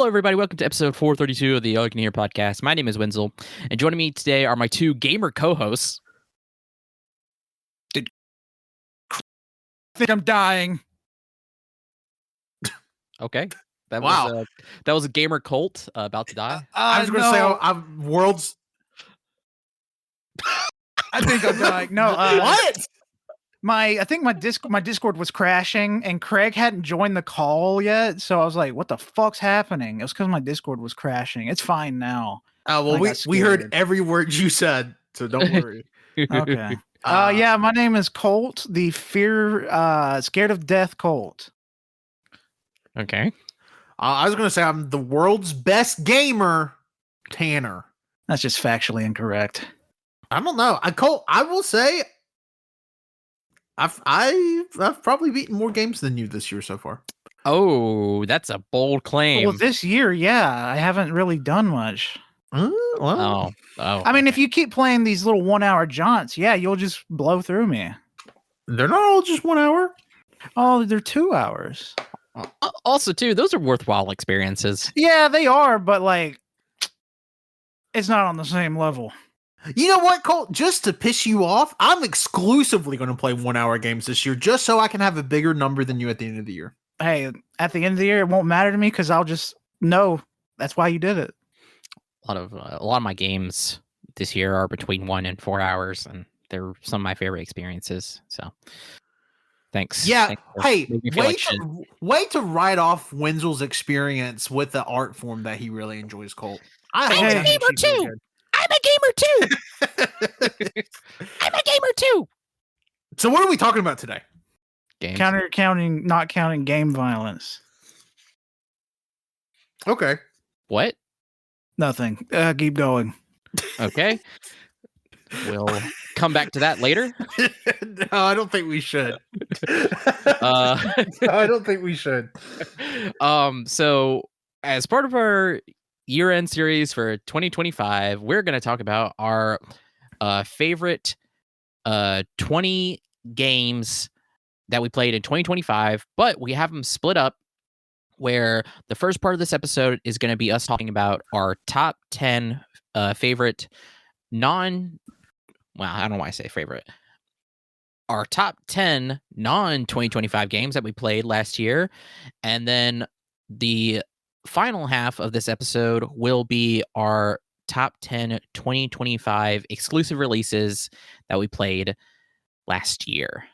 everybody. Welcome to episode 432 of the AllYouCanHear podcast. My name is Wenzel, and joining me today are my two gamer co-hosts. I think I'm dying. Okay. That Wow. that was a gamer Colt about to die. I was going to say, I'm world's. I think I'm dying. No, What? I think my Discord was crashing, and Craig hadn't joined the call yet. So I was like, "What the fuck's happening?" It was because my Discord was crashing. It's fine now. Well, we heard every word you said, so don't worry. Okay. Yeah, my name is Colt, the scared of death Colt. Okay. I was going to say I'm the world's best gamer, Tanner. That's just factually incorrect. I don't know. Colt, I will say I've probably beaten more games than you this year so far. Oh, that's a bold claim. Well, this year, yeah, I haven't really done much. Oh. I mean, if you keep playing these little 1 hour jaunts, yeah, you'll just blow through me. They're not all just 1 hour. Oh, they're 2 hours. Also, too, those are worthwhile experiences. Yeah, they are, but like, it's not on the same level. You know what, Colt? Just to piss you off, I'm exclusively going to play 1 hour games this year, just so I can have a bigger number than you at the end of the year. Hey, at the end of the year, it won't matter to me because I'll just know that's why you did it. A lot of my games this year are between 1 and 4 hours, and they're some of my favorite experiences. So, thanks. Yeah. Thanks Hey, wait to write off Wenzel's experience with the art form that he really enjoys, Colt. I'm a gamer too. I'm a gamer too. So what are we talking about today? Games. Not counting game violence. Okay. What? Nothing. Keep going. Okay. We'll come back to that later. No, I don't think we should. I don't think we should. So as part of our year-end series for 2025, we're going to talk about our favorite 20 games that we played in 2025, but we have them split up where the first part of this episode is going to be us talking about our top 10 favorite I don't know why I say favorite. Our top 10 non-2025 games that we played last year. And then the final half of this episode will be our top 10 2025 exclusive releases that we played last year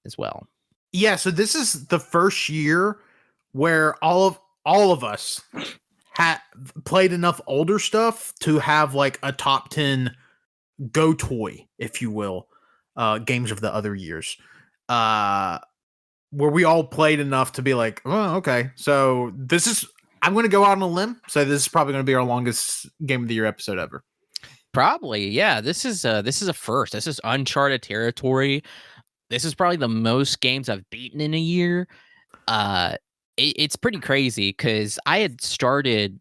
as well. Yeah, so this is the first year where all of us had played enough older stuff to have like a top 10 go toy, if you will, games of the other years, where we all played enough to be like, oh, okay. So I'm going to go out on a limb. So this is probably going to be our longest game of the year episode ever. Probably. Yeah. This is a first. This is uncharted territory. This is probably the most games I've beaten in a year. It's pretty crazy because I had started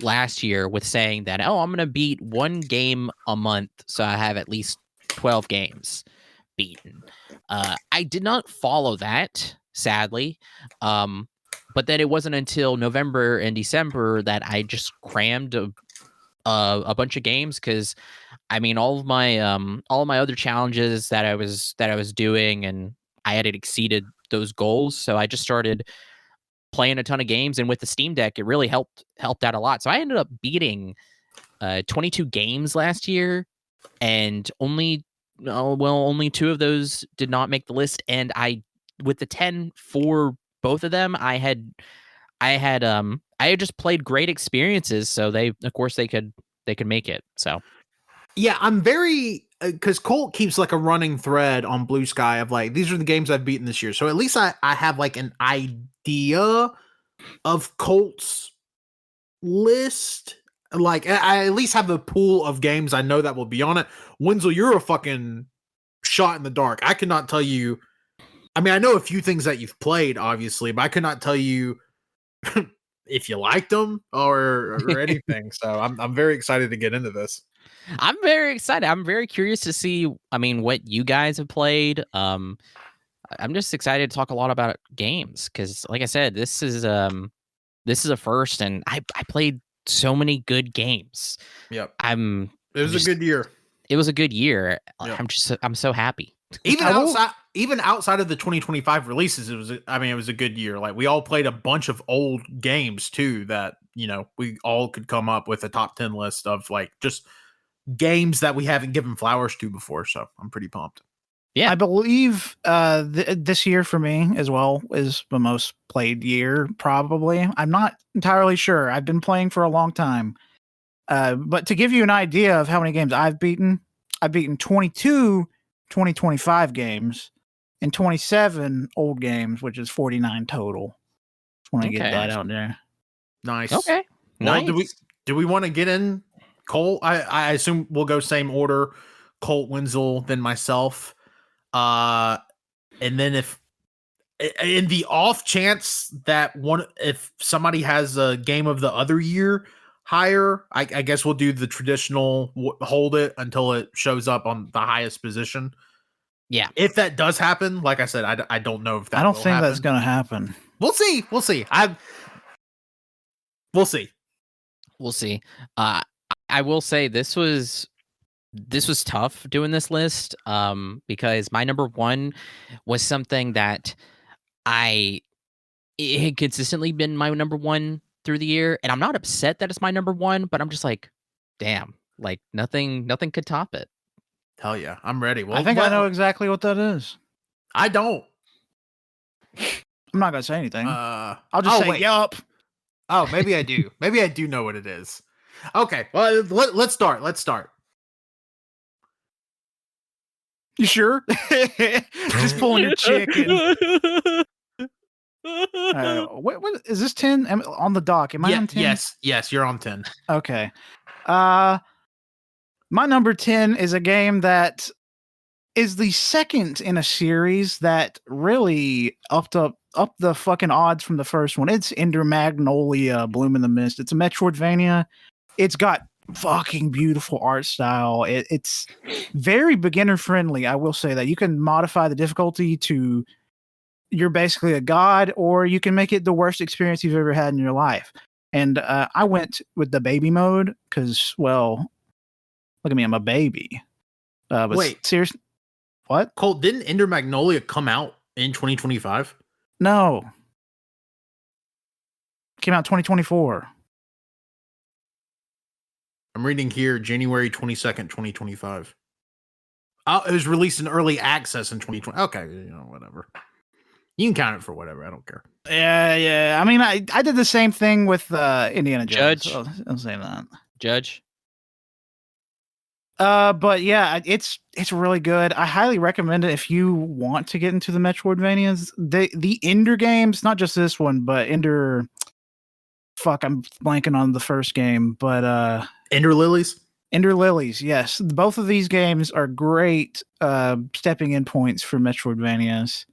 last year with saying that, I'm going to beat one game a month. So I have at least 12 games beaten. I did not follow that, sadly. But then it wasn't until November and December that I just crammed a bunch of games because, I mean, all of my other challenges that I was doing, and I had exceeded those goals. So I just started playing a ton of games, and with the Steam Deck, it really helped out a lot. So I ended up beating 22 games last year, and only 2 of those did not make the list. And with the 10 for both of them, I had just played great experiences, so they could make it. So yeah, I'm very because Colt keeps like a running thread on Bluesky of like, these are the games I've beaten this year. So at least I have like an idea of Colt's list. Like I at least have a pool of games I know that will be on it. Wenzel, you're a fucking shot in the dark. I cannot tell you. I mean, I know a few things that you've played, obviously, but I could not tell you if you liked them or anything. So I'm very excited to get into this. I'm very excited. I'm very curious to see, what you guys have played. I'm just excited to talk a lot about games because, like I said, this is this is a first, and I played so many good games. Yep. It was a good year. It was a good year. Yep. I'm so happy. Even outside of the 2025 releases, it was a good year. Like we all played a bunch of old games too that, we all could come up with a top 10 list of like just games that we haven't given flowers to before. So I'm pretty pumped. Yeah, I believe this year for me as well is the most played year, probably. I'm not entirely sure. I've been playing for a long time. But to give you an idea of how many games I've beaten 22 2025 games and 27 old games, which is 49 total. Just want to get that out there. Nice. Okay. Well, nice. do we want to get in Colt? I assume we'll go same order. Colt, Wenzel, then myself. And then if in the off chance that if somebody has a game of the other year higher, I guess we'll do the traditional hold it until it shows up on the highest position. Yeah. If that does happen, like I said, I don't know if that. I don't think that's going to happen. We'll see. We'll see. We'll see. We'll see. I will say this was tough doing this list because my number one was something that it had consistently been my number one through the year, and I'm not upset that it's my number one, but I'm just like, damn, like nothing could top it. Hell yeah, I'm ready. Well, I think I know exactly what that is. I don't. I'm not gonna say anything. I'll just say, wait. yup. Oh, maybe I do. Maybe I do know what it is. Okay, well, let's start. You sure? Just pulling your chicken. What is this 10 on the dock? Am I on 10? Yes, you're on 10. Okay. My number 10 is a game that is the second in a series that really upped the fucking odds from the first one. It's Ender Magnolia Bloom in the Mist. It's a Metroidvania. It's got fucking beautiful art style. It's very beginner friendly. I will say that you can modify the difficulty to you're basically a god, or you can make it the worst experience you've ever had in your life. And I went with the baby mode because, well, look at me, I'm a baby. But wait, seriously, what? Colt, didn't Ender Magnolia come out in 2025? No, came out 2024. I'm reading here, January 22nd, 2025. Oh, it was released in early access in 2020. Okay, whatever. You can count it for whatever. I don't care. Yeah. I mean, I did the same thing with Indiana Jones. Judge. I'll say that. Judge. But yeah, it's really good. I highly recommend it if you want to get into the Metroidvanias. The Ender games, not just this one, but Ender. Fuck, I'm blanking on the first game, but Ender Lilies. Ender Lilies, yes. Both of these games are great stepping in points for Metroidvanias.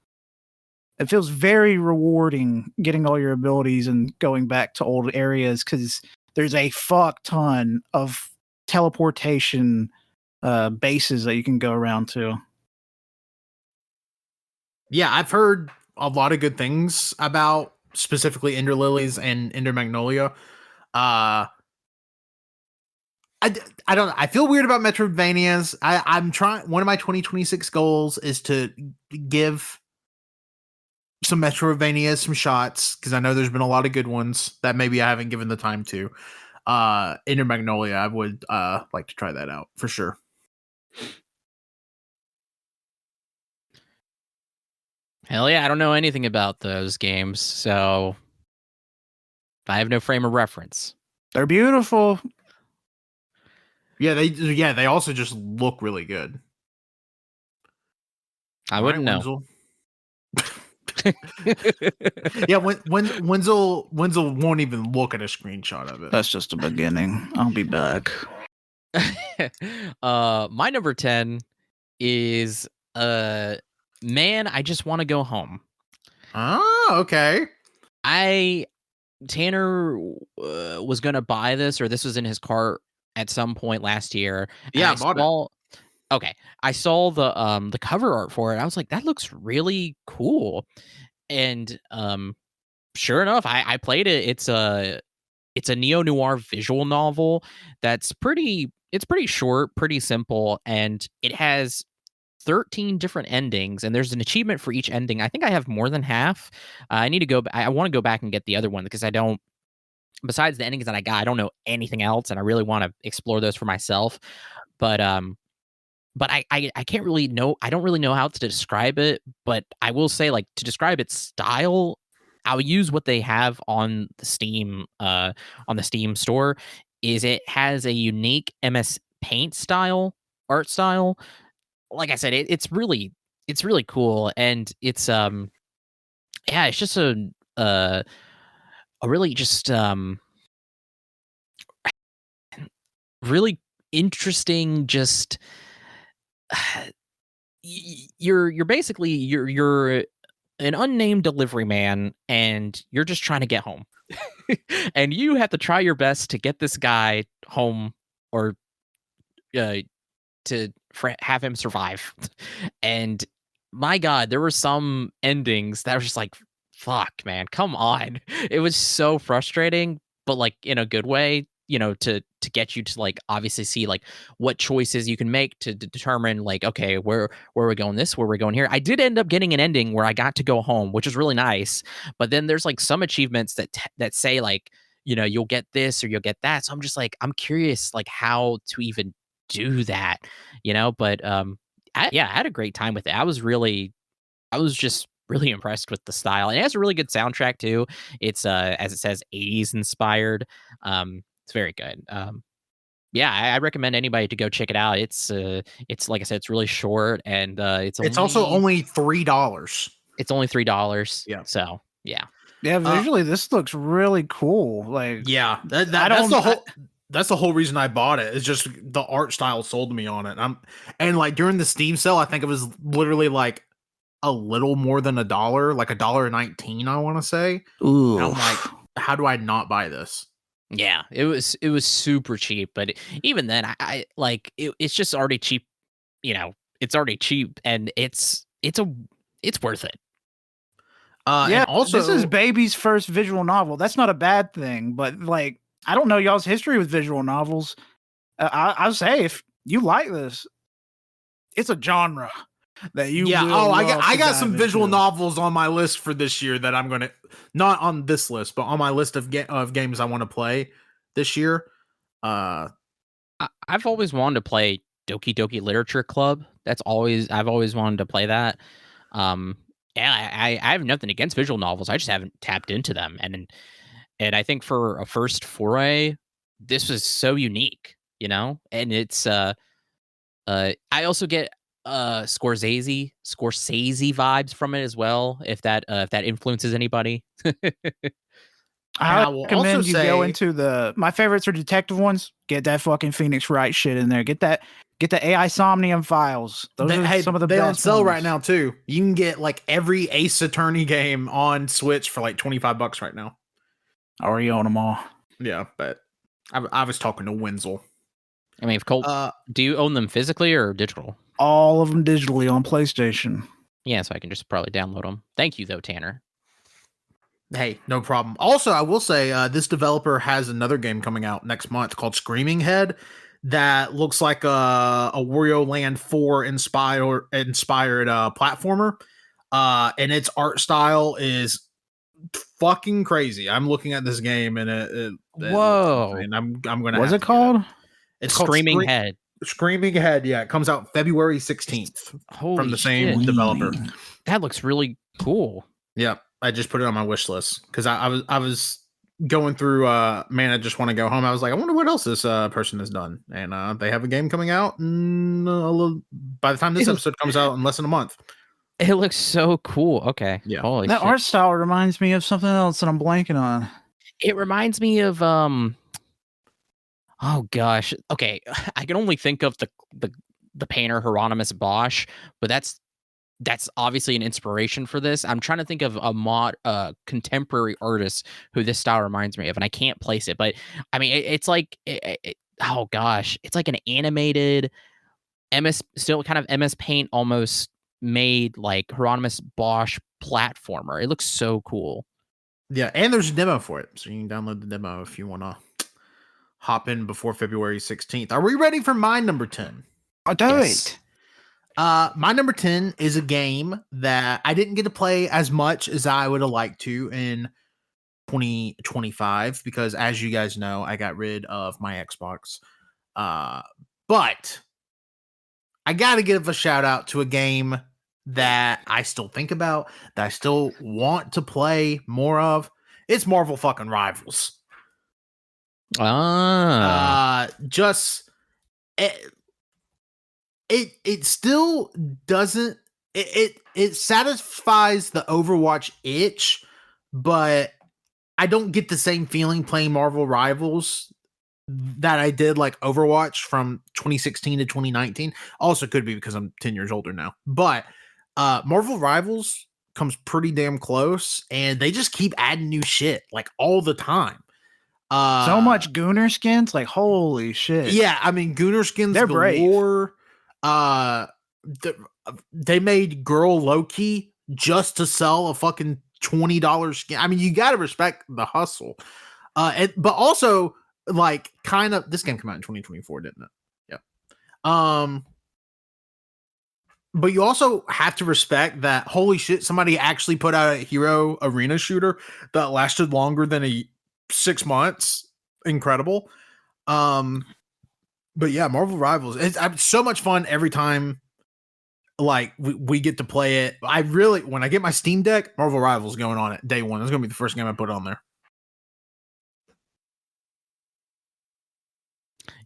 It feels very rewarding getting all your abilities and going back to old areas because there's a fuck ton of teleportation bases that you can go around to. Yeah, I've heard a lot of good things about specifically Ender Lilies and Ender Magnolia. I don't know. I feel weird about Metroidvanias. I'm trying. One of my 2026 goals is to give some Metroidvanias some shots because I know there's been a lot of good ones that maybe I haven't given the time to. Ender Magnolia, I would like to try that out for sure. Hell yeah, I don't know anything about those games, so I have no frame of reference. They're beautiful. Yeah, they also just look really good. I wouldn't know. Yeah, Wenzel won't even look at a screenshot of it. That's just a beginning. I'll be back. My number 10 is Man, I Just Want to Go Home. Oh, okay. Tanner was gonna buy this, or this was in his cart at some point last year. Yeah, I bought it. Okay, I saw the cover art for it. I was like, that looks really cool. And sure enough, I played it. It's a neo-noir visual novel that's pretty short, pretty simple, and it has 13 different endings, and there's an achievement for each ending. I think I have more than half. I need to go I want to go back and get the other one because I don't, besides the endings that I got, I don't know anything else, and I really want to explore those for myself. But I can't really know. I don't really know how to describe it, but I will say, like, to describe its style, I'll use what they have on the Steam store. Is it has a unique MS Paint art style. Like I said, it's really cool, and it's yeah, it's just a really just really interesting, just you're basically you're an unnamed delivery man, and you're just trying to get home. And you have to try your best to get this guy home, or uh, have him survive. And my god, there were some endings that were just like, fuck, man, come on. It was so frustrating, but like in a good way, to get you to, like, obviously see like what choices you can make to determine, like, okay, where we're going this, where we're going here. I did end up getting an ending where I got to go home, which was really nice. But then there's like some achievements that say, like, you'll get this or you'll get that. So I'm just like, I'm curious, like, how to even do that, but yeah, I had a great time with it. I was just really impressed with the style. And it has a really good soundtrack too. It's as it says, 80s inspired. It's very good. Yeah, I recommend anybody to go check it out. It's like I said, it's really short, and It's also only $3. It's only $3. Yeah. So yeah. Yeah, visually this looks really cool. Like, yeah, that's the whole reason I bought it. It's just the art style sold me on it. And like during the Steam sale, I think it was literally like a little more than $1, like $1.19, I want to say. ooh, And I'm like, how do I not buy this? Yeah, it was super cheap, but even then, I like it's just already cheap. It's already cheap, and it's worth it. yeah. And also, this is Baby's first visual novel. That's not a bad thing, but like, I don't know y'all's history with visual novels. I'll say, if you like this, it's a genre that you yeah. will Oh, love I to got dive some visual into. novels on my list for this year that I'm gonna, not on this list, but on my list of games I want to play this year. I've always wanted to play Doki Doki Literature Club. I've always wanted to play that. Um, yeah, I have nothing against visual novels. I just haven't tapped into them, and I think for a first foray, this was so unique, and it's I also get Scorsese vibes from it as well, if that influences anybody. And I I will also recommend you go say, into my favorites are detective ones. Get that fucking Phoenix Wright shit in there. Get the AI Somnium files. Those are some of the they on best sale ones. right now too. You can get like every Ace Attorney game on Switch for like $25 right now. I already own them all. Yeah, but I was talking to Wenzel. I mean, if Colt, do you own them physically or digital? All of them digitally on PlayStation. Yeah, so I can just probably download them. Thank you, though, Tanner. Hey, no problem. Also, I will say this developer has another game coming out next month called Screaming Head that looks like a Wario Land 4 inspired platformer. And its art style is fucking crazy. I'm looking at this game and it Whoa. looks insane. I'm gonna. What's have it to called? It's called Screaming Head. Screaming Head. Yeah, it comes out February 16th Holy from the shit. same developer. That looks really cool. Yep, I just put it on my wish list because I was going through. Man, I just want to go home. I was like, I wonder what else this person has done, and they have a game coming out. By the time this episode comes out, in less than a month. It looks so cool. Okay. Yeah. Holy That shit. art style reminds me of something else that I'm blanking on. It reminds me of oh gosh. Okay, I can only think of the painter Hieronymus Bosch, but that's obviously an inspiration for this. I'm trying to think of a contemporary artist who this style reminds me of, and I can't place it. But I mean, it's like oh gosh, it's like an animated still kind of MS Paint almost made, like, Hieronymus Bosch platformer. It looks so cool. Yeah, and there's a demo for it, so you can download the demo if you want to hop in before February 16th. Are we ready for my number 10? Oh, do Yes. it. My number 10 is a game that I didn't get to play as much as I would have liked to in 2025 because, as you guys know, I got rid of my Xbox. But I got to give a shout out to a game that I still think about, that I still want to play more of. It's Marvel fucking Rivals. Just it still doesn't it satisfies the Overwatch itch, but I don't get the same feeling playing Marvel Rivals that I did like Overwatch from 2016 to 2019. Also could be because I'm 10 years older now. But Marvel Rivals comes pretty damn close, and they just keep adding new shit like all the time. So much Gooner skins, like holy shit. Yeah, I mean Gooner skins They're galore. They made Girl Loki just to sell a fucking $20 skin. I mean, you gotta respect the hustle. But also like kind of this game came out in 2024, didn't it? Yeah. But you also have to respect that holy shit, somebody actually put out a hero arena shooter that lasted longer than 6 months. Incredible. But yeah, Marvel Rivals, it's so much fun every time like we get to play it. I really, when I get my Steam Deck, Marvel Rivals going on it day one. It's gonna be the first game I put on there.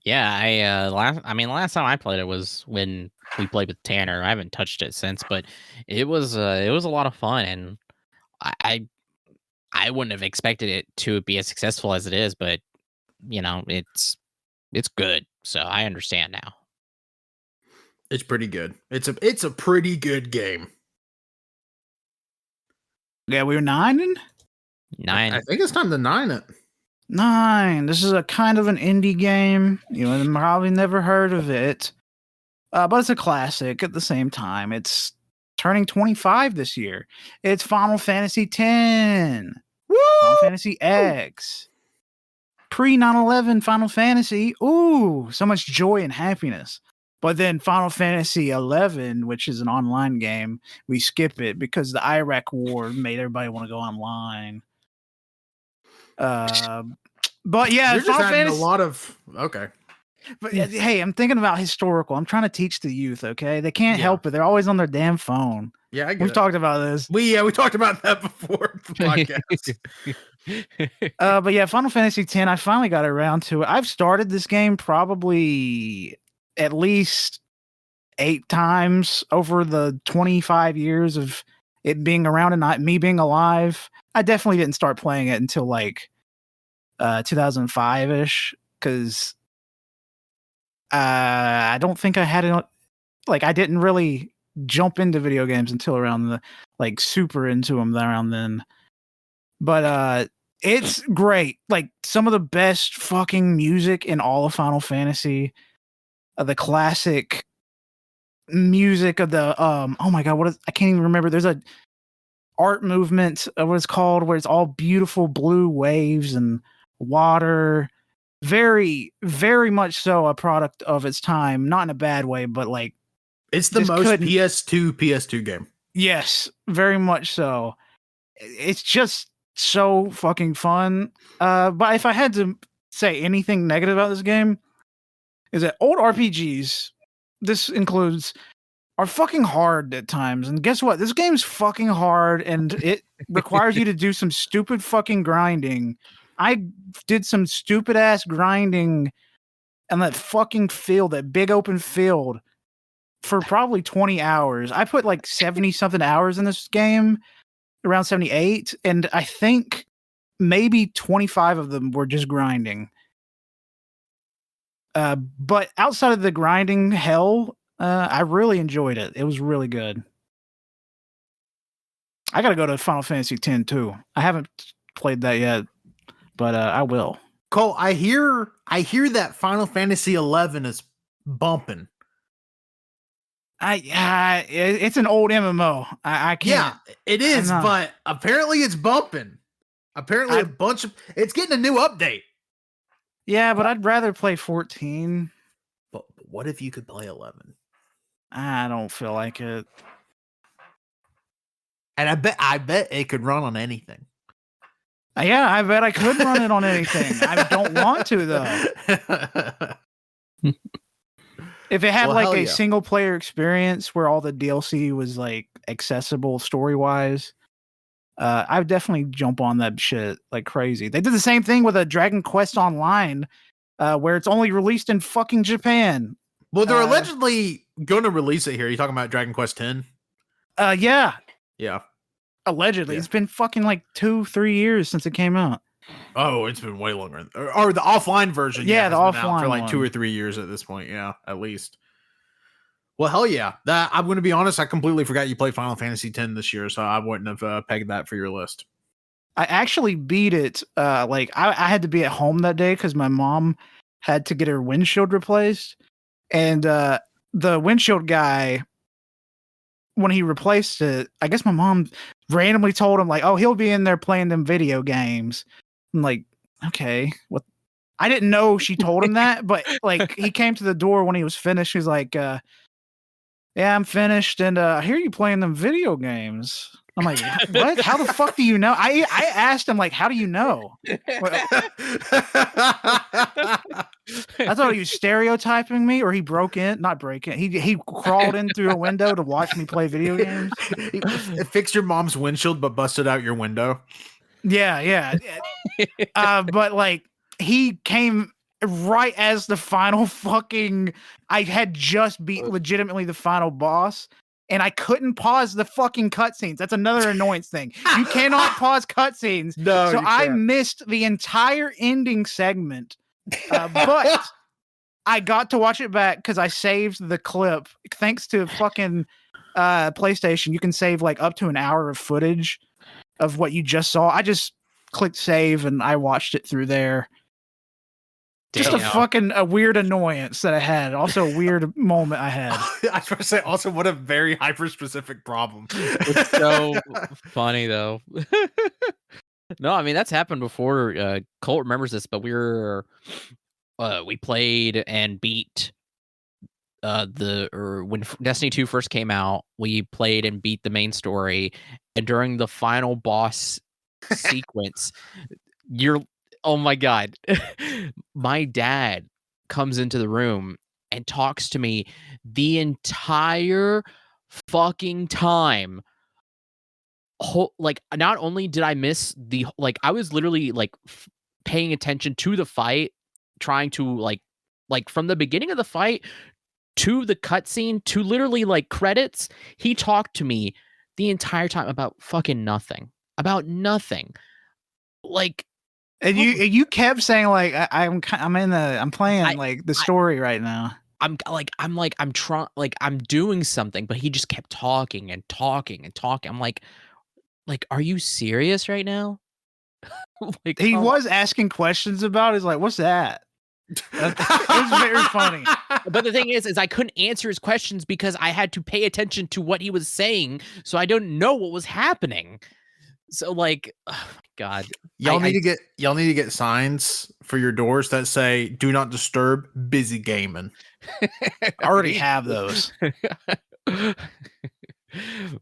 Yeah, last time I played it was when we played with Tanner. I haven't touched it since, but it was a lot of fun, and I wouldn't have expected it to be as successful as it is, but you know, it's good. So I understand now. It's pretty good. It's a pretty good game. Yeah, we were 9. 9. I think it's time to 9 it. 9. This is a kind of an indie game. You know, probably never heard of it. But it's a classic at the same time. It's turning 25 this year. It's Final Fantasy X. Woo! Final Fantasy X. Pre 9/11 Final Fantasy. Ooh, so much joy and happiness. But then Final Fantasy 11, which is an online game, we skip it because the Iraq War made everybody want to go online. But yeah, You're just Final adding Fantasy. a lot of okay. But hey, I'm thinking about historical. I'm trying to teach the youth. Okay, they can't Yeah. help it. They're always on their damn phone. Yeah, I get We've it. talked about this. We talked about that before the podcast. But yeah, Final Fantasy X. I finally got around to it. I've started this game probably at least 8 times over the 25 years of it being around and not me being alive. I definitely didn't start playing it until like 2005-ish because I don't think I had it. Like I didn't really jump into video games until around the like super into them around then. But it's great. Like some of the best fucking music in all of Final Fantasy. The classic music of the oh my god, I can't even remember. There's a art movement what it's called where it's all beautiful blue waves and water. Very, very much so a product of its time, not in a bad way, but like It's the just most couldn't- PS2 game. yes, very much so. It's just so fucking fun. But if I had to say anything negative about this game, is that old RPGs, this includes, are fucking hard at times. And guess what? This game's fucking hard and it requires you to do some stupid fucking grinding. I did some stupid ass grinding on that fucking field, that big open field, for probably 20 hours. I put like 70 something hours in this game, around 78, and I think maybe 25 of them were just grinding. But outside of the grinding hell, I really enjoyed it. It was really good. I gotta go to Final Fantasy X too. I haven't played that yet, but I will. Cole, I hear that Final Fantasy 11 is bumping. It's an old MMO. I can't. Yeah, it is, I'm not- but apparently it's bumping. Apparently, it's getting a new update. Yeah, but I'd rather play 14. But what if you could play 11? I don't feel like it. And I bet it could run on anything. Yeah, I bet I could run it on anything. I don't want to though. If it had like a single player experience where all the DLC was like accessible story wise, I would definitely jump on that shit like crazy. They did the same thing with a Dragon Quest Online, where it's only released in fucking Japan. Well, they're allegedly going to release it here. Are you talking about Dragon Quest X? Yeah. Yeah. Allegedly. Yeah. It's been fucking like 2-3 years since it came out. Oh, it's been way longer. Or the offline version. Yeah, the offline for like 2 or 3 years at this point. Yeah, at least. Well, hell yeah. I'm going to be honest. I completely forgot you played Final Fantasy X this year, so I wouldn't have pegged that for your list. I actually beat it. I had to be at home that day because my mom had to get her windshield replaced. And the windshield guy, when he replaced it, I guess my mom randomly told him, like, oh, he'll be in there playing them video games. I'm like, okay, what? I didn't know she told him that, but like he came to the door when he was finished. He's like, yeah, I'm finished, and I hear you playing them video games. I'm like, what? How the fuck do you know? I asked him, like, how do you know? I thought he was stereotyping me, or he not break in. He crawled in through a window to watch me play video games. It fixed your mom's windshield, but busted out your window. Yeah. But like, he came right as the final fucking. I had just beat legitimately the final boss. And I couldn't pause the fucking cutscenes. That's another annoyance thing. You cannot pause cutscenes. No, so I missed the entire ending segment. But I got to watch it back because I saved the clip. Thanks to fucking PlayStation, you can save like up to an hour of footage of what you just saw. I just clicked save and I watched it through there. Just a weird annoyance that I had. Also a weird moment I had. I was going to say, also, what a very hyper-specific problem. It's so funny, though. No, I mean, that's happened before. Colt remembers this, but we played and beat when Destiny 2 first came out, we played and beat the main story. And during the final boss sequence, oh my God. My dad comes into the room and talks to me the entire fucking time. Like, not only did I miss I was literally like paying attention to the fight, trying to like from the beginning of the fight to the cutscene to literally like credits. He talked to me the entire time about fucking nothing. Like, and you kept saying like I'm playing like the story right now. I'm doing something, but he just kept talking and talking and talking. I'm like, are you serious right now? Like, he was asking questions about it. He's like, what's that? It was very funny. But the thing is I couldn't answer his questions because I had to pay attention to what he was saying, so I don't know what was happening. So like, oh my God, y'all need to get signs for your doors that say "Do not disturb, busy gaming." I already have those.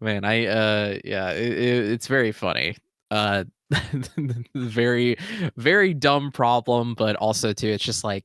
Man, it's very funny. Very, very dumb problem, but also too, it's just like,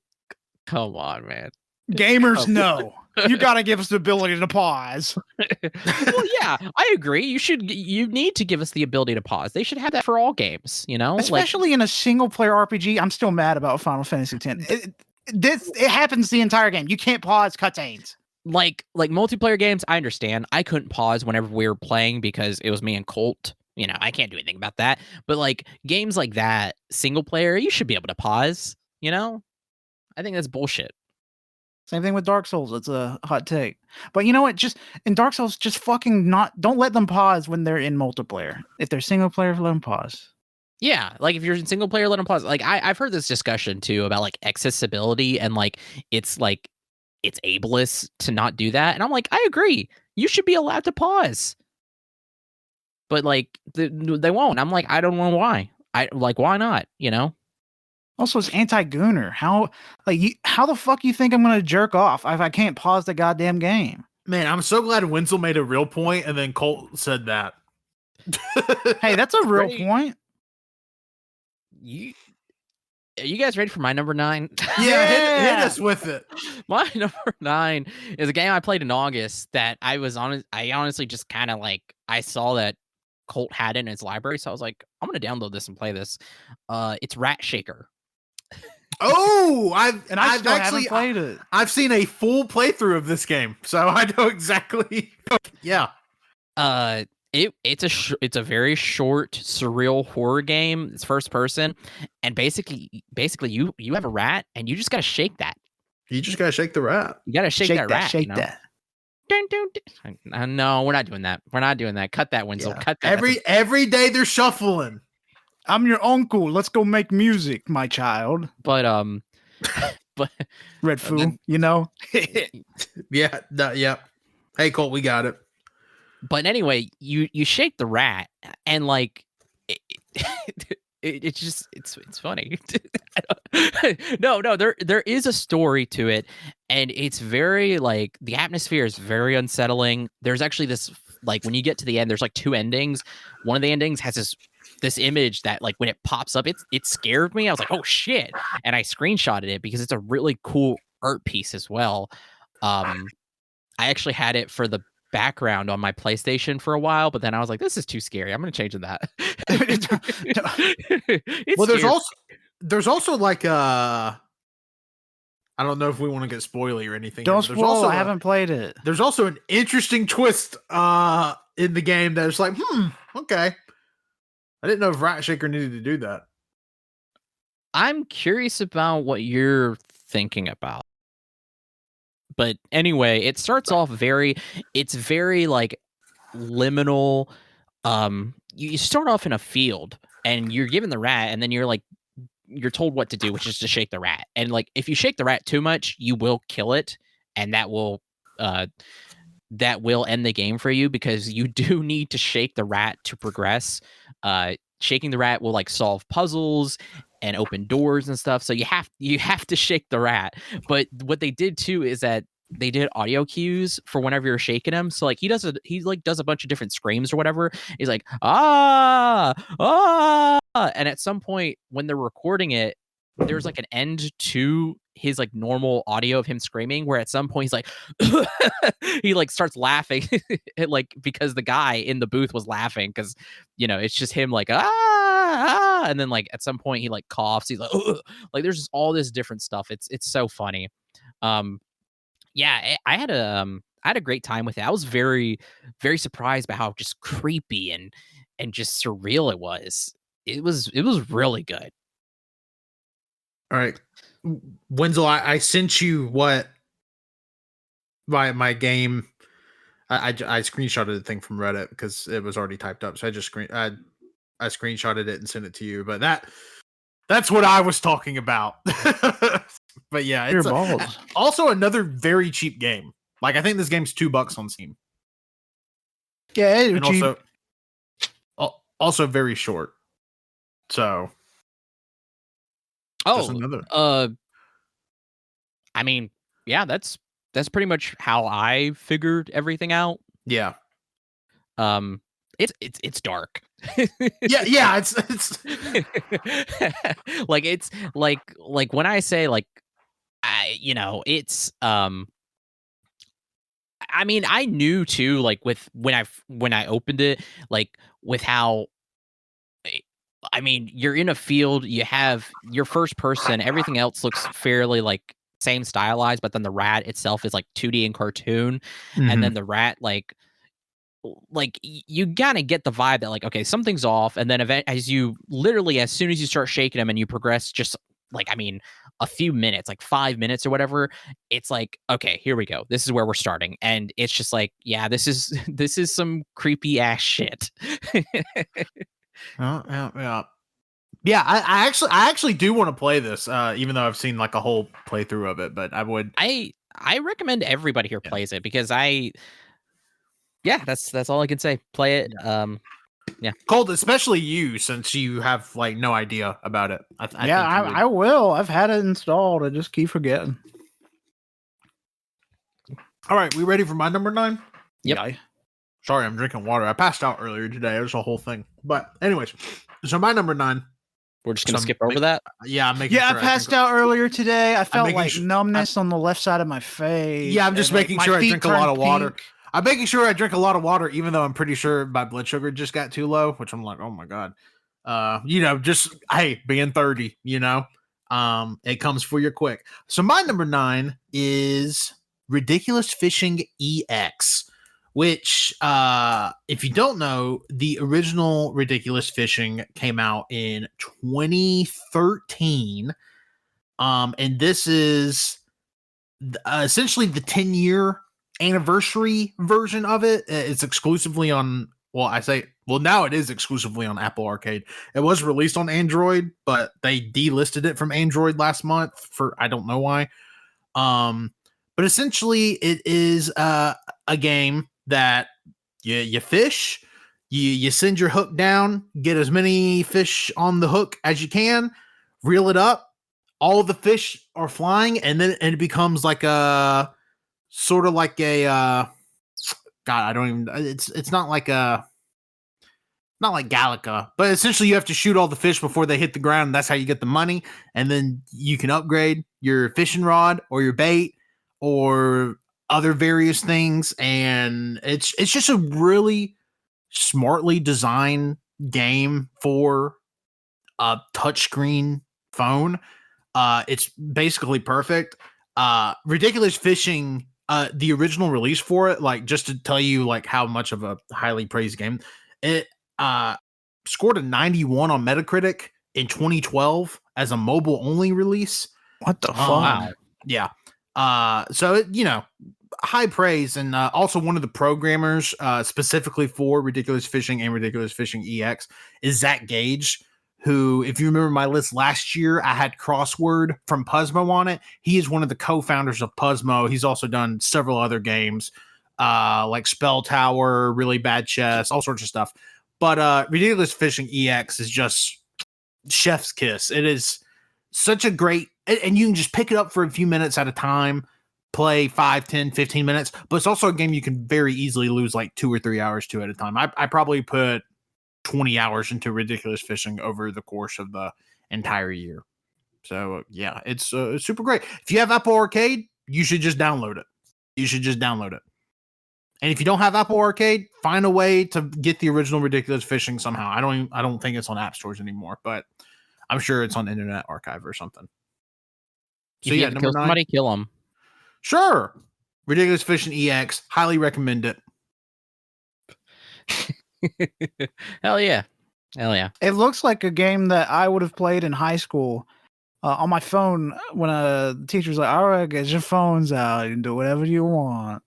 come on, man. Gamers know. You got to give us the ability to pause. Well, yeah, I agree. You need to give us the ability to pause. They should have that for all games, you know? Especially in a single player RPG. I'm still mad about Final Fantasy X. It happens the entire game. You can't pause cutscenes. Like multiplayer games, I understand. I couldn't pause whenever we were playing because it was me and Colt. You know, I can't do anything about that. But like games like that, single player, you should be able to pause, you know? I think that's bullshit. Same thing with Dark Souls. It's a hot take. But you know what? Just in Dark Souls, just fucking don't let them pause when they're in multiplayer. If they're single player, let them pause. Yeah, like if you're in single player, let them pause. Like I've heard this discussion too about like accessibility and like it's ableist to not do that. And I'm like, I agree. You should be allowed to pause. But like they won't. I'm like, I don't know why. I like, why not? You know. Also, it's anti-gooner. How the fuck you think I'm gonna jerk off if I can't pause the goddamn game? Man, I'm so glad Wenzel made a real point, and then Colt said that. Hey, that's a real point. Are you guys ready for my number 9? Yeah, hit us with it. My number 9 is a game I played in August that I honestly just kind of like, I saw that Colt had it in its library, so I was like, I'm gonna download this and play this. It's Rat Shaker. Oh, I I've actually haven't played it. I've seen a full playthrough of this game, so I know exactly. Yeah. It's a very short surreal horror game. It's first person, and basically you have a rat and you just gotta shake that. You just gotta shake the rat. You gotta shake that rat. Shake you know? that. Dun, dun, dun. No, we're not doing that. We're not doing that. Cut that, Wenzel. Yeah. Cut that. Every day they're shuffling. I'm your uncle. Let's go make music, my child. But Red Foo, you know. Yeah. Yep. Hey Colt, we got it. But anyway, you shake the rat and like it's funny. No, there is a story to it, and it's very like the atmosphere is very unsettling. There's actually this, like, when you get to the end, there's like 2 endings. One of the endings has this image that, like, when it pops up, it scared me. I was like, oh shit, and I screenshotted it because it's a really cool art piece as well. I actually had it for the background on my PlayStation for a while, but then I was like, this is too scary. I'm gonna change that. Well, there's also like I don't know if we want to get spoily or anything. Don't spoil. I haven't played it. There's also an interesting twist in the game that is like, okay. I didn't know if Rat Shaker needed to do that. I'm curious about what you're thinking about. But anyway, it starts off it's very like liminal. You start off in a field and you're given the rat, and then you're told what to do, which is to shake the rat. And like, if you shake the rat too much, you will kill it, and that will end the game for you, because you do need to shake the rat to progress. Shaking the rat will like solve puzzles and open doors and stuff. So you have to shake the rat. But what they did too is that they did audio cues for whenever you're shaking him. So like he does a bunch of different screams or whatever. He's like, ah, and at some point when they're recording it, there's like an end to his like normal audio of him screaming, where at some point he's like he like starts laughing like, because the guy in the booth was laughing, because it's just him like and then like at some point he like coughs, he's like like there's just all this different stuff. It's so funny. Yeah, I had a great time with it. I was very, very surprised by how just creepy and just surreal it was. It was really good. All right, Wenzel, I sent you what my game. I screenshotted the thing from Reddit because it was already typed up. So I screenshotted it and sent it to you. But that's what I was talking about. But yeah, it's also another very cheap game. Like, I think this game's $2 on Steam. Yeah, and cheap. Also very short. So. I mean, yeah, that's pretty much how I figured everything out. Yeah. It's dark. yeah, it's like, it's like when I say like, it's I mean, I knew too, like with when I opened it, like with how, I mean, you're in a field, you have your first person, everything else looks fairly like same stylized, but then the rat itself is like 2D and cartoon. Mm-hmm. And then the rat, like you gotta get the vibe that like, okay, something's off. And then as soon as you start shaking them and you progress just like, I mean, a few minutes, like 5 minutes or whatever, it's like, okay, here we go. This is where we're starting. And it's just like, yeah, this is some creepy ass shit. Yeah, I actually do want to play this, even though I've seen like a whole playthrough of it. But I recommend everybody here plays it, because that's all I can say. Play it. Yeah. Colt, especially you, since you have like no idea about it. I think you would. I will. I've had it installed. I just keep forgetting. All right, we ready for my number 9? Yep. Yeah. Sorry, I'm drinking water. I passed out earlier today. It was a whole thing. But anyways, so my number 9. We're just gonna So skip over that. Yeah, I'm making Yeah, sure I passed out earlier today. I felt making like su- numbness on the left side of my face. Yeah, I'm just and, making my sure I feet drink a lot turned of water. pink. I'm making sure I drink a lot of water, even though I'm pretty sure my blood sugar just got too low, which I'm like, oh my God. Just hey, being 30, it comes for you quick. So my number 9 is Ridiculous Fishing EX, which if you don't know, the original Ridiculous Fishing came out in 2013. And this is essentially the 10-year anniversary version of it. It's exclusively on, now it is exclusively on Apple Arcade. It was released on Android, but they delisted it from Android last month for I don't know why. But essentially it is a game that you fish, you send your hook down, get as many fish on the hook as you can, reel it up, all the fish are flying, and then it becomes like a sort of like a God, I don't even. It's not like Galaga, but essentially you have to shoot all the fish before they hit the ground. And that's how you get the money, and then you can upgrade your fishing rod or your bait or other various things. And it's just a really smartly designed game for a touchscreen phone. It's basically perfect. Ridiculous Fishing, the original release for it, like just to tell you like how much of a highly praised game, it scored a 91 on Metacritic in 2012 as a mobile only release. What the fuck? Wow. Yeah. So it, high praise, and also one of the programmers specifically for Ridiculous Fishing and Ridiculous Fishing EX is Zach Gage, who, if you remember my list last year, I had Crossword from Puzzmo on it. He is one of the co-founders of Puzzmo. He's also done several other games like Spell Tower, Really Bad Chess, all sorts of stuff. But Ridiculous Fishing EX is just chef's kiss. It is such a great, and you can just pick it up for a few minutes at a time, play 5, 10, 15 minutes, but it's also a game you can very easily lose like 2 or 3 hours to at a time. I probably put 20 hours into Ridiculous Fishing over the course of the entire year. So yeah, it's super great. If you have Apple Arcade, you should just download it. And if you don't have Apple Arcade, find a way to get the original Ridiculous Fishing somehow. I don't think it's on app stores anymore, but I'm sure it's on Internet Archive or something. So If you yeah, have to number kill 9. somebody, kill them. Sure. Ridiculous Fishing EX, highly recommend it. Hell yeah. It looks like a game that I would have played in high school on my phone when the teacher's like, all right, get your phones out and do whatever you want.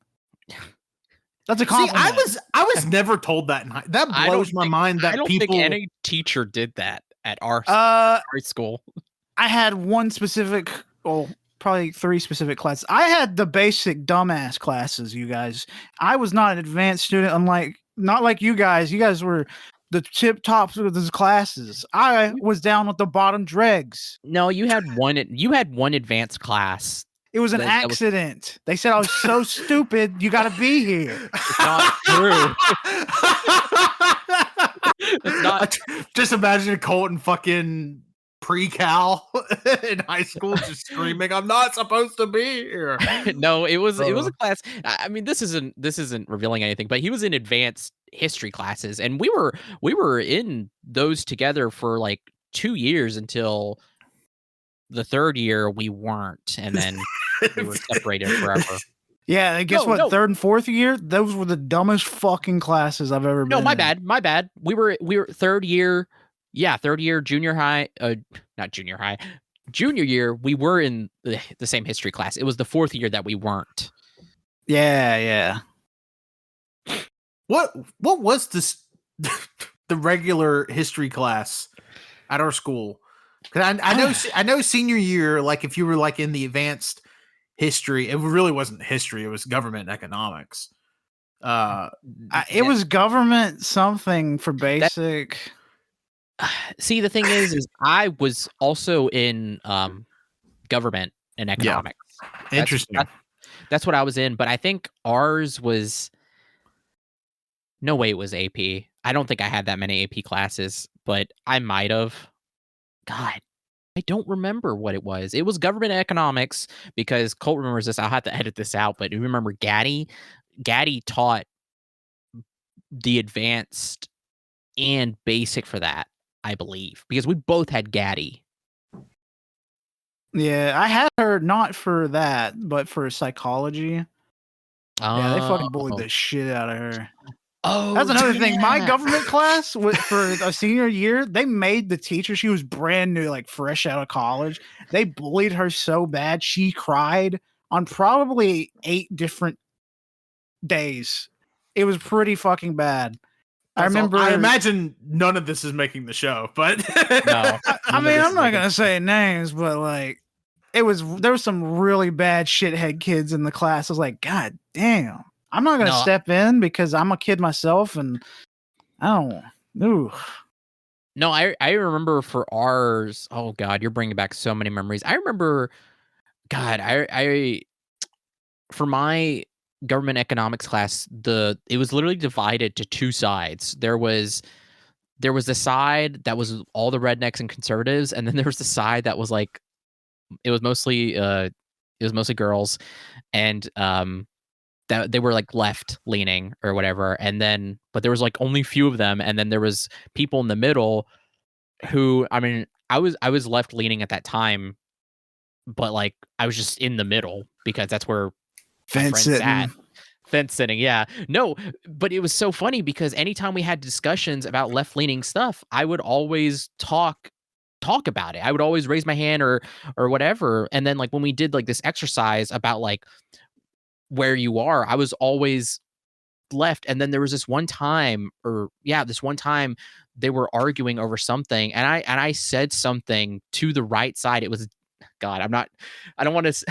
That's a compliment. See, I was never told that. That blows my mind that I don't people. think any teacher did that at our school. I had one specific, probably 3 specific classes. I had the basic dumbass classes, you guys. I was not an advanced student, not like you guys. You guys were the tip tops of those classes. I was down with the bottom dregs. No, you had one advanced class. It was an accident. They said I was so stupid. You got to be here. It's not true. It's not. Just imagine Colt and fucking pre-cal in high school just screaming, "I'm not supposed to be here." No, it was a class. I mean, this isn't revealing anything, but he was in advanced history classes, and we were in those together for like 2 years until the 3rd year we weren't, and then we were separated forever. Yeah, and guess what? 3rd and 4th year, those were the dumbest fucking classes I've ever been. No, my bad. We were 3rd year. Yeah, 3rd year, junior high, not junior high, junior year, we were in the same history class. It was the 4th year that we weren't. Yeah. What was this the regular history class at our school? Because I know senior year, like if you were like in the advanced history, it really wasn't history, it was government economics. It was government something for basic. See, the thing is I was also in government and economics. Interesting. That's what I was in, but I think ours was no way it was AP. I don't think I had that many AP classes, but I might have. God, I don't remember what it was. It was government economics because Colt remembers this. I'll have to edit this out, but you remember Gaddy? Gaddy taught the advanced and basic for that, I believe, because we both had Gaddy. Yeah, I had her not for that, but for psychology. Yeah, they fucking bullied the shit out of her. Oh, that's another thing. My government class for a senior year, they made the teacher. She was brand new, like fresh out of college. They bullied her so bad she cried on probably 8 different days. It was pretty fucking bad. I remember. I imagine none of this is making the show, but no. I mean, I'm not gonna say names, but like, there was some really bad shithead kids in the class. I was like, God damn. I'm not gonna step in because I'm a kid myself, and I don't. Ooh. No, I remember for ours. Oh God, you're bringing back so many memories. I remember, God, I for my government economics class, it was literally divided to 2 sides. There was the side that was all the rednecks and conservatives, and then there was the side that was like it was mostly girls, and that they were like left leaning or whatever, and then but there was like only few of them, and then there was people in the middle who, I mean, I was left leaning at that time, but like I was just in the middle because that's where fence sitting. Yeah, no, but it was so funny because anytime we had discussions about left leaning stuff, I would always talk about it. I would always raise my hand or whatever, and then like when we did like this exercise about like where you are, I was always left. And then there was this one time they were arguing over something, and I said something to the right side. It was, God, I don't want to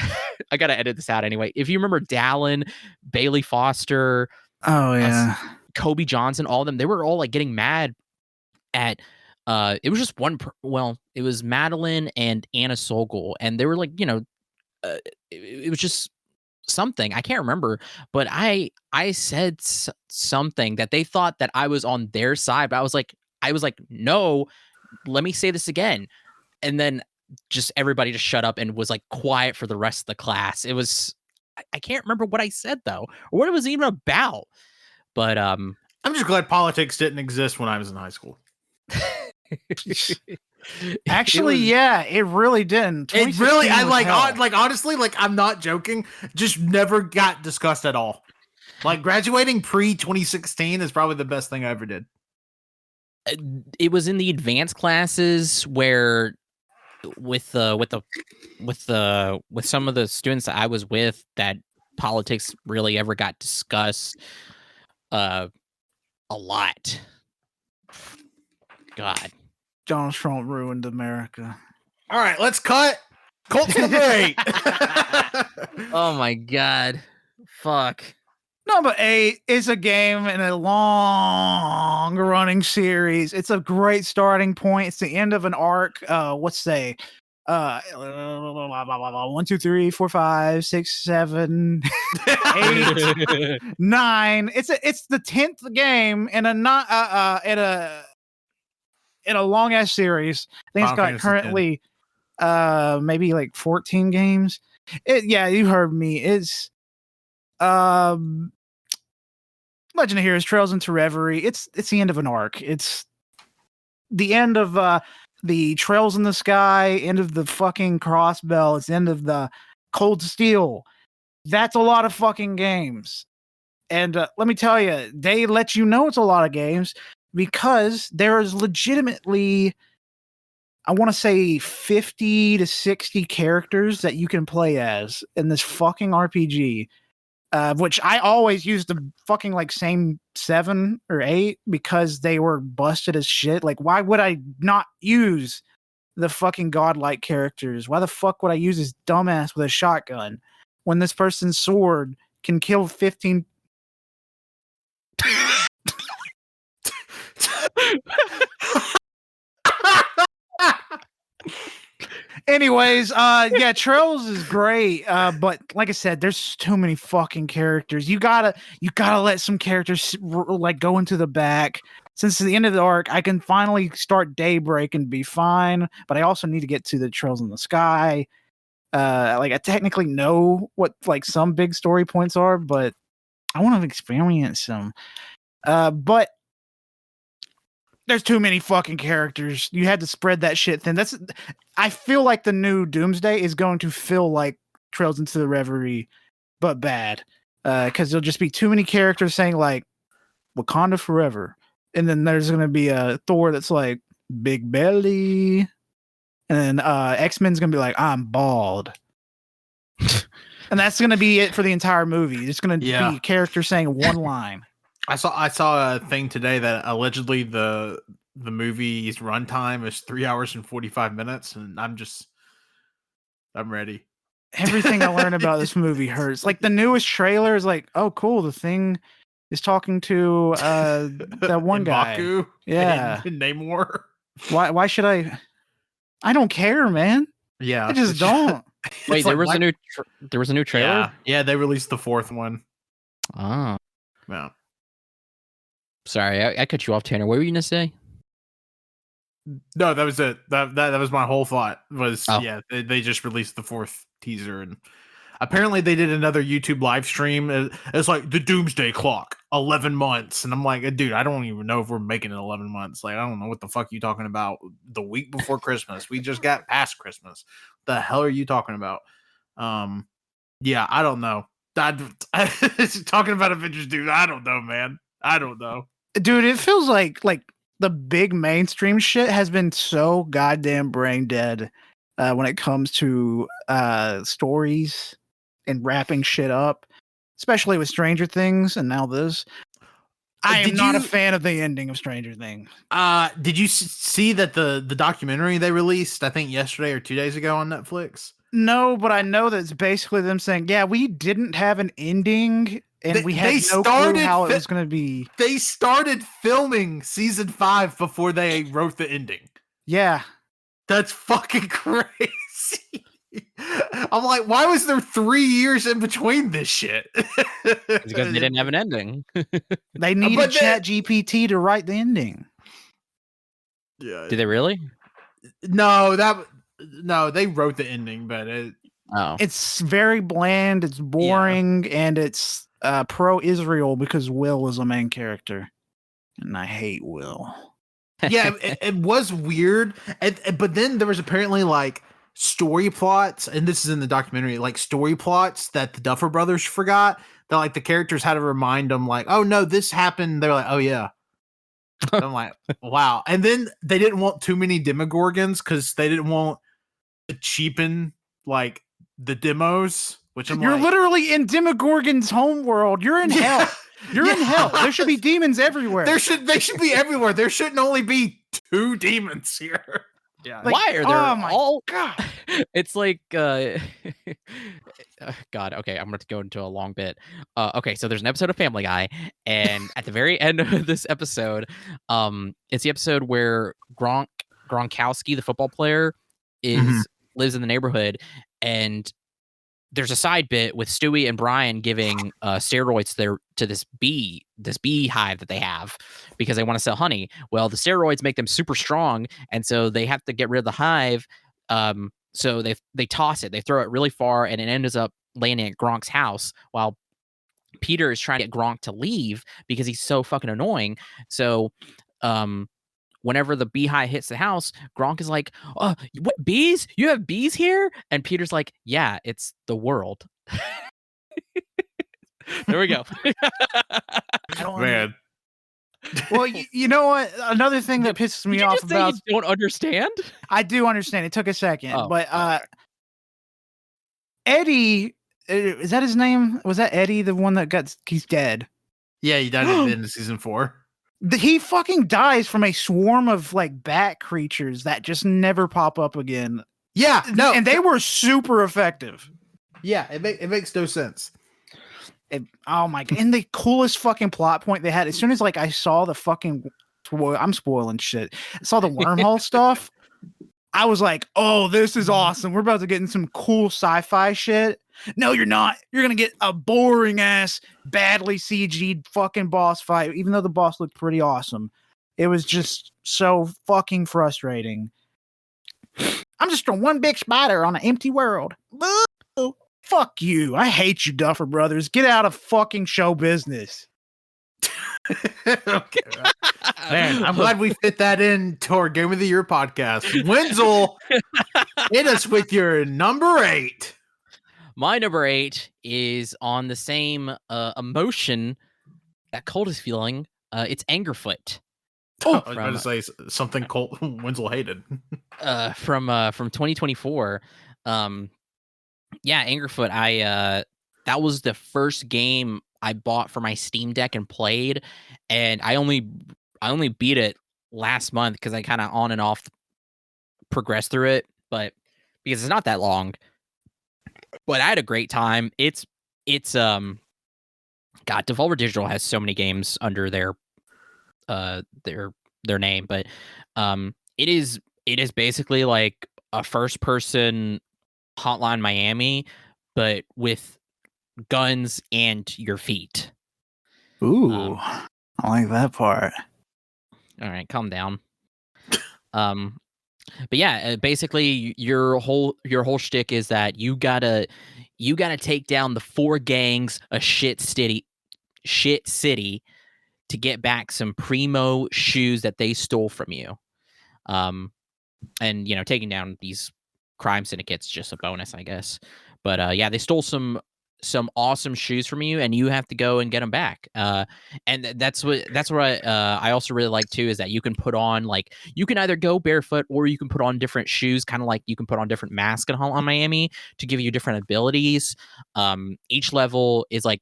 I gotta edit this out anyway. If you remember Dallin, Bailey Foster, oh yeah, Kobe Johnson, all of them, they were all like getting mad at it was just it was Madeline and Anna Sogol, and they were like, it was just something I can't remember, but I said something that they thought that I was on their side, but I was like, no, let me say this again, and then just everybody just shut up and was like quiet for the rest of the class. It was I can't remember what I said though, or what it was even about, but I'm just glad politics didn't exist when I was in high school. Actually, it really didn't. It really, I like honestly, like I'm not joking. Just never got discussed at all. Like graduating pre 2016 is probably the best thing I ever did. It was in the advanced classes where, with some of the students that I was with, that politics really ever got discussed a lot. God. Donald Trump ruined America. All right, let's cut. Colt's number 8. Oh my God. Fuck. Number 8 is a game in a long running series. It's a great starting point. It's the end of an arc. Let's say 1, 2, 3, 4, 5, 6, 7, 8, 9. It's the 10th game in a long ass series. I think it's got currently maybe like 14 games. You heard me. It's Legend of Heroes Trails into Reverie. It's the end of an arc. It's the end of the Trails in the Sky, end of the fucking Crossbell, it's the end of the Cold Steel. That's a lot of fucking games. And let me tell you, they let you know it's a lot of games because there is legitimately, I want to say 50 to 60 characters that you can play as in this fucking RPG. Which I always use the fucking like same 7 or 8 because they were busted as shit. Like, why would I not use the fucking godlike characters? Why the fuck would I use this dumbass with a shotgun when this person's sword can kill 15 Anyways, yeah, Trails is great. But like I said, there's too many fucking characters. You gotta let some characters like go into the back. Since the end of the arc, I can finally start Daybreak and be fine. But I also need to get to the Trails in the Sky. Like I technically know what like some big story points are, but I want to experience them. But there's too many fucking characters. You had to spread that shit thin. I feel like the new Doomsday is going to feel like Trails into the Reverie, but bad. Because there'll just be too many characters saying like Wakanda forever. And then there's gonna be a Thor that's like big belly. And then X-Men's gonna be like, I'm bald. And that's gonna be it for the entire movie. It's gonna be a character saying one line. I saw a thing today that allegedly the movie's runtime is 3 hours and 45 minutes, and I'm ready. Everything I learned about this movie hurts. Like the newest trailer is like, oh cool, the Thing is talking to that one guy. Yeah. And Namor. Why should I don't care, man. Yeah. I just don't. Wait, there was a new trailer? Yeah, they released the fourth one. Oh. Yeah. Sorry, I cut you off, Tanner. What were you gonna say? No, that was it. That was my whole thought. They just released the fourth teaser, and apparently they did another YouTube live stream. It's like the Doomsday Clock, 11 months, and I'm like, dude, I don't even know if we're making it 11 months. Like, I don't know what the fuck you talking about. The week before Christmas, we just got past Christmas. The hell are you talking about? Yeah, I don't know. Talking about Avengers, dude. I don't know, man. I don't know. Dude, it feels like the big mainstream shit has been so goddamn brain dead when it comes to stories and wrapping shit up, especially with Stranger Things and now this. I am not a fan of the ending of Stranger Things. Did you see that the documentary they released, I think yesterday or 2 days ago on Netflix? No, but I know that it's basically them saying, yeah, we didn't have an ending. And we had no clue how it was going to be. They started filming season 5 before they wrote the ending. Yeah. That's fucking crazy. I'm like, why was there 3 years in between this shit? Because they didn't have an ending. They needed ChatGPT to write the ending. Yeah. Did they really? No, they wrote the ending, but it's very bland, it's boring, and it's pro-Israel because Will is a main character, and I hate Will. Yeah, it was weird, but then there was apparently like story plots, and this is in the documentary, like story plots that the Duffer Brothers forgot, that like the characters had to remind them, like, oh no, this happened. They're like, oh yeah. I'm like, wow. And then they didn't want too many Demogorgons because they didn't want to cheapen like the demos. Which You're literally in Demogorgon's homeworld. You're in hell. You're in hell. There should be demons everywhere. They should be everywhere. There shouldn't only be 2 demons here. Yeah. Like, why are there all? God. It's like God. Okay, I'm going to go into a long bit. Okay, so there's an episode of Family Guy, and at the very end of this episode, it's the episode where Gronkowski, the football player, lives in the neighborhood, and there's a side bit with Stewie and Brian giving steroids to this beehive that they have because they want to sell honey. Well, the steroids make them super strong, and so they have to get rid of the hive. So they toss it, they throw it really far, and it ends up landing at Gronk's house while Peter is trying to get Gronk to leave because he's so fucking annoying. So, whenever the beehive hits the house, Gronk is like, "Oh, what bees? You have bees here?" And Peter's like, "Yeah, it's the world." There we go. Man. Well, you know what? Another thing that pisses me off about you don't understand. I do understand. It took a second, but Eddie, is that his name? Was that Eddie, the one that he's dead? Yeah, he died at the end of season 4. He fucking dies from a swarm of like bat creatures that just never pop up again. Yeah, no, and they were super effective. Yeah, it makes no sense. Oh my god! And the coolest fucking plot point they had, as soon as like I saw the fucking I'm spoiling shit. I saw the wormhole stuff. I was like, oh, this is awesome. We're about to get in some cool sci-fi shit. No, you're not. You're going to get a boring ass, badly CG'd fucking boss fight, even though the boss looked pretty awesome. It was just so fucking frustrating. I'm just a one big spider on an empty world. Boo! Fuck you. I hate you, Duffer Brothers. Get out of fucking show business. Okay. Man, I'm glad we fit that into our Game of the Year podcast. Wenzel, hit us with your number 8. My number 8 is on the same emotion that Colt is feeling. It's Angerfoot. I was going to say something Colt Wenzel hated. From 2024. Yeah, Angerfoot. That was the first game I bought for my Steam Deck and played, and I only beat it last month because I kind of on and off progressed through it, but because it's not that long. But I had a great time. It's God, Devolver Digital has so many games under their name, but it is basically like a first person Hotline Miami, but with guns and your feet. Ooh, I like that part. All right, calm down. But yeah, basically your whole shtick is that you gotta take down the 4 gangs of shit city to get back some primo shoes that they stole from you. And taking down these crime syndicates just a bonus, I guess. But yeah, they stole some awesome shoes from you, and you have to go and get them back. And that's what I also really like too, is that you can put on, like, you can either go barefoot or you can put on different shoes, kind of like you can put on different masks in Hotline Miami to give you different abilities. Each level is like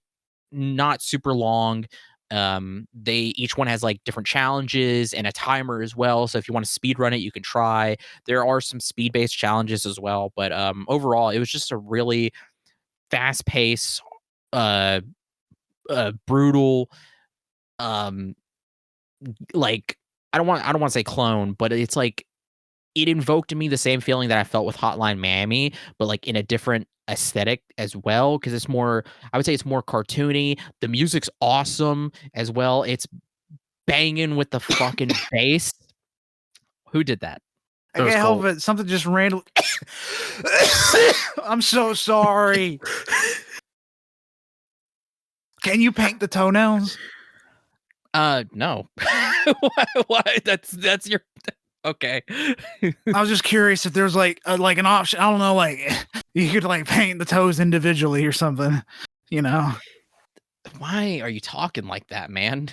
not super long. Each one has like different challenges and a timer as well, so if you want to speed run it, you can try. There are some speed based challenges as well, but overall it was just a really fast pace, brutal, like, I don't want to say clone, but it's like it invoked in me the same feeling that I felt with Hotline Miami, but like in a different aesthetic as well, because it's more, I would say it's more cartoony. The music's awesome as well. It's banging with the fucking bass. Who did that? I can't help it. Something just randomly. I'm so sorry. Can you paint the toenails? No. Why? That's your. Okay. I was just curious if there's like an option. I don't know, like you could like paint the toes individually or something. Why are you talking like that, man?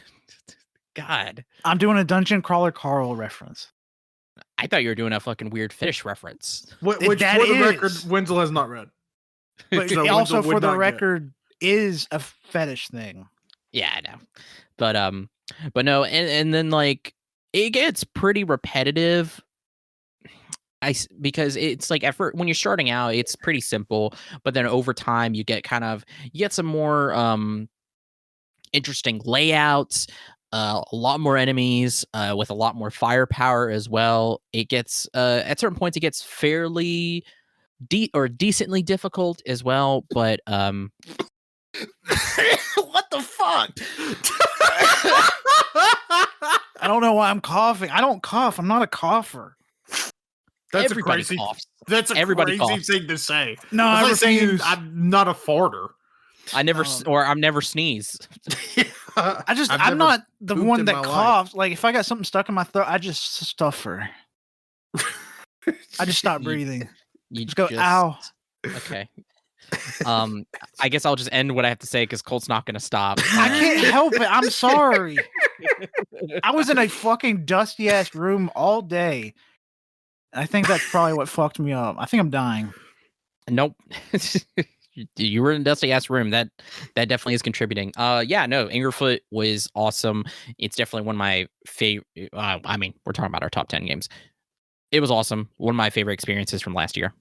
God. I'm doing a Dungeon Crawler Carl reference. I thought you were doing a fucking weird fish reference. Which, for the record, Wenzel has not read. But so also, for the record, is a fetish thing. Yeah, I know. But no, and then like it gets pretty repetitive. Because it's like when you're starting out, it's pretty simple, but then over time you get some more interesting layouts, a lot more enemies, with a lot more firepower as well. It gets at certain points it gets fairly decently difficult as well, but what the fuck? I don't know why I'm coughing. I don't cough. I'm not a cougher. That's Everybody a crazy. coughs. That's a Everybody crazy coughs. thing to say. No, I refuse. I'm not a farter. I never sneeze. I'm not the one that coughs. Like if I got something stuck in my throat, I just stuff her. I just stop breathing. You just go, ow. Okay. I guess I'll just end what I have to say because Colt's not going to stop. I can't help it. I'm sorry. I was in a fucking dusty ass room all day. I think that's probably what fucked me up. I think I'm dying. Nope. You were in a dusty ass room. That definitely is contributing. Yeah, no, Angerfoot was awesome. It's definitely one of my favorite. I mean, we're talking about our top 10 games. It was awesome. One of my favorite experiences from last year.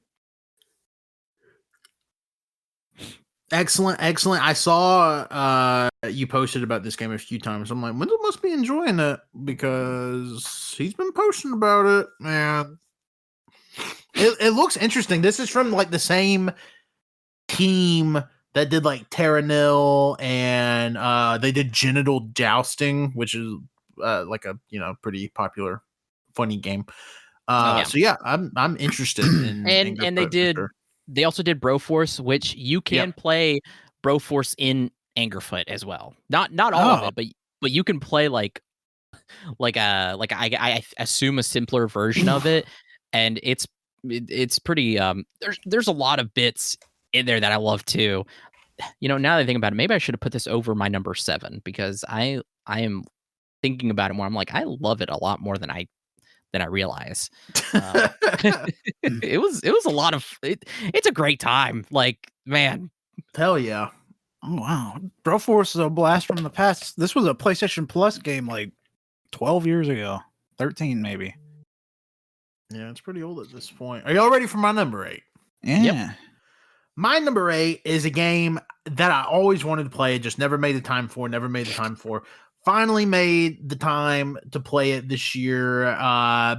Excellent. I saw you posted about this game a few times. I'm like, Wenzel must be enjoying it because he's been posting about it, man. It looks interesting. This is from like the same team that did like Terra Nil, and they did Genital Jousting, which is like a pretty popular, funny game. So yeah, I'm interested in and they also did Broforce, which you can play Broforce in Angerfoot as well. Not all of it, but you can play like I assume a simpler version of it, and it's pretty there's a lot of bits in there that I love too. Now that I think about it, maybe I should have put this over my number 7 because I am thinking about it more. I'm like, I love it a lot more than I realize. It was a lot of it's a great time. Like, man. Hell yeah. Oh wow. Broforce is a blast from the past. This was a PlayStation Plus game like 12 years ago. 13 maybe. Yeah, it's pretty old at this point. Are y'all ready for my number 8? Yeah. Yep. My number 8 is a game that I always wanted to play, just never made the time for. Finally made the time to play it this year,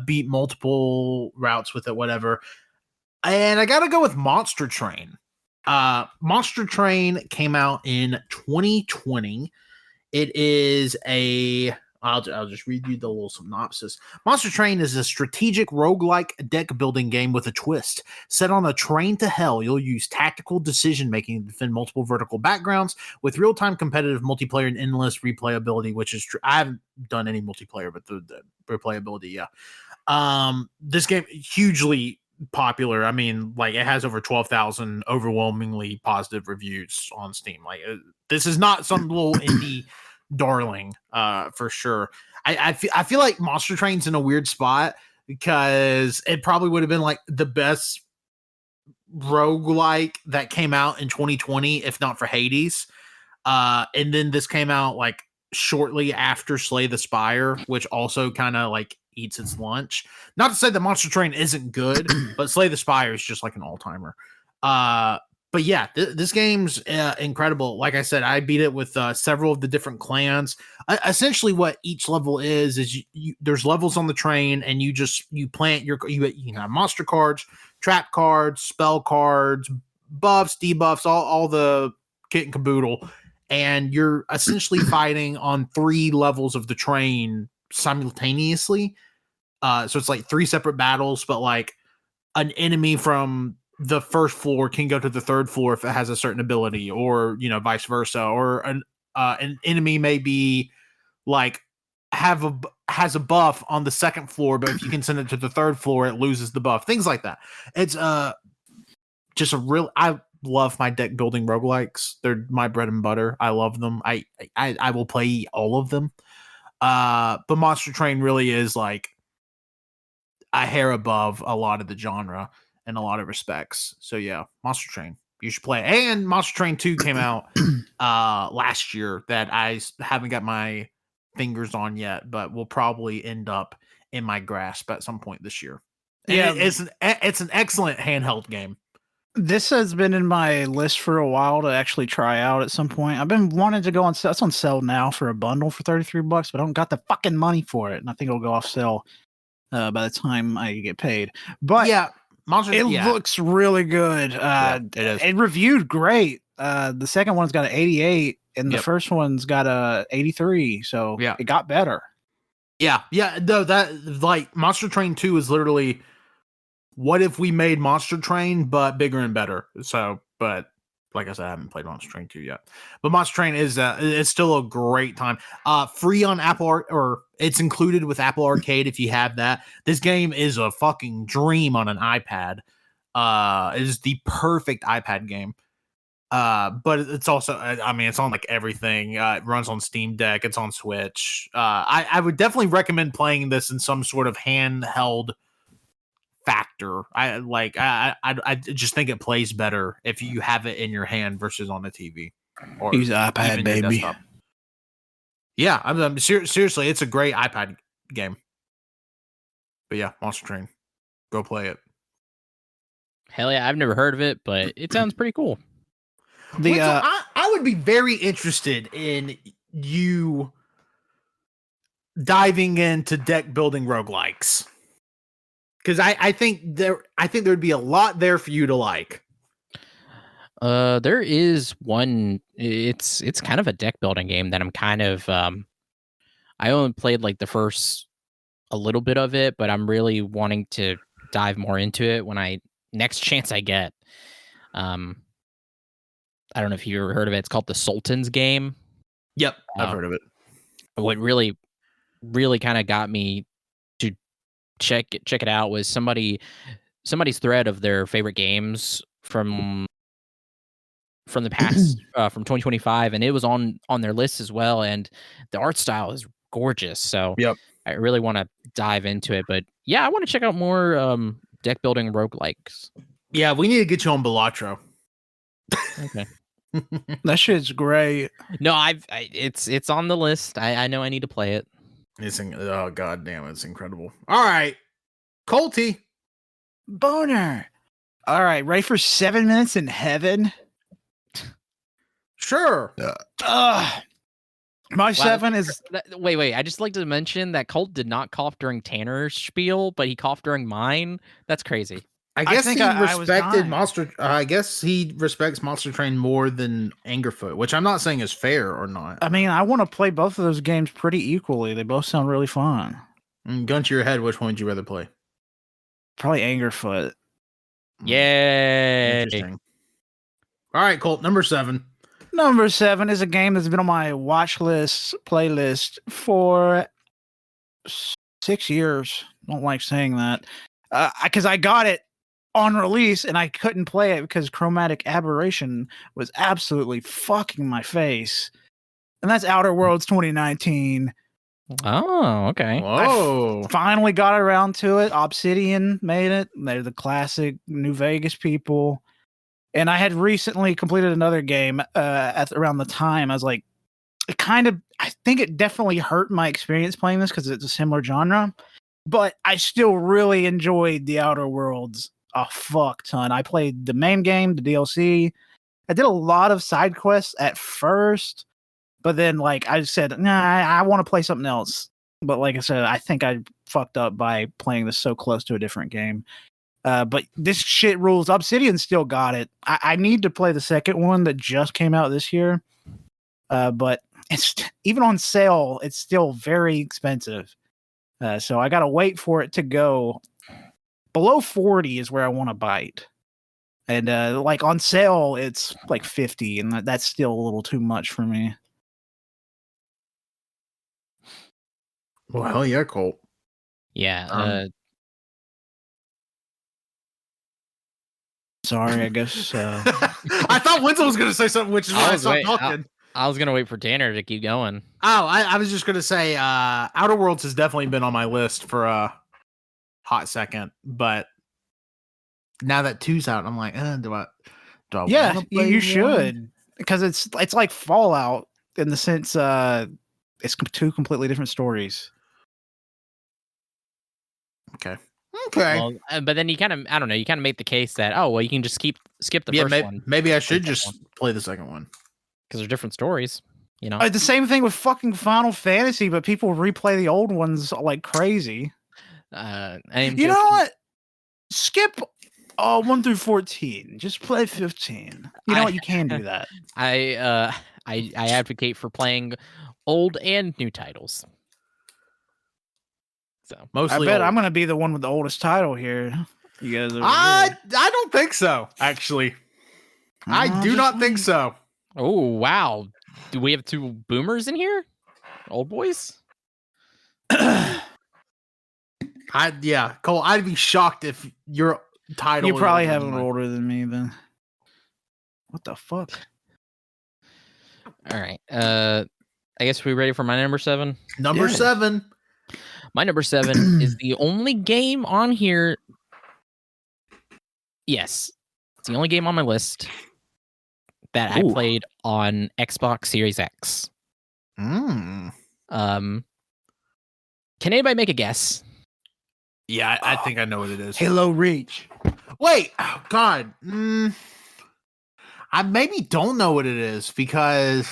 beat multiple routes with it, whatever. And I got to go with Monster Train. Monster Train came out in 2020. It is I'll just read you the little synopsis. Monster Train is a strategic roguelike deck building game with a twist. Set on a train to hell, you'll use tactical decision making to defend multiple vertical backgrounds with real-time competitive multiplayer and endless replayability, which is true. I haven't done any multiplayer, but the replayability, yeah. This game hugely popular. I mean, like, it has over 12,000 overwhelmingly positive reviews on Steam. Like, this is not some little indie darling, for sure. I feel like Monster Train's in a weird spot because it probably would have been like the best roguelike that came out in 2020 if not for Hades. And then this came out like shortly after Slay the Spire, which also kind of like eats its lunch. Not to say that Monster Train isn't good, but Slay the Spire is just like an all-timer. But yeah, this game's incredible. Like I said, I beat it with several of the different clans. Essentially, what each level is there's levels on the train, and you plant you have monster cards, trap cards, spell cards, buffs, debuffs, all the kit and caboodle, and you're essentially fighting on 3 levels of the train simultaneously. So it's like 3 separate battles, but like an enemy from the first floor can go to the 3rd floor if it has a certain ability, or vice versa, or an enemy may be like has a buff on the 2nd floor, but if you can send it to the 3rd floor, it loses the buff. Things like that. It's just I love my deck building roguelikes. They're my bread and butter. I love them. I will play all of them. But Monster Train really is like a hair above a lot of the genre in a lot of respects. So yeah, Monster Train, you should play. And Monster Train 2 came out last year that I haven't got my fingers on yet, but will probably end up in my grasp at some point this year. Yeah, it's an excellent handheld game. This has been in my list for a while to actually try out at some point. I've been wanting to go on sale. It's on sale now for a bundle for $33, but I don't got the fucking money for it, and I think it'll go off sale by the time I get paid. But yeah, it looks really good. It is. It reviewed great. The second one's got an 88, and the first one's got a 83. So it got better. Yeah. No, that like Monster Train 2 is literally what if we made Monster Train but bigger and better. So, but like I said, I haven't played Monster Train 2 yet. But Monster Train is still a great time. Free on Apple or it's included with Apple Arcade if you have that. This game is a fucking dream on an iPad. It is the perfect iPad game. But it's also, I mean, it's on like everything. It runs on Steam Deck. It's on Switch. I would definitely recommend playing this in some sort of handheld factor. I just think it plays better if you have it in your hand versus on the TV or use iPad, baby. Yeah, I'm seriously, it's a great iPad game. But yeah, Monster Train, go play it. Hell yeah, I've never heard of it, but it sounds pretty cool. I would be very interested in you diving into deck building roguelikes. Because I think there would be a lot there for you to like. There is one. It's kind of a deck building game that I'm kind of. I only played like the first a little bit of it, but I'm really wanting to dive more into it when next chance I get. I don't know if you ever heard of it. It's called the Sultan's game. Yep, I've heard of it. What really kind of got me to check it out was somebody's thread of their favorite games from the past from 2025, and it was on their list as well, and the art style is gorgeous. So yep, I really want to dive into it. But yeah, I want to check out more deck building roguelikes. Yeah, we need to get you on Balatro. Okay. That shit's great. No, it's on the list. I know I need to play it. Oh god damn, it's incredible. All right, Colty. Boner. All right, ready for 7 minutes in heaven? Sure. My 7 is... Wait. I just like to mention that Colt did not cough during Tanner's spiel, but he coughed during mine. That's crazy. I guess he respected Monster. I guess he respects Monster Train more than Angerfoot, which I'm not saying is fair or not. I mean, I want to play both of those games pretty equally. They both sound really fun. Gun to your head, which one would you rather play? Probably Angerfoot. Yay! Interesting. All right, Colt, number 7. Number 7 is a game that's been on my watch list, playlist for 6 years. Don't like saying that. Because I got it on release and I couldn't play it because Chromatic Aberration was absolutely fucking my face. And that's Outer Worlds 2019. Oh, okay. Whoa. I finally got around to it. Obsidian made it. They're the classic New Vegas people. And I had recently completed another game at around the time. I was like, I think it definitely hurt my experience playing this because it's a similar genre. But I still really enjoyed the Outer Worlds a fuck ton. I played the main game, the DLC. I did a lot of side quests at first, but then like I said, nah, I want to play something else. But like I said, I think I fucked up by playing this so close to a different game. But this shit rules. Obsidian still got it. I need to play the second one that just came out this year. But it's even on sale, it's still very expensive. So I gotta wait for it to go below 40 is where I want to bite. And like on sale, it's like 50, and that's still a little too much for me. Well, hell yeah, Colt. Yeah. Sorry, I guess. I thought Wenzel was going to say something, which is why I stopped talking. I was going to wait for Tanner to keep going. Oh, I was just going to say Outer Worlds has definitely been on my list for a hot second, but now that 2's out, I'm like, do I yeah, you should, because it's like Fallout in the sense it's 2 completely different stories. Okay. Well, but then you kind of, I don't know, you kind of make the case that, oh, well, you can just skip the first one. Maybe I should just play the second one. Because they're different stories, you know? The same thing with fucking Final Fantasy, but people replay the old ones like crazy. You know what? Skip 1 through 14. Just play 15. You know what? You can do that. I advocate for playing old and new titles. So mostly I bet old. I'm gonna be the one with the oldest title here. You guys I don't think so, actually. I do not think so. Oh wow. Do we have 2 boomers in here? Old boys? Cole, I'd be shocked if your title you probably have an older than me then. What the fuck? All right. I guess we're ready for my number 7. Number 7. My number 7 is the only game on here. Yes, it's the only game on my list that I played on Xbox Series X. Can anybody make a guess? Yeah, I think I know what it is. Halo Reach. Wait, oh God. I maybe don't know what it is because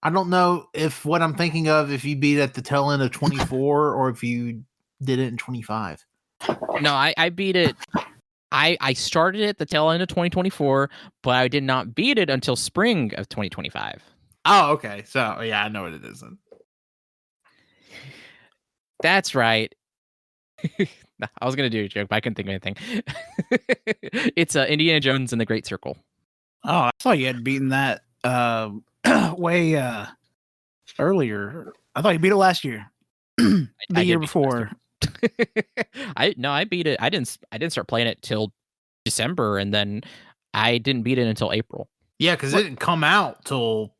I don't know if what I'm thinking of if you beat at the tail end of 24 or if you did it in 25. No, I beat it. I started it at the tail end of 2024, but I did not beat it until spring of 2025. Oh, okay. So yeah, I know what it is then. That's right. I was gonna do a joke, but I couldn't think of anything. It's Indiana Jones and the Great Circle. Oh, I thought you had beaten that way earlier. I thought you beat it last year. The I year did beat it last before. I beat it. I didn't start playing it till December, and then I didn't beat it until April. Yeah, because it didn't come out till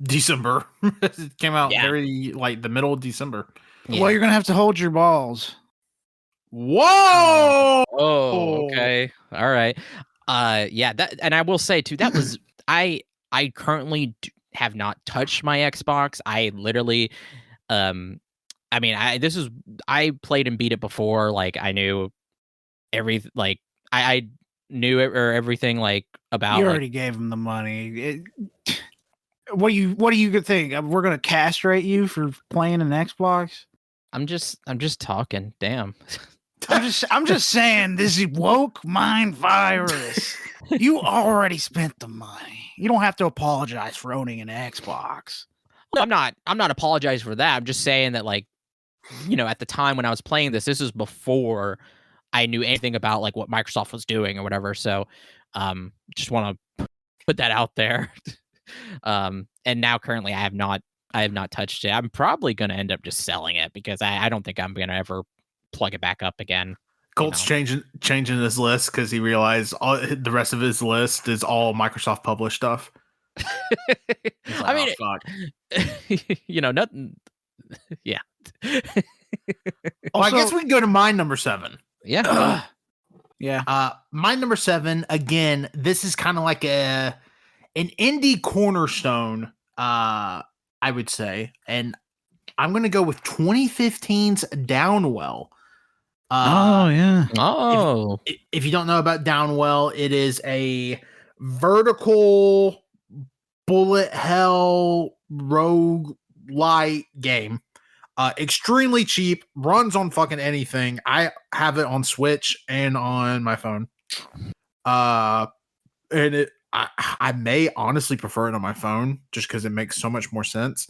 December. It came out very like the middle of December. Yeah. Well, you're gonna have to hold your balls. Whoa! Oh, okay. All right. Yeah, that, and I will say too, that was I currently have not touched my Xbox. I literally I mean, I played and beat it before, like I knew I knew it or everything like about You like already gave him the money. What do you think? We're gonna castrate you for playing an Xbox? I'm just talking. Damn. I'm just saying this woke mind virus. You already spent the money. You don't have to apologize for owning an Xbox. I'm not apologizing for that. I'm just saying that like, you know, at the time when I was playing this is before I knew anything about like what Microsoft was doing or whatever. So just want to put that out there. And now currently I have not touched it. I'm probably gonna end up just selling it because I don't think I'm gonna ever plug it back up again. Colt's changing his list because he realized all the rest of his list is all Microsoft published stuff. Like, I mean, fuck. You know, nothing. Yeah. Well, I guess we can go to my number 7. Yeah. Yeah. My number 7, again, this is kind of like an indie cornerstone, I would say. And I'm going to go with 2015's Downwell. Oh, yeah. Oh. If you don't know about Downwell, it is a vertical bullet hell rogue light game. Extremely cheap, runs on fucking anything. I have it on Switch and on my phone. And I may honestly prefer it on my phone just because it makes so much more sense.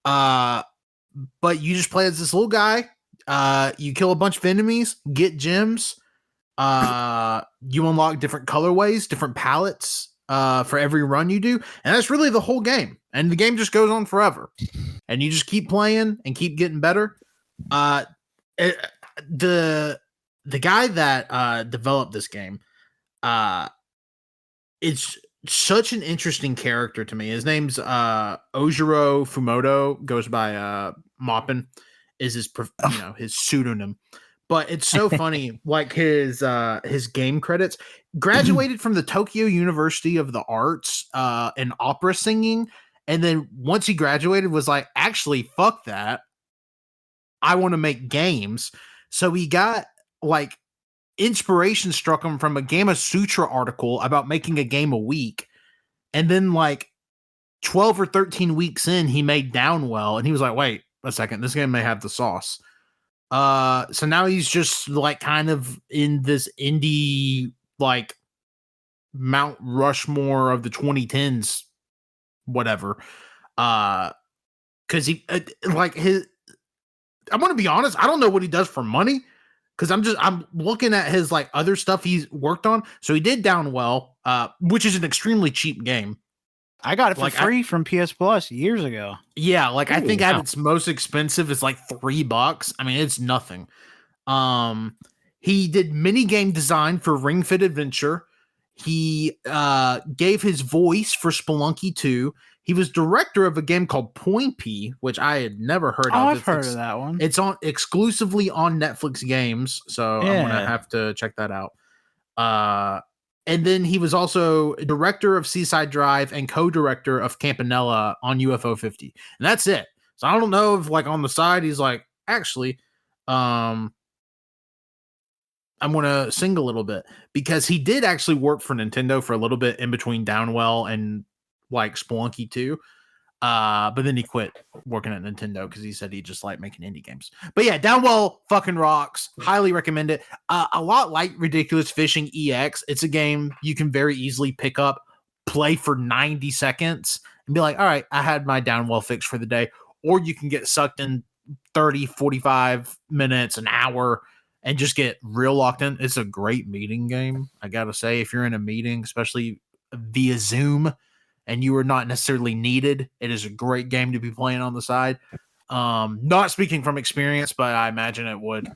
But you just play as this little guy. You kill a bunch of enemies, get gems. You unlock different colorways, different palettes for every run you do, and that's really the whole game. And the game just goes on forever, and you just keep playing and keep getting better. The guy that developed this game, it's such an interesting character to me. His name's Ojiro Fumoto, goes by Moppin, is his his pseudonym. But it's so funny, like his game credits. Graduated from the Tokyo University of the Arts in opera singing, and then once he graduated, was like, actually, fuck that. I want to make games. So he got like inspiration struck him from a Gamma Sutra article about making a game a week, and then like 12 or 13 weeks in, he made Downwell, and he was like, wait a second, this game may have the sauce. So now he's just like kind of in this indie like Mount Rushmore of the 2010s, whatever. Because he like his. I'm gonna be honest. I don't know what he does for money because I'm looking at his like other stuff he's worked on. So he did Downwell, which is an extremely cheap game. I got it for free from PS Plus years ago. Yeah, like I think at its most expensive is like $3. I mean, it's nothing. He did mini game design for Ring Fit Adventure. He gave his voice for Spelunky 2. He was director of a game called Point P, which I had never heard of. I've heard of that one. It's on exclusively on Netflix Games, so I'm gonna have to check that out. And then he was also director of Seaside Drive and co-director of Campanella on UFO 50. And that's it. So I don't know if like on the side he's like, actually, I'm gonna sing a little bit because he did actually work for Nintendo for a little bit in between Downwell and like Spelunky 2. But then he quit working at Nintendo because he said he just liked making indie games. But yeah, Downwell fucking rocks. Highly recommend it. A lot like Ridiculous Fishing EX. It's a game you can very easily pick up, play for 90 seconds, and be like, all right, I had my Downwell fix for the day. Or you can get sucked in 30, 45 minutes, an hour, and just get real locked in. It's a great meeting game, I gotta say. If you're in a meeting, especially via Zoom, and you are not necessarily needed, it is a great game to be playing on the side. Not speaking from experience, but I imagine it would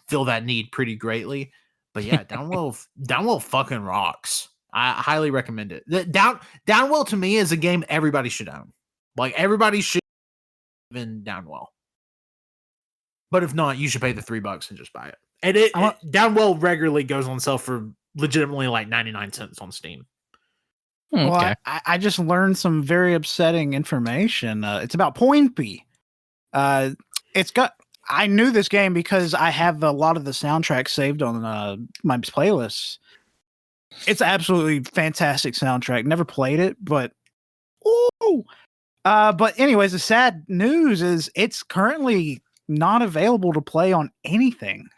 fill that need pretty greatly. But yeah, Downwell fucking rocks. I highly recommend it. Downwell to me is a game everybody should own. Like everybody should in Downwell. But if not, you should pay the $3 and just buy it. And Downwell regularly goes on sale for legitimately like 99 cents on Steam. Well, okay. I just learned some very upsetting information. It's about Poinpy. I knew this game because I have a lot of the soundtracks saved on my playlists. It's absolutely fantastic soundtrack. Never played it, but ooh. But anyways, the sad news is it's currently not available to play on anything.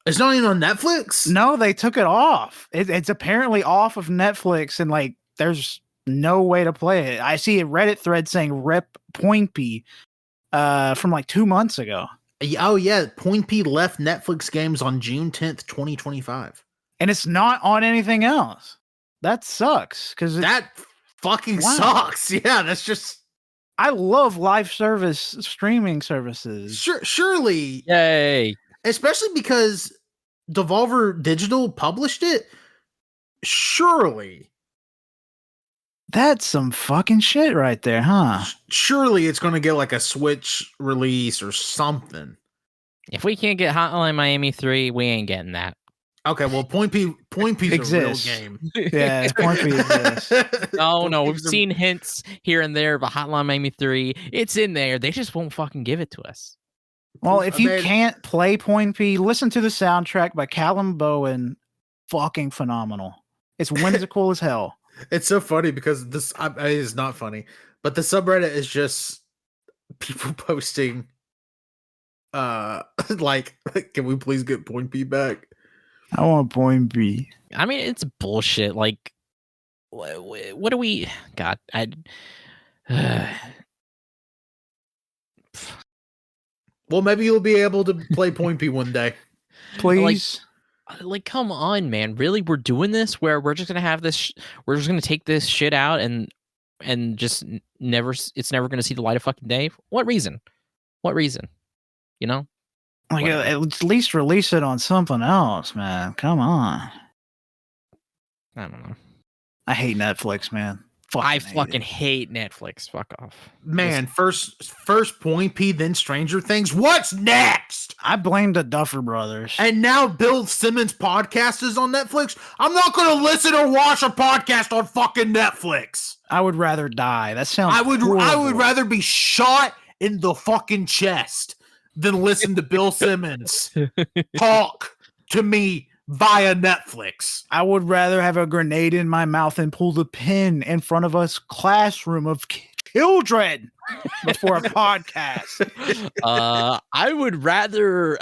It's not even on Netflix? No, they took it off. It's apparently off of Netflix, and like there's no way to play it. I see a Reddit thread saying Rep Poinpy from like 2 months ago. Oh yeah, Poinpy left Netflix games on June 10th, 2025. And it's not on anything else. That sucks. That fucking sucks. Yeah, that's just... I love live service streaming services. Surely. Yay. Especially because Devolver Digital published it. Surely. That's some fucking shit right there, huh? Surely it's going to get like a Switch release or something. If we can't get Hotline Miami 3, we ain't getting that. Okay, well, Poinpy's exists. A real game. Yeah, Poinpy exists. No, we've seen hints here and there, but Hotline Miami 3, it's in there. They just won't fucking give it to us. Well, if you can't play Poinpy, listen to the soundtrack by Callum Bowen. Fucking phenomenal. It's whimsical as hell. It's so funny because this is not funny, but the subreddit is just people posting, like, can we please get Poinpy back? I want Poinpy. I mean, it's bullshit. Like, what do we... God, Well, maybe you'll be able to play Poinpy one day. Please. Like, come on, man. Really? We're doing this where we're just going to have this... we're just going to take this shit out and just never... it's never going to see the light of fucking day? What reason? What reason? You know? Like, at least release it on something else, man. Come on. I don't know. I hate Netflix, man. I fucking hate Netflix. Fuck off. Man, first Poinpy, then Stranger Things. What's next? I blame the Duffer Brothers. And now Bill Simmons' podcast is on Netflix. I'm not going to listen or watch a podcast on fucking Netflix. I would rather die. That sounds I would rather be shot in the fucking chest than listen to Bill Simmons talk to me via Netflix. I would rather have a grenade in my mouth and pull the pin in front of a classroom of children before a podcast. I would rather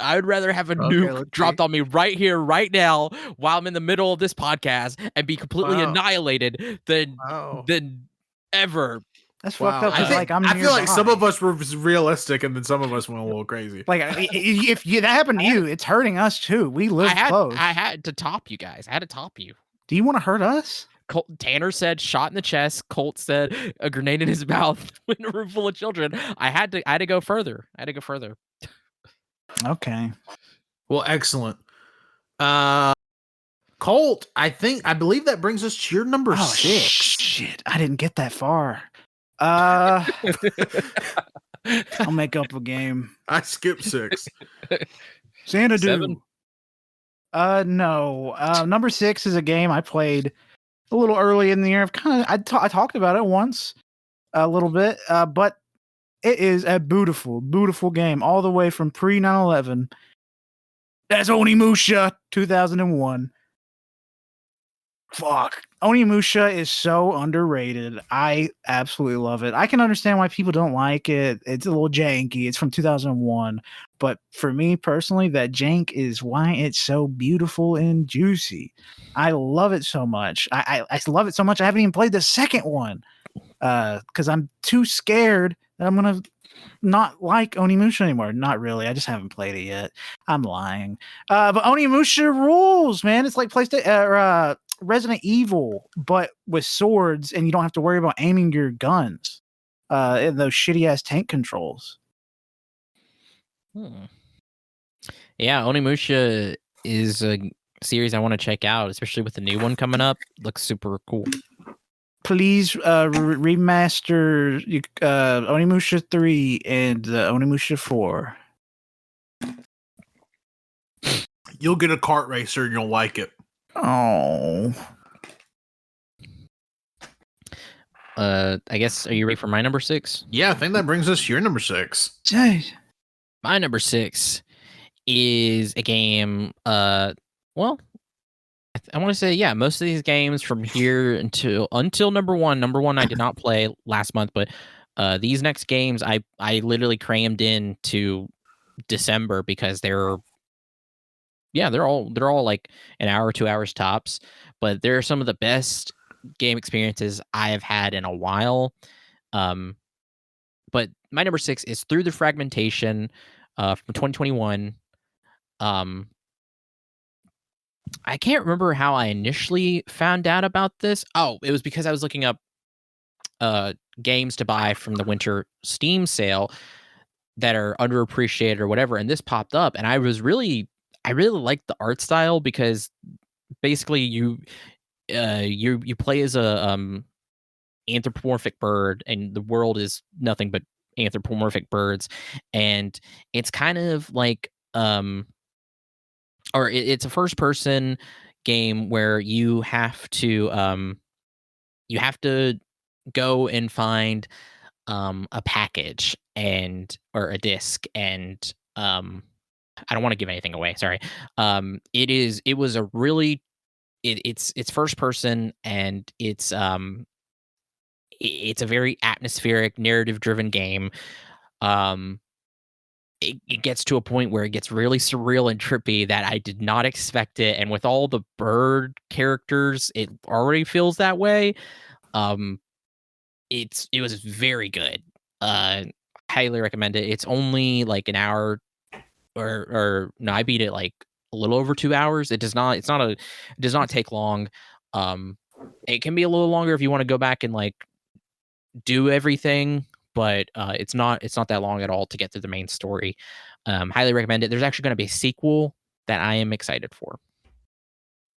have a nuke dropped on me right here, right now, while I'm in the middle of this podcast and be completely annihilated than ever. That's fucked up. I feel like some of us were realistic, and then some of us went a little crazy. Like, if that happened to you, it's hurting us too. We live close. I had to top you guys. I had to top you. Do you want to hurt us? Tanner said shot in the chest. Colt said a grenade in his mouth in a room full of children. I had to go further. Okay. Well, excellent. Colt, I believe that brings us to your number 6. Shit, I didn't get that far. I'll make up a game. I skipped 6. Xanadu. 7? No. Number 6 is a game I played a little early in the year. I talked about it once, a little bit, but it is a beautiful, beautiful game, all the way from pre 9/11. That's Onimusha 2001. Fuck. Onimusha is so underrated. I absolutely love it. I can understand why people don't like it. It's a little janky. It's from 2001. But for me personally, that jank is why it's so beautiful and juicy. I love it so much. I love it so much. I haven't even played the second one because I'm too scared that I'm going to not like Onimusha anymore. Not really. I just haven't played it yet. I'm lying. But Onimusha rules, man. It's like PlayStation Resident Evil, but with swords, and you don't have to worry about aiming your guns in those shitty ass tank controls. Yeah, Onimusha is a series I want to check out, especially with the new one coming up. Looks super cool. Please remaster Onimusha 3 and Onimusha 4. You'll get a kart racer and you'll like it. Oh. I guess, are you ready for my number 6? Yeah, I think that brings us to your number 6. Jeez. My number 6 is a game, well, I want to say, yeah, most of these games from here until number 1. Number 1 I did not play last month, but these next games I literally crammed into December because they're all like an hour or 2 hours tops, but they're some of the best game experiences I have had in a while. But my number 6 is Through the Fragmentation from 2021. I can't remember how I initially found out about this. Oh, it was because I was looking up games to buy from the winter Steam sale that are underappreciated or whatever, and this popped up, and I really liked the art style because basically you play as a anthropomorphic bird, and the world is nothing but anthropomorphic birds, and it's kind of like it's a first person game where you have to go and find a package or a disc, and I don't want to give anything away, sorry. It's first person, and it's a very atmospheric, narrative driven game. It gets to a point where it gets really surreal and trippy that I did not expect it, and with all the bird characters, it already feels that way. It was very good. Highly recommend it. It's only like an hour, or no, I beat it like a little over 2 hours. It does not take long. It can be a little longer if you want to go back and like do everything, but it's not that long at all to get through the main story. Highly recommend it. There's actually going to be a sequel that I am excited for.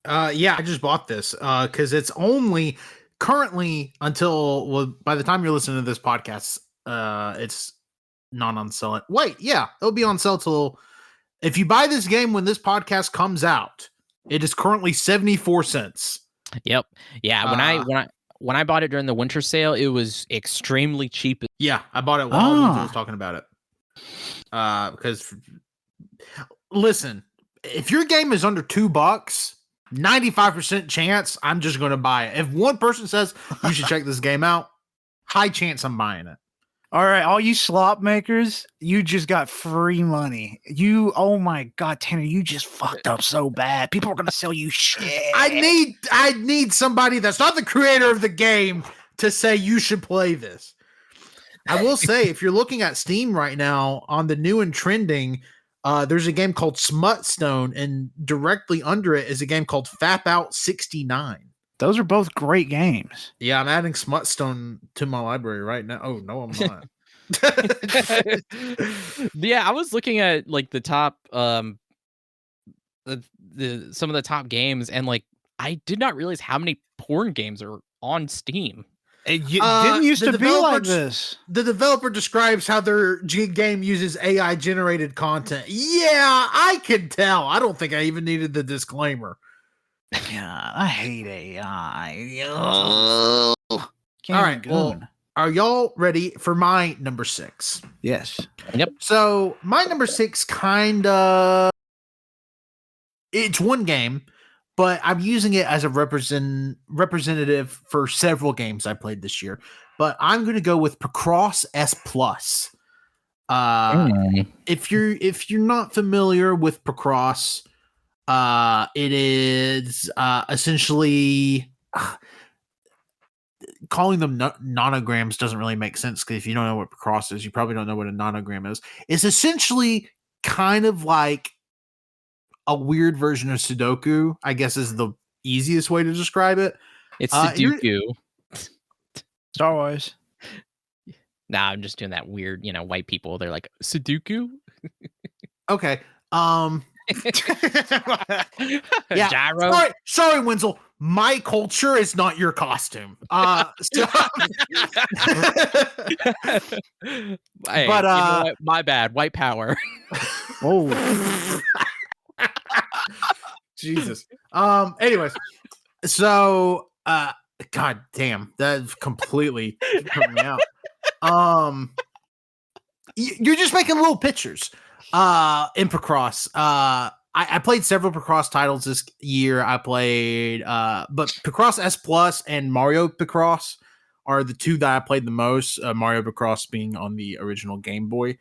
Yeah, I just bought this because it's only currently by the time you're listening to this podcast, it's not on sale. Wait, yeah, it'll be on sale till, if you buy this game when this podcast comes out, it is currently 74 cents. Yep. Yeah. When I bought it during the winter sale, it was extremely cheap. Yeah, I bought it while Wenzel was talking about it. Because listen, if your game is under $2, 95% chance I'm just going to buy it. If one person says you should check this game out, high chance I'm buying it. All right, all you slop makers, you just got free money. Oh my God, Tanner, you just fucked up so bad. People are gonna sell you shit. I need somebody that's not the creator of the game to say you should play this. I will say, if you're looking at Steam right now on the new and trending, there's a game called Smutstone, and directly under it is a game called Fap Out 69. Those are both great games. Yeah, I'm adding Smutstone to my library right now. Oh, no, I'm not. Yeah, I was looking at like the top some of the top games, and like I did not realize how many porn games are on Steam. It didn't used to be like this. The developer describes how their game uses AI generated content. Yeah, I can tell. I don't think I even needed the disclaimer. God, I hate AI. All right, well, are y'all ready for my number 6? Yes. Yep. So my number 6 kind of it's one game, but I'm using it as a representative for several games I played this year. But I'm going to go with Picross S Plus. If you're not familiar with Picross, it is essentially calling them nonograms doesn't really make sense, because if you don't know what Picross is, you probably don't know what a nonogram is. It's essentially kind of like a weird version of Sudoku, I guess is the easiest way to describe it. It's Sudoku. Star Wars. Nah, I'm just doing that weird, white people. They're like, Sudoku? Okay. Yeah. Gyro? Sorry, Wenzel. My culture is not your costume. Hey, but you know what? My bad. White power. Oh, Jesus. Anyways, so god damn, that completely put me out. You're just making little pictures in Picross. I played several Picross titles this year. I played but Picross S Plus and Mario Picross are the two that I played the most. Mario Picross being on the original Game Boy.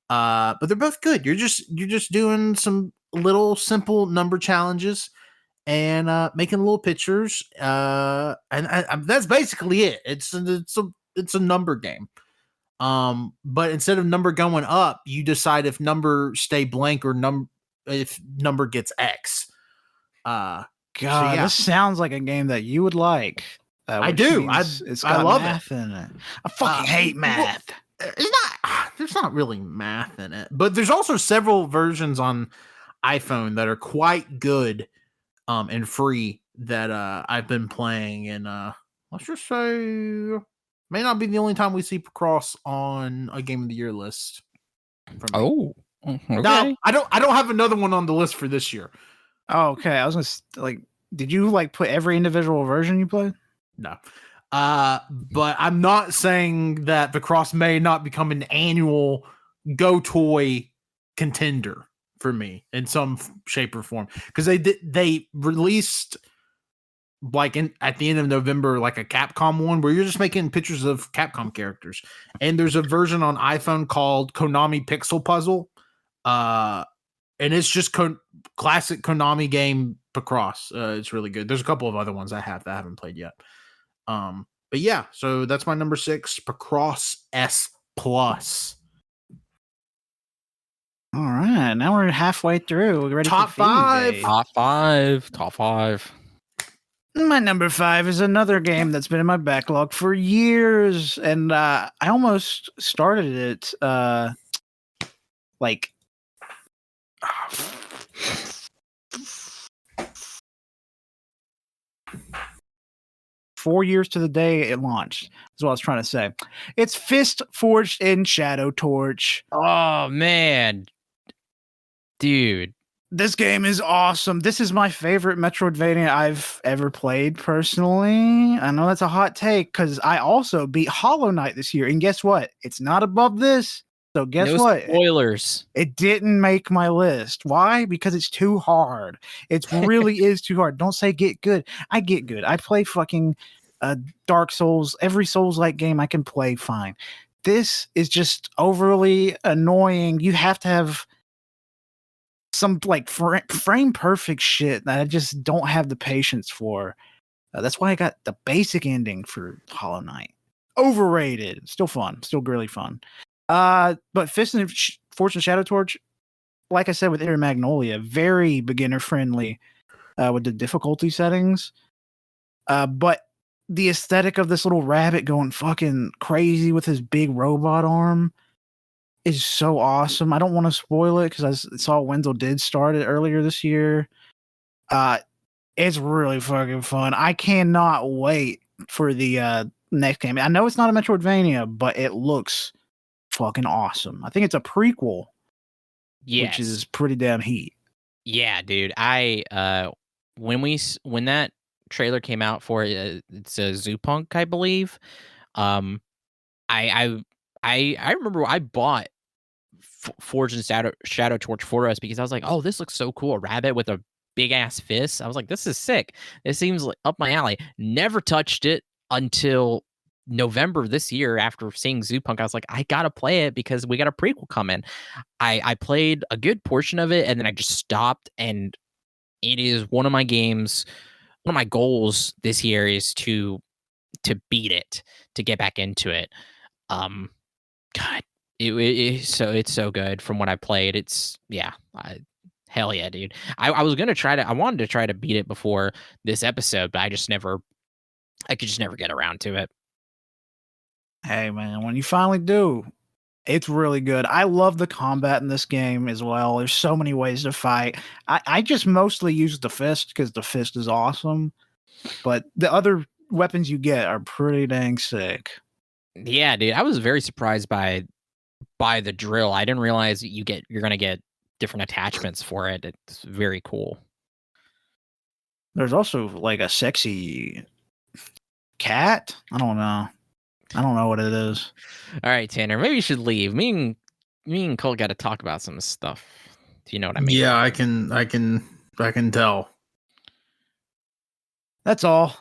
But they're both good. You're just doing some little simple number challenges and making little pictures. And that's basically it. It's a number game. But instead of number going up, you decide if number stay blank or if number gets X. God, this sounds like a game that you would like. I do. It's got I love math in it. I fucking hate math. There's not really math in it, but there's also several versions on iPhone that are quite good and free that I've been playing, and let's just say may not be the only time we see Picross on a Game of the Year list. Oh, okay. No, I don't have another one on the list for this year. Oh, okay. I was gonna did you put every individual version you played? No. But I'm not saying that Picross may not become an annual Go Toy contender for me in some shape or form, because they released at the end of November a Capcom one where you're just making pictures of Capcom characters, and there's a version on iPhone called Konami Pixel Puzzle, and it's just classic Konami game Picross. It's really good. There's a couple of other ones I haven't played yet. But yeah, so that's my number 6, Picross S Plus. All right, now we're halfway through. We're ready Top for Fiend Day. Top five. My number 5 is another game that's been in my backlog for years, and I almost started it 4 years to the day it launched. Is what I was trying to say. It's Fist Forged in Shadow Torch. Oh man, dude, this game is awesome. This is my favorite Metroidvania I've ever played personally. I know that's a hot take because I also beat Hollow Knight this year, and guess what? It's not above this. So guess what? Spoilers. It didn't make my list. Why? Because it's too hard. It really is too hard. Don't say get good. I get good. I play fucking Dark Souls. Every Souls-like game I can play fine. This is just overly annoying. You have to have some frame perfect shit that I just don't have the patience for. That's why I got the basic ending for Hollow Knight. Overrated. Still fun. Still really fun. But Fist and Fortune Shadow Torch, like I said with Inter Magnolia, very beginner friendly with the difficulty settings. But the aesthetic of this little rabbit going fucking crazy with his big robot arm is so awesome. I don't want to spoil it because I saw Wenzel did start it earlier this year. It's really fucking fun. I cannot wait for the next game. I know it's not a Metroidvania, but it looks fucking awesome. I think it's a prequel, which is pretty damn heat. Yeah, dude. When that trailer came out for it, it's a Zoopunk, I believe. I remember I bought Forge and Shadow Torch for us because I was like, oh, this looks so cool. A rabbit with a big ass fists. I was like, this is sick. This seems like up my alley. Never touched it until November this year after seeing Zoopunk. I was like, I gotta play it because we got a prequel coming. I played a good portion of it and then I just stopped, and it is one of my games. One of my goals this year is to beat it, to get back into it. Um, God, it's so good from what I played. It's hell yeah, dude. I was gonna try to. I wanted to try to beat it before this episode, but I could just never get around to it. Hey man, when you finally do, it's really good. I love the combat in this game as well. There's so many ways to fight. I just mostly use the fist because the fist is awesome, but the other weapons you get are pretty dang sick. Yeah, dude. I was very surprised by the drill. I didn't realize you're gonna get different attachments for it. It's very cool. There's also like a sexy cat. I don't know. I don't know what it is. All right, Tanner. Maybe you should leave. Me and Colt got to talk about some stuff. Do you know what I mean? Yeah, I can tell. That's all.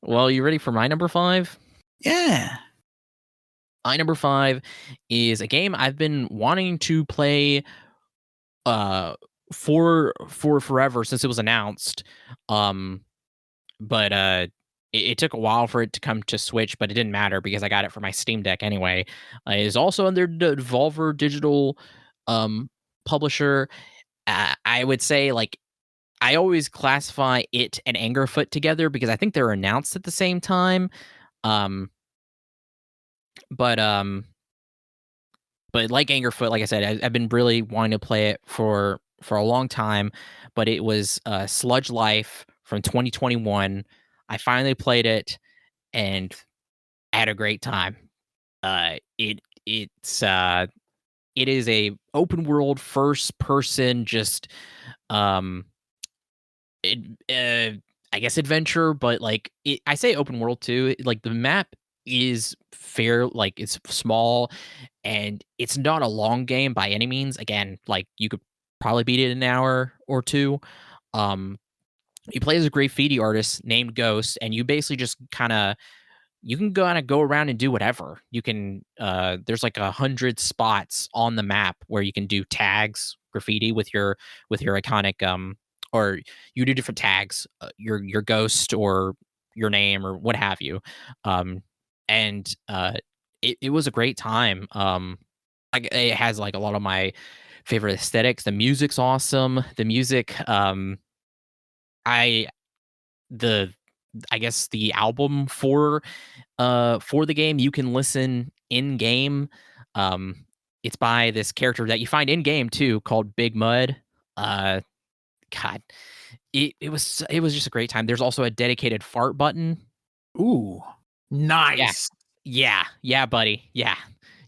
Well, you ready for my number 5? Yeah. My number 5 is a game I've been wanting to play for forever since it was announced. But it took a while for it to come to Switch, but it didn't matter because I got it for my Steam Deck anyway. It is also under the Devolver Digital publisher. I would say, like, I always classify it and Angerfoot together because I think they're announced at the same time. But like Angerfoot, like I said, I've been really wanting to play it for a long time. But it was Sludge Life from 2021. I finally played it and had a great time. It is a open world first person, just I guess adventure, but like I say open world too. Like the map is fair, like it's small, and it's not a long game by any means. Again, like you could probably beat it in an hour or two. You play as a graffiti artist named Ghost, and you basically just you can go around and do whatever. You can there's like 100 spots on the map where you can do tags graffiti with your iconic or you do different tags, your ghost or your name or what have you. And it was a great time. Like it has like a lot of my favorite aesthetics. The music's awesome. The music I the I guess the album for the game you can listen in game. It's by this character that you find in game too called Big Mud. Uh God, it was just a great time. There's also a dedicated fart button. Ooh. Nice. Yeah, buddy. Yeah.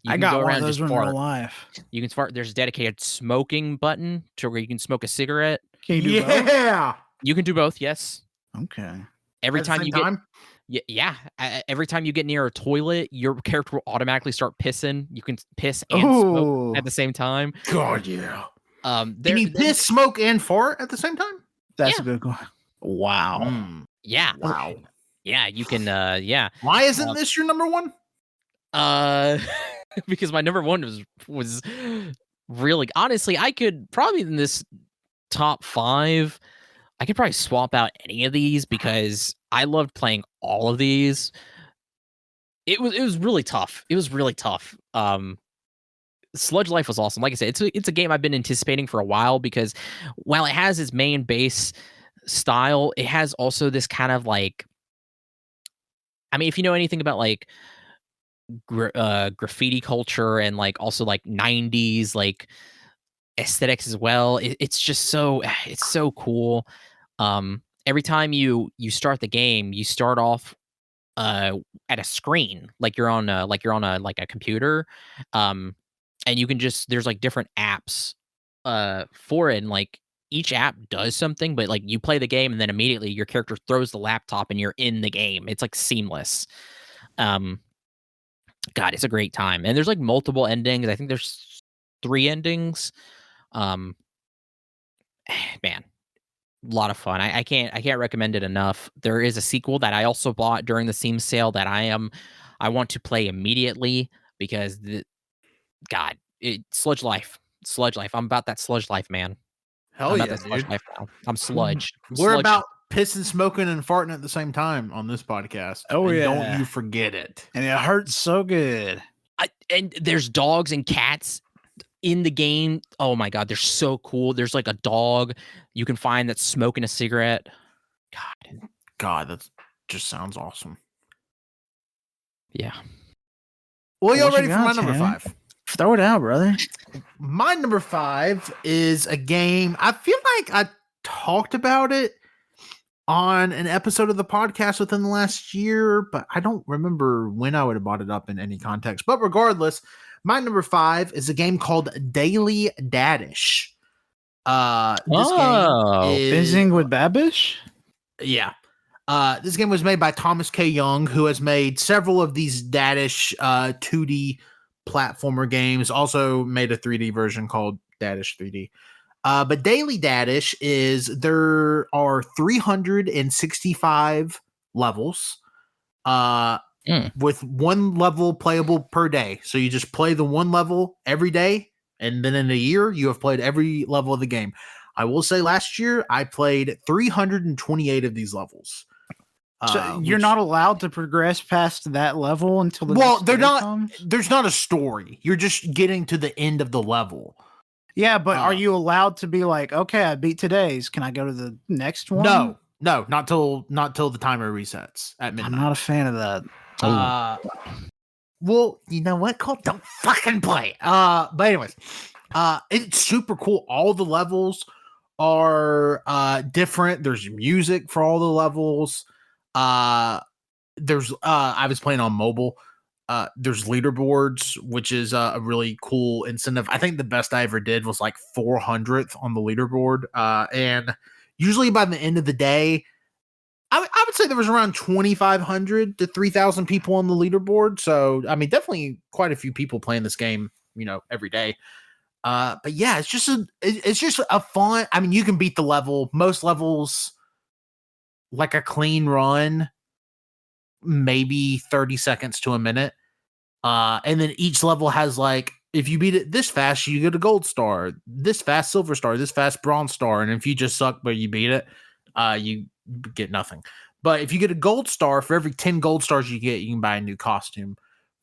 You I can got go one around of and those just in real fart. life. You can fart. There's a dedicated smoking button to where you can smoke a cigarette. Can you do both? Yeah. You can do both, yes. Okay. Every At the time same you time? get every time you get near a toilet, your character will automatically start pissing. You can piss and smoke Ooh. at the same time. God, yeah. Can There, you piss, smoke, and fart at the same time? That's Yeah. a good one. Wow. yeah, Wow. yeah, you can. Yeah. Why isn't this your number one? Because my number one was really, honestly, I could probably in this top 5, I could probably swap out any of these because I loved playing all of these. It was really tough. It was really tough. Sludge Life was awesome. Like I said, it's a game I've been anticipating for a while because while it has its main base style, it has also this kind of like, I mean, if you know anything about like graffiti culture and like also like 90s like aesthetics as well, it's just so it's so cool. Every time you start the game, you start off at a screen like you're on a like a computer, and you can just there's like different apps for it, and like each app does something, but like you play the game and then immediately your character throws the laptop and you're in the game. It's like seamless. um God, it's a great time. And there's like multiple endings. I think there's 3 endings. Um man, a lot of fun. I can't recommend it enough. There is a sequel that I also bought during the Steam sale that I want to play immediately because Sludge Life. Sludge Life. I'm about that Sludge Life, man. Hell I'm yeah, about that Sludge dude. Life now. I'm Sludge. We're about pissing, smoking, and farting at the same time on this podcast. Oh, and yeah. Don't you forget it. And it hurts so good. And there's dogs and cats in the game. Oh my god, they're so cool. There's like a dog you can find that's smoking a cigarette. God, that just sounds awesome. Yeah. Well, y'all ready for my number 5? Throw it out, brother. My number 5 is a game. I feel like I talked about it on an episode of the podcast within the last year, but I don't remember when I would have brought it up in any context. But regardless, my number 5 is a game called Daily Dadish. This game is Fizzing with Babish? Yeah. This game was made by Thomas K. Young, who has made several of these Dadish 2D platformer games. Also made a 3D version called Dadish 3D. But Daily Dadish there are 365 levels with one level playable per day. So you just play the one level every day, and then in a year, you have played every level of the game. I will say last year, I played 328 of these levels. So you're not allowed to progress past that level until the comes? There's not a story. You're just getting to the end of the level. Yeah, but are you allowed to be like, okay, I beat today's. Can I go to the next one? No, not till the timer resets at midnight. I'm not a fan of that. Well, you know what, Colt? Don't fucking play. But anyways, it's super cool. All the levels are different. There's music for all the levels. I was playing on mobile. There's leaderboards, which is a really cool incentive. I think the best I ever did was like 400th on the leaderboard. And usually by the end of the day, I would say there was around 2,500 to 3,000 people on the leaderboard. So, I mean, definitely quite a few people playing this game, every day. But yeah, it's just a fun. I mean, you can beat the level. Most levels, like a clean run, maybe 30 seconds to a minute. And then each level has like, if you beat it this fast, you get a gold star, this fast silver star, this fast bronze star. And if you just suck but you beat it, you get nothing. But if you get a gold star, for every 10 gold stars you get, you can buy a new costume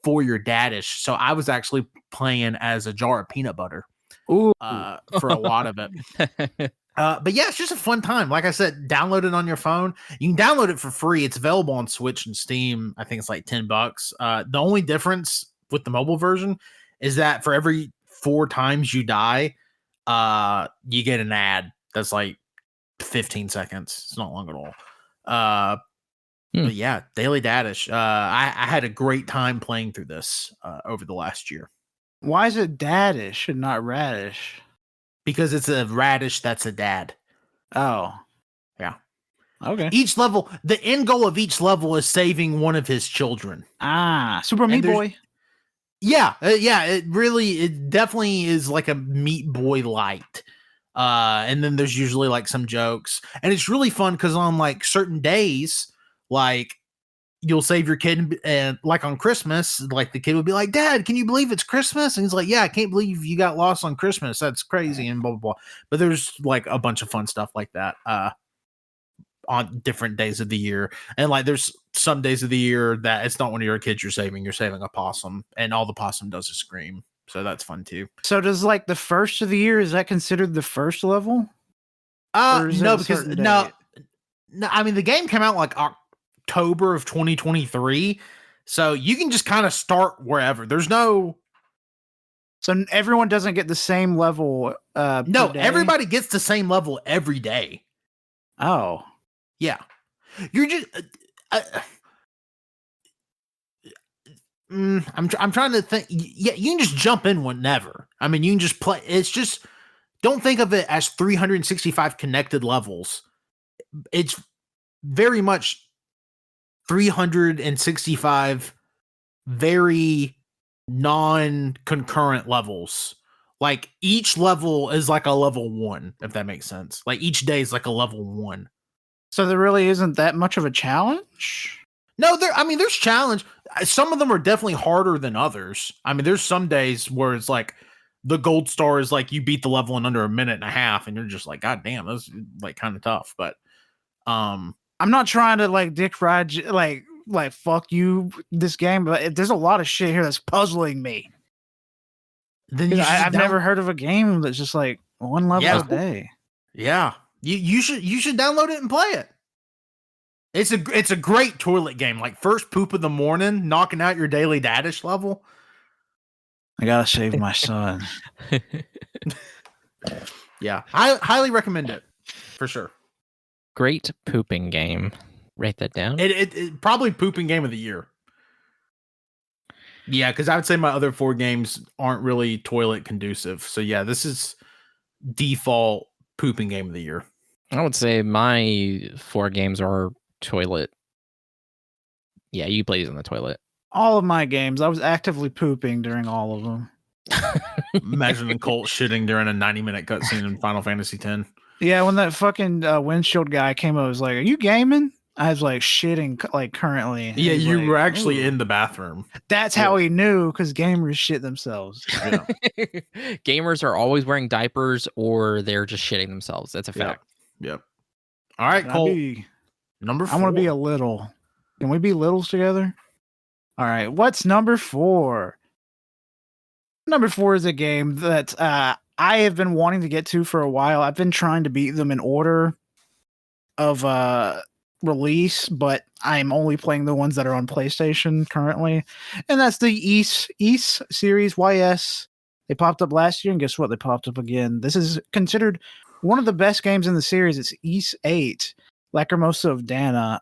for your Dadish. So I was actually playing as a jar of peanut butter for a lot of it. But yeah, it's just a fun time. Like I said, download it on your phone. You can download it for free. It's available on Switch and Steam. I think it's like $10. The only difference with the mobile version is that for every 4 times you die, you get an ad that's like 15 seconds. It's not long at all. But yeah, Daily Dadish. I had a great time playing through this over the last year. Why is it Dadish and not Radish? Because it's a radish that's a dad. Oh. Yeah. Okay. Each level, the end goal of each level is saving one of his children. Super Meat Boy. Yeah. It definitely is like a Meat Boy light. And then there's usually like some jokes. And it's really fun because on like certain days, like you'll save your kid, and like on Christmas, like the kid would be like, "Dad, can you believe it's Christmas?" And he's like, "Yeah, I can't believe you got lost on Christmas. That's crazy," and blah, blah, blah. But there's like a bunch of fun stuff like that on different days of the year. And like there's some days of the year that it's not one of your kids you're saving a possum, and all the possum does is scream. So that's fun too. So does like the first of the year, is that considered the first level? No, because no, I mean the game came out like October of 2023, so you can just kind of start wherever. There's no, so everyone doesn't get the same level. No, everybody gets the same level every day. Oh, yeah, you're just. I'm trying to think. Yeah, you can just jump in whenever. I mean, you can just play. It's just, don't think of it as 365 connected levels. It's very much 365 very non-concurrent levels. Like each level is like a level 1, if that makes sense. Like each day is like a level 1. So there really isn't that much of a challenge? No, there's challenge. Some of them are definitely harder than others. I mean, there's some days where it's like the gold star is like you beat the level in under a minute and a half, and you're just like, God damn, that's like kind of tough. But I'm not trying to like dick ride like fuck you this game, but there's a lot of shit here that's puzzling me. then you I've never heard of a game that's just like one level a day. Yeah, you should download it and play it. It's a great toilet game. Like first poop of the morning, knocking out your daily dadish level. I gotta save my son. Yeah, I highly recommend it for sure. Great pooping game. Write that down. It probably pooping game of the year. Yeah, because I would say my other 4 games aren't really toilet conducive. So yeah, this is default pooping game of the year. I would say my 4 games are toilet. Yeah, you play these on the toilet. All of my games, I was actively pooping during all of them. Imagining Colt shitting during a 90-minute cutscene in Final Fantasy X. Yeah, when that fucking windshield guy came up, I was like, "Are you gaming?" I was like shitting like currently. Yeah, you like, were actually in the bathroom. That's how he knew, because gamers shit themselves. Yeah. Gamers are always wearing diapers or they're just shitting themselves. That's a fact. Yep. All right, Colt. Number 4. I want to be a little. Can we be littles together? All right. What's number 4? Number 4 is a game that I have been wanting to get to for a while. I've been trying to beat them in order of release, but I'm only playing the ones that are on PlayStation currently. And that's the Ys series, YS. They popped up last year, and guess what? They popped up again. This is considered one of the best games in the series. It's Ys 8, Lacrimosa of Dana.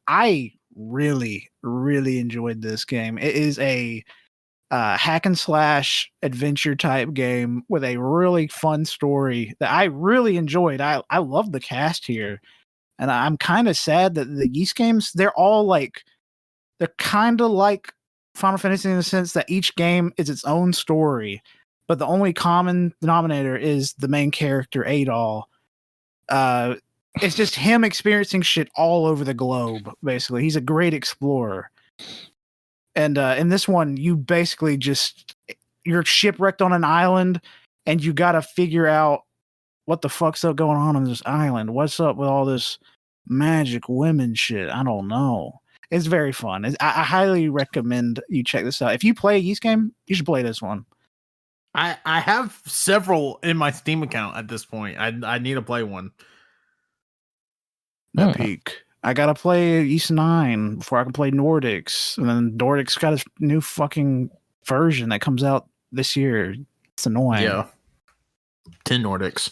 I really, really enjoyed this game. It is a hack and slash adventure type game with a really fun story that I really enjoyed. I love the cast here. And I'm kind of sad that the Ys games, they're kind of like Final Fantasy in the sense that each game is its own story, but the only common denominator is the main character, Adol. It's just him experiencing shit all over the globe, basically. He's a great explorer. And in this one, you basically you're shipwrecked on an island, and you got to figure out what the fuck's up going on this island. What's up with all this magic women shit? I don't know. It's very fun. I highly recommend you check this out. If you play a Ys game, you should play this one. I have several in my Steam account at this point. I need to play one. Peak. I gotta play Ys 9 before I can play Nordics. And then Nordics got a new fucking version that comes out this year. It's annoying. Yeah. 10 Nordics.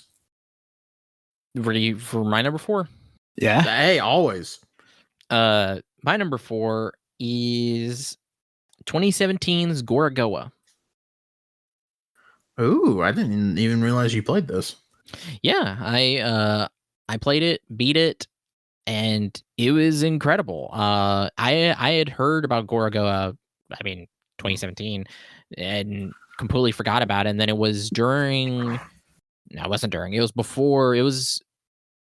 Ready for my number 4? Yeah. Hey, always. My number 4 is 2017's Gorogoa. Ooh, I didn't even realize you played this. Yeah, I played it, beat it, and it was incredible. I had heard about Gorogoa, 2017, and completely forgot about it. And then it was during. No, it wasn't during. It was before. It was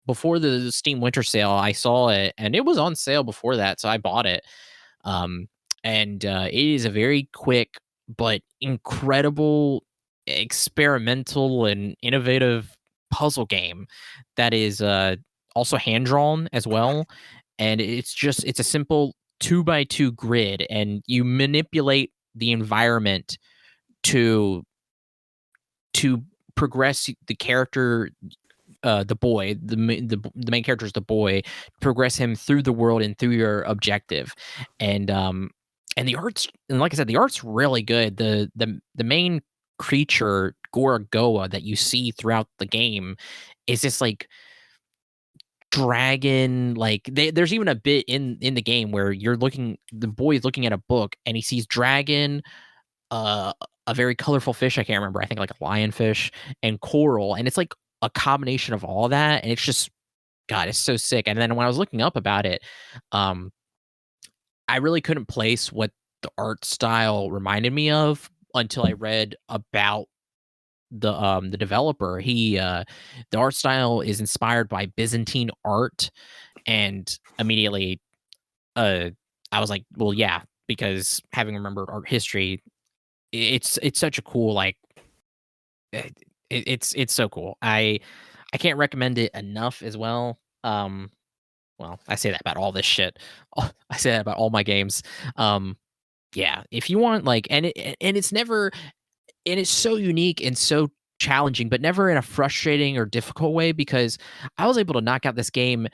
before the Steam Winter Sale. I saw it, and it was on sale before that, so I bought it. And it is a very quick but incredible, experimental and innovative puzzle game that is also hand drawn as well. And it's a simple 2x2 grid, and you manipulate the environment to progress the character, the boy, the main character is the boy, progress him through the world and through your objective. And the art's, and like I said, the art's really good. The main creature, Gorogoa, that you see throughout the game is this like dragon. Like there's even a bit in the game where the boy is looking at a book and he sees dragon, a very colorful fish. I can't remember. I think like a lionfish and coral. And it's like a combination of all that. And it's just, God, it's so sick. And then when I was looking up about it, I really couldn't place what the art style reminded me of until I read about the developer, the art style is inspired by Byzantine art, and immediately I was like, well, yeah, because having remembered art history, it's such a cool like it's so cool. I can't recommend it enough as well. Well, I say that about all this shit. I say that about all my games. Yeah, if you want like, and it's never, and it's so unique and so challenging, but never in a frustrating or difficult way, because I was able to knock out this game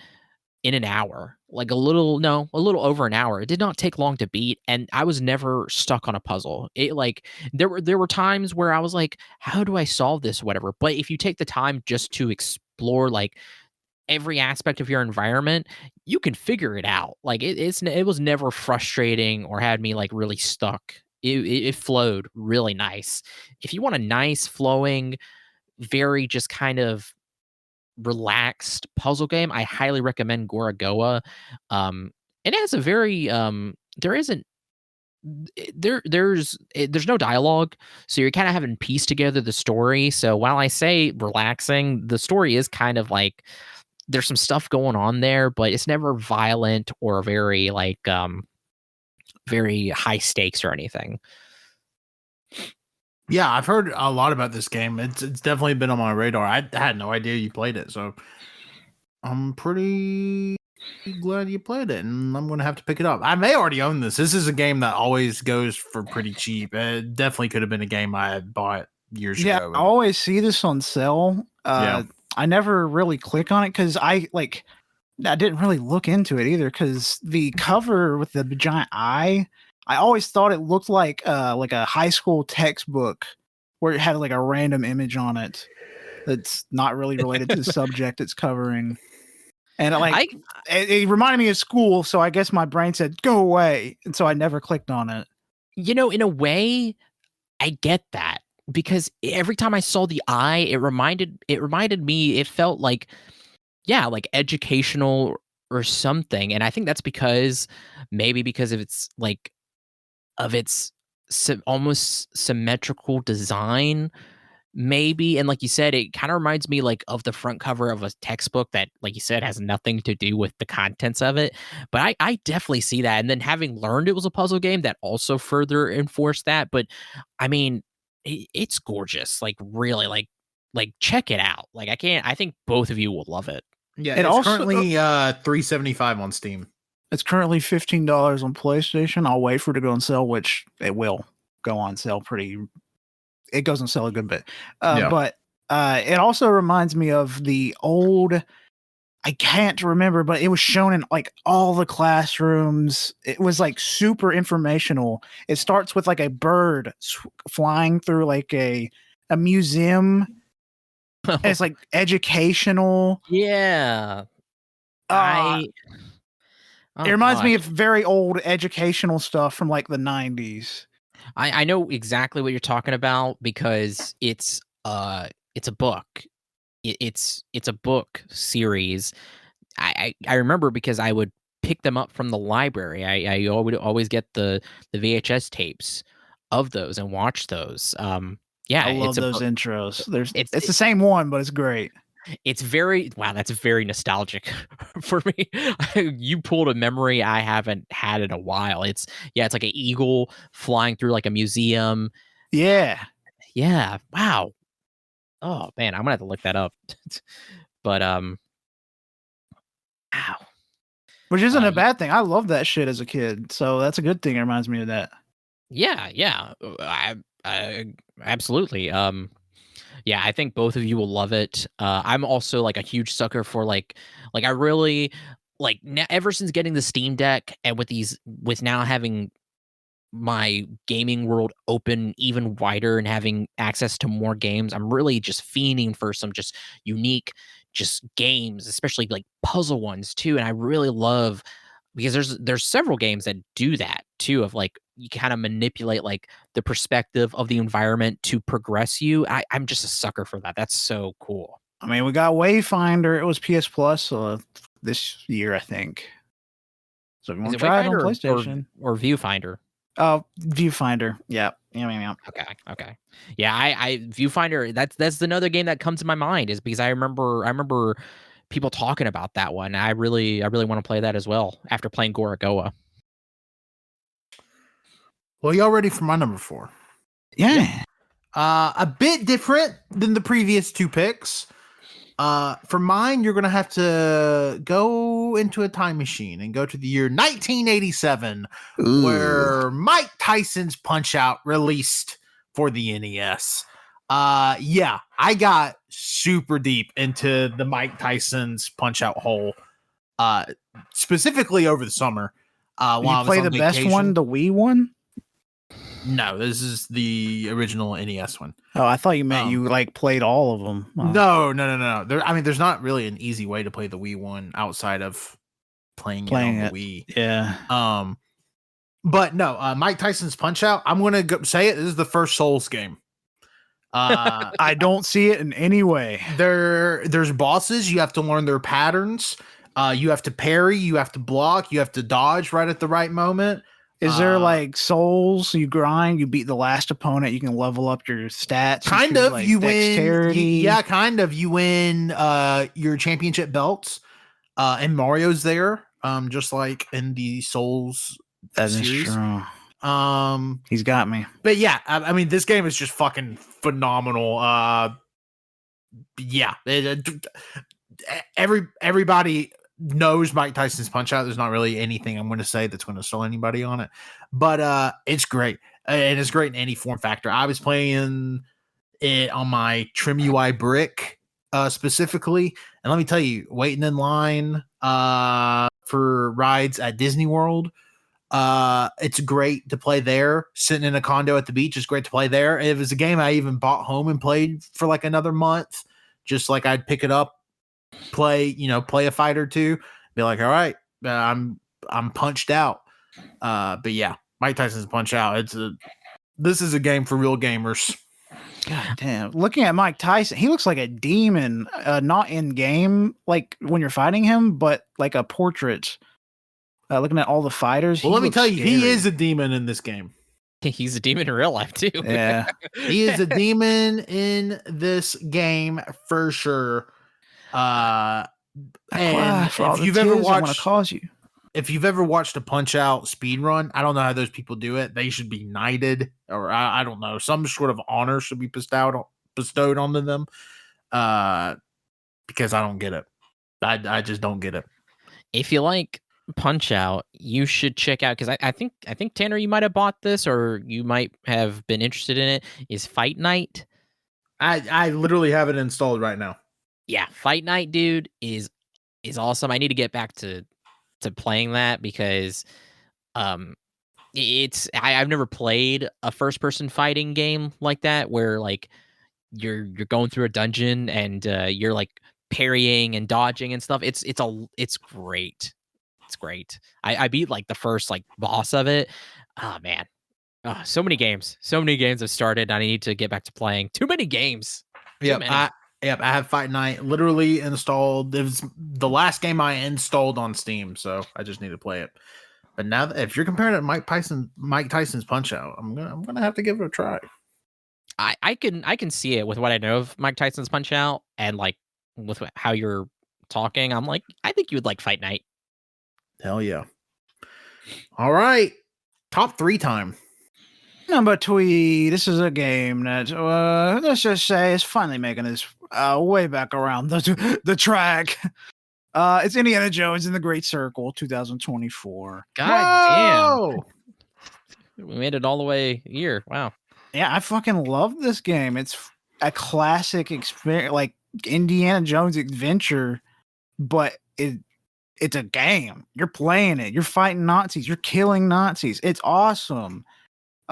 in an hour, like a little over an hour. It did not take long to beat, and I was never stuck on a puzzle. It like there were times where I was like, how do I solve this, whatever. But if you take the time just to explore like every aspect of your environment, you can figure it out. Like it was never frustrating or had me like really stuck. It flowed really nice. If you want a nice flowing, very just kind of relaxed puzzle game, I highly recommend Gorogoa. It has a very there isn't there's no dialogue, so you're kind of having piece together the story. So while I say relaxing, the story is kind of like there's some stuff going on there, but it's never violent or very like very high stakes or anything. Yeah, I've heard a lot about this game. It's definitely been on my radar. I had no idea you played it, so I'm pretty glad you played it, and I'm gonna have to pick it up. I may already own this. This is a game that always goes for pretty cheap. It definitely could have been a game I had bought years Yeah, ago. I always see this on sale. Yeah. I never really click on it because I didn't really look into it either, because the cover with the giant eye, I always thought it looked like a high school textbook where it had like a random image on it that's not really related to the subject it's covering. And it reminded me of school, so I guess my brain said go away, and so I never clicked on it. You know, in a way, I get that, because every time I saw the eye, it reminded me, it felt like, yeah, like educational or something. And I think that's because maybe because of its like of its almost symmetrical design, maybe. And like you said, it kind of reminds me like of the front cover of a textbook that, like you said, has nothing to do with the contents of it. But I definitely see that. And then having learned it was a puzzle game, that also further enforced that. But I mean, it's gorgeous. Like really, like check it out. Like I think both of you will love it. Yeah, It it's also- currently $3.75 on Steam. It's currently $15 on PlayStation. I'll wait for it to go on sale, which it will go on sale it goes on sale a good bit. Yeah. But it also reminds me of the old, I can't remember, but it was shown in like all the classrooms. It was like super informational. It starts with like a bird flying through like a museum. And it's like educational. Yeah. It reminds me of very old educational stuff from like the 90s. I know exactly what you're talking about, because it's a book. It's a book series. I remember because I would pick them up from the library. I would always get the VHS tapes of those and watch those. Yeah, I love those intros. It's the same one, but it's great. It's very, wow, that's very nostalgic for me. You pulled a memory I haven't had in a while. It's like an eagle flying through like a museum. Yeah. Yeah. Wow. Oh man, I'm gonna have to look that up. But ow. Which isn't a bad thing. I love that shit as a kid. So that's a good thing. It reminds me of that. Yeah. I absolutely. Yeah, I think both of you will love it. I'm also like a huge sucker for like I really like ever since getting the Steam Deck, and with now having my gaming world open even wider and having access to more games, I'm really just fiending for some just unique just games, especially like puzzle ones too. And I really love, because there's several games that do that too, of like you kind of manipulate like the perspective of the environment to progress you. I'm just a sucker for that. That's so cool. I mean, we got Wayfinder. It was PS Plus this year, I think. So if you want to try it on PlayStation or Viewfinder? Viewfinder. Yeah. Okay. Yeah, I Viewfinder. That's another game that comes to my mind is because I remember people talking about that one. I really want to play that as well after playing Gorogoa. Well, y'all ready for my number 4? Yeah. A bit different than the previous 2 picks. For mine, you're gonna have to go into a time machine and go to the year 1987, where Mike Tyson's Punch-Out released for the NES. Yeah, I got super deep into the Mike Tyson's Punch-Out hole, specifically over the summer. Did you play the best one, the Wii one? No, this is the original NES one. Oh, I thought you meant you like played all of them. No. There's not really an easy way to play the Wii one outside of playing it on the Wii. Yeah. But no, Mike Tyson's Punch-Out. I'm gonna say it. This is the first Souls game. I don't see it in any way. There's bosses. You have to learn their patterns. You have to parry. You have to block. You have to dodge right at the right moment. Is there like souls? You grind, you beat the last opponent, you can level up your stats. Kind of, like you dexterity. win. Kind of. You win your championship belts. And Mario's there, just like in the Souls series. True. He's got me. But yeah, I mean, this game is just fucking phenomenal. Yeah, everybody knows Mike Tyson's Punch-Out. There's not really anything I'm going to say that's going to sell anybody on it, but it's great, and it's great in any form factor. I was playing it on my Trim UI brick specifically, and let me tell you, waiting in line for rides at Disney World, it's great to play there. Sitting in a condo at the beach is great to play there. It was a game I even bought home and played for like another month, just like I'd pick it up, play a fight or two, be like, all right, I'm punched out. But yeah, Mike Tyson's Punch-Out. This is a game for real gamers. God damn. Looking at Mike Tyson, he looks like a demon, not in game, like when you're fighting him, but like a portrait. Looking at all the fighters. Well, let me tell you, he is a demon in this game. He's a demon in real life too. Yeah. He is a demon in this game for sure. And if you've ever watched, if you've ever watched a Punch-Out speed run, I don't know how those people do it. They should be knighted, or I don't know, some sort of honor should be bestowed onto them. Because I don't get it. I just don't get it. If you like Punch-Out, you should check out, because I think Tanner, you might have bought this, or you might have been interested in it. Is Fight Night? I literally have it installed right now. Yeah, Fight Night, dude, is awesome. I need to get back to playing that because it's I've never played a first person fighting game like that where like you're going through a dungeon and you're like parrying and dodging and stuff. It's great. It's great. I beat like the first like boss of it. Oh man. Oh, so many games have started. I need to get back to playing. Too many games. I have Fight Night literally installed. It was the last game I installed on Steam, so I just need to play it. But now, if you're comparing it to Mike Tyson's Punch-Out, I'm gonna have to give it a try. I can see it with what I know of Mike Tyson's Punch-Out, and like with how you're talking, I'm like, I think you would like Fight Night. Hell yeah! All right, top 3 time. Number 3. This is a game that let's just say is finally making its way back around the track. It's Indiana Jones and the Great Circle, 2024. God damn. We made it all the way here. Wow. Yeah, I fucking love this game. It's a classic experience, like Indiana Jones adventure, but it's a game. You're playing it. You're fighting Nazis. You're killing Nazis. It's awesome.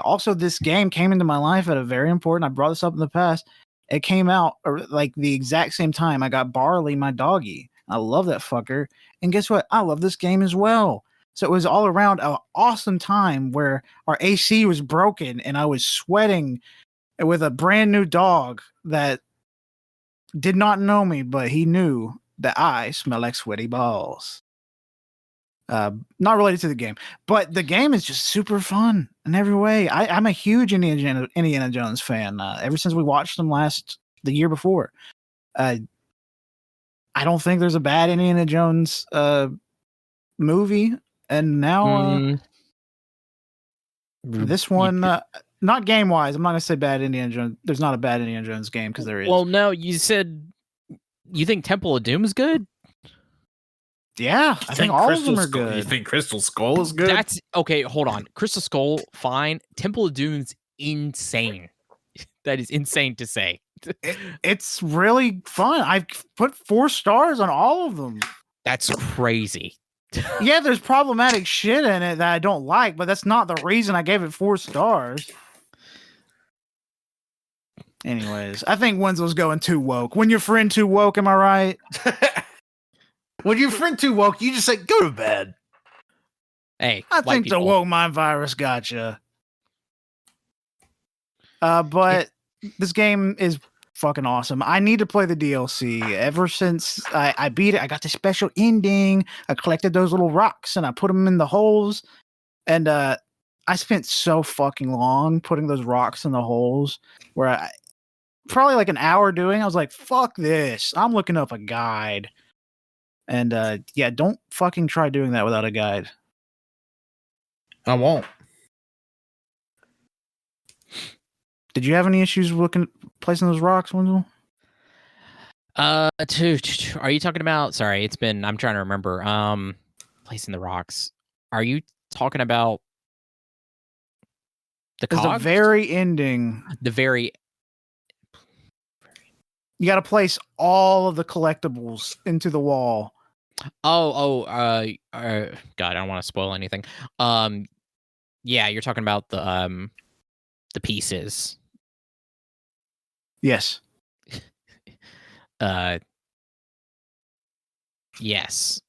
Also, this game came into my life at a very important. I brought this up in the past. It came out like the exact same time I got Barley, my doggy. I love that fucker. And guess what? I love this game as well. So it was all around an awesome time where our AC was broken and I was sweating with a brand new dog that did not know me, but he knew that I smell like sweaty balls. Not related to the game, but the game is just super fun in every way. I'm a huge Indiana Jones fan. Ever since we watched them the year before. I don't think there's a bad Indiana Jones movie, and now this one, not game wise. I'm not gonna say bad Indiana Jones. There's not a bad Indiana Jones game because there is. Well, no, you said you think Temple of Doom is good. Yeah, I think all of them are good. You think Crystal Skull is good? That's okay. Hold on, Crystal Skull, fine. Temple of Doom's insane. That is insane to say. It's really fun. I've put 4 stars on all of them. That's crazy. Yeah, there's problematic shit in it that I don't like, but that's not the reason I gave it 4 stars. Anyways, I think Wenzel's going too woke. When your friend too woke, am I right? When your friend too woke, you just say, go to bed. Hey, I think the woke mind virus gotcha. But this game is fucking awesome. I need to play the DLC. Ever since I beat it, I got the special ending. I collected those little rocks and I put them in the holes. And I spent so fucking long putting those rocks in the holes where I probably like an hour doing. I was like, fuck this. I'm looking up a guide. And yeah, don't fucking try doing that without a guide. I won't. Did you have any issues placing those rocks, Wenzel? Are you talking about? Sorry, I'm trying to remember. Placing the rocks. Are you talking about the cogs? The very ending. You got to place all of the collectibles into the wall. God, I don't want to spoil anything. Yeah, you're talking about the pieces. Yes. Yes.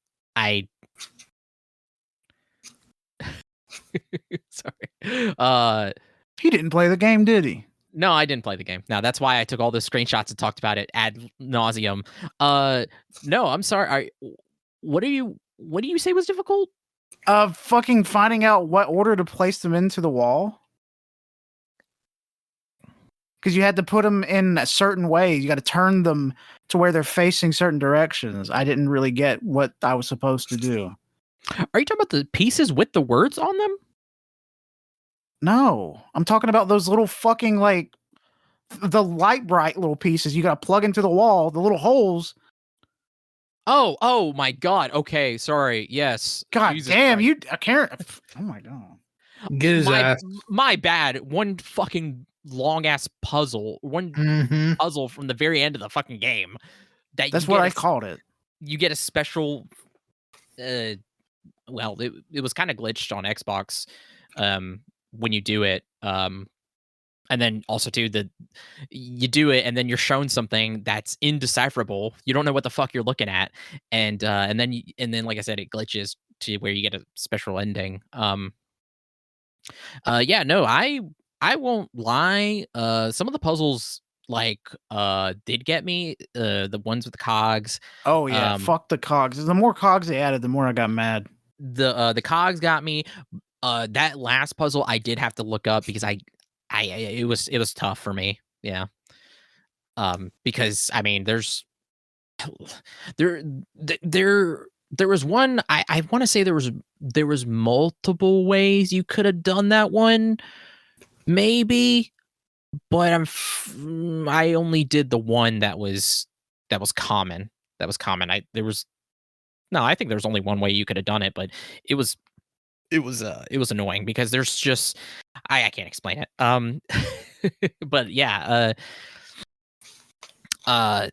Sorry. He didn't play the game, did he? No, I didn't play the game. No, that's why I took all the screenshots and talked about it ad nauseum. No, I'm sorry. What do you say was difficult? Fucking finding out what order to place them into the wall. Because you had to put them in a certain way. You got to turn them to where they're facing certain directions. I didn't really get what I was supposed to do. Are you talking about the pieces with the words on them? No, I'm talking about those little fucking like the light bright little pieces you got to plug into the wall, the little holes. Oh my God. Okay, sorry. Yes. God Jesus damn, Christ. I can't. Oh my God. Get his ass. My bad. One fucking long ass puzzle. One puzzle from the very end of the fucking game. That's what I called it. You get a special. Well, it was kind of glitched on Xbox. When you do it, and then also too you do it and then you're shown something that's indecipherable. You don't know what the fuck you're looking at, and then like I said, it glitches to where you get a special ending. Yeah, no, I won't lie. Some of the puzzles did get me. The ones with the cogs. Oh yeah, fuck the cogs. The more cogs they added, the more I got mad. The cogs got me. That last puzzle I did have to look up because it was tough for me. Yeah. Because I mean, there was one. I want to say there was multiple ways you could have done that one, maybe, but I only did the one that was common. I think there was only one way you could have done it, but it was annoying because there's just I can't explain it. But yeah, I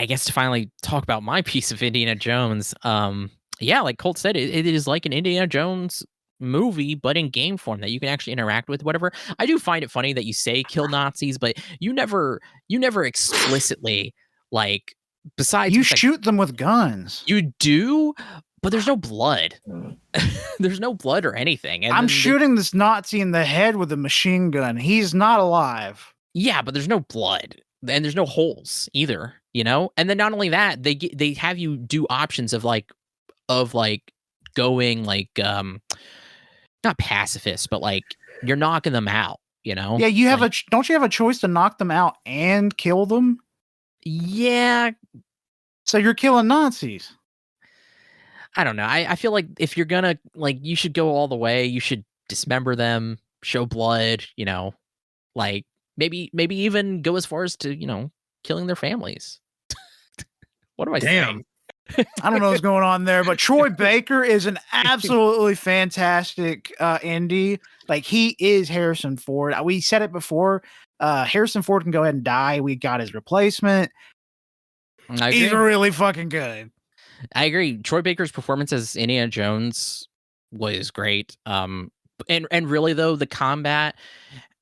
guess to finally talk about my piece of Indiana Jones, yeah, like Colt said, it is like an Indiana Jones movie, but in game form that you can actually interact with, whatever. I do find it funny that you say kill Nazis, but you never explicitly, like, besides you shoot them with guns. You do, but there's no blood. There's no blood or anything. And I'm shooting this Nazi in the head with a machine gun. He's not alive. Yeah, but there's no blood. And there's no holes either, you know? And then not only that, they have you do options of going like not pacifist, but like you're knocking them out, you know? Yeah, you have like, don't you have a choice to knock them out and kill them? yeah, So you're killing Nazis. I don't know. I feel like if you're gonna like, you should go all the way. You should dismember them, show blood, you know, like maybe even go as far as to, you know, killing their families. What am I saying? I don't know what's going on there, but Troy Baker is an absolutely fantastic indie. Like, he is Harrison Ford. We said it before. Harrison Ford can go ahead and die. We got his replacement. He's really fucking good. I agree. Troy Baker's performance as Indiana Jones was great. And really though, the combat,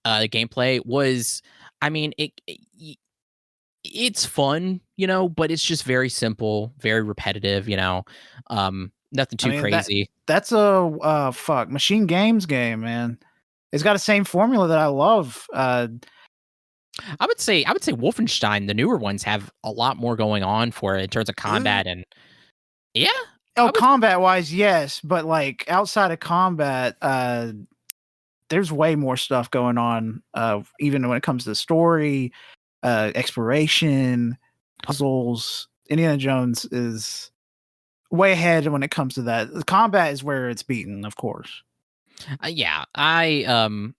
the gameplay was, I mean, it's fun, you know, but it's just very simple, very repetitive, you know. Nothing too crazy. That's a Machine Games game, man. It's got the same formula that I love. I would say Wolfenstein, the newer ones, have a lot more going on for it in terms of combat and yeah. Oh, combat wise, yes, but like outside of combat, there's way more stuff going on. Even when it comes to story, exploration, puzzles. Indiana Jones is way ahead when it comes to that. The combat is where it's beaten, of course. Yeah, I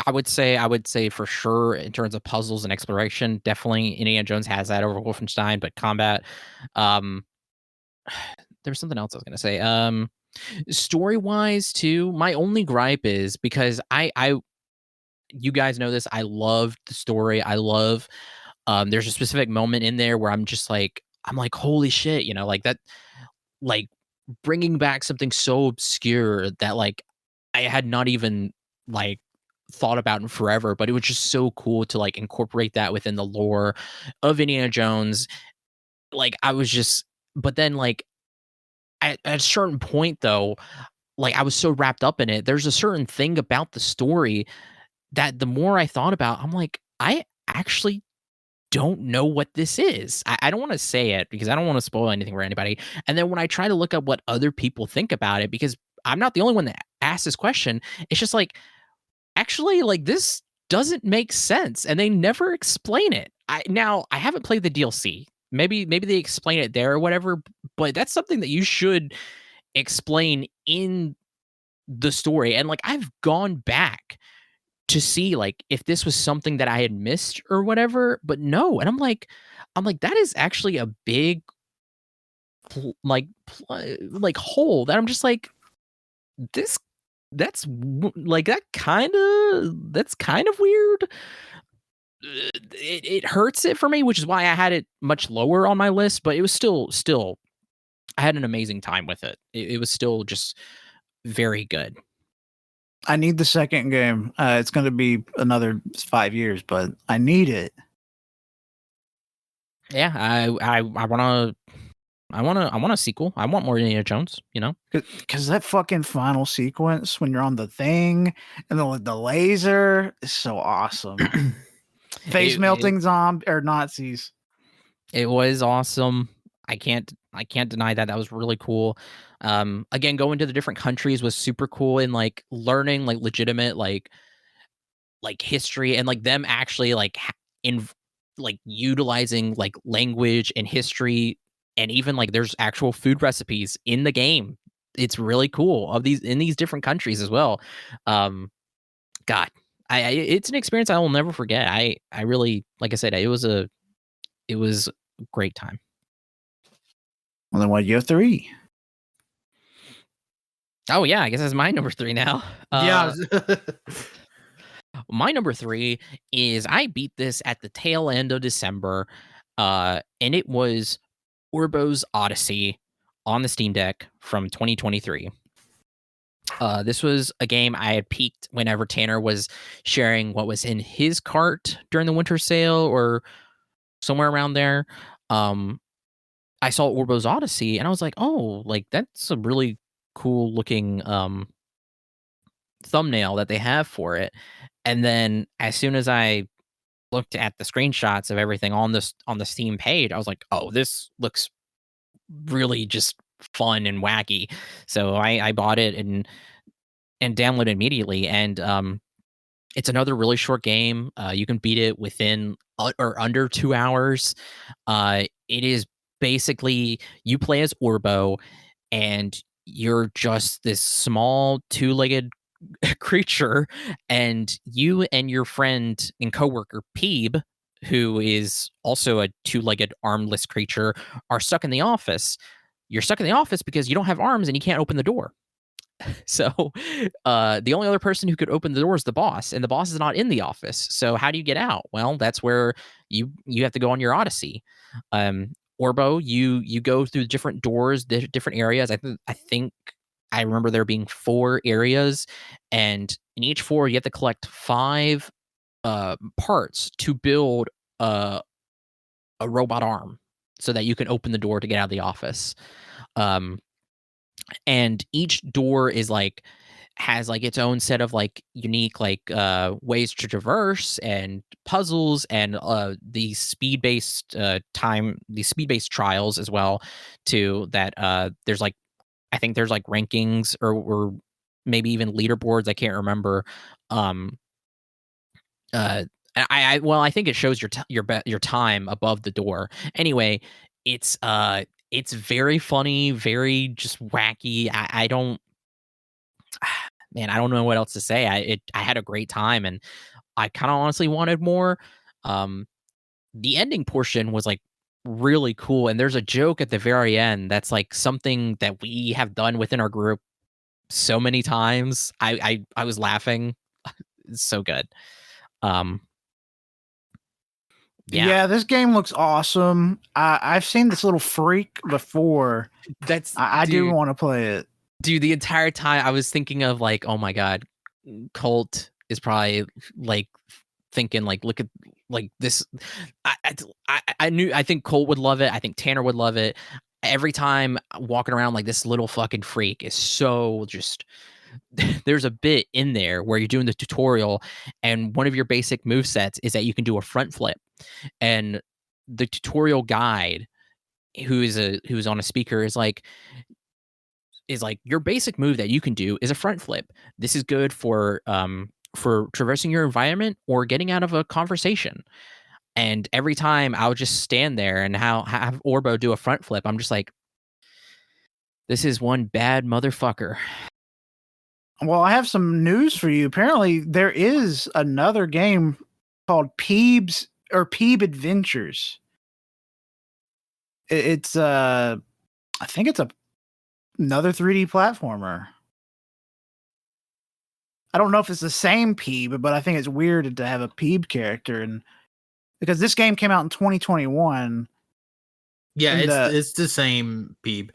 would say for sure in terms of puzzles and exploration, definitely Indiana Jones has that over Wolfenstein. But combat, there was something else I was gonna say. Story wise too, my only gripe is because you guys know this, I love the story. I love there's a specific moment in there where I'm like, holy shit, you know, like that, like bringing back something so obscure that like I had not even like thought about in forever, but it was just so cool to like incorporate that within the lore of Indiana Jones. Like I was just, but then like at a certain point though, like I was so wrapped up in it. There's a certain thing about the story that the more I thought about, I'm like, I actually don't know what this is. I don't want to say it because I don't want to spoil anything for anybody. And then when I try to look up what other people think about it, because I'm not the only one that asked this question, it's just like, actually, like this doesn't make sense, and they never explain it. I haven't played the DLC. Maybe they explain it there or whatever, but that's something that you should explain in the story. And like I've gone back to see like if this was something that I had missed or whatever, but no. And I'm like that is actually a big like hole that I'm just like this like that's kind of weird. It hurts it for me, which is why I had it much lower on my list, but it was still I had an amazing time with it. It was still just very good. I need the second game. It's going to be another 5 years, but I need it. Yeah, I want a sequel. I want more Indiana Jones, you know? Because that fucking final sequence when you're on the thing and the laser is so awesome. Face melting zombie or Nazis. It was awesome. I can't deny that. That was really cool. Again, going to the different countries was super cool, and like learning like legitimate like history and like them actually like in like utilizing like language and history, and even like there's actual food recipes in the game. It's really cool of these in these different countries as well. God, it's an experience I will never forget. I really, like I said, it was a great time. Well, then why do you have 3? Oh yeah, I guess that's my number 3 now. Yeah. My number 3 is I beat this at the tail end of December, and it was Orbo's Odyssey on the Steam Deck from 2023. This was a game I had peaked whenever Tanner was sharing what was in his cart during the winter sale or somewhere around there. I saw Orbo's Odyssey and I was like, oh, like that's a really cool looking thumbnail that they have for it. And then as soon as I looked at the screenshots of everything on the Steam page, I was like, oh, this looks really just fun and wacky. So I bought it and downloaded immediately. And it's another really short game. You can beat it within or under 2 hours. It is basically you play as Orbo, and you're just this small two-legged creature, and you and your friend and coworker Peeb, who is also a two-legged armless creature, are stuck in the office. You're stuck in the office because you don't have arms and you can't open the door. So the only other person who could open the door is the boss, and the boss is not in the office. So how do you get out? Well, that's where you have to go on your odyssey. Orbo, you go through different doors, different areas. I think I remember there being 4 areas, and in each 4 you have to collect 5 parts to build a robot arm so that you can open the door to get out of the office. And each door is like has like its own set of like unique like ways to traverse and puzzles and these speed-based these speed-based trials as well too, that there's like I think there's like rankings or maybe even leaderboards, I can't remember. um uh I think it shows your time above the door. Anyway, it's very funny, very just wacky. I don't man, I don't know what else to say. I had a great time, and I kind of honestly wanted more. Um, the ending portion was like really cool, and there's a joke at the very end that's like something that we have done within our group so many times. I was laughing. It's so good. Um, yeah, Yeah, this game looks awesome. I've seen this little freak before. that's I do want to play it. dude. The entire time I was thinking of like, oh my god, Colt is probably like thinking like, look at like this. I think Colt would love it. I think Tanner would love it. Every time walking around like this little fucking freak is so just. There's a bit in there where you're doing the tutorial, and one of your basic move sets is that you can do a front flip, and the tutorial guide who's on a speaker is like your basic move that you can do is a front flip. This is good for traversing your environment or getting out of a conversation. And every time I would just stand there and have Orbo do a front flip, I'm just like, this is one bad motherfucker. Well, I have some news for you. Apparently, there is another game called Peeb's or Peeb Adventures. It's I think it's another 3D platformer. I don't know if it's the same Peeb, but I think it's weird to have a Peeb character, and because this game came out in 2021. Yeah, it's the same Peeb.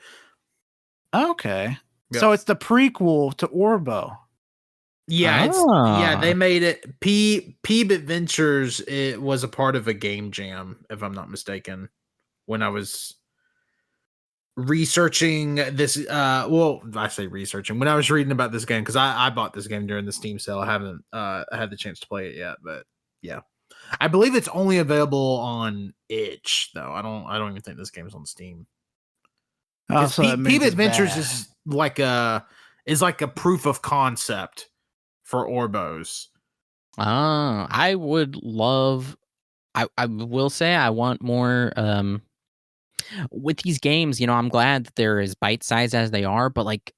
Okay. Yeah. So it's the prequel to Orbo. Yeah, they made it Peeb Adventures. It was a part of a game jam, if I'm not mistaken, when I was researching this. Well, I say researching when I was reading about this game, because I bought this game during the Steam sale. I haven't had the chance to play it yet, but yeah, I believe it's only available on itch though. I don't even think this game's on Steam. Because Peeb Adventures is like a proof of concept for Orbos. I would love. I will say I want more. With these games, you know, I'm glad that they're as bite sized as they are, but like,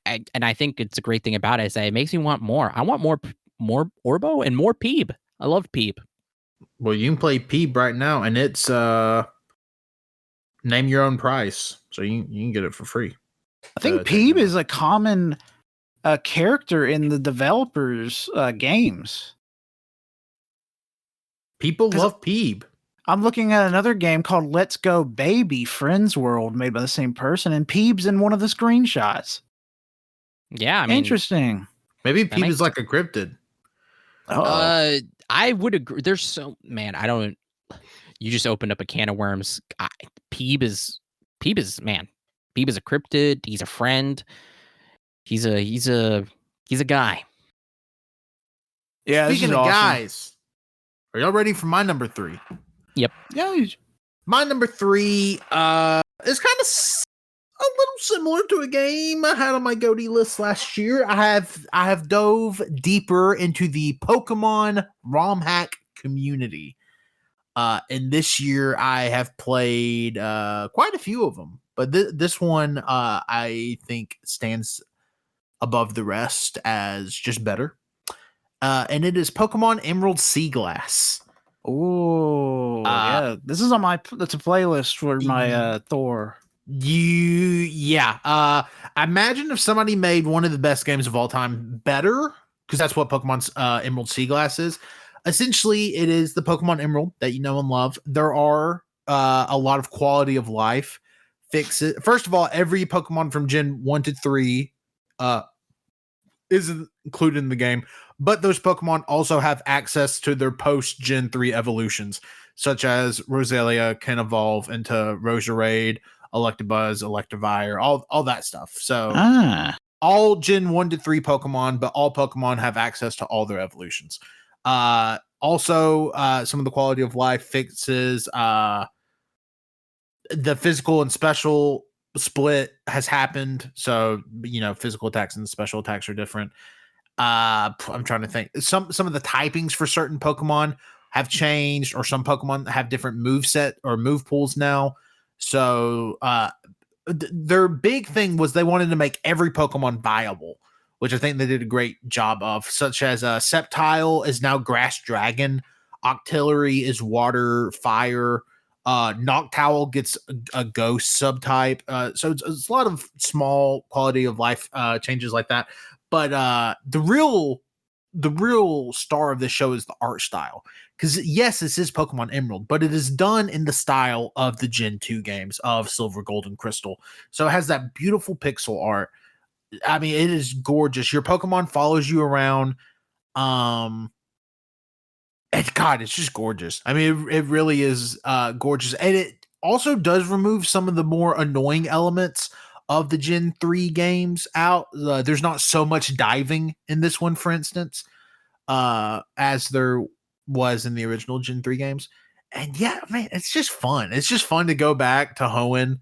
I think it's a great thing about it is that it makes me want more. I want more Orbo and more Peeb. I love Peeb. Well, you can play Peeb right now, and it's name your own price, so you can get it for free. I think Peeb is a common character in the developers' games. People love Peeb. I'm looking at another game called Let's Go Baby Friends World, made by the same person, and Peeb's in one of the screenshots. Yeah, I mean, interesting. Maybe Peeb is like a cryptid. I would agree. There's so I don't. You just opened up a can of worms. Peeb is man. Peeb is a cryptid. He's a friend. He's a guy. Yeah. Speaking of awesome. guys, are y'all ready for my number 3? Yep. Yeah. My number 3 is kind of a little similar to a game I had on my GOTY list last year. I have dove deeper into the Pokemon ROM hack community. And this year I have played quite a few of them, but this one I think stands above the rest as just better. And it is Pokemon Emerald Sea Glass. Oh, yeah. This is on my that's a playlist for my Thor. I imagine if somebody made one of the best games of all time better, because that's what Pokemon's Emerald Sea Glass is. Essentially, it is the Pokemon Emerald that you know and love. There are a lot of quality of life fixes. First of all, every Pokemon from Gen 1 to 3 is included in the game, but those Pokemon also have access to their post Gen 3 evolutions, such as Roselia can evolve into Roserade, Electabuzz, Electivire, all that stuff. So all Gen 1 to 3 Pokemon, but all Pokemon have access to all their evolutions. Also, some of the quality of life fixes, the physical and special split has happened. So, physical attacks and special attacks are different. I'm trying to think. Some of the typings for certain Pokemon have changed, or some Pokemon have different move set or move pools now. So, their big thing was they wanted to make every Pokemon viable, which I think they did a great job of, such as Sceptile is now Grass Dragon, Octillery is Water Fire, Noctowl gets a Ghost subtype. So it's a lot of small quality of life changes like that. But the real star of this show is the art style. Because yes, this is Pokemon Emerald, but it is done in the style of the Gen 2 games of Silver, Gold, and Crystal. So it has that beautiful pixel art. I mean, it is gorgeous. Your Pokemon follows you around. And God, it's just gorgeous. I mean, it really is gorgeous. And it also does remove some of the more annoying elements of the Gen 3 games out. There's not so much diving in this one, for instance, as there was in the original Gen 3 games. And yeah, man, it's just fun. It's just fun to go back to Hoenn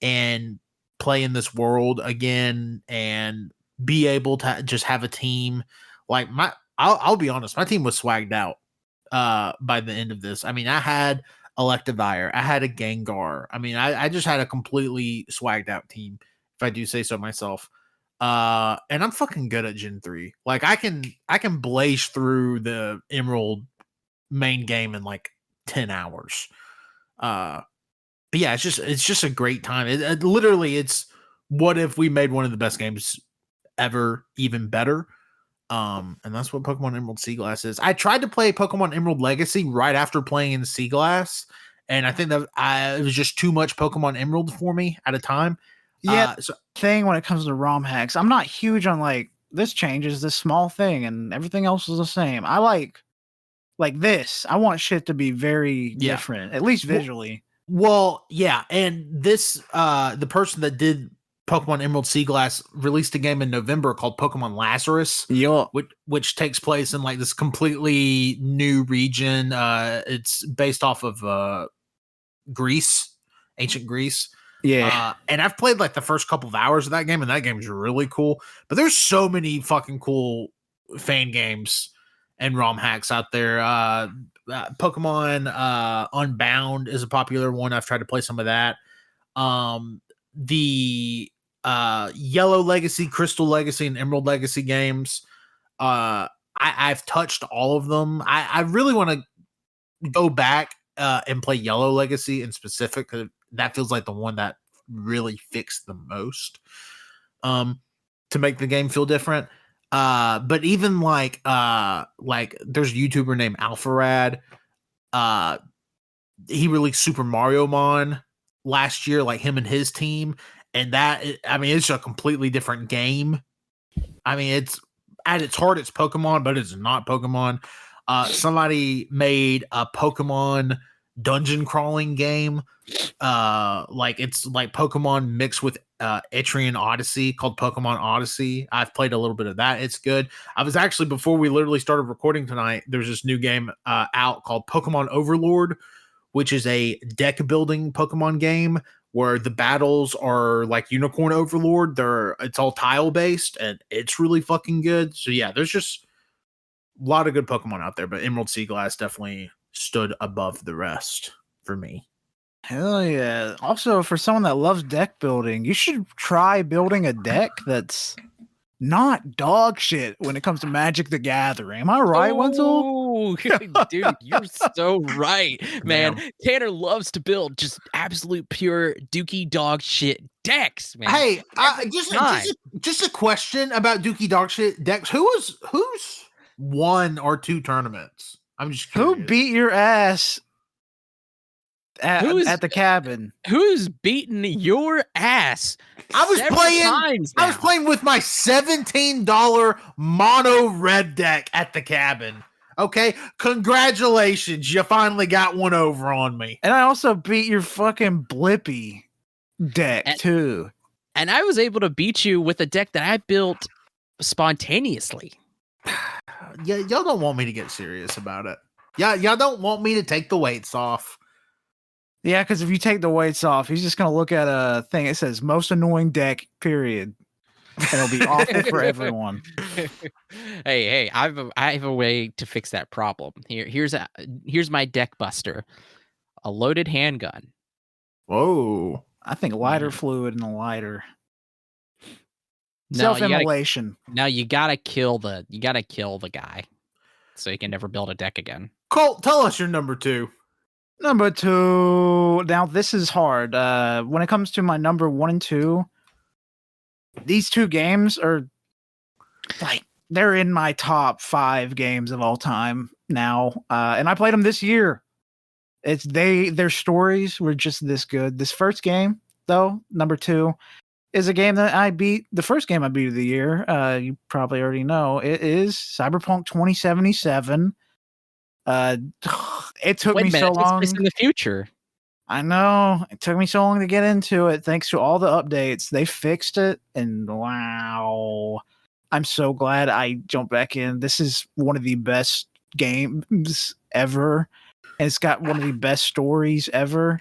and play in this world again and be able to just have a team. Like I'll be honest, my team was swagged out by the end of this. I mean, I had Electivire, I had a Gengar. I mean, I just had a completely swagged out team, if I do say so myself. And I'm fucking good at Gen 3. Like I can blaze through the Emerald main game in like 10 hours. But yeah, it's just a great time. It literally, it's what if we made one of the best games ever even better. And that's what Pokemon Emerald Sea Glass is. I tried to play Pokemon Emerald Legacy right after playing Sea Glass, and I think that it was just too much Pokemon Emerald for me at a time. Yeah, thing when it comes to ROM hacks, I'm not huge on like this changes this small thing and everything else is the same. I like this. I want shit to be very different, at least visually. Well, yeah, and this the person that did Pokemon Emerald Sea Glass released a game in November called Pokemon Lazarus, which takes place in like this completely new region. It's based off of Greece, ancient Greece. Yeah. And I've played like the first couple of hours of that game, and that game is really cool. But there's so many fucking cool fan games and ROM hacks out there. Pokemon Unbound is a popular one. I've tried to play some of that. The Yellow Legacy, Crystal Legacy, and Emerald Legacy games. I've touched all of them. I really want to go back and play Yellow Legacy in specific, because that feels like the one that really fixed the most to make the game feel different. But even like there's a YouTuber named Alpharad. He released Super Mario Mon last year, like him and his team. And it's a completely different game. I mean, it's at its heart, it's Pokemon, but it's not Pokemon. Somebody made a Pokemon dungeon crawling game. It's like Pokemon mixed with Etrian Odyssey, called Pokemon Odyssey. I've played a little bit of that. It's good. I was actually, before we literally started recording tonight, there's this new game out called Pokemon Overlord, which is a deck building Pokemon game where the battles are like Unicorn Overlord. It's all tile based, and it's really fucking good. So yeah, there's just a lot of good Pokemon out there, but Emerald Sea Glass definitely stood above the rest for me. Hell yeah. Also, for someone that loves deck building, you should try building a deck that's not dog shit when it comes to Magic the Gathering. Am I right, Wenzel? Oh, dude, you're so right, man. Damn. Tanner loves to build just absolute pure dookie dog shit decks, man. Hey, Every time. just a question about Dookie Dog shit decks. Who's 1 or 2 tournaments? I'm just curious. Who beat your ass Who's- at the cabin? Who's beating your ass? I was Several times playing with my $17 mono red deck at the cabin. Okay, congratulations, you finally got one over on me. And I also beat your fucking Blippi deck too. And I was able to beat you with a deck that I built spontaneously. Yeah, y'all don't want me to get serious about it. Yeah, y'all don't want me to take the weights off. Yeah, because if you take the weights off, he's just gonna look at a thing. It says most annoying deck, period. And it'll be awful for everyone. Hey, I have a way to fix that problem. Here's my deck buster. A loaded handgun. Whoa. I think lighter fluid and a lighter. No, Self-immolation. Now you gotta kill the guy, so you can never build a deck again. Colt, tell us your number 2. Number 2. Now this is hard. When it comes to my number 1 and 2, these 2 games are like they're in my top 5 games of all time now. And I played them this year. Their stories were just this good. This first game, though, number 2, is a game that I beat. The first game I beat of the year. You probably already know. It is Cyberpunk 2077. It took me so long. It's in the future. I know. It took me so long to get into it. Thanks to all the updates, they fixed it, and wow, I'm so glad I jumped back in. This is one of the best games ever, and it's got one of the best stories ever.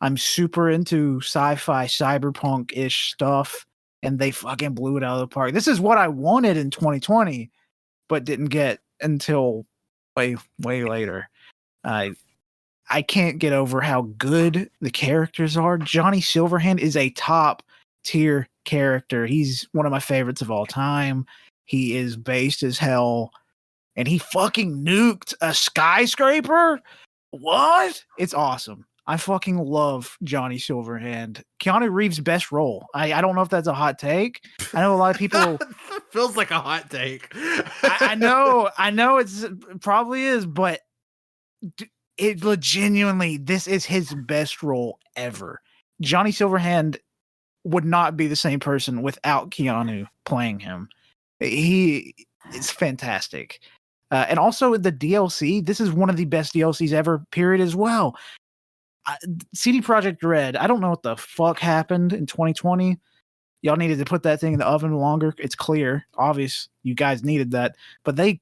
I'm super into sci-fi, cyberpunk-ish stuff, and they fucking blew it out of the park. This is what I wanted in 2020, but didn't get until way later. I can't get over how good the characters are. Johnny Silverhand is a top tier character. He's one of my favorites of all time. He is based as hell, and he fucking nuked a skyscraper. What? It's awesome. I fucking love Johnny Silverhand. Keanu Reeves' best role. I don't know if that's a hot take. I know a lot of people. Feels like a hot take. I know it probably is, but it genuinely, this is his best role ever. Johnny Silverhand would not be the same person without Keanu playing him. He is fantastic. And also the DLC, this is one of the best DLCs ever, period, as well. CD Projekt Red, I don't know what the fuck happened in 2020. Y'all needed to put that thing in the oven longer. It's clear, obvious. You guys needed that, but they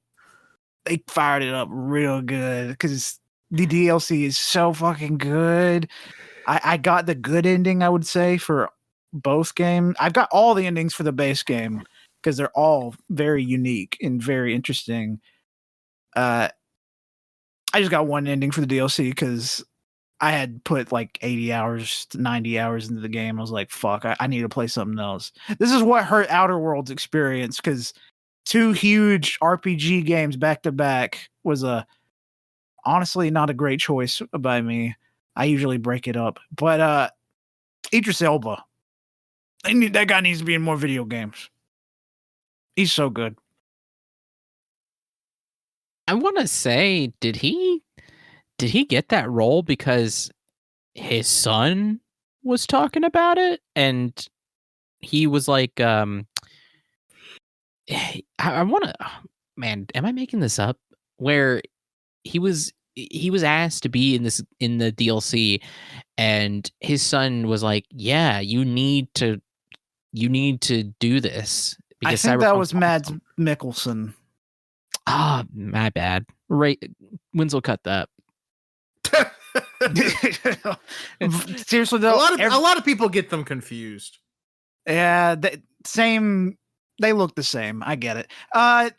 fired it up real good because the DLC is so fucking good. I got the good ending, I would say, for both games. I've got all the endings for the base game because they're all very unique and very interesting. I just got one ending for the DLC because I had put like 80 hours to 90 hours into the game. I was like, fuck, I need to play something else. This is what hurt Outer Worlds experience, because 2 huge RPG games back to back was honestly not a great choice by me. I usually break it up. But Idris Elba, that guy needs to be in more video games. He's so good. I want to say, did he get that role because his son was talking about it and he was like, I want to, man, am I making this up? Where he was asked to be in the DLC, and his son was like, yeah, you need to do this. I think that was Mads Mikkelsen. Ah, my bad. Right, Wenzel cut that. Seriously though, a lot of people get them confused. Yeah, same. They look the same. I get it.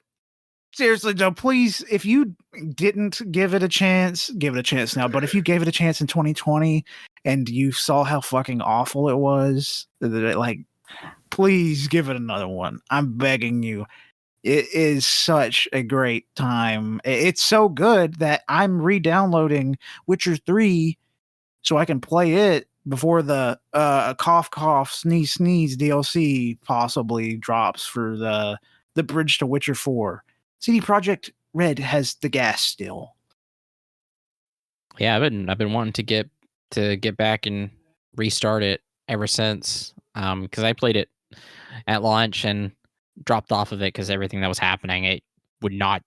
Seriously though, please, if you didn't give it a chance, give it a chance now. But if you gave it a chance in 2020 and you saw how fucking awful it was, like, please give it another one. I'm begging you. It is such a great time. It's so good that I'm re-downloading Witcher 3 so I can play it before the cough cough sneeze sneeze DLC possibly drops for the bridge to Witcher 4. CD Projekt Red has the gas still. Yeah, I've been wanting to get back and restart it ever since. Because I played it at launch and dropped off of it because everything that was happening, it would not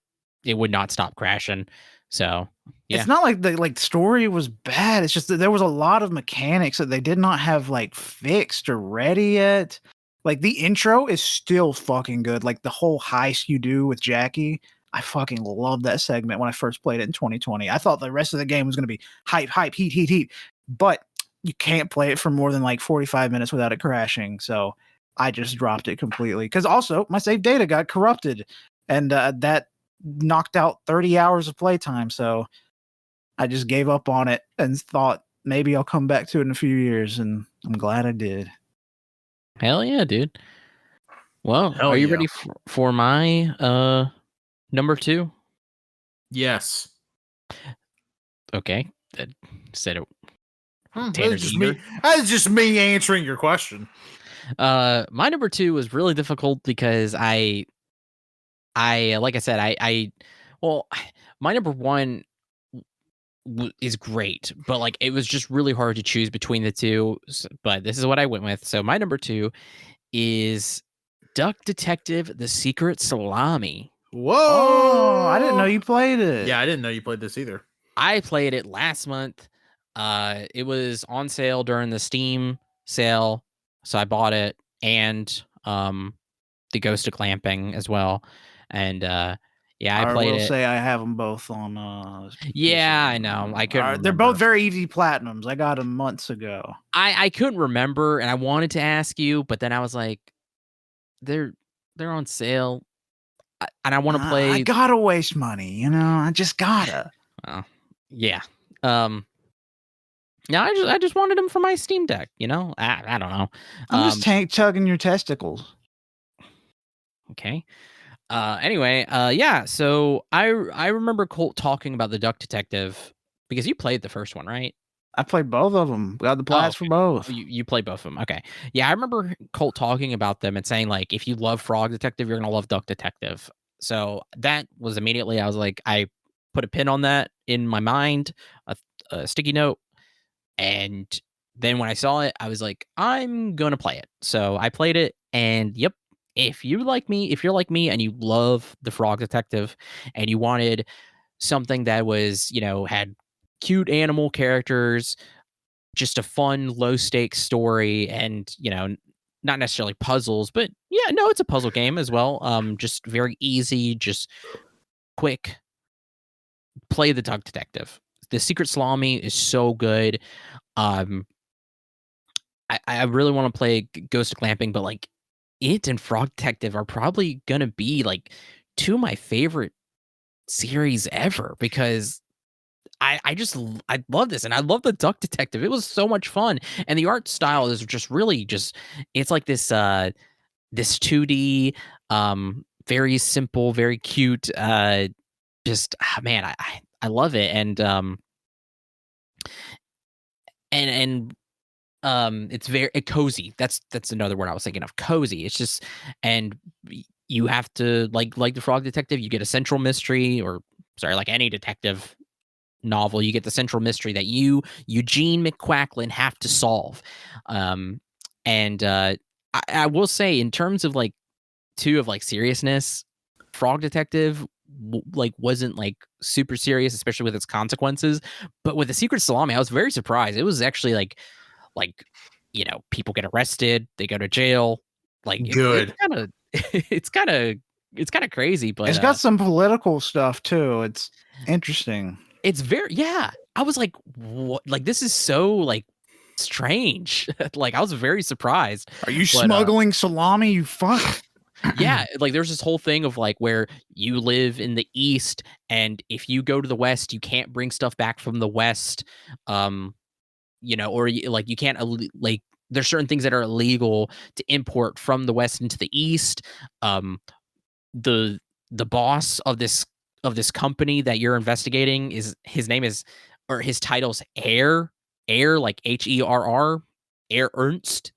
stop crashing. So yeah. It's not like the story was bad. It's just that there was a lot of mechanics that they did not have like fixed or ready yet. Like the intro is still fucking good. Like the whole heist you do with Jackie, I fucking love that segment when I first played it in 2020. I thought the rest of the game was going to be hype, heat. But you can't play it for more than like 45 minutes without it crashing. So I just dropped it completely. Because also my save data got corrupted. And that knocked out 30 hours of playtime. So I just gave up on it and thought maybe I'll come back to it in a few years. And I'm glad I did. Hell yeah, dude. Well, are you ready for my number 2? Yes. Okay. That said it. That's just me answering your question. My number 2 was really difficult because I like I said, well, my number 1 is great, but like it was just really hard to choose between the two. But this is what I went with. So my number 2 is Duck Detective: The Secret Salami. Whoa! Oh, I didn't know you played it. Yeah, I didn't know you played this either. I played it last month. It was on sale during the Steam sale, so I bought it, and the Ghost of Clamping as well. And yeah, I played it. I will say I have them both on. Yeah, I know. I couldn't. They're both very easy platinums. I got them months ago. I couldn't remember, and I wanted to ask you, but then I was like, they're on sale, and I want to play. I gotta waste money, you know. I just gotta. Yeah. Yeah, I just wanted them for my Steam Deck. You know, I don't know. I'm just tugging your testicles. Okay. Anyway, yeah. So I remember Colt talking about the Duck Detective because you played the first one, right? I played both of them. Got the plats for both. You played both of them. Okay. Yeah, I remember Colt talking about them and saying like, if you love Frog Detective, you're gonna love Duck Detective. So that was immediately I was like, I put a pin on that in my mind, a sticky note, and then when I saw it, I was like, I'm gonna play it. So I played it, and yep. If you're like me and you love the Frog Detective and you wanted something that was, you know, had cute animal characters, just a fun low stakes story, and, you know, not necessarily puzzles, but yeah, no, it's a puzzle game as well. Just very easy, just quick. Play the Duck Detective. The Secret Salami is so good. I really want to play Ghost of Clamping, but like it and Frog Detective are probably gonna be like 2 of my favorite series ever because I love this, and I love the Duck Detective. It was so much fun, and the art style is just really it's like this this 2D, very simple, very cute, man, I love it, and it's very cozy. That's another word I was thinking of. Cozy. It's just, and you have to like the Frog Detective. You get a central mystery, or sorry, like any detective novel, you get the central mystery that Eugene McQuacklin have to solve. And I will say, in terms of like 2 of like seriousness, Frog Detective like wasn't like super serious, especially with its consequences. But with the Secret Salami, I was very surprised. It was actually like, you know, people get arrested, they go to jail. Like good. It's kind of crazy, but it's got some political stuff too. It's interesting. It's very I was like, what? Like this is so like strange. Like I was very surprised. Are you But smuggling salami? You fuck. yeah, like there's this whole thing of like where you live in the east, and if you go to the west, you can't bring stuff back from the west. Or like you can't like there's certain things that are illegal to import from the west into the east. Um, the the boss of this company that you're investigating is his name is or his title's Air like Herr Air Ernst.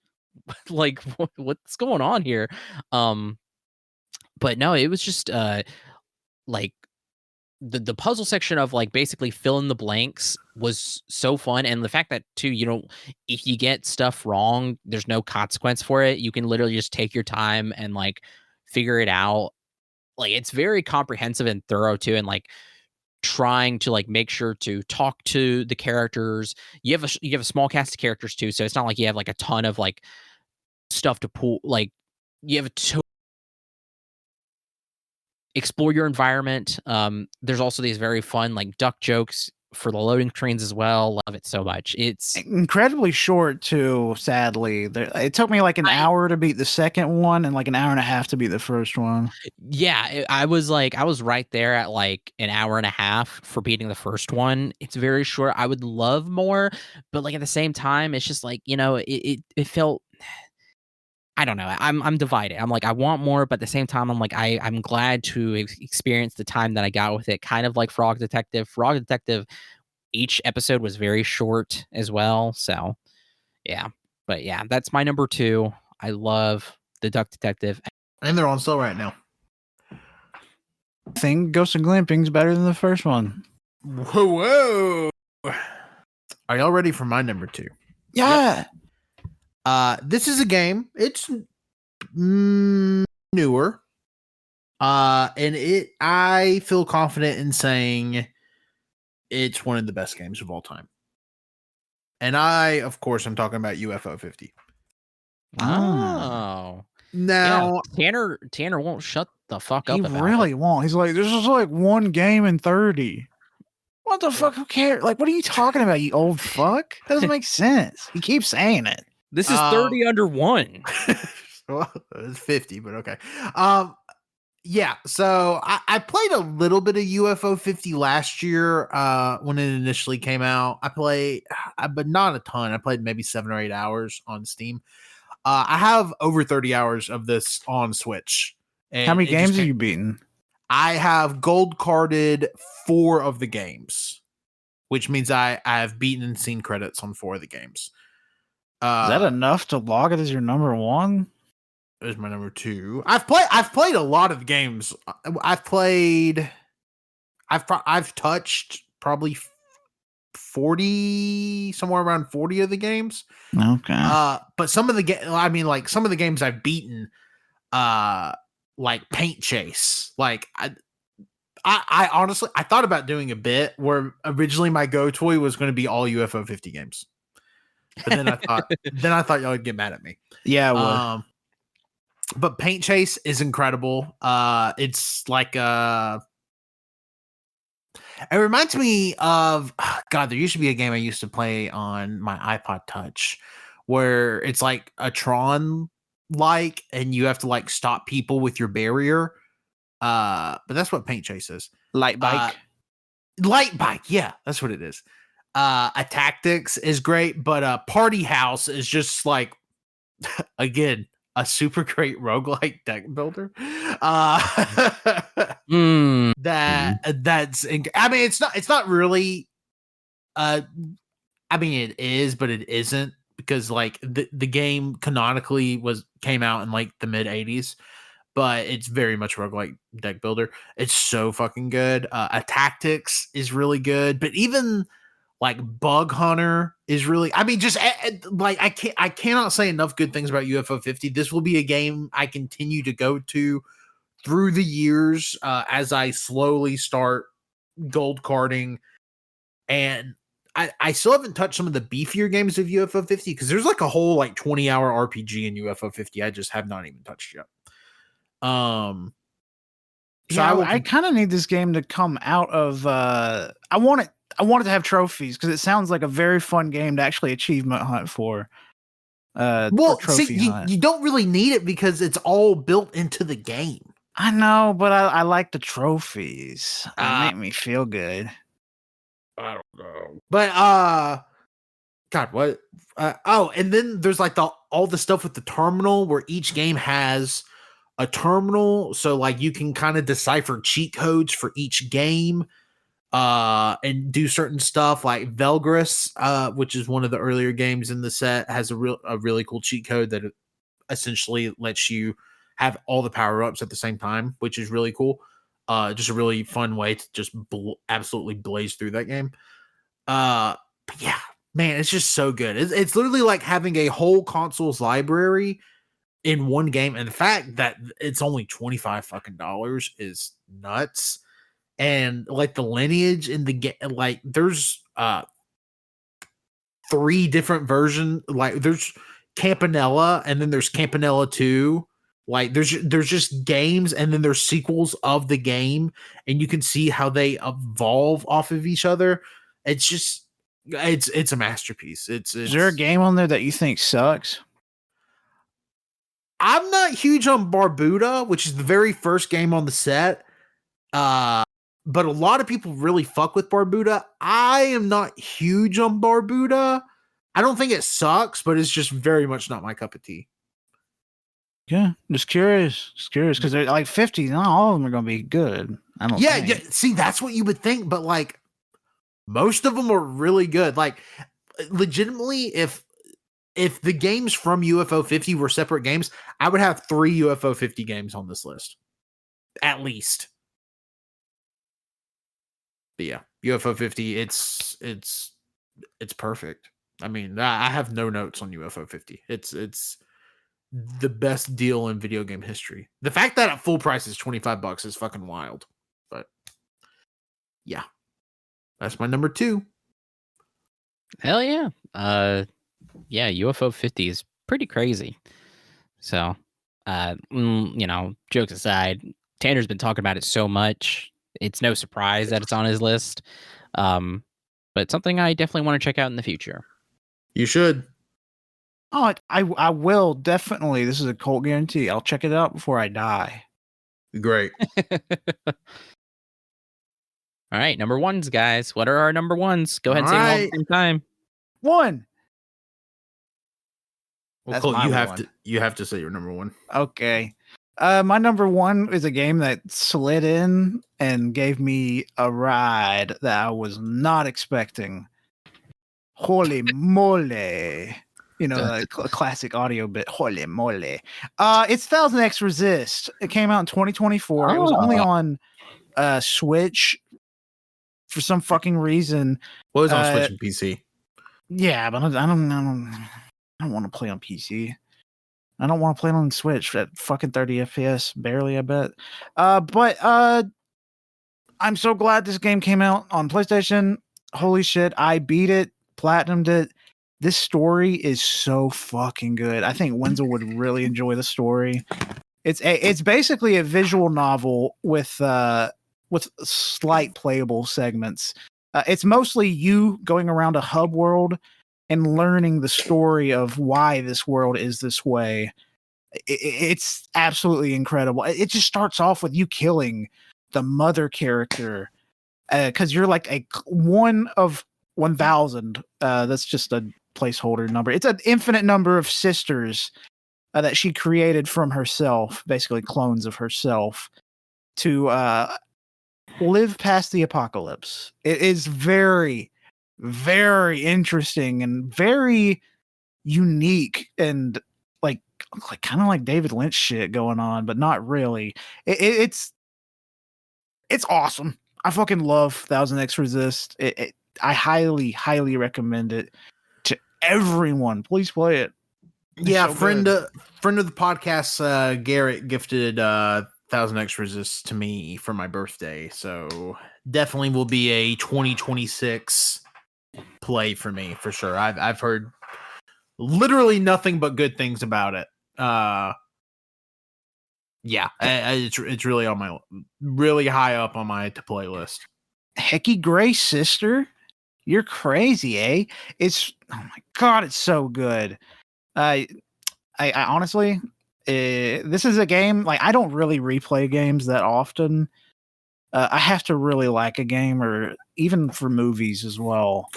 Like what's going on here? Um, but no, it was just like the puzzle section of like basically fill in the blanks was so fun, and the fact that too if you get stuff wrong there's no consequence for it. You can literally just take your time and like figure it out. Like it's very comprehensive and thorough too, and like trying to like make sure to talk to the characters. You have a small cast of characters too, so it's not like you have like a ton of like stuff to pull. Like you have to explore your environment. There's also these very fun like duck jokes for the loading screens as well. Love it so much. It's Incredibly short too, sadly. It took me like an hour to beat the second one and like an hour and a half to beat the first one. yeah, I was right there at like an hour and a half for beating the first one. It's very short. I would love more, but like at the same time, it's just like, it felt I don't know. I'm divided. I'm like, I want more, but at the same time, I'm like, I'm glad to experience the time that I got with it. Kind of like Frog Detective. Frog Detective, each episode was very short as well. So yeah, but yeah, that's my number two. I love the Duck Detective. And they're on sale right now. I think Ghost of Glamping's better than the first one. Whoa. Are y'all ready for my number two? Yeah. Yep. This is a game. It's newer. And I feel confident in saying it's one of the best games of all time. And of course, I'm talking about UFO 50. Oh. Now, yeah, Tanner won't shut the fuck up. He really won't. He's like, this is like one game in 30. What the fuck? Who cares? Like, what are you talking about, you old fuck? That doesn't make sense. He keeps saying it. This is 30 under one. Well, it's 50, but okay. Yeah, so I played a little bit of UFO 50 last year when it initially came out. I played, but not a ton. I played maybe 7 or 8 hours on Steam. I have over 30 hours of this on Switch. And how many games have you beaten? I have gold carded 4 of the games, which means I have beaten and seen credits on 4 of the games. Is that enough to log it as your number one? Is my number 2. I've played a lot of games. I've touched probably 40, somewhere around 40 of the games. Okay. But some of the some of the games I've beaten, like Paint Chase. Like I honestly I thought about doing a bit where originally my go-to was going to be all UFO 50 games. But then I thought y'all would get mad at me. Yeah, I would. But Paint Chase is incredible. It's like it reminds me of God. There used to be a game I used to play on my iPod Touch where it's like a Tron and you have to like stop people with your barrier. But that's what Paint Chase is. Light bike. Light bike, yeah, that's what it is. A Tactics is great, but Party House is just like again a super great roguelike deck builder. That's I mean it's not really I mean it is, but it isn't, because like the game canonically came out in like the mid 80s, but it's very much roguelike deck builder. It's so fucking good. A Tactics is really good, but even like Bug Hunter is really, I mean, just like I cannot say enough good things about UFO 50. This will be a game I continue to go to through the years as I slowly start gold carding. And I still haven't touched some of the beefier games of UFO 50 because there's like a whole like 20-hour RPG in UFO 50 I just have not even touched yet. So Yeah, I kind of need this game to come out of. I want it to have trophies because it sounds like a very fun game to actually achievement hunt for. well, see, trophy hunt. you don't really need it because it's all built into the game. I know, but I like the trophies. They make me feel good. I don't know. But God, what? And then there's like all the stuff with the terminal where each game has a terminal, so like you can kind of decipher cheat codes for each game, and do certain stuff. Like Velgris, which is one of the earlier games in the set, has a really cool cheat code that essentially lets you have all the power ups at the same time, which is really cool. Just a really fun way to just absolutely blaze through that game. But yeah, man, it's just so good. It's literally like having a whole console's library in one game, and the fact that it's only $25 fucking is nuts. And like the lineage in the game, like there's 3 different versions. Like there's Campanella, and then there's Campanella 2. Like there's just games, and then there's sequels of the game, and you can see how they evolve off of each other. It's just it's a masterpiece. Is there a game on there that you think sucks? I'm not huge on Barbuda, which is the very first game on the set. But a lot of people really fuck with Barbuda. I am not huge on Barbuda. I don't think it sucks, but it's just very much not my cup of tea. Yeah, just curious because they're like 50. Not all of them are going to be good. I don't. Yeah. See, that's what you would think, but like most of them are really good. Like legitimately, if the games from UFO 50 were separate games, I would have 3 UFO 50 games on this list, at least. But yeah, UFO 50, it's perfect. I mean, I have no notes on UFO 50. It's the best deal in video game history. The fact that at full price is $25 is fucking wild. But yeah, that's my number 2. Hell yeah. Yeah, UFO 50 is pretty crazy. So, jokes aside, Tanner's been talking about it so much. It's no surprise that it's on his list. But something I definitely want to check out in the future. You should. Oh, I will definitely. This is a Colt guarantee. I'll check it out before I die. Great. All right, number 1s, guys. What are our number 1s? Go ahead and say them all at the same time. 1. Well, Colt, you have to say your number 1. Okay. My number 1 is a game that slid in and gave me a ride that I was not expecting. Holy moly. You know, the classic audio bit. Holy moly. It's 1000X Resist. It came out in 2024. It was only on Switch for some fucking reason. Well, it was on Switch and PC. Yeah, but I don't want to play on PC. I don't want to play on Switch at fucking 30 FPS, barely, I bet. But I'm so glad this game came out on PlayStation. Holy shit, I beat it, platinumed it. This story is so fucking good. I think Wenzel would really enjoy the story. It's basically a visual novel with slight playable segments. It's mostly you going around a hub world and learning the story of why this world is this way. It's absolutely incredible. It just starts off with you killing the mother character because you're like a 1 of 1,000. That's just a placeholder number. It's an infinite number of sisters that she created from herself, basically clones of herself, to live past the apocalypse. It is very, very interesting and very unique and like kind of like David Lynch shit going on, but not really. It's awesome. I fucking love 1000X Resist. I highly, highly recommend it to everyone. Please play it. Yeah, so friend of the podcast, Garrett gifted 1000X Resist to me for my birthday, so definitely will be a 2026 play for me for sure. I've heard literally nothing but good things about it. Yeah, it's really really high up on my to play list. Hecky Gray Sister, you're crazy, eh? Oh my god, it's so good. I honestly, this is a game like I don't really replay games that often. I have to really like a game, or even for movies as well.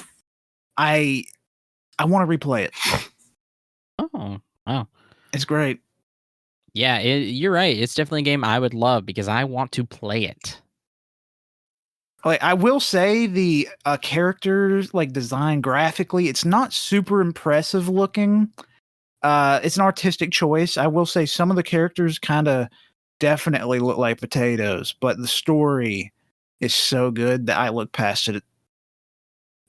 I want to replay it. Oh, wow. It's great. Yeah, you're right. It's definitely a game I would love because I want to play it. Like I will say the characters like design graphically, it's not super impressive looking. It's an artistic choice. I will say some of the characters kind of definitely look like potatoes, but the story is so good that I look past it.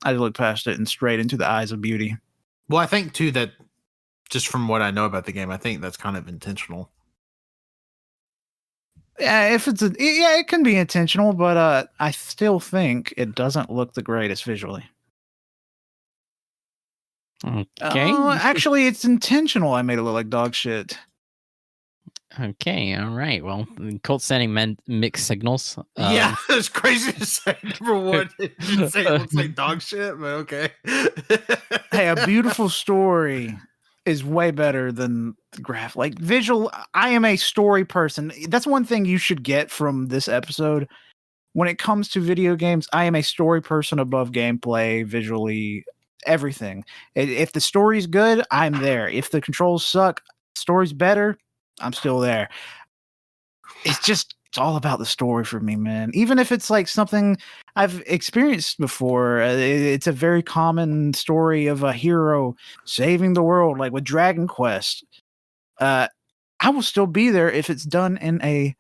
I look past it and straight into the eyes of beauty. Well, I think too that just from what I know about the game, I think that's kind of intentional. Yeah, it can be intentional, but I still think it doesn't look the greatest visually. Okay. Actually, it's intentional. I made it look like dog shit. Okay. All right. Well, Colt sending mixed signals. Yeah, it's crazy to say. Number one, you say it looks like dog shit, but okay. Hey, a beautiful story is way better than the graph. Like visual, I am a story person. That's one thing you should get from this episode. When it comes to video games, I am a story person above gameplay, visually, everything. If the story's good, I'm there. If the controls suck, story's better, I'm still there. It's all about the story for me, man. Even if it's like something I've experienced before, it's a very common story of a hero saving the world, like with Dragon Quest. I will still be there if it's done in a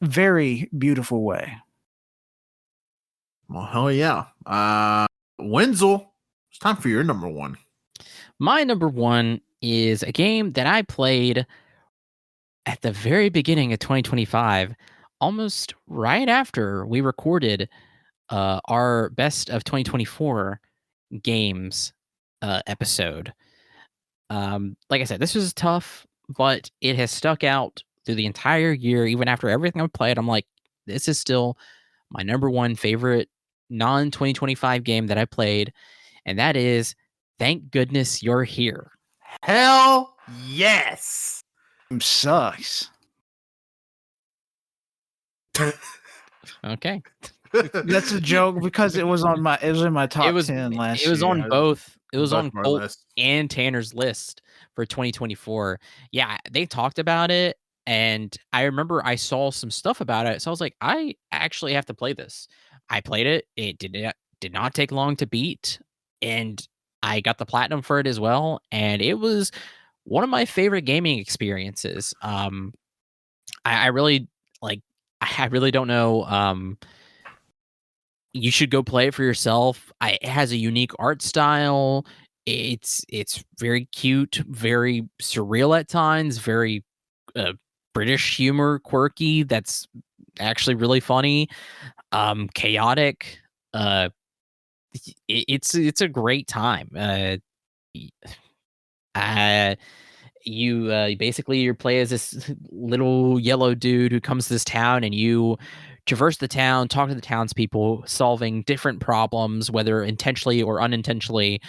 very beautiful way. Well, hell yeah. Wenzel, it's time for your number one. My number one is a game that I played at the very beginning of 2025, almost right after we recorded our best of 2024 games episode. Like I said, this was tough, but it has stuck out through the entire year. Even after everything I've played, I'm like, this is still my number one favorite non 2025 game that I played, and that is Thank Goodness You're Here. Hell yes. Sucks. Okay. That's a joke because it was in my top 10 last year. It was on both. It was both on my Colt lists. and Tanner's list for 2024. Yeah, they talked about it, and I remember I saw some stuff about it, so I was like, I actually have to play this. I played it. It did not take long to beat, and I got the platinum for it as well, and it was one of my favorite gaming experiences. I really like. I really don't know. You should go play it for yourself. It has a unique art style. It's very cute, very surreal at times, very British humor, quirky. That's actually really funny. Chaotic. Uh, it's a great time. Uh, you basically you play as this little yellow dude who comes to this town, and you traverse the town, talk to the townspeople, solving different problems, whether intentionally or unintentionally.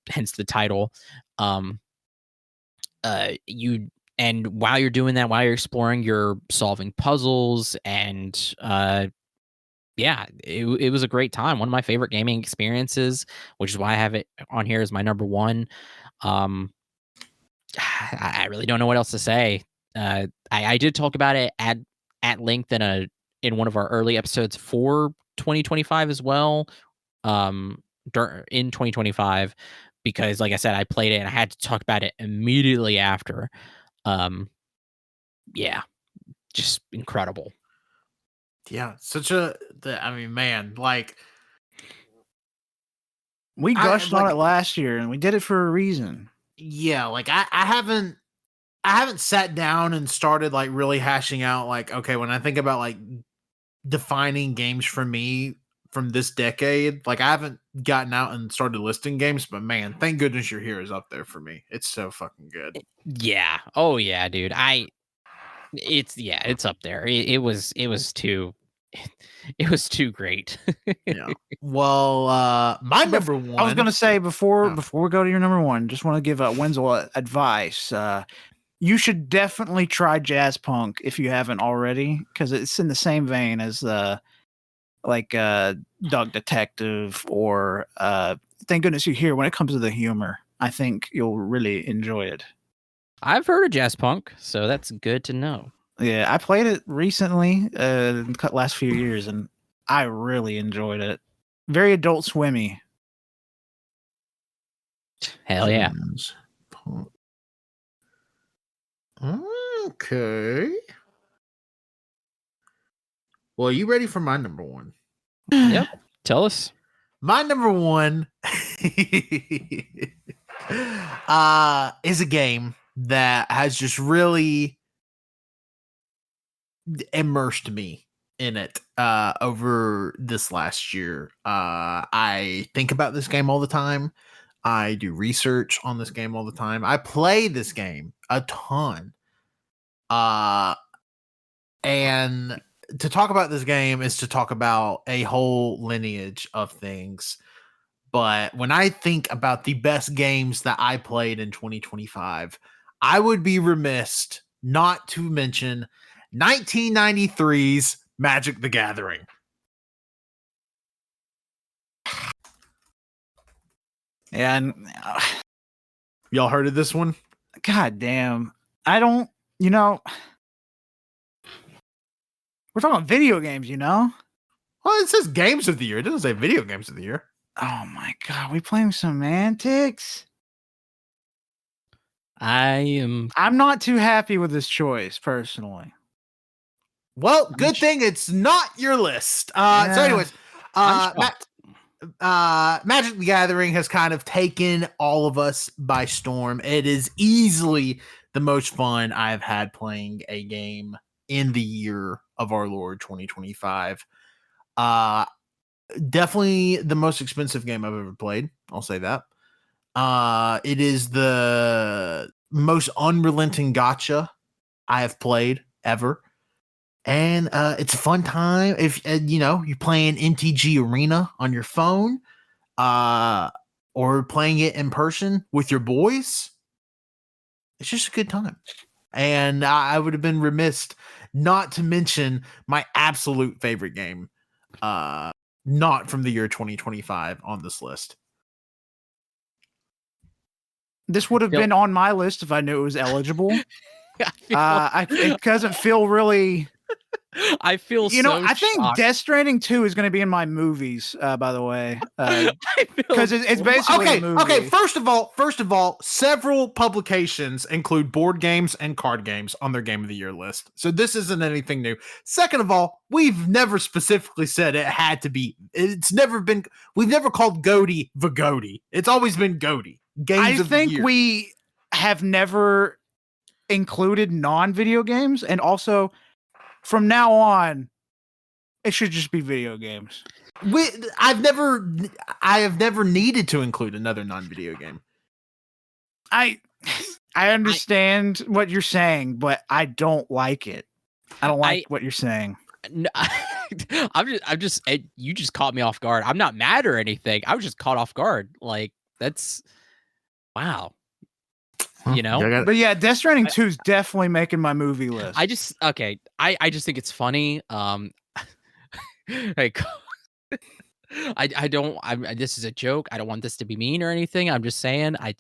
Hence the title. Um, you and while you're doing that, while you're exploring, you're solving puzzles, and yeah, it was a great time. One of my favorite gaming experiences, which is why I have it on here as my number one. Um, I really don't know what else to say. I did talk about it at length in one of our early episodes for 2025 as well. In 2025, because like I said, I played it and I had to talk about it immediately after. Yeah, just incredible. Yeah, I mean, man, like We gushed on it last year, and we did it for a reason. Yeah, like I haven't sat down and started like really hashing out like, okay, when I think about like defining games for me from this decade, like I haven't gotten out and started listing games, but man, Thank Goodness You're Here is up there for me. It's so fucking good. Yeah. Oh yeah, dude. It's up there. It was too great. Yeah. Well, my number one. I was gonna say before we go to your number one, just want to give Wenzel advice. You should definitely try jazz punk if you haven't already, because it's in the same vein as Dog Detective or Thank Goodness You're Here. When it comes to the humor, I think you'll really enjoy it. I've heard of jazz punk, so that's good to know. Yeah, I played it recently, in the last few years, and I really enjoyed it. Very Adult Swimmy. Hell yeah. Jazz punk. Okay. Well, are you ready for my number one? Yep. Tell us. My number one is a game that has just really immersed me in it over this last year. I think about this game all the time. I do research on this game all the time. I play this game a ton. And to talk about this game is to talk about a whole lineage of things. But when I think about the best games that I played in 2025, I would be remiss not to mention 1993's Magic the Gathering. And y'all heard of this one? God damn. I don't, we're talking about video games, Well, it says games of the year. It doesn't say video games of the year. Oh my God. We playing semantics? I'm not too happy with this choice, personally. Well, good thing it's not your list. So anyways, Magic the Gathering has kind of taken all of us by storm. It is easily the most fun I've had playing a game in the year of our Lord 2025. Definitely the most expensive game I've ever played. I'll say that. It is the most unrelenting gacha I have played ever. And it's a fun time if you're playing MTG Arena on your phone, or playing it in person with your boys. It's just a good time. And I would have been remiss not to mention my absolute favorite game, not from the year 2025 on this list. This would have been on my list if I knew it was eligible. It doesn't feel really. I feel I think Death Stranding 2 is going to be in my movies, by the way. Because it's basically a movie. Okay, first of all, several publications include board games and card games on their Game of the Year list. So this isn't anything new. Second of all, we've never specifically said it had to be. We've never called GOTY the GOTY. It's always been GOTY. Games of the Year. I think we have never included non-video games, and also from now on, it should just be video games. I have never needed to include another non-video game. I understand what you're saying, but I don't like it. I don't like what you're saying. No, you just caught me off guard. I'm not mad or anything. I was just caught off guard. Like, that's wow. But yeah, Death Stranding 2 is definitely making my movie list. I just think it's funny. Like, this is a joke. I don't want this to be mean or anything. I'm just saying, I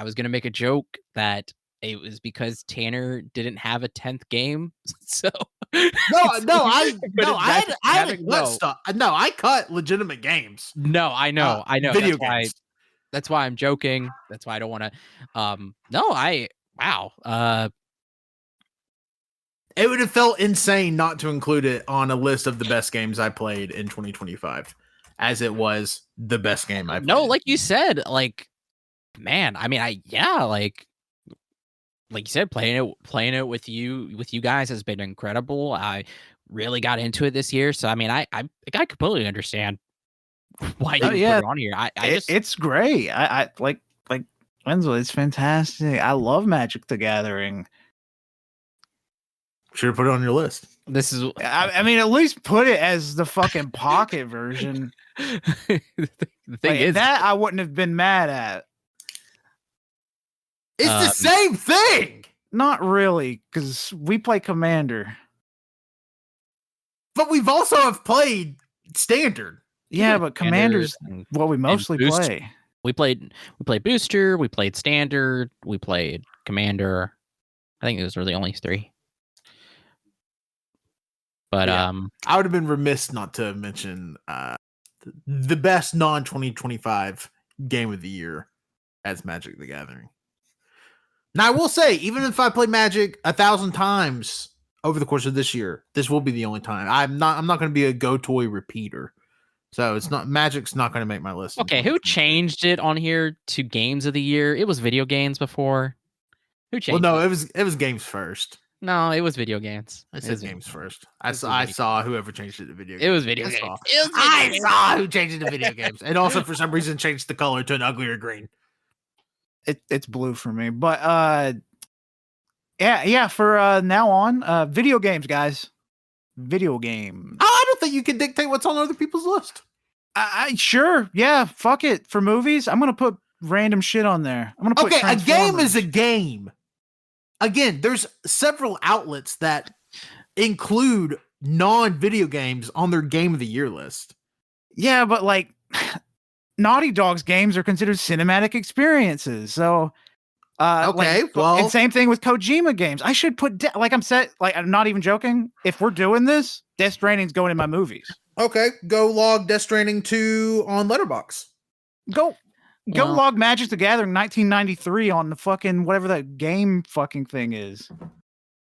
was going to make a joke that it was because Tanner didn't have a 10th game. So I cut legitimate games. No, I know. Video games. That's why I'm joking. That's why I don't want to. It would have felt insane not to include it on a list of the best games I played in 2025, as it was the best game I played. No, like you said, like, man, I mean, like you said, playing it with you guys has been incredible. I really got into it this year, so I mean, I completely understand why you put it on here. It's great. I like Wenzel. It's fantastic. I love Magic the Gathering. Should have put it on your list. This is. I mean, at least put it as the fucking pocket version. The thing Like, is that I wouldn't have been mad at. It's the same thing. Not really, because we play Commander. But we've also have played Standard. Yeah, but Commander's what we mostly play. We played Booster, we played Standard, we played Commander. I think those were the only 3. But I would have been remiss not to mention the best non-2025 game of the year as Magic the Gathering. Now I will say, even if I play Magic 1,000 times over the course of this year, this will be the only time. I'm not going to be a Go Toy repeater. So it's not Magic's not going to make my list. Okay, who changed it on here to games of the year? It was video games before. Who changed? Well, no, it was games first. No, it was video games. It said games first. I saw whoever changed it to video games. It was video games. I saw who changed it to video games, and also for some reason changed the color to an uglier green. It's blue for me, but yeah. For now on, video games, guys. Video games. Oh, I don't think you can dictate what's on other people's list. I sure, yeah. Fuck it. For movies, I'm gonna put random shit on there. I'm gonna put a game is a game. Again, there's several outlets that include non-video games on their game of the year list. Yeah, but like Naughty Dog's games are considered cinematic experiences. So okay, well, and same thing with Kojima games. I should put I'm not even joking. If we're doing this, Death Stranding's going in my movies. Okay, go log Death Stranding 2 on Letterboxd. Go log Magic the Gathering 1993 on the fucking whatever that game fucking thing is.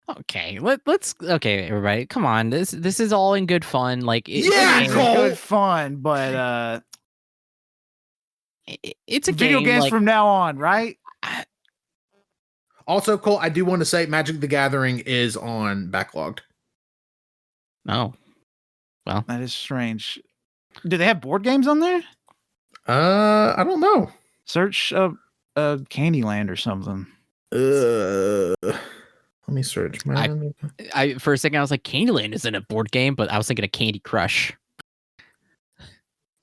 Okay, let's everybody, come on. This is all in good fun. Like it's good fun, but it's a video game games from now on, right? Also, Colt, I do want to say Magic the Gathering is on backlogged. Oh, well, that is strange. Do they have board games on there? I don't know. Search Candyland or something. Let me search. I for a second I was like, Candyland isn't a board game, but I was thinking of Candy Crush.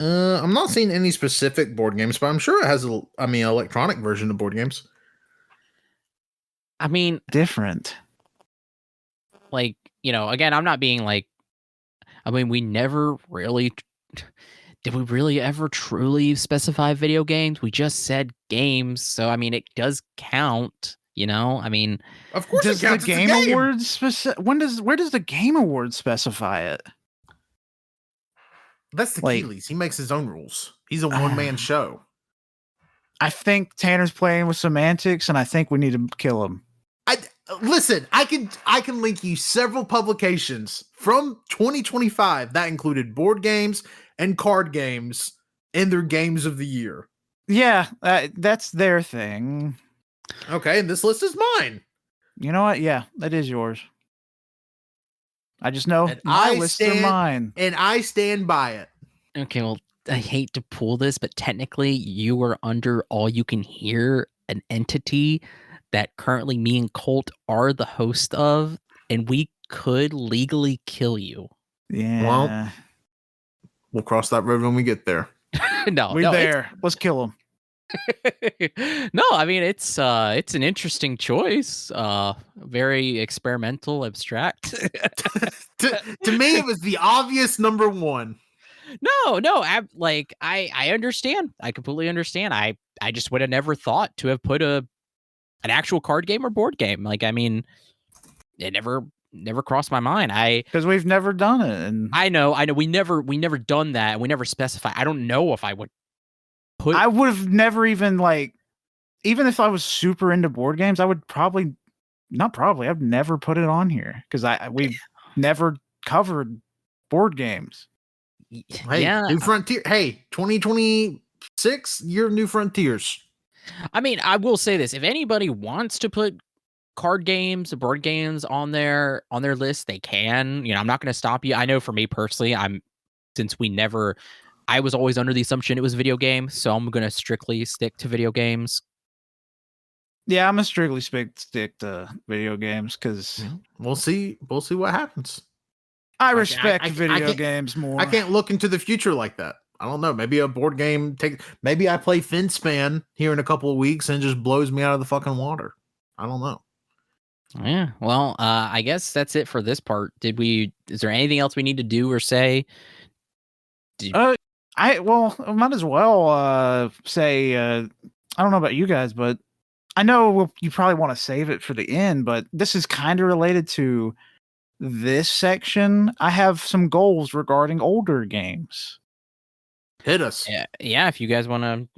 I'm not seeing any specific board games, but I'm sure it has electronic version of board games. I mean, different. Like, again, I'm not being like, we never really. Did we really ever truly specify video games? We just said games, so it does count. Of course, does the Game Awards where does the Game Awards specify it? That's the Keeley's. He makes his own rules. He's a one-man show. I think Tanner's playing with semantics, and I think we need to kill him. Listen, I can link you several publications from 2025 that included board games and card games in their games of the year. Yeah, that's their thing. Okay, and this list is mine. You know what? Yeah, that is yours. I just know my lists are mine. And I stand by it. Okay, well, I hate to pull this, but technically you are under AllYouCanHear, an entity that currently me and Colt are the host of, and we could legally kill you. Yeah. Well, we'll cross that road when we get there. We're there. Let's kill him. No, it's an interesting choice. Very experimental, abstract. to me, it was the obvious number one. No, I understand. I completely understand. I just would have never thought to have put an actual card game or board game. It never crossed my mind. Because we've never done it. And I know. We never done that. We never specified. I don't know if I would put. I would have never even even if I was super into board games, I would I've never put it on here because we've never covered board games. Hey, yeah. New Frontier. Hey, 2026 year of New Frontiers. I will say this: if anybody wants to put card games, board games on their list, they can. I'm not going to stop you. I know for me personally, I was always under the assumption it was video game, so I'm going to strictly stick to video games. Yeah, I'm a strictly stick to video games because We'll see what happens. I respect video games more. I can't look into the future like that. I don't know. Maybe a board game maybe I play Finspan here in a couple of weeks and it just blows me out of the fucking water. I don't know. Yeah. Well, I guess that's it for this part. Is there anything else we need to do or say? I might as well say I don't know about you guys, but I know you probably want to save it for the end, but this is kind of related to this section. I have some goals regarding older games. Hit us. Yeah, if you guys want to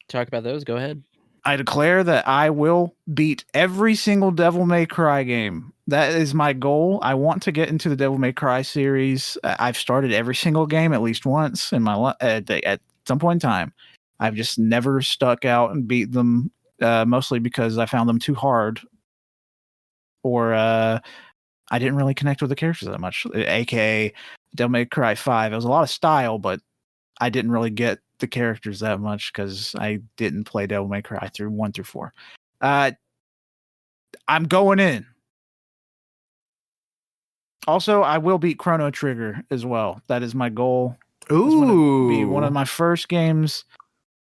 talk about those, go ahead. I declare that I will beat every single Devil May Cry game. That is my goal. I want to get into the Devil May Cry series. I've started every single game at least once in my at some point in time. I've just never stuck out and beat them, mostly because I found them too hard, or I didn't really connect with the characters that much. AKA Devil May Cry 5. It was a lot of style, but I didn't really get the characters that much because I didn't play Devil May Cry through 1 through 4. I'm going in. Also, I will beat Chrono Trigger as well. That is my goal. Ooh, be one of my first games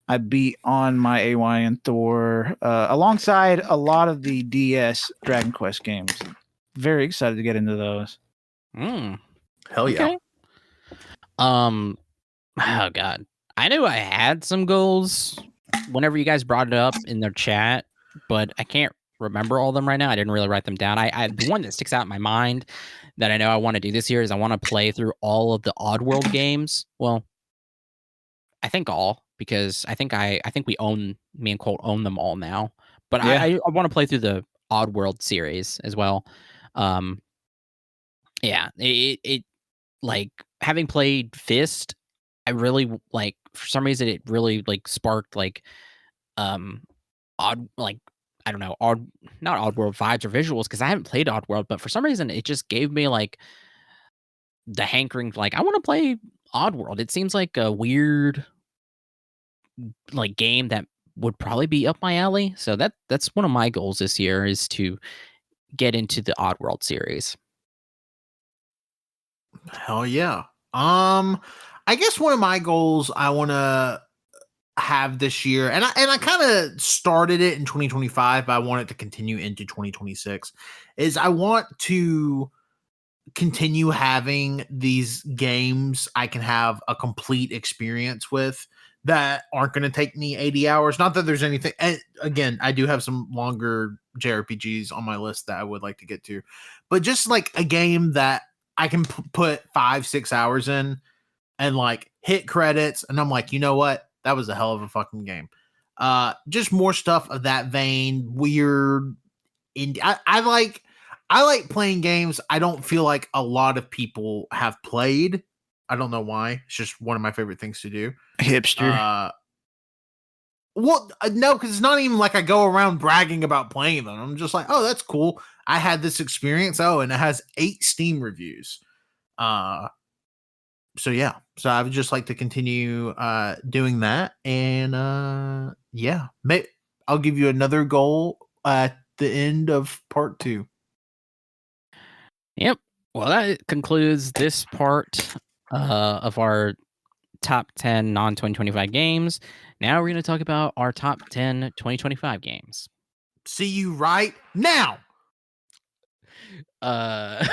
I beat on my AYCH, alongside a lot of the DS Dragon Quest games. Very excited to get into those. Hell yeah. Okay. Oh god, I knew I had some goals whenever you guys brought it up in their chat, but I can't remember all of them right now. I didn't really write them down. I the one that sticks out in my mind that I know I want to do this year is I want to play through all of the Oddworld games. Well, I think all, because I think me and Colt own them all now. But Yeah. I want to play through the Oddworld series as well. Yeah, it like having played Fist, I really like, for some reason it really like sparked like odd, like, I don't know, not Oddworld vibes or visuals, because I haven't played Oddworld, but for some reason it just gave me like the hankering, like I want to play Oddworld. It seems like a weird like game that would probably be up my alley. So that's one of my goals this year, is to get into the Oddworld series. Hell yeah. I guess one of my goals I want to have this year, and I kind of started it in 2025, but I want it to continue into 2026, is I want to continue having these games I can have a complete experience with that aren't going to take me 80 hours. Not that there's anything, and again, I do have some longer JRPGs on my list that I would like to get to, but just like a game that I can put 5-6 hours in and like hit credits, and I'm like, you know what? That was a hell of a fucking game. Just more stuff of that vein. Weird indie. I like playing games I don't feel like a lot of people have played. I don't know why. It's just one of my favorite things to do. Hipster. Well, no, because it's not even like I go around bragging about playing them. I'm just like, oh, that's cool. I had this experience. Oh, and it has 8 Steam reviews. So yeah, so I would just like to continue doing that, and yeah, I'll give you another goal at the end of part 2. Yep. Well, that concludes this part of our top 10 non-2025 games. Now we're going to talk about our top 10 2025 games. See you right now. yeah,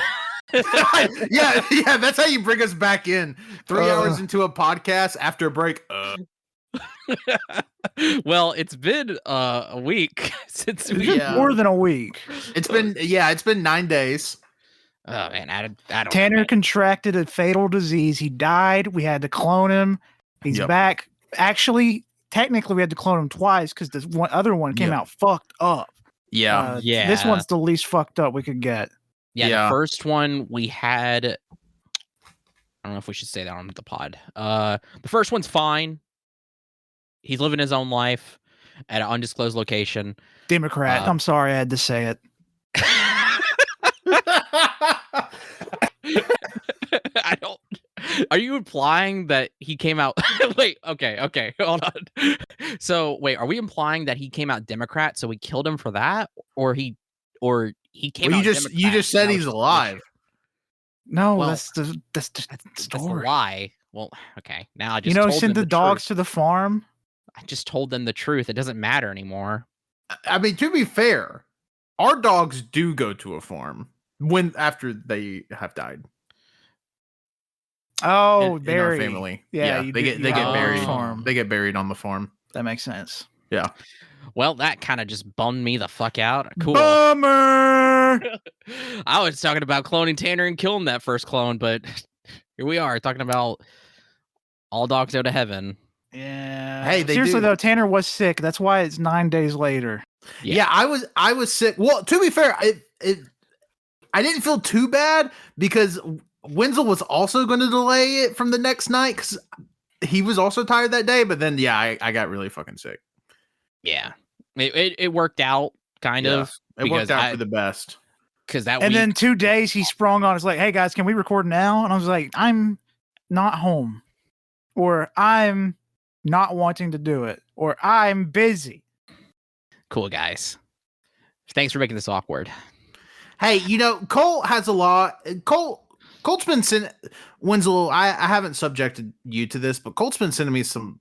that's how you bring us back in. 3 hours into a podcast after a break. Well, it's been a week since more than a week. It's been 9 days. Oh man, I don't. Tanner contracted a fatal disease. He died. We had to clone him. He's back. Actually, technically, we had to clone him twice because this other one came out fucked up. Yeah. This one's the least fucked up we could get. Yeah, the first one we had, I don't know if we should say that on the pod. The first one's fine. He's living his own life at an undisclosed location. Democrat. I'm sorry I had to say it. Are you implying that he came out? Wait, okay, hold on. So, wait, are we implying that he came out Democrat, so we killed him for that, or he came Well, out you Democrat? just said that was he's the alive. issue? No, Well, that's the That's a story. lie. Well, okay. Now I just You know, told send them the dogs truth. to the farm. I just told them the truth. It doesn't matter anymore. I mean, to be fair, our dogs do go to a farm after they have died. Oh, In our bury. family. Yeah, they get get buried. farm. They get buried on the farm. That makes sense. Yeah. Well, that kind of just bummed me the fuck out. Cool. Bummer. I was talking about cloning Tanner and killing that first clone, but here we are talking about all dogs go to heaven. Yeah. Hey, they seriously do. though, Tanner was sick. That's why it's 9 days later. Yeah, I was sick. Well, to be fair, I didn't feel too bad because Wenzel was also going to delay it from the next night because he was also tired that day. But then, yeah, I got really fucking sick. Yeah, it worked out kind of. It worked out for the best. Because that And week, then 2 days he sprung on us like, "Hey guys, can we record now?" And I was like, "I'm not home," or "I'm not wanting to do it," or "I'm busy." cool guys. Thanks for making this awkward. Hey, you know, Colt has a lot. Colt's been sending Wenzel. I haven't subjected you to this, but Colt's been sending me some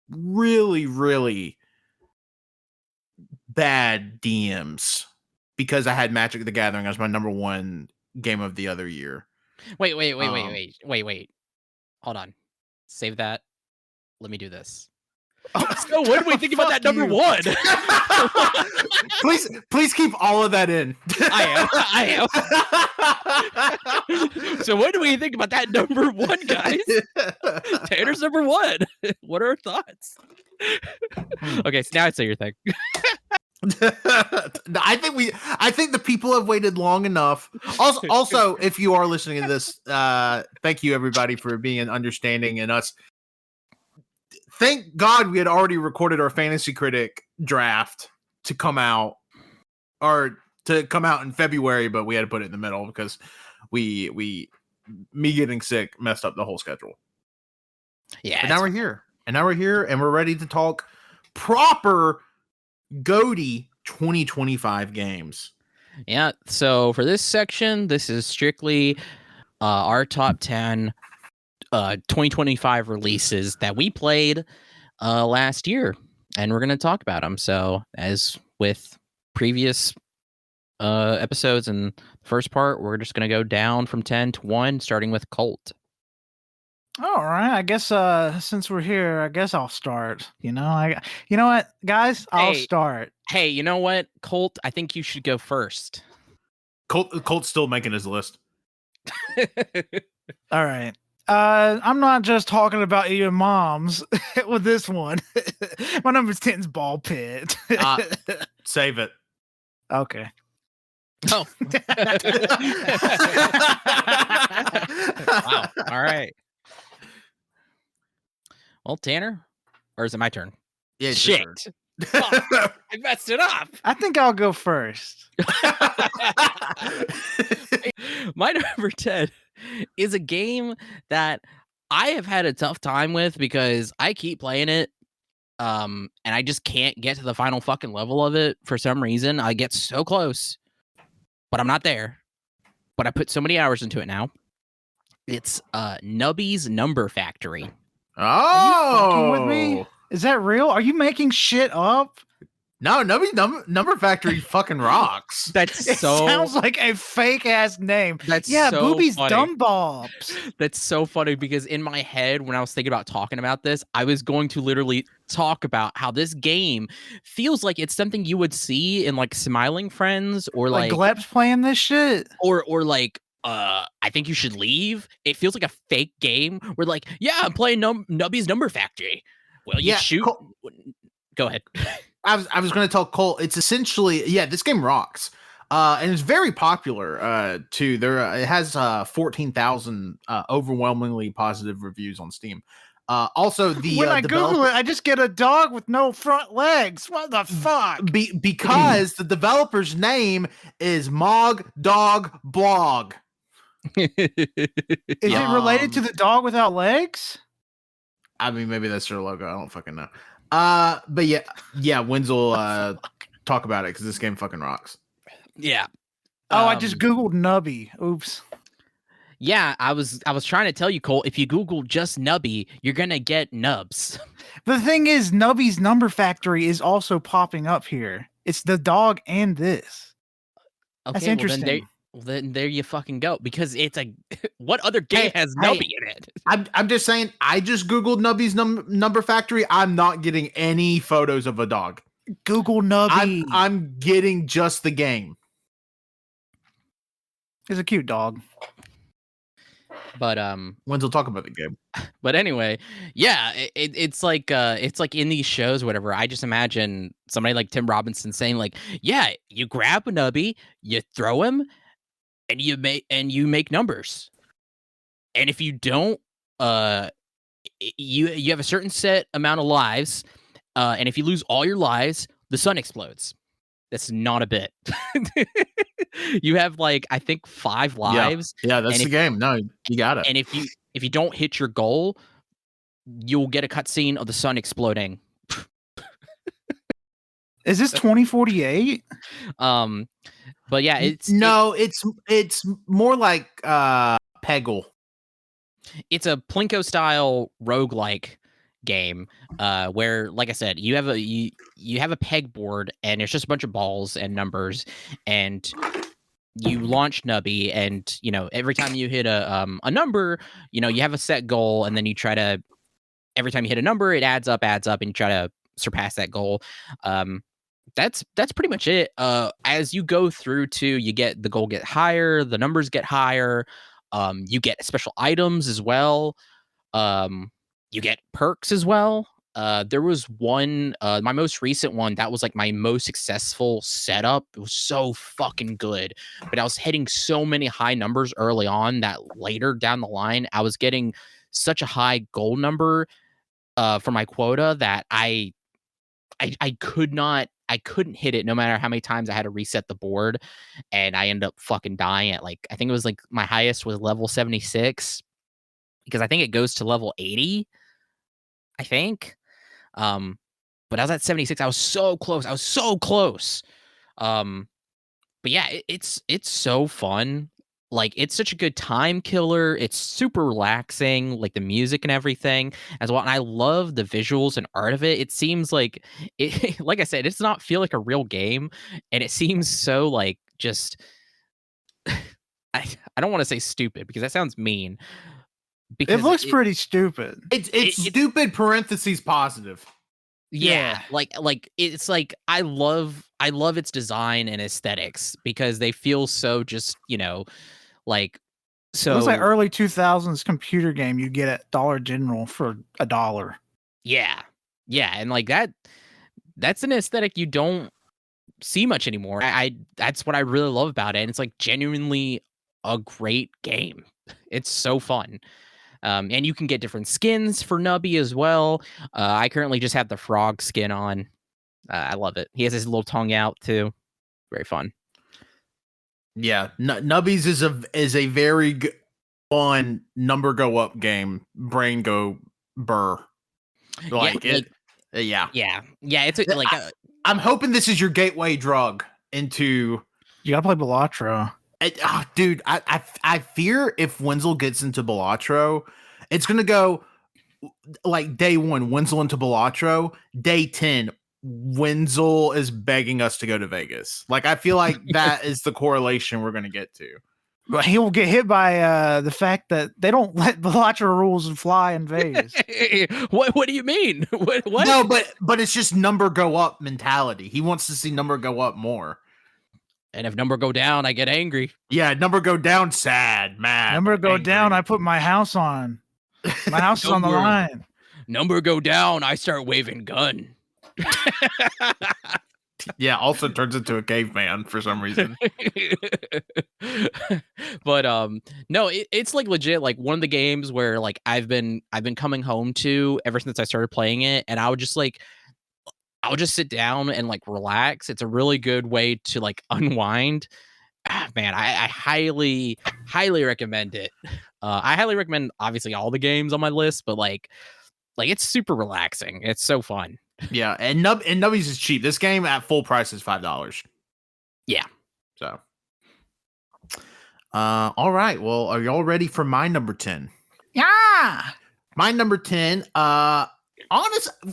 really, really bad DMs because I had Magic the Gathering as my number one game of the other year. Wait. Hold on. Save that. Let me do this. So what do we think about that number one? please keep all of that in. I am. So what do we think about that number one, guys? Tanner's number one. What are our thoughts? Okay, so now I'd say your thing. I think the people have waited long enough. Also, if you are listening to this, thank you everybody for being understanding and us. Thank God we had already recorded our Fantasy Critic draft to come out in February, but we had to put it in the middle because me getting sick messed up the whole schedule. Yeah. And now we're here. And we're ready to talk proper GOTY 2025 games. Yeah. So for this section, this is strictly our top 10 2025 releases that we played last year, and we're going to talk about them. So as with previous episodes and the first part, we're just going to go down from 10 to 1, starting with Colt. All right, I guess since we're here, I guess I'll start. You know what, guys, I'll start. Hey, you know what, Colt? I think you should go first. Colt's still making his list. All right. I'm not just talking about your moms with this one. My number 10's Ball Pit. Save it. Okay. Oh. Wow. All right. Well, Tanner, or is it my turn? Yeah. Shit. Oh, I messed it up. I think I'll go first. My number 10 is a game that I have had a tough time with because I keep playing it, and I just can't get to the final fucking level of it for some reason. I get so close, but I'm not there. But I put so many hours into it now. It's Nubby's Number Factory. Oh, are you fucking with me? Is that real? Are you making shit up? No, Nubby's Number Factory fucking rocks. It sounds like a fake ass name. So Boobies funny. Dumb Bobs. That's so funny because in my head, when I was thinking about talking about this, I was going to literally talk about how this game feels like it's something you would see in like Smiling Friends or like Glep's playing this shit, or like I Think You Should Leave. It feels like a fake game where like, yeah, I'm playing Nubby's Number Factory. Well, you shoot. Go ahead. I was going to tell Colt, it's essentially, this game rocks. And it's very popular too. It has 14,000 overwhelmingly positive reviews on Steam. Also, when I Google it, I just get a dog with no front legs. What the fuck? Because the developer's name is Mog Dog Blog. Is it related to the dog without legs? I mean, maybe that's their logo. I don't fucking know. But yeah, Wenzel, talk about it because this game fucking rocks. Yeah. I just googled Nubby. Oops. Yeah, I was trying to tell you, Cole, if you Google just Nubby, you're gonna get nubs. The thing is, Nubby's Number Factory is also popping up here. It's the dog and this. Okay, That's interesting. Then there you fucking go. Because it's a what other game has Nubby in it? I'm just saying. I just googled Nubby's Number Factory. I'm not getting any photos of a dog. Google Nubby. I'm getting just the game. It's a cute dog. But Wenzel, talk about the game. But anyway, yeah, it's like in these shows, whatever. I just imagine somebody like Tim Robinson saying, like, yeah, you grab a Nubby, you throw him, and you make numbers. And if you don't, you have a certain set amount of lives, and if you lose all your lives, the sun explodes. That's not a bit. You have like I think 5 lives. Yeah, that's the game. No, you got it. And if you don't hit your goal, you'll get a cutscene of the sun exploding. Is this 2048? But yeah, it's more like Peggle. It's a Plinko style roguelike game, where, like I said, you have a pegboard and it's just a bunch of balls and numbers, and you launch Nubby, and every time you hit a number, you have a set goal, and then you try to every time you hit a number, it adds up, and you try to surpass that goal. That's pretty much it. As you go through the goal get higher, the numbers get higher. You get special items as well. You get perks as well. There was one, my most recent one, that was like my most successful setup. It was so fucking good, but I was hitting so many high numbers early on that later down the line, I was getting such a high goal number for my quota that I couldn't hit it no matter how many times I had to reset the board, and I ended up fucking dying at I think it was like my highest was level 76, because I think it goes to level 80, I think. But I was at 76. I was so close. But yeah, it's so fun. Like, it's such a good time killer. It's super relaxing, like the music and everything as well. And I love the visuals and art of it. It seems like it, like I said, it does not feel like a real game, and it seems so like just. I don't want to say stupid because that sounds mean. Because it looks pretty stupid. It's stupid parentheses positive. Yeah, like it's like I love its design and aesthetics because they feel so just like so. It looks like early 2000s computer game you get at Dollar General for $1. Yeah, and like that's an aesthetic you don't see much anymore. That's what I really love about it, and it's like genuinely a great game. It's so fun. And you can get different skins for Nubby as well. I currently just have the frog skin on. I love it. He has his little tongue out too. Very fun. Yeah, Nubbies is a very good, fun number go up game. Brain go burr. Yeah. It's like I'm hoping this is your gateway drug into. You gotta play Balatro. Dude, I fear if Wenzel gets into Balatro, it's gonna go like day 1, Wenzel into Balatro, day 10, Wenzel is begging us to go to Vegas. Like, I feel like that is the correlation we're gonna get to. But he will get hit by the fact that they don't let Balatro rules fly in Vegas. What do you mean? What? No, but it's just number go up mentality. He wants to see number go up more. And if number go down, I get angry. Yeah, number go down, sad, mad. Number go down, I put my house on. My house is on the line. Number go down, I start waving gun. Yeah, also turns into a caveman for some reason. But no, it's like legit like one of the games where like I've been coming home to ever since I started playing it, and I'll just sit down and like relax. It's a really good way to like unwind. Man, I highly, highly recommend it. I highly recommend obviously all the games on my list, but like it's super relaxing. It's so fun. Yeah, and Nubbies is cheap. This game at full price is $5. Yeah. So, all right. Well, are y'all ready for my number 10? Yeah. My number 10,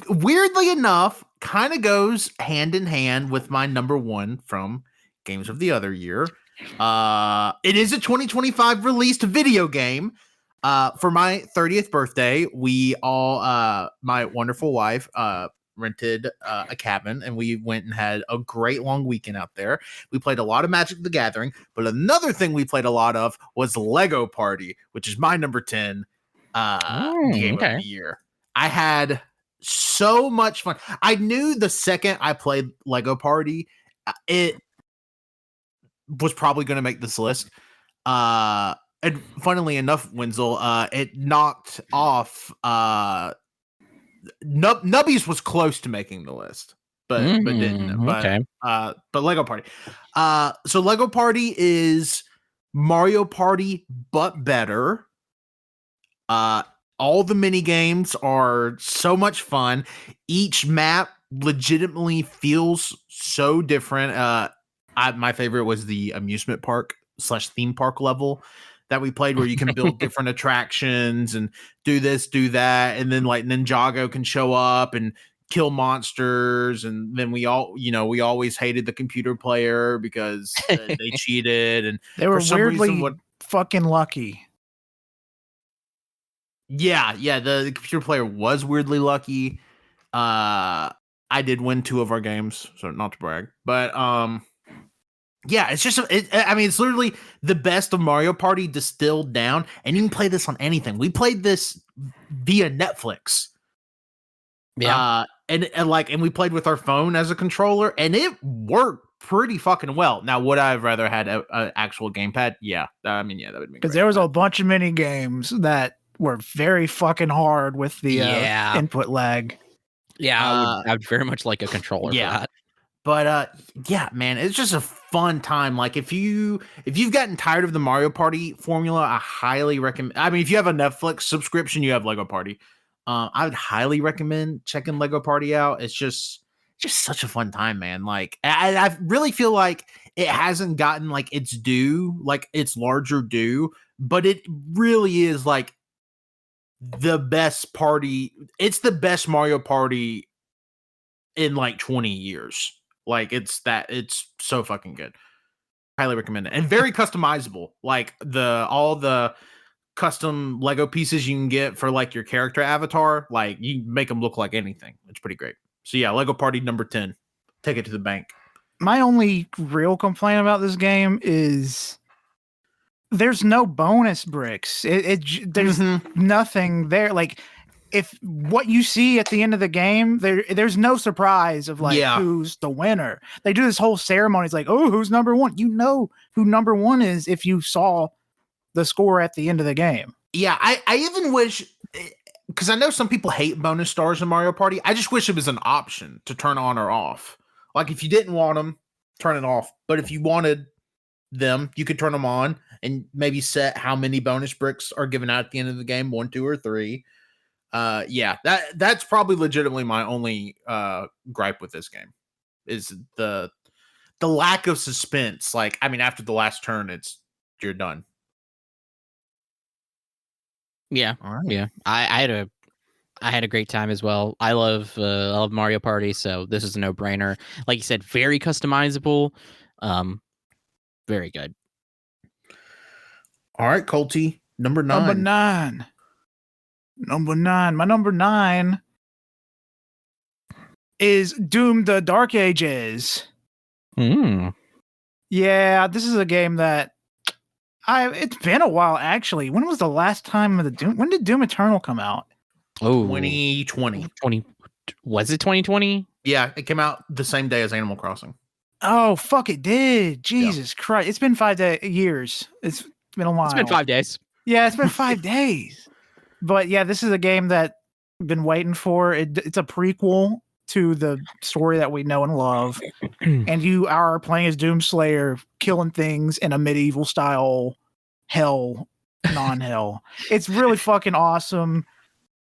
weirdly enough, kind of goes hand in hand with my number 1 from Games of the Other Year. It is a 2025 released video game. For my 30th birthday, we all, my wonderful wife, rented a cabin, and we went and had a great long weekend out there. We played a lot of Magic the Gathering, but another thing we played a lot of was Lego Party, which is my number 10 game of the year. I had so much fun. I knew the second I played Lego Party, it was probably going to make this list. And funnily enough, Wenzel, it knocked off Nubbies was close to making the list, but didn't. But Lego Party. So Lego Party is Mario Party, but better. All the mini games are so much fun. Each map legitimately feels so different. My favorite was the amusement park / theme park level that we played, where you can build different attractions and do this, do that, and then like Ninjago can show up and kill monsters, and then we always hated the computer player because they cheated, and they were weirdly fucking lucky. Yeah, the computer player was weirdly lucky. I did win 2 of our games, so not to brag, but yeah, it's just it's literally the best of Mario Party distilled down, and you can play this on anything. We played this via Netflix. Yeah. And we played with our phone as a controller, and it worked pretty fucking well. Now, would I have rather had an actual gamepad? Yeah. That would be because there was a bunch of mini games that were very fucking hard with the input lag. Yeah, I would very much like a controller for that. But yeah, man, it's just a fun time. Like if you've gotten tired of the Mario Party formula, I highly recommend. I mean, if you have a Netflix subscription, you have Lego Party. I would highly recommend checking Lego Party out. It's just such a fun time, man. Like I really feel like it hasn't gotten like its due, like its larger due, but it really is like the best party. It's the best Mario Party in like 20 years. Like it's so fucking good. Highly recommend it. And very customizable. Like all the custom Lego pieces you can get for like your character avatar, like you make them look like anything. It's pretty great. So yeah, Lego Party number 10. Take it to the bank. My only real complaint about this game is there's no bonus bricks. There's nothing there. Like if what you see at the end of the game, there's no surprise of like who's the winner. They do this whole ceremony. It's like, oh, who's number 1? You know who number 1 is if you saw the score at the end of the game. Yeah, I even wish, because I know some people hate bonus stars in Mario Party. I just wish it was an option to turn on or off. Like if you didn't want them, turn it off. But if you wanted them, you could turn them on and maybe set how many bonus bricks are given out at the end of the game, 1, 2, or 3. Yeah, that's probably legitimately my only gripe with this game is the lack of suspense. Like, I mean, after the last turn, you're done. Yeah, right. Yeah. I had a great time as well. I love Mario Party, so this is a no-brainer. Like you said, very customizable. Very good. All right, Colty, number 9. Number 9. My number 9 is Doom: The Dark Ages. Yeah, this is a game that it's been a while actually. When was the last time of the Doom? When did Doom Eternal come out? Oh, 2020. Was it 2020? Yeah, it came out the same day as Animal Crossing. Oh, fuck, it did. Jesus Christ. It's been 5 years. It's been a while. It's been 5 days. Yeah, it's been 5 days. But yeah, this is a game that I've been waiting for. It's a prequel to the story that we know and love. And you are playing as Doomslayer, killing things in a medieval style hell, non-hell. It's really fucking awesome.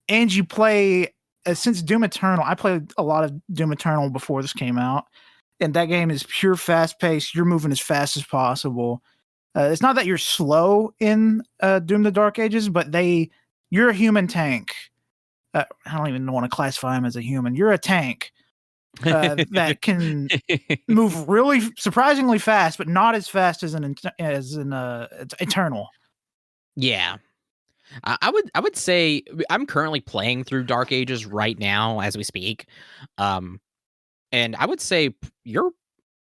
And you play since Doom Eternal. I played a lot of Doom Eternal before this came out, and that game is pure fast paced. You're moving as fast as possible. It's not that you're slow in Doom: The Dark Ages, but you're a human tank. I don't even want to classify him as a human. You're a tank that can move really surprisingly fast, but not as fast as an Eternal. Yeah. I would say I'm currently playing through Dark Ages right now as we speak. And I would say you're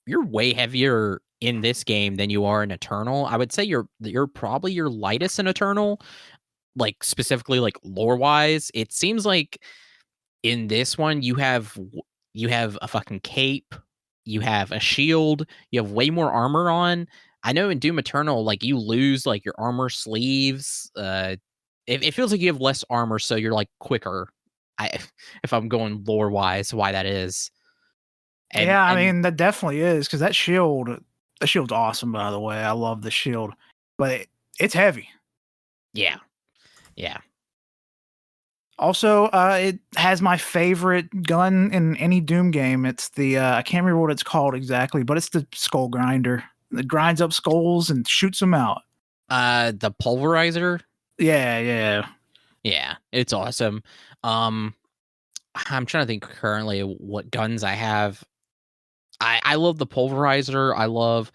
way heavier in this game than you are in Eternal. I would say you're probably your lightest in Eternal, like specifically like lore wise. It seems like in this one you have a fucking cape, you have a shield, you have way more armor on. I know in Doom Eternal, like you lose like your armor sleeves. It feels like you have less armor, so you're like quicker. If I'm going lore wise, why that is. And, I mean that definitely is because that shield's awesome. By the way, I love the shield, but it's heavy. Yeah. Also, it has my favorite gun in any Doom game. It's the I can't remember what it's called exactly, but it's the skull grinder. It grinds up skulls and shoots them out. The pulverizer. Yeah. It's awesome. I'm trying to think currently what guns I have. I love the pulverizer. I love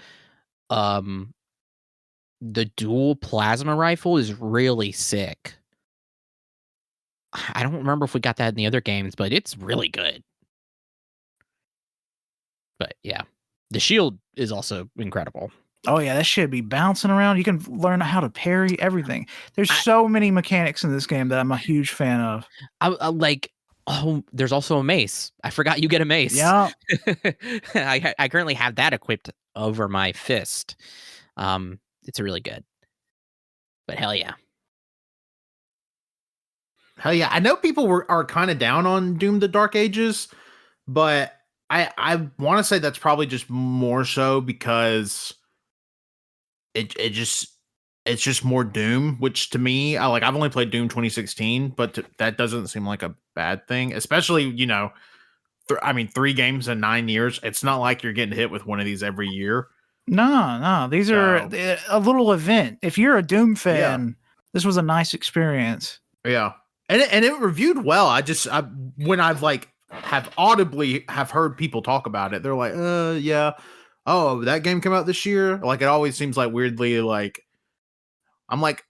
the dual plasma rifle is really sick. I don't remember if we got that in the other games, but it's really good. But yeah, the shield is also incredible. Oh yeah, that shit be bouncing around. You can learn how to parry everything. There's so many mechanics in this game that I'm a huge fan of. I like. Oh, there's also a mace. I forgot you get a mace. Yeah. I currently have that equipped over my fist. It's really good. But hell yeah. Hell yeah. I know people are kind of down on Doom: The Dark Ages, but I want to say that's probably just more so because it's just more Doom, which to me, I've only played Doom 2016, but that doesn't seem like a bad thing, especially, 3 games in 9 years. It's not like you're getting hit with one of these every year. No, these are a little event. If you're a Doom fan, this was a nice experience. Yeah. And it reviewed well. When I've have audibly have heard people talk about it, they're like, yeah. Oh, that game came out this year. Like, it always seems like weirdly, like, I'm like,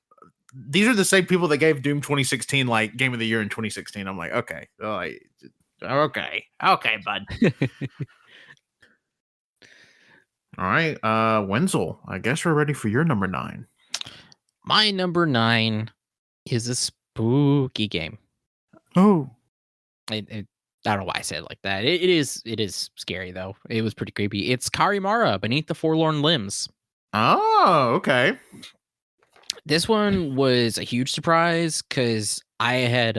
these are the same people that gave Doom 2016 like Game of the Year in 2016. I'm like, okay, okay, bud. All right, Wenzel, I guess we're ready for your number 9. My number 9 is a spooky game. Oh, I don't know why I said it like that. It is scary though. It was pretty creepy. It's Karimara, Beneath the Forlorn Limbs. Oh, okay. This one was a huge surprise because I had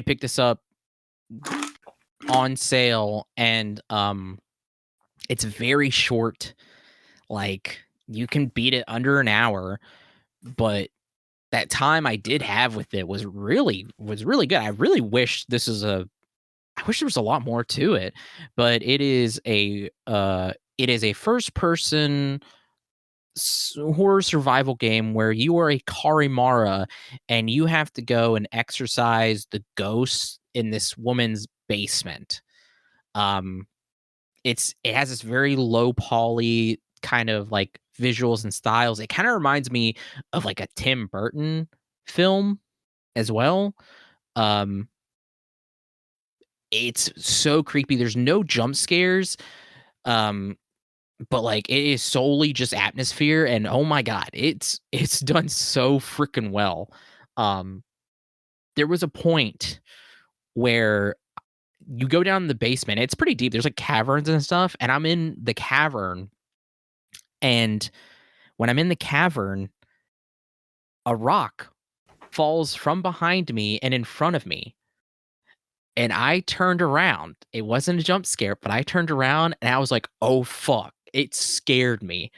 picked this up on sale, and it's very short. Like, you can beat it under an hour, but that time I did have with it was really good. I really wish there was a lot more to it, but it is a first person horror survival game where you are a Karimara and you have to go and exorcise the ghosts in this woman's basement. It has this very low poly kind of like visuals and styles. It kind of reminds me of like a Tim Burton film as well. It's so creepy. There's no jump scares. But like it is solely just atmosphere, and oh my god, it's done so freaking well. There was a point where you go down in the basement. It's pretty deep. There's like caverns and stuff, and I'm in the cavern. And when I'm in the cavern, a rock falls from behind me and in front of me. And I turned around. It wasn't a jump scare, but I turned around and I was like, "Oh fuck!" It scared me.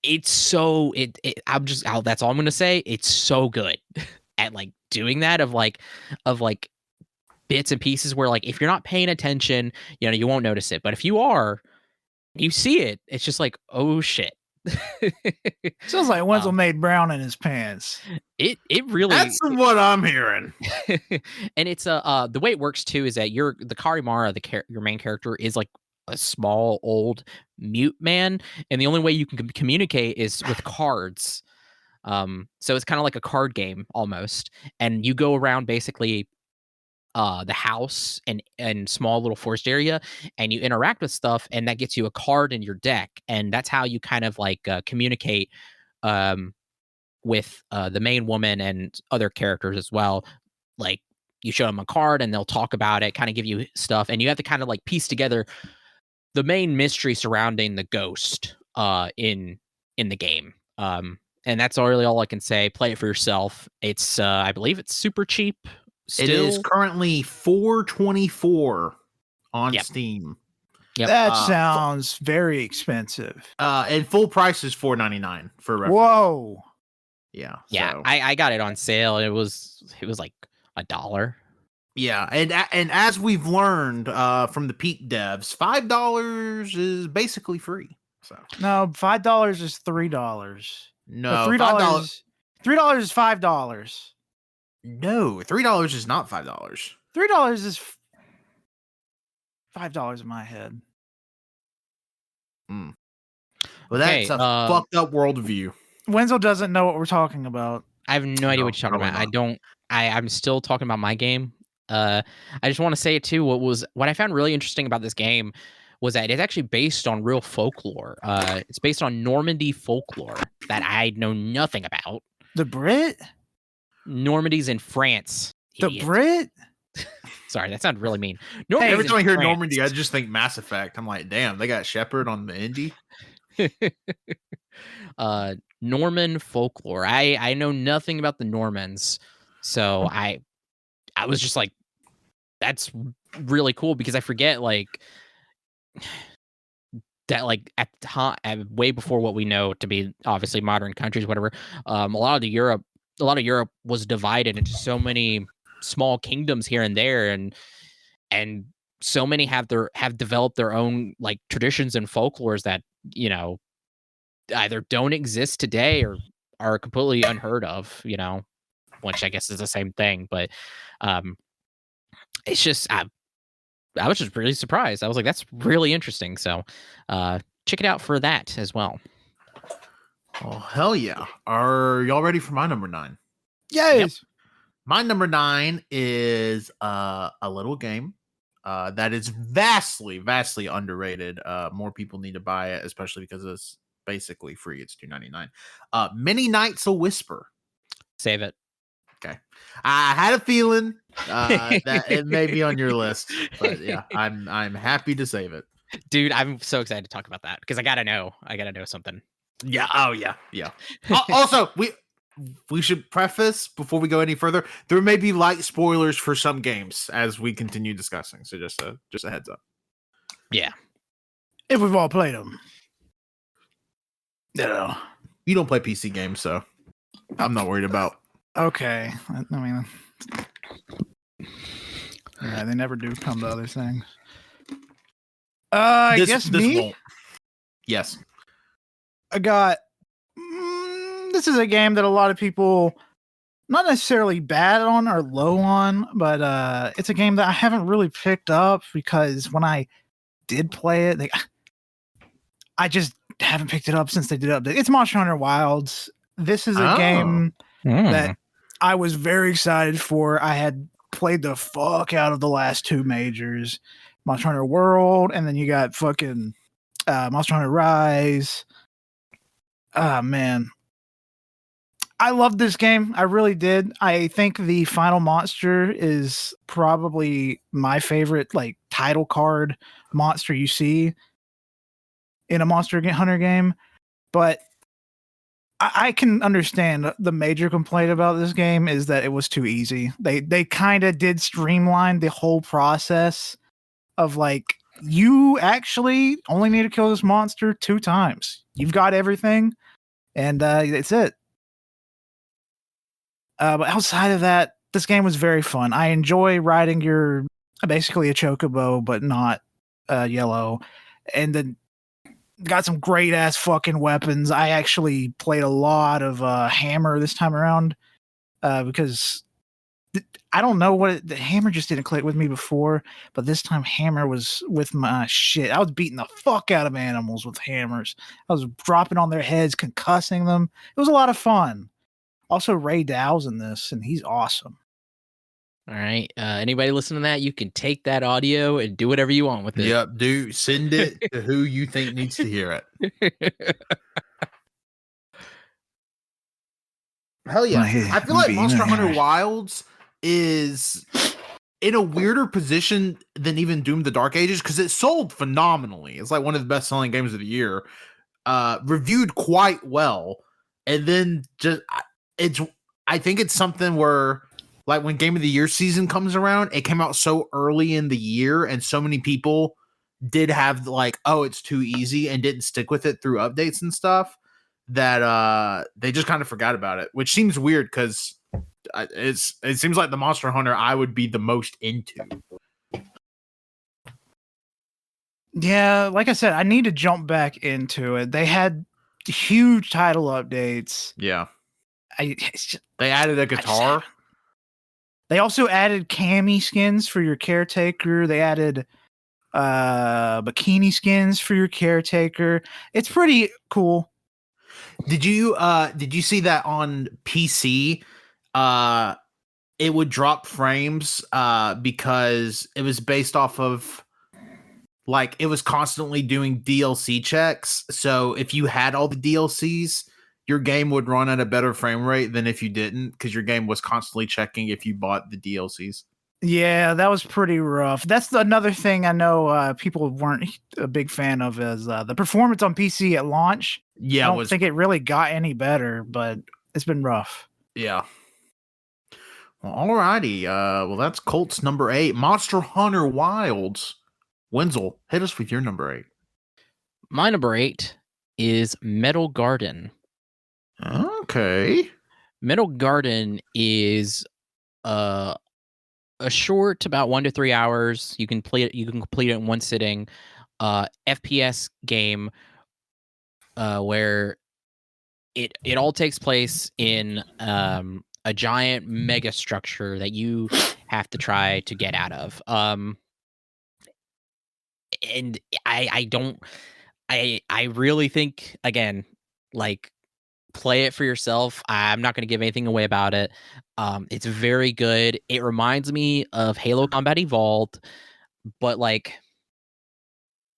It's so I'm just that's all I'm gonna say. It's so good at like doing that of like bits and pieces where like if you're not paying attention, you won't notice it. But if you are, you see it. It's just like, oh shit. Sounds like Wenzel made brown in his pants. It really. That's what I'm hearing. And it's the way it works too is that the Karimara, your main character, is like a small old mute man, and the only way you can communicate is with cards. So it's kind of like a card game almost, and you go around basically the house and small little forest area, and you interact with stuff, and that gets you a card in your deck, and that's how you kind of like communicate with the main woman and other characters as well. Like you show them a card and they'll talk about it, kind of give you stuff, and you have to kind of like piece together the main mystery surrounding the ghost in the game. And that's really all I can say. Play it for yourself. It's I believe it's super cheap. Still. It is currently $4.24 on Yep. Steam. Yep. That sounds very expensive. And full price is $4.99 for reference. Whoa. Yeah. Yeah. So. I got it on sale. It was like $1. Yeah, and as we've learned from the Peak devs, $5 is basically free. So No, $5 is $3. no, $3 $3 is $5. No, $3 is not $5. $3 is $5 in my head. Well, that's a fucked up worldview. Wenzel doesn't know what we're talking about. I have no idea what you're talking about. I'm still talking about my game. I just want to say it too. What I found really interesting about this game was that it's actually based on real folklore. It's based on Normandy folklore that I know nothing about. The Brit? Normandy's in France. The Brit? Sorry, that sounded really mean. Hey, every time I hear Normandy, I just think Mass Effect. I'm like, damn, they got Shepard on the indie. Norman folklore. I know nothing about the Normans, so I was just like, that's really cool because I forget like that like at the time, way before what we know to be obviously modern countries, whatever. A lot of Europe was divided into so many small kingdoms here and there, and so many have developed their own like traditions and folklores that either don't exist today or are completely unheard of. Which I guess is the same thing, but it's just I was just really surprised. I was like, that's really interesting. So check it out for that as well. Oh, hell yeah. Are y'all ready for my number 9? Yes. Yep. My number 9 is a little game that is vastly, vastly underrated. More people need to buy it, especially because it's basically free. It's $2.99. Many Nights a Whisper. Save it. Okay. I had a feeling that it may be on your list, but yeah, I'm happy to save it. Dude, I'm so excited to talk about that because I gotta know something. Yeah. Oh yeah. Yeah. Also, we should preface before we go any further. There may be light spoilers for some games as we continue discussing. So just a heads up. Yeah. If we've all played them. No. You don't play PC games, so I'm not worried about. Okay. I mean, yeah, they never do come to other things. I guess me? Won't. Yes. I got. This is a game that a lot of people, not necessarily bad on or low on, but it's a game that I haven't really picked up because when I did play it, I just haven't picked it up since they did update. It's Monster Hunter Wilds. This is a game that I was very excited for. I had played the fuck out of the last 2 majors, Monster Hunter World, and then you got fucking Monster Hunter Rise. Ah, man. I loved this game. I really did. I think the final monster is probably my favorite, like, title card monster you see in a Monster Hunter game. But I can understand the major complaint about this game is that it was too easy. They kind of did streamline the whole process of like, you actually only need to kill this monster 2 times. You've got everything, and it's it. But outside of that, this game was very fun. I enjoy riding your basically a chocobo, but not yellow, and then got some great ass fucking weapons. I actually played a lot of hammer this time around because I don't know what the hammer just didn't click with me before, but this time hammer was with my shit. I was beating the fuck out of animals with hammers. I was dropping on their heads, concussing them. It was a lot of fun. Also, Ray Dow's in this, and he's awesome. All right. Anybody listening to that, you can take that audio and do whatever you want with it. Yep, dude. Send it to who you think needs to hear it. Hell yeah. I feel like Monster Hunter Wilds is in a weirder position than even Doom the Dark Ages because it sold phenomenally. It's like one of the best selling games of the year. Reviewed quite well. And then I think it's something where like when Game of the Year season comes around, it came out so early in the year and so many people did have like, oh, it's too easy and didn't stick with it through updates and stuff that they just kind of forgot about it, which seems weird because it seems like the Monster Hunter I would be the most into. Yeah, like I said, I need to jump back into it. They had huge title updates. Yeah. They added a guitar. They also added cami skins for your caretaker. They added bikini skins for your caretaker. It's pretty cool. Did you see that on PC? It would drop frames because it was based off of like it was constantly doing DLC checks. So if you had all the DLCs, your game would run at a better frame rate than if you didn't, because your game was constantly checking if you bought the DLCs. Yeah, that was pretty rough. That's another thing I know people weren't a big fan of is the performance on PC at launch. Yeah, I don't think it really got any better, but it's been rough. Yeah. Well, alrighty. Well, that's Colt's number 8. Monster Hunter Wilds. Wenzel, hit us with your number 8. My number 8 is Metal Garden. Okay. Metal Garden is a short, about 1 to 3 hours. You can play it. You can complete it in one sitting. FPS game where it all takes place in a giant mega structure that you have to try to get out of. And I really think, again, like, play it for yourself. I'm not going to give anything away about it. It's very good. It reminds me of Halo Combat Evolved, but like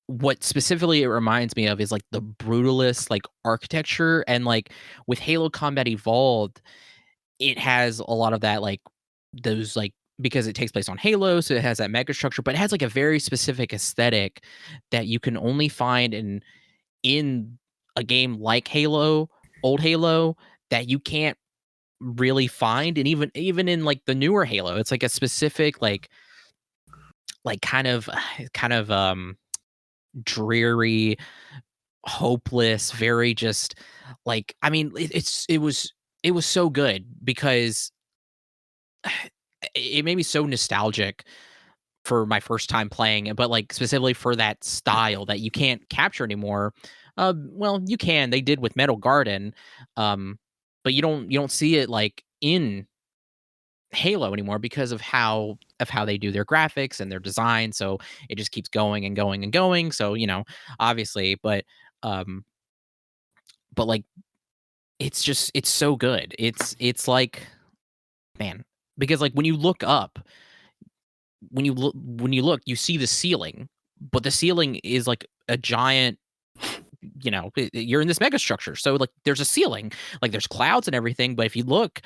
what specifically it reminds me of is like the brutalist like architecture, and like with Halo Combat Evolved, it has a lot of that, like those like, because it takes place on Halo, so it has that mega structure, but it has like a very specific aesthetic that you can only find in a game like Halo, old Halo, that you can't really find. And even in like the newer Halo, it's like a specific like kind of dreary, hopeless, very just like, I mean, it was so good because it made me so nostalgic for my first time playing it, but like specifically for that style that you can't capture anymore. Well, you can. They did with Metal Garden, but you don't see it like in Halo anymore because of how they do their graphics and their design. So it just keeps going and going and going. So obviously, but like it's so good. It's like, man, because like when you look, you see the ceiling, but the ceiling is like a giant, you're in this mega structure. So like there's a ceiling, like there's clouds and everything, but if you look,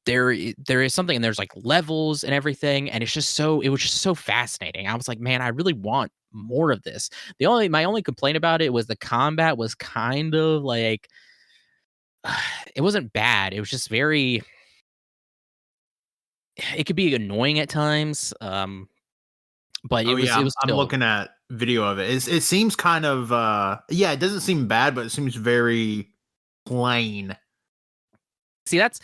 there is something, and there's like levels and everything, and it was just so fascinating. I was like, man, I really want more of this. My only complaint about it was the combat was kind of like it wasn't bad. It was just very. It could be annoying at times, but Oh it was yeah, it was I'm still. looking at video of it. It seems kind of yeah, it doesn't seem bad, but it seems very plain. See, that's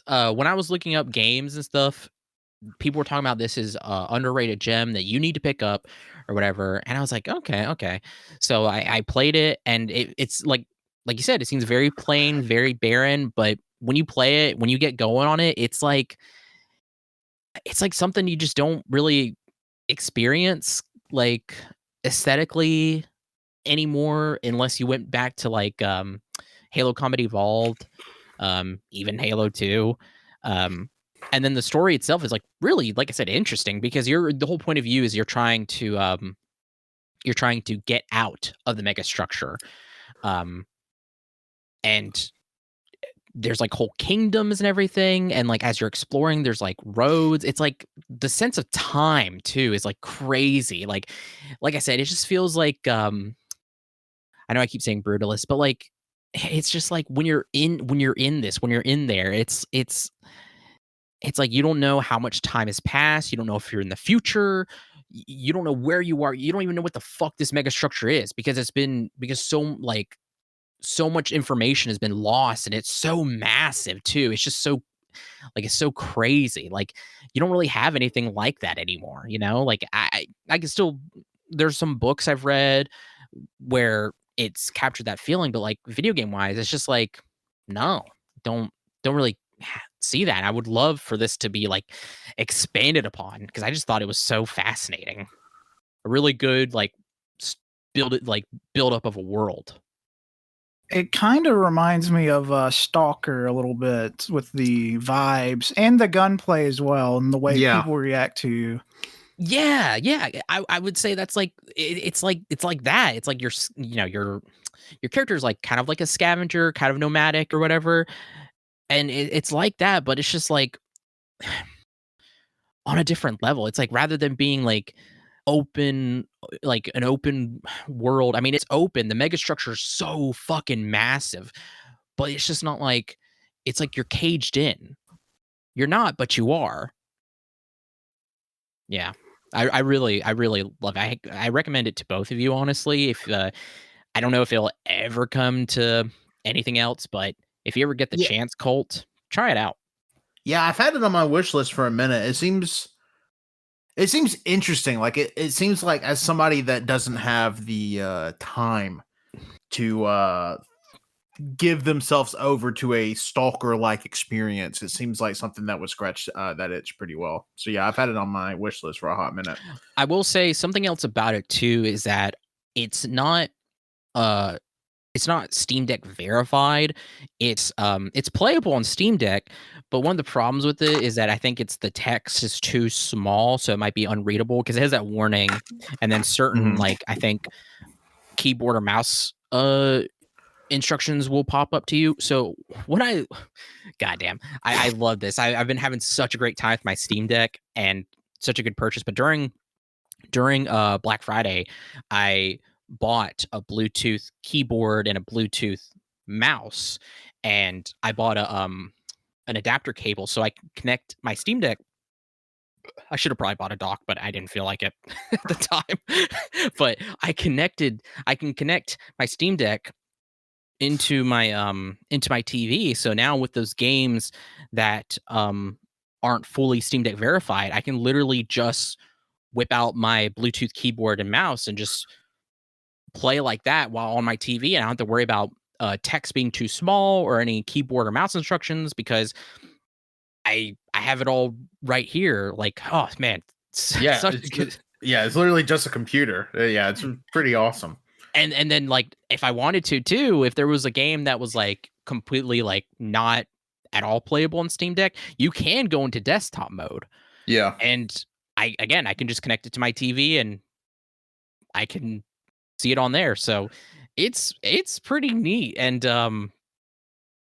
when I was looking up games and stuff, people were talking about this is a underrated gem that you need to pick up or whatever, and I was like, okay. So I played it, and it's like you said, it seems very plain, very barren, but when you play it, when you get going on it, it's like something you just don't really experience like aesthetically anymore unless you went back to like Halo Combat Evolved, even Halo 2. And then the story itself is like really, like I said, interesting because the whole point of view is you're trying to get out of the mega structure. And there's like whole kingdoms and everything, and like as you're exploring there's like roads. It's like the sense of time too is like crazy. Like I said, it just feels like I know I keep saying brutalist, but like it's just like when you're in there, it's like you don't know how much time has passed. You don't know if you're in the future. You don't know where you are. You don't even know what the fuck this mega structure is because so much information has been lost, and it's so massive too. It's just so like it's so crazy. Like you don't really have anything like that anymore. Like I can still. There's some books I've read where it's captured that feeling, but like video game wise, it's just like no, don't don't really see that. I would love for this to be like expanded upon because I just thought it was so fascinating. A really good like build up of a world. It kind of reminds me of Stalker a little bit with the vibes and the gunplay as well, and the way Yeah. people react to you. Yeah. I would say that's like it's like that. It's like your character is like kind of like a scavenger, kind of nomadic or whatever, and it's like that, but it's just like on a different level. It's like rather than being like open, like an open world. I mean, it's open. The mega structure is so fucking massive, but it's just not like it's like you're caged in. You're not, but you are. Yeah. I really love it. I recommend it to both of you, honestly. If I don't know if it'll ever come to anything else, but if you ever get the Yeah. chance, Colt, try it out. Yeah, I've had it on my wish list for a minute. It seems interesting. Like it seems like as somebody that doesn't have the time to give themselves over to a stalker like experience, it seems like something that would scratch that itch pretty well. So yeah, I've had it on my wish list for a hot minute. I will say something else about it too is that it's not uh it's not Steam Deck verified. It's playable on Steam Deck, but one of the problems with it is that I think it's the text is too small, so it might be unreadable because it has that warning, and then certain like I think keyboard or mouse instructions will pop up to you. So when goddamn, I love this. I've been having such a great time with my Steam Deck and such a good purchase. But during Black Friday, I bought a Bluetooth keyboard and a Bluetooth mouse, and I bought an adapter cable so I can connect my Steam Deck. I should have probably bought a dock, but I didn't feel like it at the time. But I can connect my Steam Deck into my TV. So now with those games that aren't fully Steam Deck verified, I can literally just whip out my Bluetooth keyboard and mouse and just play like that while on my TV, and I don't have to worry about text being too small or any keyboard or mouse instructions because I have it all right here. Like, oh man, Yeah, such it's, good. yeah, it's literally just a computer. Yeah, it's pretty awesome. And then like if I wanted to too, if there was a game that was like completely like not at all playable on Steam Deck, you can go into desktop mode. Yeah. And I can just connect it to my TV and I can see it on there. So it's pretty neat. And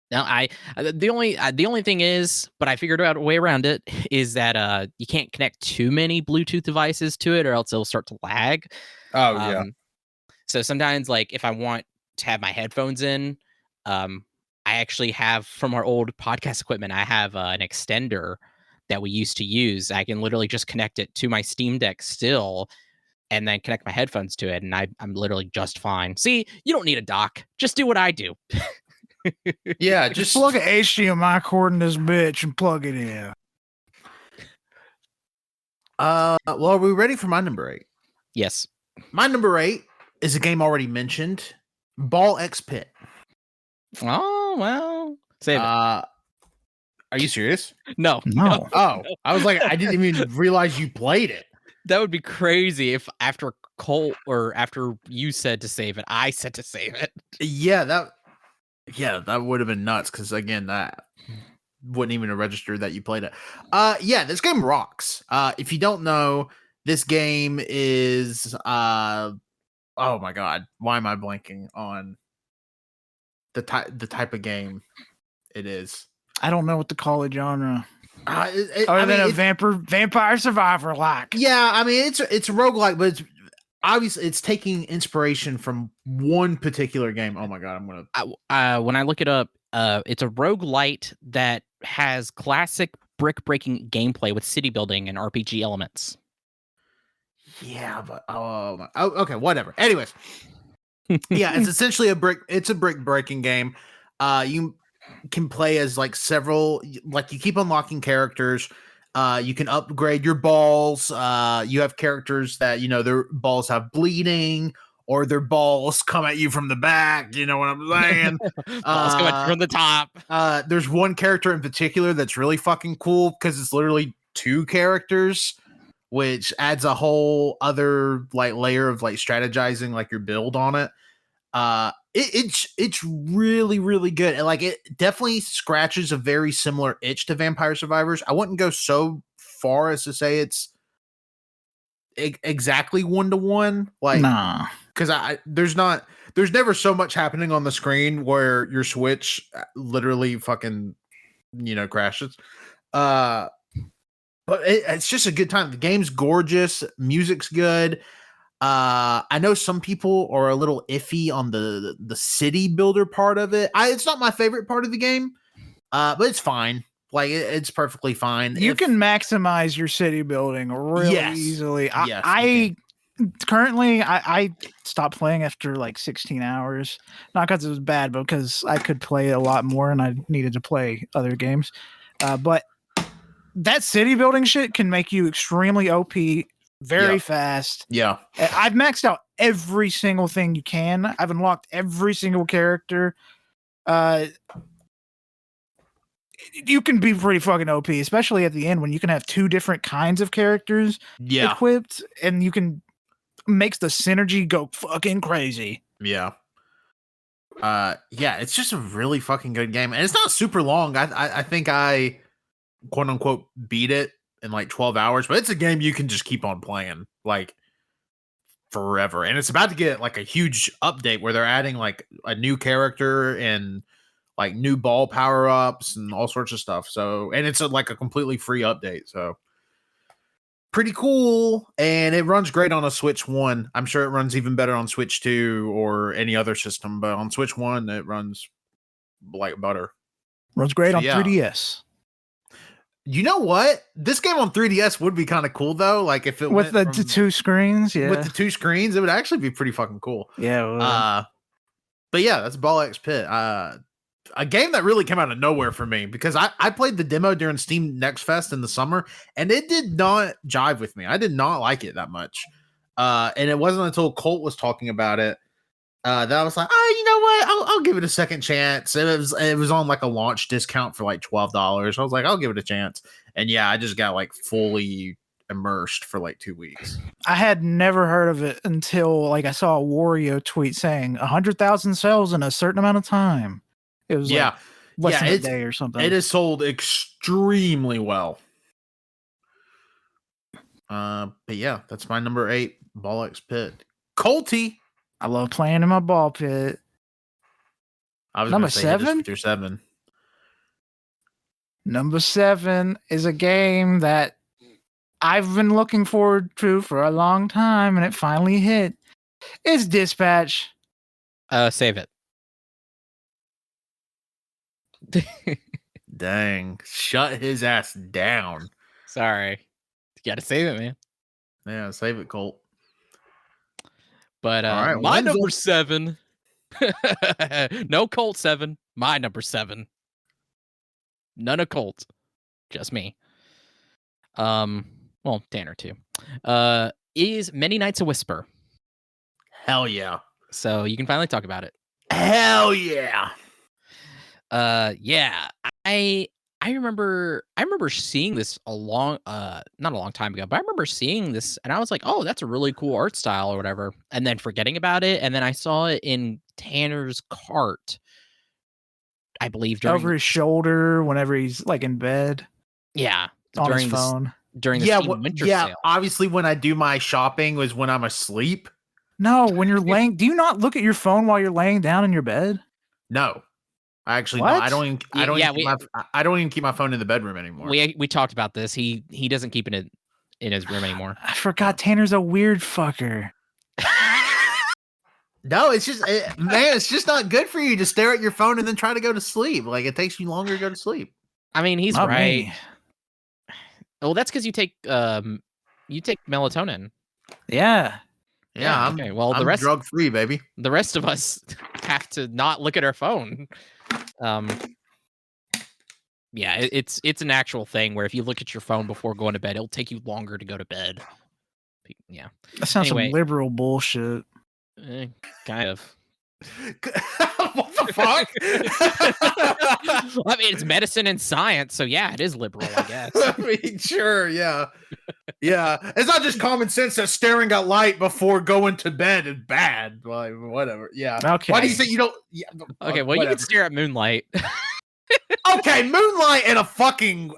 now the only thing is, but I figured out a way around it is that you can't connect too many Bluetooth devices to it or else it'll start to lag. Oh yeah. So sometimes like if I want to have my headphones in, um actually have from our old podcast equipment. I have an extender that we used to use. I can literally just connect it to my Steam Deck still, and then connect my headphones to it, and I'm literally just fine. See, you don't need a dock. Just do what I do. Yeah, Just plug an HDMI cord in this bitch and plug it in. Well, are we ready for my number 8? Yes. My number 8 is a game already mentioned, Ball X Pit. Oh, well, save it. Are you serious? No. Oh, I was like, I didn't even realize you played it. That would be crazy if after Colt or after you said to save it, I said to save it. Yeah, that would have been nuts because again, that wouldn't even have registered that you played it. Yeah, this game rocks. If you don't know, this game is oh my god, why am I blanking on the type of game it is? I don't know what to call it genre. Other than a vampire survivor like. Yeah, I mean it's a roguelike, but it's obviously it's taking inspiration from one particular game. Oh my god, I'm gonna when I look it up, it's a roguelite that has classic brick breaking gameplay with city building and RPG elements. Yeah, but okay, whatever. Anyways, yeah, it's essentially a brick breaking game. You can play as like several, like you keep unlocking characters. You can upgrade your balls. You have characters that, you know, their balls have bleeding or their balls come at you from the back. You know what I'm saying? Balls come at you from the top. There's one character in particular that's really fucking cool because it's literally 2 characters, which adds a whole other like layer of like strategizing like your build on it. It's really, really good. And like it definitely scratches a very similar itch to Vampire Survivors. I wouldn't go so far as to say it's exactly 1-to-1. Like, nah, because there's never so much happening on the screen where your Switch literally fucking, you know, crashes. But it's just a good time. The game's gorgeous, music's good. I know some people are a little iffy on the city builder part of it. It's not my favorite part of the game, but it's fine. Like it's perfectly fine. You can maximize your city building really easily. I currently I stopped playing after like 16 hours, not because it was bad, but because I could play a lot more and I needed to play other games. But that city building shit can make you extremely OP very fast. Yeah. I've maxed out every single thing you can. I've unlocked every single character. You can be pretty fucking OP, especially at the end when you can have 2 different kinds of characters equipped, and you can makes the synergy go fucking crazy. Yeah. It's just a really fucking good game, and it's not super long. I think I quote unquote beat it in like 12 hours, but it's a game you can just keep on playing like forever. And it's about to get like a huge update where they're adding like a new character and like new ball power-ups and all sorts of stuff. So, and it's like a completely free update. So pretty cool. And it runs great on a Switch 1. I'm sure it runs even better on Switch 2 or any other system, but on Switch 1, it runs like butter. Runs great on 3DS. You know what? This game on 3DS would be kind of cool though. Like if it with the 2 screens, with the 2 screens, it would actually be pretty fucking cool. Yeah. But yeah, that's Ball X Pit. A game that really came out of nowhere for me because I played the demo during Steam Next Fest in the summer and it did not jive with me. I did not like it that much. And it wasn't until Colt was talking about it that I was like, oh, you know what? I'll give it a second chance. It was on like a launch discount for like $12. I was like, I'll give it a chance. And yeah, I just got like fully immersed for like 2 weeks. I had never heard of it until like I saw a Wario tweet saying 100,000 sales in a certain amount of time. It was like less than a day or something. It is sold extremely well. But yeah, that's my number 8, Ball X Pit. Colty. I love playing in my ball pit. I was number 7. Your 7. Number 7 is a game that I've been looking forward to for a long time, and it finally hit. It's Dispatch. Save it. Dang. Shut his ass down. Sorry. You gotta save it, man. Yeah, save it, Colt. But All right, my Wenzel. number 7. No Colt 7. My number 7. None of Colt. Just me. Well, Tanner too. Is Many Nights a Whisper. Hell yeah. So you can finally talk about it. Hell yeah. Yeah. I remember seeing this not a long time ago, but I remember seeing this and I was like, oh, that's a really cool art style or whatever. And then forgetting about it. And then I saw it in Tanner's cart, I believe, over his shoulder whenever he's like in bed. Yeah. On his phone. During the Steam Winter Sale. Obviously when I do my shopping was when I'm asleep. No, when you're laying, do you not look at your phone while you're laying down in your bed? No. I actually What? no, I don't even keep my phone in the bedroom anymore. We talked about this. He doesn't keep it in his room anymore. I forgot Tanner's a weird fucker. No, it's just it's just not good for you to stare at your phone and then try to go to sleep. Like it takes you longer to go to sleep. I mean, he's Not right. me. Well, that's because you take melatonin. Yeah. Yeah, okay. Well, I'm drug free, baby. The rest of us have to not look at our phone. Yeah, it's an actual thing where if you look at your phone before going to bed, it'll take you longer to go to bed. Yeah, that sounds some liberal bullshit. Kind of. What the fuck? I mean, it's medicine and science, so yeah, it is liberal, I guess. I mean, sure, yeah. Yeah, it's not just common sense that staring at light before going to bed is bad. Like, whatever. Yeah. Okay. Why do you think you don't? Yeah, okay, well, you can stare at moonlight. Okay, moonlight and a fucking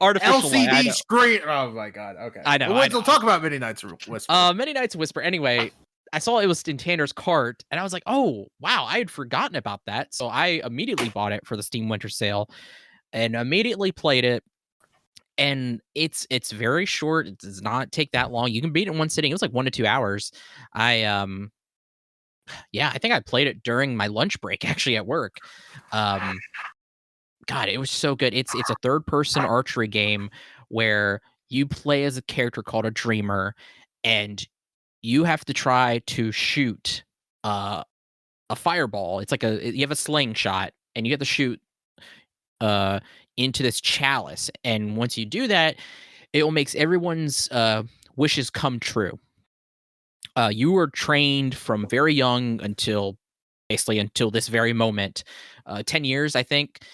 artificial LCD screen. Oh my god. Okay. I know. We'll talk about Many Nights Whisper. Many Nights Whisper. Anyway, I saw it was in Tanner's cart, and I was like, "Oh, wow!" I had forgotten about that, so I immediately bought it for the Steam Winter Sale, and immediately played it. And it's very short. It does not take that long. You can beat it in one sitting. It was like 1 to 2 hours. I think I played it during my lunch break actually at work. God, it was so good. It's a third-person archery game where you play as a character called a dreamer, and you have to try to shoot a fireball. It's like you have a slingshot, and you have to shoot into this chalice. And once you do that, it will make everyone's wishes come true. You were trained from very young until this very moment. 10 years, I think.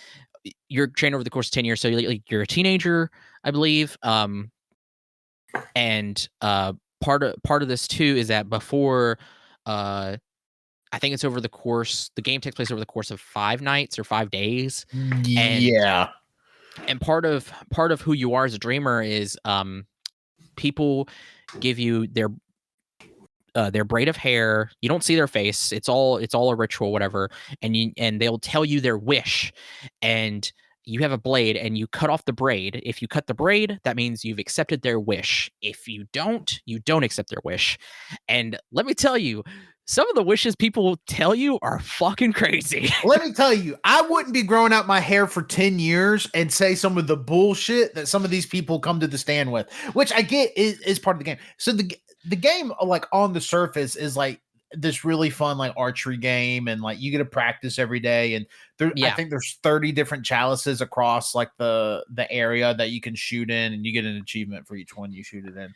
You're trained over the course of 10 years. So you're a teenager, I believe. And part of this too is that before I think it's over the course, the game takes place over the course of 5 nights or 5 days. And part of who you are as a dreamer is people give you their braid of hair. You don't see their face. It's all a ritual, whatever. And they'll tell you their wish, and you have a blade and you cut off the braid. If you cut the braid, that means you've accepted their wish. If you don't accept their wish. And let me tell you, some of the wishes people tell you are fucking crazy. Let me tell you, I wouldn't be growing out my hair for 10 years and say some of the bullshit that some of these people come to the stand with, which I get is part of the game. So the game, like on the surface, is like this really fun like archery game, and like you get to practice every day. And I think there's 30 different chalices across like the area that you can shoot in, and you get an achievement for each one you shoot it in.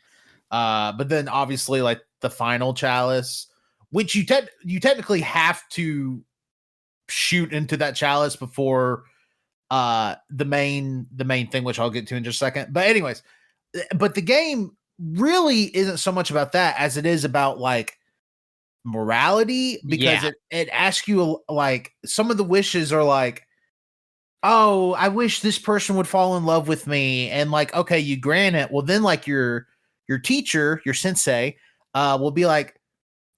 But then obviously like the final chalice, which you technically have to shoot into that chalice before the main thing, which I'll get to in just a second. But anyways, but the game really isn't so much about that as it is about like morality, because it asks you like some of the wishes are like, oh, I wish this person would fall in love with me, and like, okay, you grant it. Well, then like your teacher, your sensei, will be like,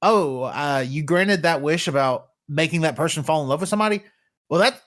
oh, you granted that wish about making that person fall in love with somebody. Well, that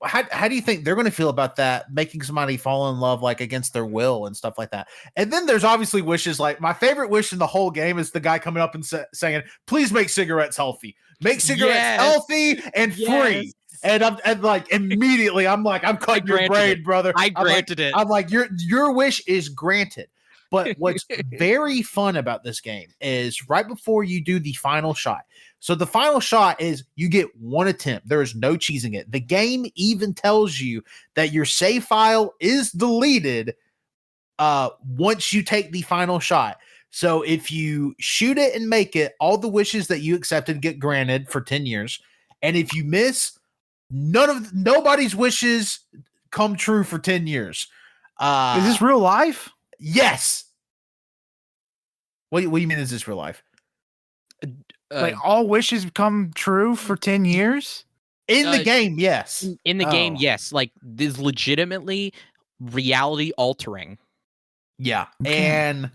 how do you think they're going to feel about that, making somebody fall in love like against their will and stuff like that? And then there's obviously wishes. Like my favorite wish in the whole game is the guy coming up and saying, please make cigarettes healthy, make cigarettes healthy and free. And like immediately I'm cutting your brain, brother. I granted it. I'm like, your wish is granted. But what's very fun about this game is right before you do the final shot. So the final shot is you get one attempt. There is no cheesing it. The game even tells you that your save file is deleted once you take the final shot. So if you shoot it and make it, all the wishes that you accepted get granted for 10 years. And if you miss, nobody's wishes come true for 10 years. Is this real life? Yes. What do you mean is this real life? Like all wishes come true for 10 years? In the game, yes. In the game, yes. Like this is legitimately reality altering. Yeah. Okay. And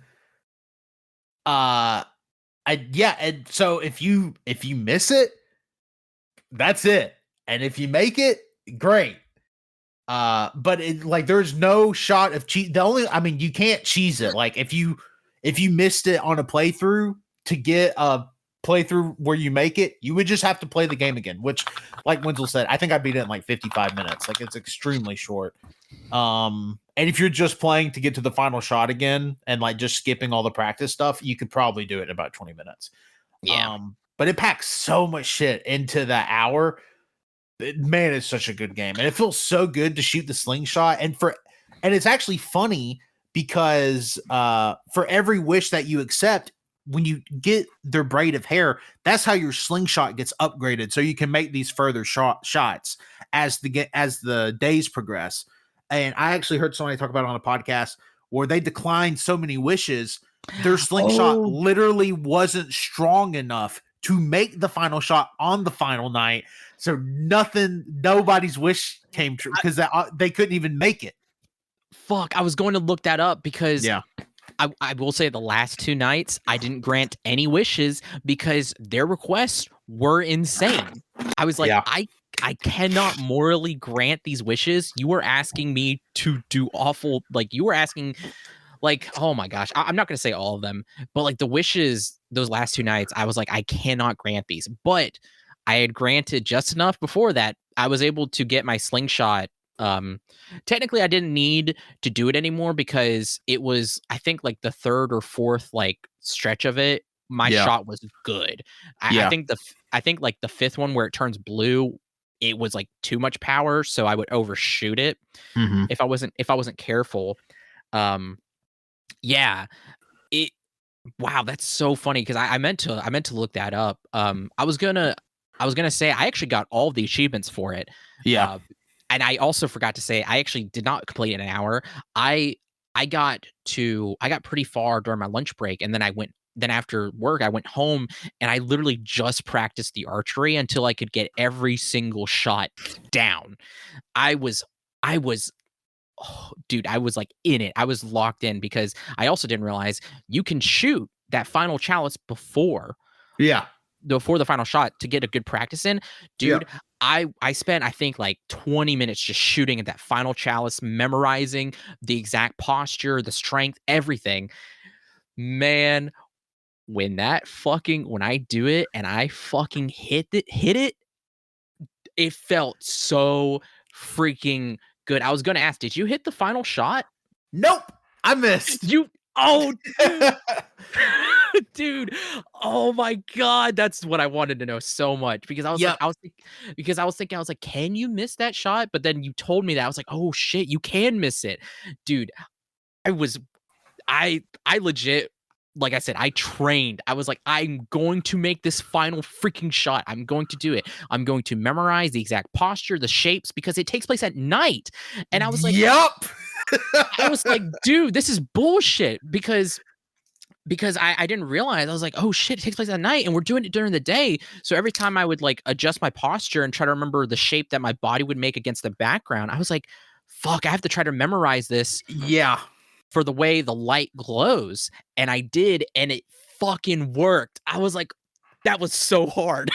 and so if you miss it, that's it. And if you make it, great. But it, like there's no shot of cheat. You can't cheese it. Like if you missed it on a playthrough, to get a playthrough where you make it, you would just have to play the game again, which, like Wenzel said, I think I beat it in like 55 minutes. Like it's extremely short. And if you're just playing to get to the final shot again and like just skipping all the practice stuff, you could probably do it in about 20 minutes. Yeah. But it packs so much shit into that hour. Man, it's such a good game. And it feels so good to shoot the slingshot. And it's actually funny because for every wish that you accept, when you get their braid of hair, that's how your slingshot gets upgraded. So you can make these further shots as the days progress. And I actually heard somebody talk about it on a podcast where they declined so many wishes, their slingshot literally wasn't strong enough to make the final shot on the final night. So nobody's wish came true because they couldn't even make it. Fuck, I was going to look that up because I will say the last 2 nights, I didn't grant any wishes because their requests were insane. I was like, I cannot morally grant these wishes. You were asking me to do awful, like you were asking, like, oh my gosh, I'm not going to say all of them, but like the wishes, those last 2 nights, I was like, I cannot grant these. But I had granted just enough before that. I was able to get my slingshot. Technically I didn't need to do it anymore because it was, I think like the 3rd or 4th like stretch of it, my shot was good. I think like the 5th one where it turns blue, it was like too much power, so I would overshoot it if I wasn't careful. Wow, that's so funny because I meant to look that up. I was gonna say I actually got all the achievements for it. And I also forgot to say I actually did not complete it in an hour. I got pretty far during my lunch break, and then after work I went home and I literally just practiced the archery until I could get every single shot down. I was dude, I was like in it. I was locked in because I also didn't realize you can shoot that final chalice before the final shot to get a good practice in. Dude, I spent, I think, like 20 minutes just shooting at that final chalice, memorizing the exact posture, the strength, everything. Man, when I do it and I fucking hit it, it felt so freaking good. I was going to ask, did you hit the final shot? Nope. I missed. Oh, dude. Dude, oh my god, that's what I wanted to know so much because I was like, can you miss that shot? But then you told me that I was like, oh shit, you can miss it, dude. I legit, like I said, I trained. I was like, I'm going to make this final freaking shot. I'm going to do it. I'm going to memorize the exact posture, the shapes, because it takes place at night. And I was like, I was like, dude, this is bullshit because I didn't realize. I was like, oh shit, it takes place at night and we're doing it during the day. So every time I would like adjust my posture and try to remember the shape that my body would make against the background, I was like, fuck, I have to try to memorize this. For the way the light glows. And I did, and it fucking worked. I was like, that was so hard.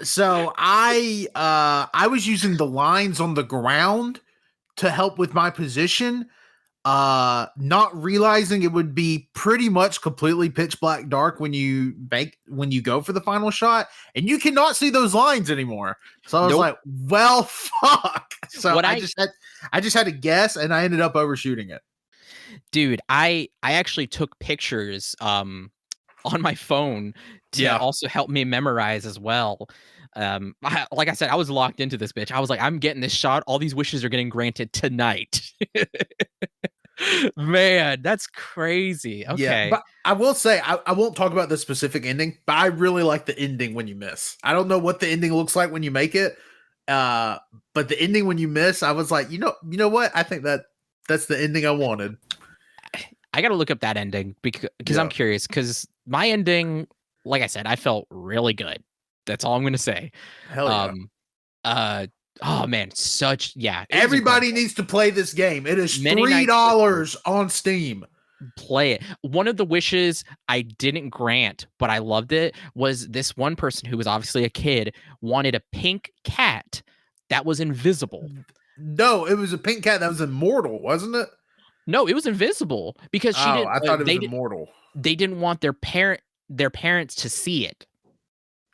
So I was using the lines on the ground to help with my position. not realizing it would be pretty much completely pitch black dark when you go for the final shot, and you cannot see those lines anymore. So I was like, well, fuck. So I just had to guess, and I ended up overshooting it. Dude, I actually took pictures on my phone to also help me memorize as well. Like I said, I was locked into this bitch. I was like, I'm getting this shot. All these wishes are getting granted tonight. Man, that's crazy. Okay. Yeah, but I will say, I won't talk about the specific ending, but I really like the ending when you miss. I don't know what the ending looks like when you make it, but the ending when you miss, I was like, you know what? I think that's the ending I wanted. I got to look up that ending because I'm curious, because my ending, like I said, I felt really good. That's all I'm going to say. Hell yeah. Oh man, everybody needs to play this game. It is $3 on Steam. Play it. One of the wishes I didn't grant, but I loved it, was this one person who was obviously a kid wanted a pink cat that was invisible. No, it was a pink cat that was immortal, wasn't it? No, it was invisible because she didn't. I thought it was immortal. They didn't want their parents to see it.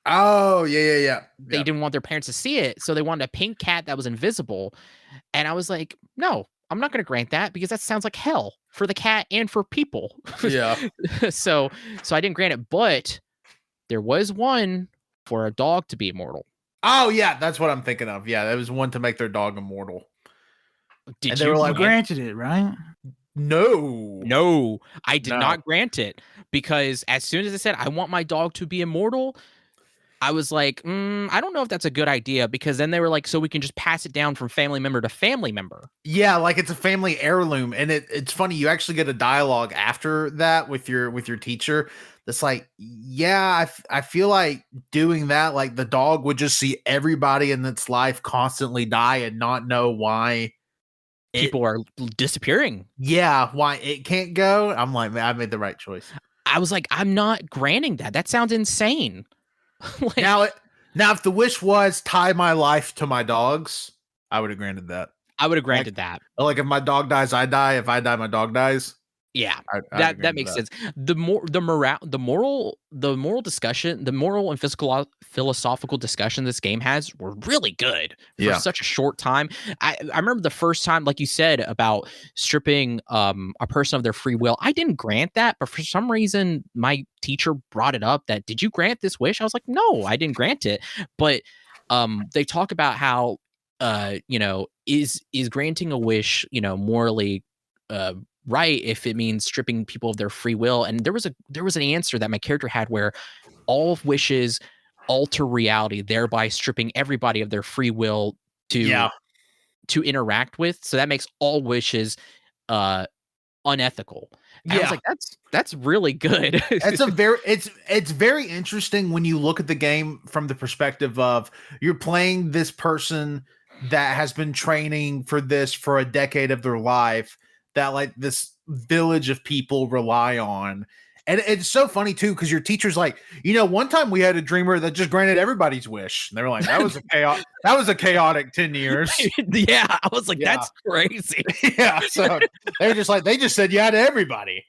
Oh, yeah. They didn't want their parents to see it, so they wanted a pink cat that was invisible. And I was like, no, I'm not going to grant that, because that sounds like hell for the cat and for people. Yeah. So I didn't grant it, but there was one for a dog to be immortal. Oh, yeah, that's what I'm thinking of. Yeah, there was one to make their dog immortal. And they were like, granted it, right? No, I did not grant it, because as soon as I said, I want my dog to be immortal, I was like, I don't know if that's a good idea, because then they were like, so we can just pass it down from family member to family member. Yeah, like it's a family heirloom. And it's funny, you actually get a dialogue after that with your teacher that's like, yeah, I feel like doing that, like the dog would just see everybody in its life constantly die and not know why people are disappearing. Yeah, why it can't go. I'm like, man, I made the right choice. I was like, I'm not granting that. That sounds insane. Like, now, if the wish was tie my life to my dogs, I would have granted that. I would have granted that. Like if my dog dies, I die. If I die, my dog dies. Yeah, that makes sense. The moral discussion, the moral and philosophical discussion this game has were really good for such a short time. I remember the first time, like you said, about stripping a person of their free will. I didn't grant that, but for some reason, my teacher brought it up. That, did you grant this wish? I was like, no, I didn't grant it. But they talk about how is granting a wish, morally right if it means stripping people of their free will. And there was an answer that my character had where all wishes alter reality, thereby stripping everybody of their free will to interact with. So that makes all wishes unethical. And I was like, that's really good. It's very interesting when you look at the game from the perspective of you're playing this person that has been training for this for a decade of their life, that like this village of people rely on. And it's so funny too, because your teacher's like, one time we had a dreamer that just granted everybody's wish. And they were like, that was a chaotic 10 years. Yeah. I was like, that's crazy. Yeah. So they just said yeah to everybody.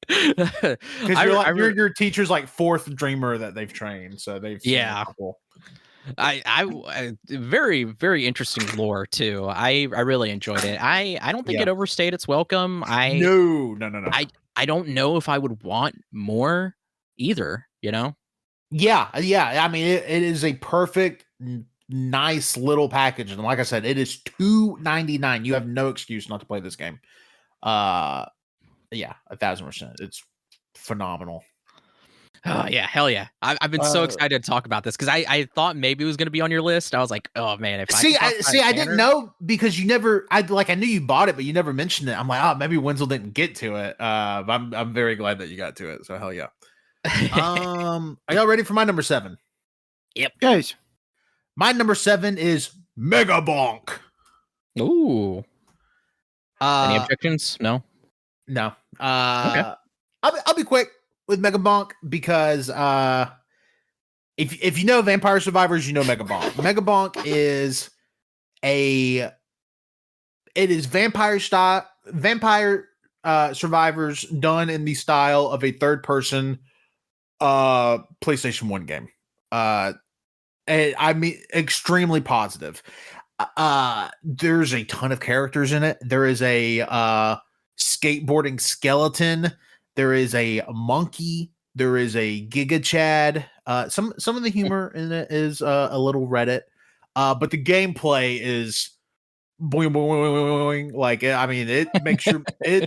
Because you're your teacher's like fourth dreamer that they've trained. So they've I very, very interesting lore too. I really enjoyed it. I don't think it overstayed its welcome. No. I don't know if I would want more either, Yeah. I mean, it is a perfect, nice little package. And like I said, it is $2.99. You have no excuse not to play this game. 1,000%. It's phenomenal. Oh yeah, hell yeah! I've been so excited to talk about this because I thought maybe it was going to be on your list. I was like, oh man, if I didn't know, because you never. I knew you bought it, but you never mentioned it. I'm like, oh, maybe Wenzel didn't get to it. But I'm very glad that you got to it. So hell yeah. Are y'all ready for my number 7? Yep, guys. My number 7 is Mega Bonk. Ooh. Any objections? No. Okay. I'll be quick with Mega Bonk, because if you know Vampire Survivors, you know Mega Bonk. Mega Bonk is vampire style Vampire Survivors done in the style of a third person PlayStation 1 game. And I mean, extremely positive. There's a ton of characters in it. There is a skateboarding skeleton. There is a monkey. There is a Giga Chad. Some of the humor in it is a little Reddit, but the gameplay is boing, boing, boing, boing. Like, I mean, it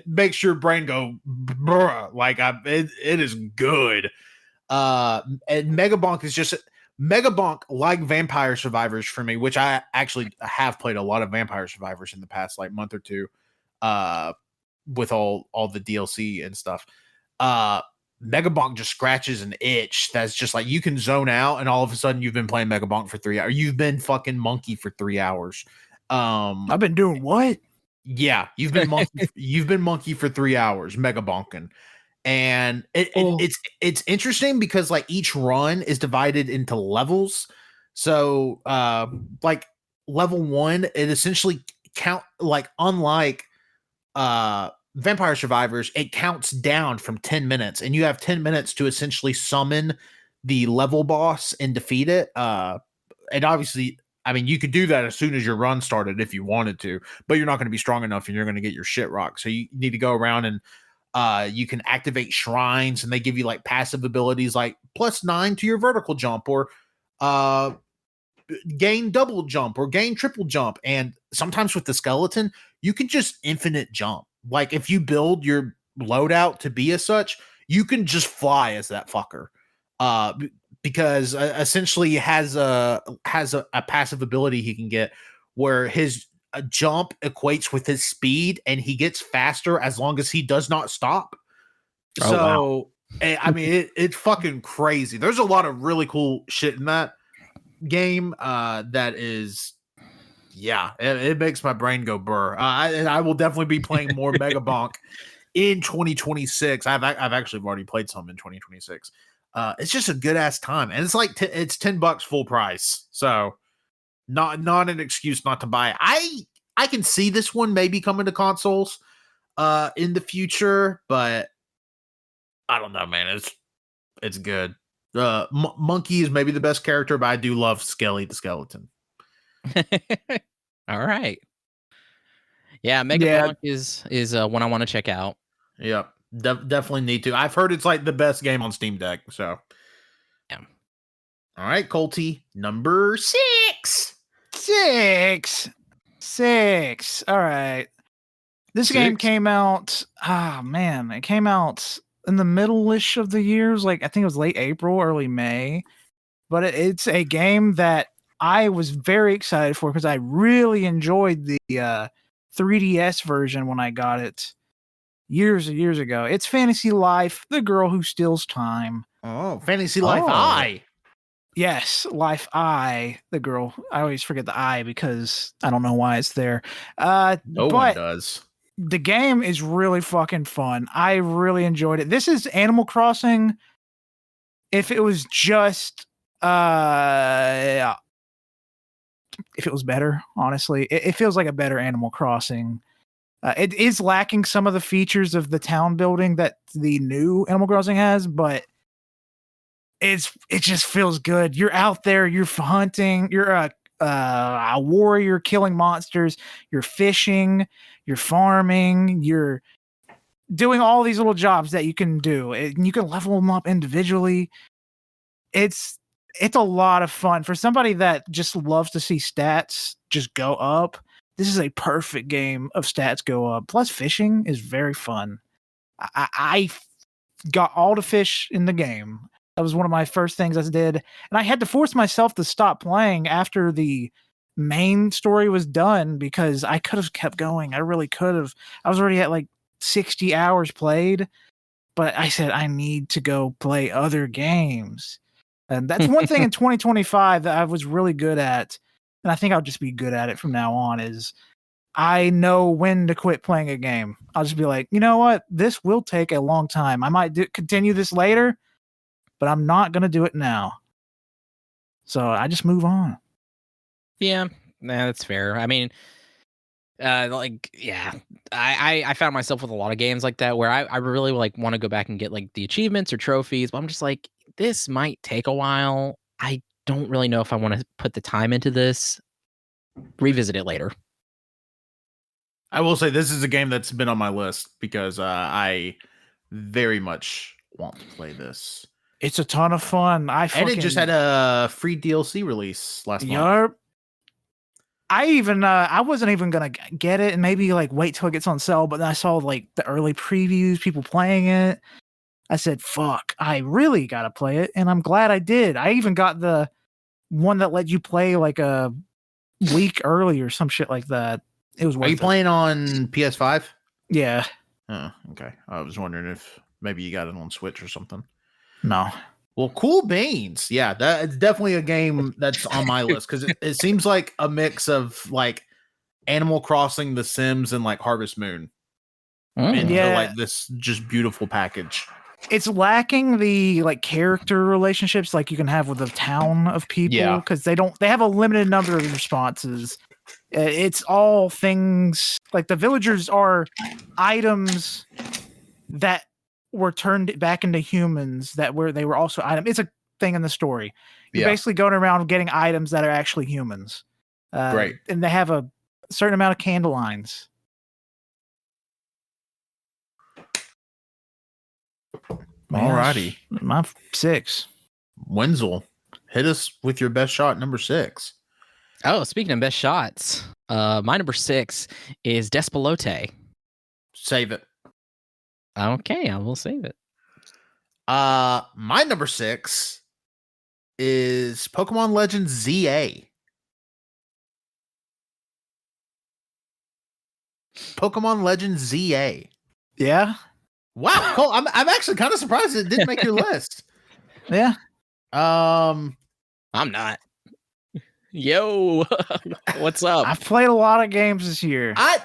makes your brain go bruh. Like, it is good. And Megabonk is just Megabonk, like Vampire Survivors for me, which I actually have played a lot of Vampire Survivors in the past like month or two, with all the DLC and stuff. Megabonk just scratches an itch that's just like you can zone out, and all of a sudden you've been playing Megabonk for 3 hours. You've been fucking monkey for 3 hours. I've been doing what? Yeah, you've been monkey for 3 hours, Megabonking. And it's interesting because like each run is divided into levels. So like level 1, it essentially count like unlike Vampire Survivors, it counts down from 10 minutes, and you have 10 minutes to essentially summon the level boss and defeat it. And obviously, I mean, you could do that as soon as your run started if you wanted to, but you're not going to be strong enough and you're going to get your shit rocked. So you need to go around and you can activate shrines, and they give you like passive abilities like +9 to your vertical jump, or gain double jump, or gain triple jump. And sometimes with the skeleton, you can just infinite jump. Like if you build your loadout to be as such, you can just fly as that fucker. Because essentially has a passive ability he can get where his jump equates with his speed, and he gets faster as long as he does not stop. Oh, So wow. I mean, it's fucking crazy. There's a lot of really cool shit in that game. That is, yeah, it makes my brain go burr. And I will definitely be playing more Megabonk in 2026. I've actually already played some in 2026. It's just a good ass time, and it's like it's $10 full price. So not an excuse not to buy it. I can see this one maybe coming to consoles in the future, but I don't know, man. It's good. Monkey is maybe the best character, but I do love Skelly the skeleton. All right. Yeah, Megabonk is one I want to check out. Yep. Definitely need to. I've heard it's like the best game on Steam Deck. So yeah. All right, Colty, number 6. 6. All right. This game came out. Man, it came out in the middle-ish of the years. Like I think it was late April, early May. But it's a game that I was very excited for because I really enjoyed the 3DS version when I got it years and years ago. It's Fantasy Life: The Girl Who Steals Time. Oh, Fantasy Life I. Yes, Life I, the girl. I always forget the I because I don't know why it's there. No one does. The game is really fucking fun. I really enjoyed it. This is Animal Crossing. If it was just if it was better, honestly, it feels like a better Animal Crossing. It is lacking some of the features of the town building that the new Animal Crossing has, but it just feels good. You're out there, you're hunting, you're a warrior killing monsters, you're fishing, you're farming, you're doing all these little jobs that you can do, and you can level them up individually. It's a lot of fun for somebody that just loves to see stats just go up. This is a perfect game of stats go up. Plus, fishing is very fun. I got all the fish in the game. That was one of my first things I did. And I had to force myself to stop playing after the main story was done because I could have kept going. I really could have. I was already at like 60 hours played. But I said, I need to go play other games. And that's one thing in 2025 that I was really good at. And I think I'll just be good at it from now on is I know when to quit playing a game. I'll just be like, you know what? This will take a long time. I might continue this later, but I'm not going to do it now. So I just move on. Yeah, that's fair. I mean, Yeah, I found myself with a lot of games like that where I really like want to go back and get like the achievements or trophies, but I'm just like, this might take a while. I don't really know if I want to put the time into this. Revisit it later. I will say this is a game that's been on my list because I very much want to play this. It's a ton of fun. And it just had a free DLC release last month. Yarp. I wasn't even gonna get it and maybe like wait till it gets on sale, but then I saw like the early previews, people playing it. I said, "Fuck, I really gotta play it," and I'm glad I did. I even got the one that let you play like a week early or some shit like that. It was. Are you playing on PS5? Yeah. Oh, okay. I was wondering if maybe you got it on Switch or something. No. Well, cool beans. Yeah, it's definitely a game that's on my list because it seems like a mix of like Animal Crossing, The Sims, and like Harvest Moon. Into like this just beautiful package. It's lacking the like character relationships like you can have with a town of people because they have a limited number of responses. It's all things like the villagers are items that were turned back into humans they were also items. It's a thing in the story. You're basically going around getting items that are actually humans. Great. And they have a certain amount of candle lines. Alrighty. My 6. Wenzel, hit us with your best shot, number 6. Oh, speaking of best shots, my number 6 is Despelote. Save it. Okay, I will save it. My number 6 is Pokemon Legends ZA. Pokemon Legends ZA. Yeah. Wow, Colt, I'm actually kind of surprised it didn't make your list. Yeah. I'm not. Yo, what's up? I've played a lot of games this year. I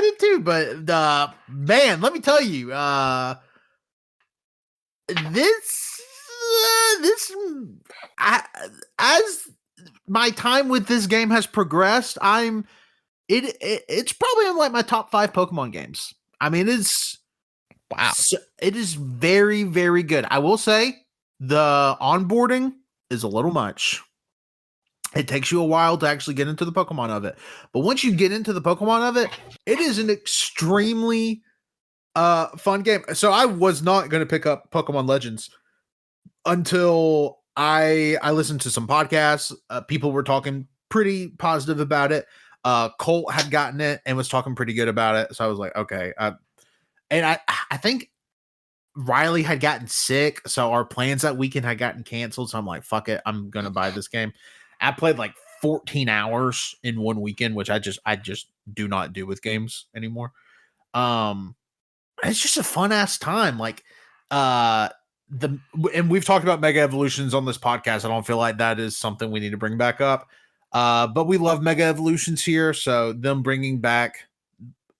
did too, but man, let me tell you, as my time with this game has progressed, it's probably in like my top 5 Pokemon games. I mean, it is very, very good. I will say the onboarding is a little much. It takes you a while to actually get into the Pokemon of it. But once you get into the Pokemon of it, it is an extremely fun game. So I was not going to pick up Pokemon Legends until I listened to some podcasts. People were talking pretty positive about it. Colt had gotten it and was talking pretty good about it. So I was like, okay. And I think Riley had gotten sick. So our plans that weekend had gotten canceled. So I'm like, fuck it. I'm going to buy this game. I played like 14 hours in one weekend, which I just do not do with games anymore. It's just a fun ass time. Like, and we've talked about Mega Evolutions on this podcast. I don't feel like that is something we need to bring back up. But we love Mega Evolutions here. So them bringing back,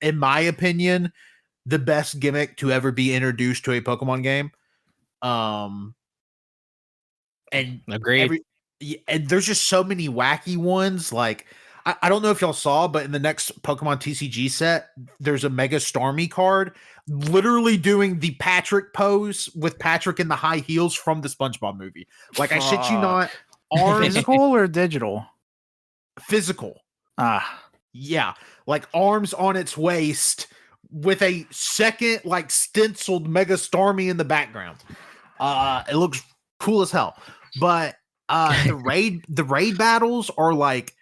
in my opinion, the best gimmick to ever be introduced to a Pokemon game. And agreed. And there's just so many wacky ones. Like, I don't know if y'all saw, but in the next Pokemon TCG set, there's a Mega Starmie card literally doing the Patrick pose with Patrick in the high heels from the SpongeBob movie. Like, I shit you not. Arms physical or digital? Physical. Yeah. Like arms on its waist with a second like stenciled Mega Starmie in the background. It looks cool as hell. But the raid battles are like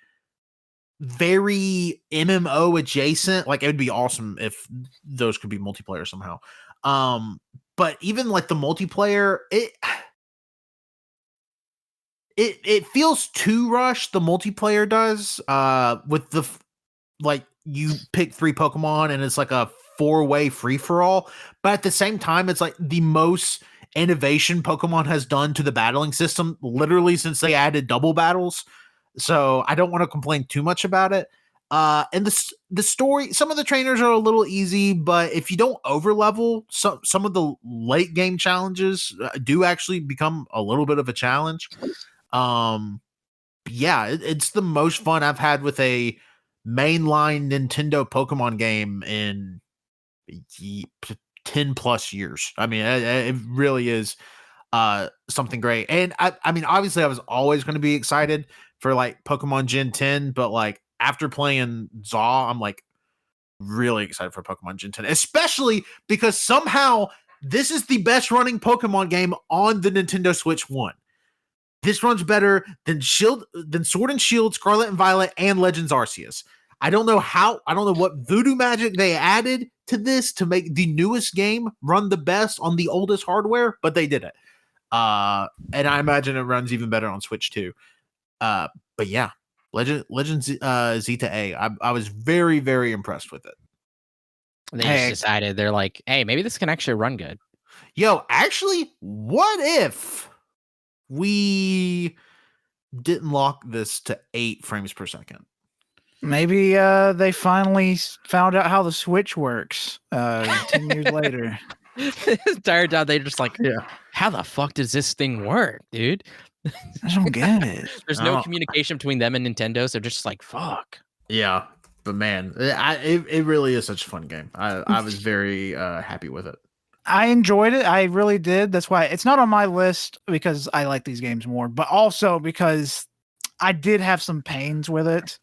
very MMO adjacent. Like, it would be awesome if those could be multiplayer somehow. But even like the multiplayer, it feels too rushed. The multiplayer does with the like you pick 3 Pokemon and it's like a 4-way free for all. But at the same time, it's like the most innovation Pokemon has done to the battling system literally since they added double battles. So I don't want to complain too much about it. And the story, some of the trainers are a little easy, but if you don't over level, some of the late game challenges do actually become a little bit of a challenge. Yeah, it's the most fun I've had with a mainline Nintendo Pokemon game in 10 plus years. I mean, it really is something great. And I mean, obviously I was always going to be excited for like Pokemon Gen 10, but like after playing Zaw, I'm like really excited for Pokemon Gen 10, especially because somehow this is the best running Pokemon game on the Nintendo Switch 1. This runs better than Sword and Shield, Scarlet and Violet, and Legends Arceus. I don't know what voodoo magic they added to this to make the newest game run the best on the oldest hardware, but they did it. And I imagine it runs even better on Switch too. But yeah, Legends Zeta A. I was very, very impressed with it. They just decided, they're like, hey, maybe this can actually run good. Yo, actually, what if we didn't lock this to 8 frames per second? Maybe they finally found out how the Switch works 10 years later. Tired out, they're just like, how the fuck does this thing work, dude? I don't get it. There's no communication between them and Nintendo, so they're just like, fuck. Yeah, but man, it really is such a fun game. I was very happy with it. I enjoyed it. I really did. That's why it's not on my list, because I like these games more, but also because I did have some pains with it.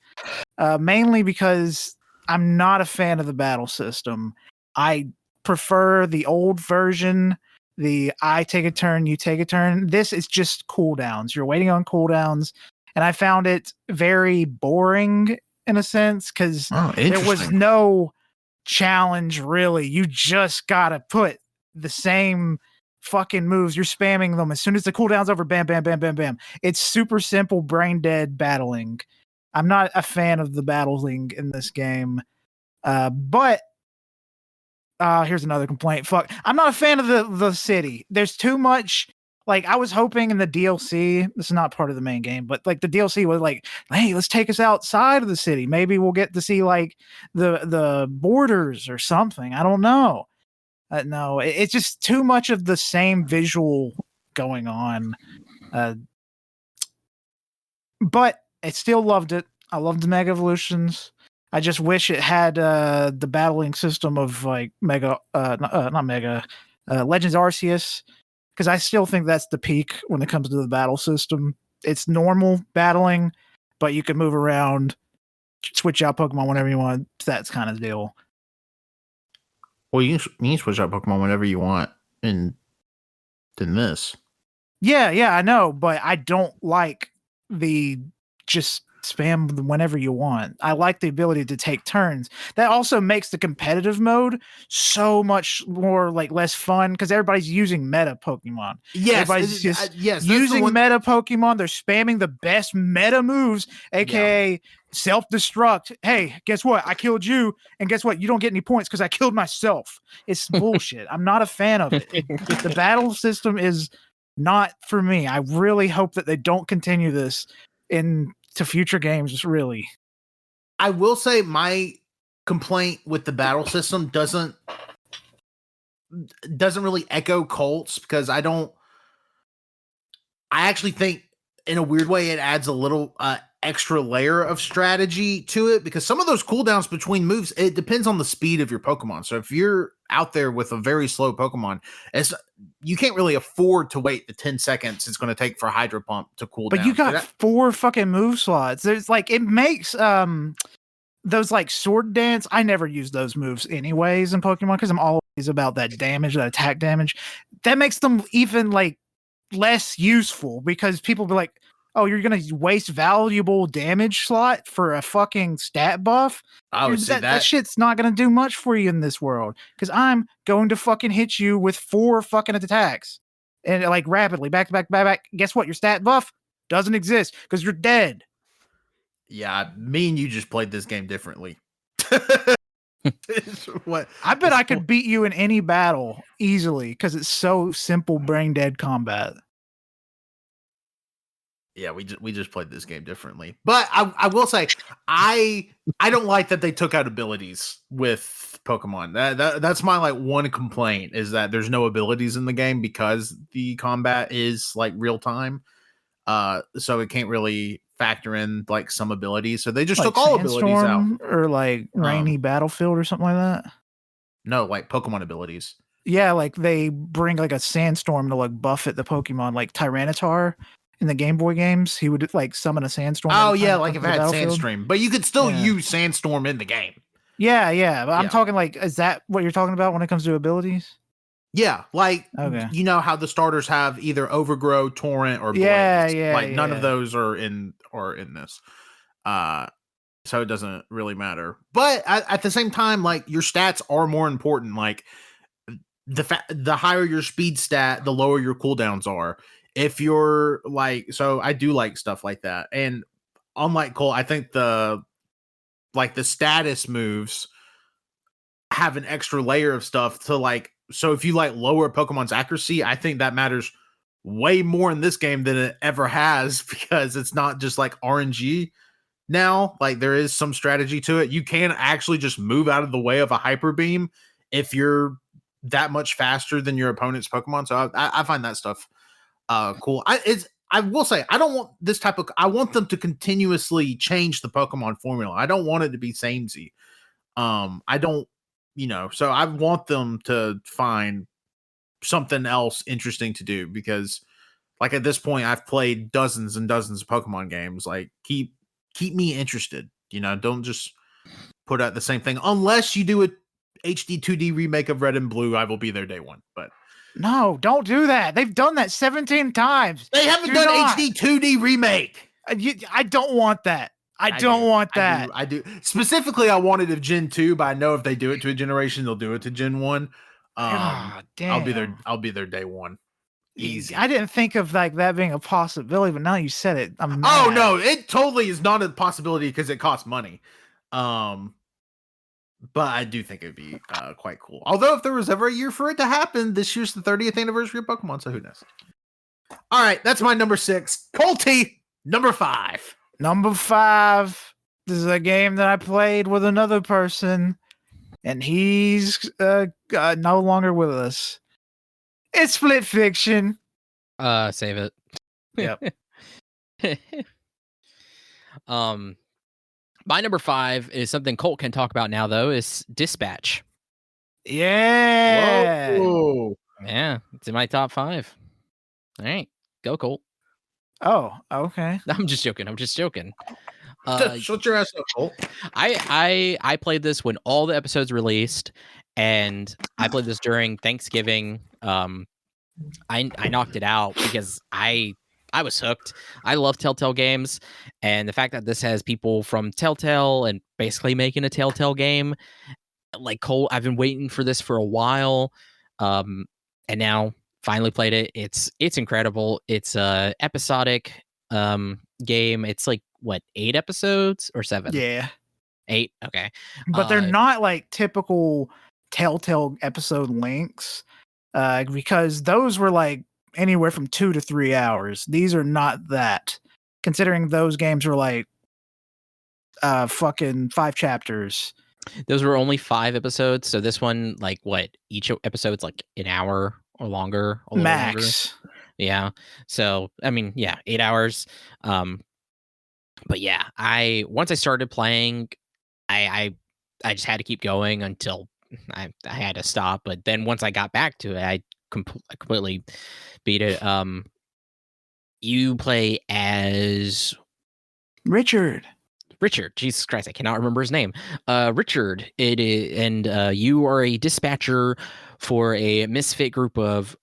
Mainly because I'm not a fan of the battle system. I prefer the old version, the I take a turn, you take a turn. This is just cooldowns. You're waiting on cooldowns. And I found it very boring in a sense, because there was no challenge really. You just gotta put the same fucking moves. You're spamming them as soon as the cooldown's over. Bam, bam, bam, bam, bam. It's super simple, brain dead battling. I'm not a fan of the battling in this game. But here's another complaint. Fuck. I'm not a fan of the city. There's too much. Like, I was hoping in the DLC, this is not part of the main game, but like the DLC was like, hey, let's take us outside of the city. Maybe we'll get to see like the borders or something. I don't know. No, it's just too much of the same visual going on. But I still loved it. I loved the Mega Evolutions. I just wish it had the battling system of like Legends Arceus, because I still think that's the peak when it comes to the battle system. It's normal battling, but you can move around, switch out Pokemon whenever you want. That's kind of deal. Well, you can switch out Pokemon whenever you want in this. Yeah, I know, but I don't like the just spam whenever you want. I like the ability to take turns. That also makes the competitive mode so much more like less fun, because everybody's using meta Pokemon. Yes, everybody's just using meta Pokemon. They're spamming the best meta moves, aka self-destruct. Hey, guess what? I killed you, and guess what? You don't get any points because I killed myself. It's bullshit. I'm not a fan of it. The battle system is not for me. I really hope that they don't continue this into future games, really. I will say my complaint with the battle system doesn't really echo Colt's, because I actually think in a weird way it adds a little extra layer of strategy to it, because some of those cooldowns between moves, it depends on the speed of your Pokemon. So if you're out there with a very slow Pokemon, you can't really afford to wait the 10 seconds it's going to take for Hydro Pump to cool down. But you got 4 fucking move slots. There's like, it makes those like sword dance. I never use those moves anyways in Pokemon, because I'm always about that damage, that attack damage. That makes them even like less useful, because people be like, oh, you're going to waste valuable damage slot for a fucking stat buff? That shit's not going to do much for you in this world, because I'm going to fucking hit you with 4 fucking attacks and like rapidly back to back, back, back. Guess what? Your stat buff doesn't exist because you're dead. Yeah, me and you just played this game differently. I bet I could beat you in any battle easily, because it's so simple, brain dead combat. Yeah, we just played this game differently. But I will say, I don't like that they took out abilities with Pokemon. That's my like one complaint, is that there's no abilities in the game, because the combat is like real time. So it can't really factor in like some abilities. So they just Like took all abilities out. Sandstorm or like Rainy Battlefield or something like that. No, like Pokemon abilities. Yeah, like they bring like a sandstorm to like buffet the Pokemon, like Tyranitar in the Game Boy games. He would like summon a sandstorm. Oh every time yeah, he like comes if to it the had battlefield. Sandstorm, but you could still Yeah. use Sandstorm in the game. Yeah, but I'm Yeah. talking like, is that what you're talking about when it comes to abilities? Yeah, like Okay. you know how the starters have either Overgrow, Torrent, or Blaze. Yeah, like none of yeah. those are in this. So it doesn't really matter. But at the same time, like your stats are more important. Like the higher your speed stat, the lower your cooldowns are. If you're like, so I do like stuff like that. And unlike Colt, I think the status moves have an extra layer of stuff to like, so if you like lower Pokemon's accuracy, I think that matters way more in this game than it ever has, because it's not just like RNG now. Like there is some strategy to it. You can actually just move out of the way of a Hyper Beam if you're that much faster than your opponent's Pokemon. So I find that stuff cool. I will say, I don't want this type of, I want them to continuously change the Pokemon formula. I don't want it to be samey. I don't, so I want them to find something else interesting to do, because like at this point I've played dozens and dozens of Pokemon games. Like keep me interested, don't just put out the same thing. Unless you do a HD 2D remake of Red and Blue, I will be there day one. But no, don't do that. They've done that 17 times. They haven't done HD 2D remake. I don't want that. I don't want that. I do. Specifically, I wanted of Gen 2, but I know if they do it to a generation, they'll do it to Gen 1. Damn. I'll be there day one. Easy. I didn't think of like that being a possibility, but now you said it, I'm mad. Oh no, it totally is not a possibility because it costs money. But I do think it'd be quite cool. Although if there was ever a year for it to happen, this year's the 30th anniversary of Pokemon, so who knows? All right, that's my number 6. Colty, number 5. Number 5. This is a game that I played with another person, and he's no longer with us. It's Split Fiction. Save it. Yep. My number 5 is something Colt can talk about now, though, is Dispatch. Yeah. Whoa. Yeah, it's in my top 5. All right, go Colt. Oh, okay. I'm just joking. Shut your ass up, Colt. I played this when all the episodes released, and I played this during Thanksgiving. I knocked it out because I was hooked. I love Telltale games, and the fact that this has people from Telltale and basically making a Telltale game, like Colt, I've been waiting for this for a while, and now finally played it. It's incredible. It's a episodic game. It's like what, 8 episodes or 7? Yeah. 8. Okay, but they're not like typical Telltale episode lengths, because those were like anywhere from 2 to 3 hours. These are not that, considering those games were like fucking 5 chapters. Those were only 5 episodes, so this one, like, what, each episode's like an hour or longer, a little longer. Max. Yeah. So I mean, yeah, 8 hours. But yeah, once I started playing, I just had to keep going until I had to stop. But then once I got back to it, I completely beat it. You play as Richard. Jesus Christ, I cannot remember his name. Richard. It is, and you are a dispatcher for a misfit group of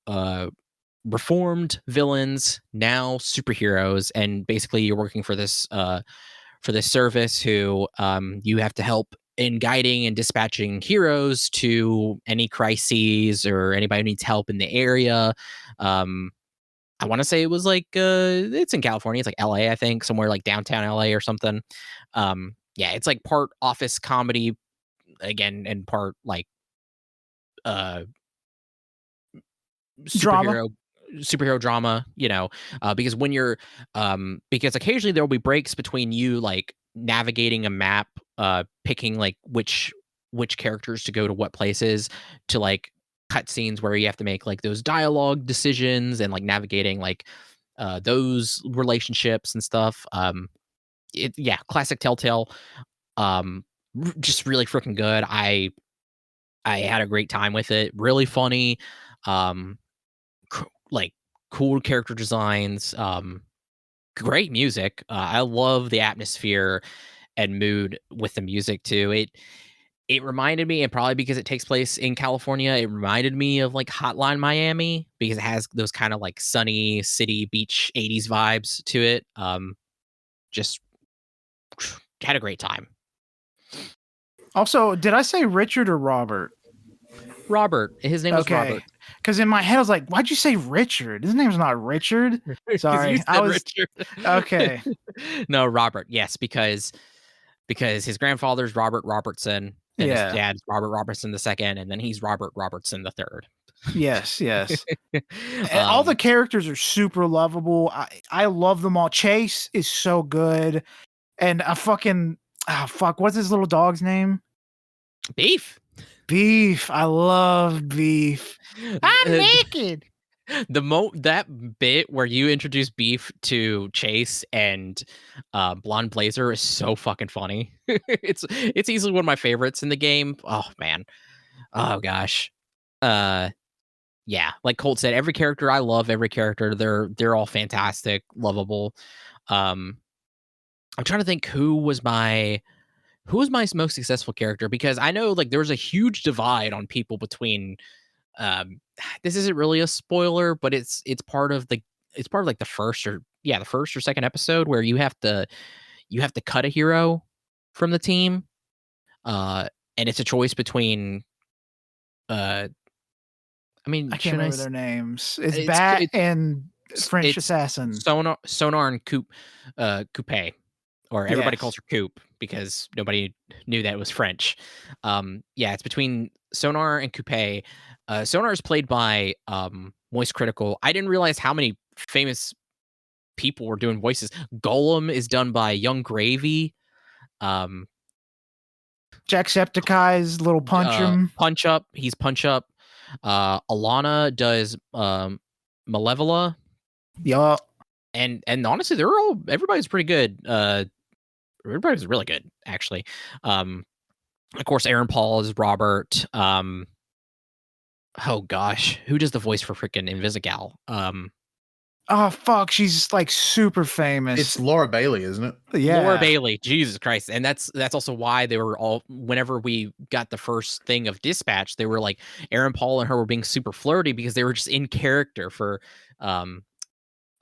reformed villains, now superheroes, and basically you're working for this service who you have to help in guiding and dispatching heroes to any crises or anybody who needs help in the area. I want to say it was like it's in California. It's like LA, I think, somewhere like downtown LA or something. Yeah, it's like part office comedy again and part like superhero drama, because when you're because occasionally there will be breaks between you like navigating a map, picking like which characters to go to what places, to like cutscenes where you have to make like those dialogue decisions and like navigating like those relationships and stuff. classic Telltale. Just really freaking good. I had a great time with it. Really funny. Like cool character designs. Great music. I love the atmosphere and mood with the music too. It reminded me, and probably because it takes place in California, it reminded me of like Hotline Miami because it has those kind of like sunny city beach 80s vibes to it. Just had a great time. Also, did I say Richard or Robert? Robert, his name was Robert. Because in my head I was like, why'd you say Richard? His name's not Richard. Sorry, I was Richard. Okay. No, Robert. Yes, because his grandfather's Robert Robertson, and his dad's Robert Robertson II, and then he's Robert Robertson III. Yes. And all the characters are super lovable. I love them all. Chase is so good, and what's his little dog's name? Beef. I love Beef. I'm naked. That bit where you introduce Beef to Chase and Blonde Blazer is so fucking funny. It's easily one of my favorites in the game. Oh man. Oh gosh. Yeah, like Colt said, every character I love, every character they're all fantastic, lovable. I'm trying to think who was my most successful character, because I know like there was a huge divide on people between this isn't really a spoiler, but it's part of like the first or second episode where you have to cut a hero from the team. And it's a choice between I can't remember their names. It's Bat and French Assassin. Sonar and Coupe, or everybody calls her Coupe because nobody knew that it was French. It's between Sonar and Coupe. Sonar is played by Moist Critical. I didn't realize how many famous people were doing voices. Golem is done by Young Gravy. Jacksepticeye's little Punch Up. He's Punch Up. Alana does Malevola. Yeah. And honestly, everybody's pretty good. Everybody's really good, actually. Of course, Aaron Paul is Robert. Oh gosh, who does the voice for freaking Invisigal? Oh fuck, she's like super famous. It's Laura Bailey, isn't it? Yeah, Laura Bailey. Jesus Christ, and that's also why they were all. Whenever we got the first thing of Dispatch, they were like Aaron Paul and her were being super flirty because they were just in character for Robert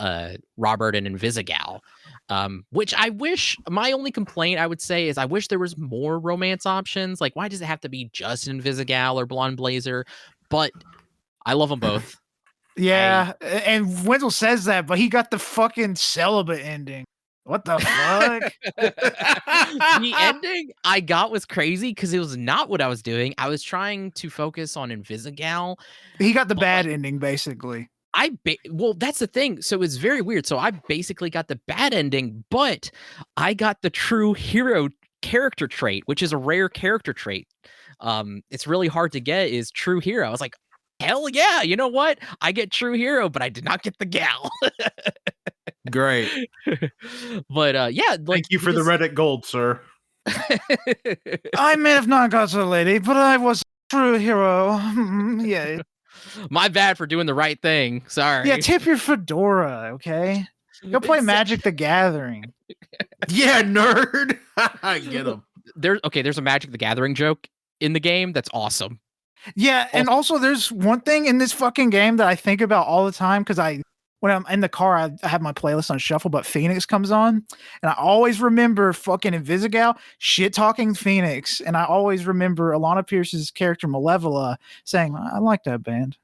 and Invisigal. Which I wish. My only complaint I would say is I wish there was more romance options. Like, why does it have to be just Invisigal or Blonde Blazer? But I love them both. Yeah, and Wenzel says that, but he got the fucking celibate ending. What the fuck? The ending I got was crazy because it was not what I was doing. I was trying to focus on Invisigal. He got the bad ending, basically. Well, that's the thing. So it's very weird. So I basically got the bad ending, but I got the true hero character trait, which is a rare character trait. It's really hard to get is true hero. I was like, hell yeah, you know what? I get true hero, but I did not get the gal. Great. But like, thank you for the Reddit gold, sir. I may have not got the lady, but I was a true hero. Yeah. My bad for doing the right thing. Sorry. Yeah, tip your fedora, okay? Go play Magic the Gathering. Yeah, nerd. Get him. There's a Magic the Gathering joke in the game that's awesome. Yeah, and also there's one thing in this fucking game that I think about all the time because when I'm in the car, I have my playlist on shuffle, but Phoenix comes on, and I always remember fucking Invisigal shit-talking Phoenix, and I always remember Alana Pierce's character Malevola saying, I like that band.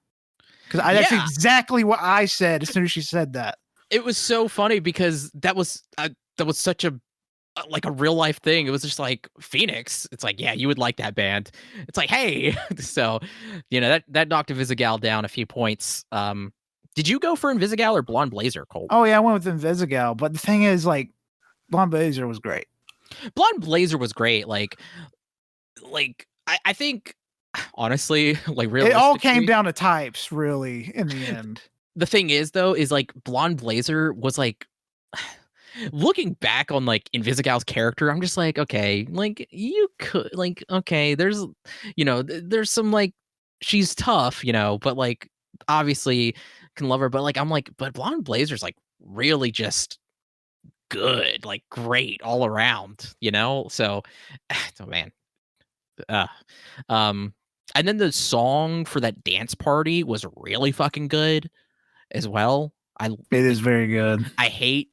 Because that's exactly what I said as soon as she said that. It was so funny because that was such a like a real life thing. It was just like Phoenix. It's like, yeah, you would like that band. It's like, hey, so that knocked Invisigal down a few points. Did you go for Invisigal or Blonde Blazer, Colt? Oh yeah, I went with Invisigal. But the thing is, like, Blonde Blazer was great. Blonde Blazer was great. Like I think honestly, like realistically, it all came down to types, really, in the end. The thing is, though, is like Blonde Blazer was like looking back on like Invisigal's character, I'm just like, okay, like you could like, okay, there's, there's some like, she's tough, but like obviously can love her, but like I'm like, but Blonde Blazer's like really just good, like great all around, So, oh man, uh, um, and then the song for that dance party was really fucking good as well. It is very good. I hate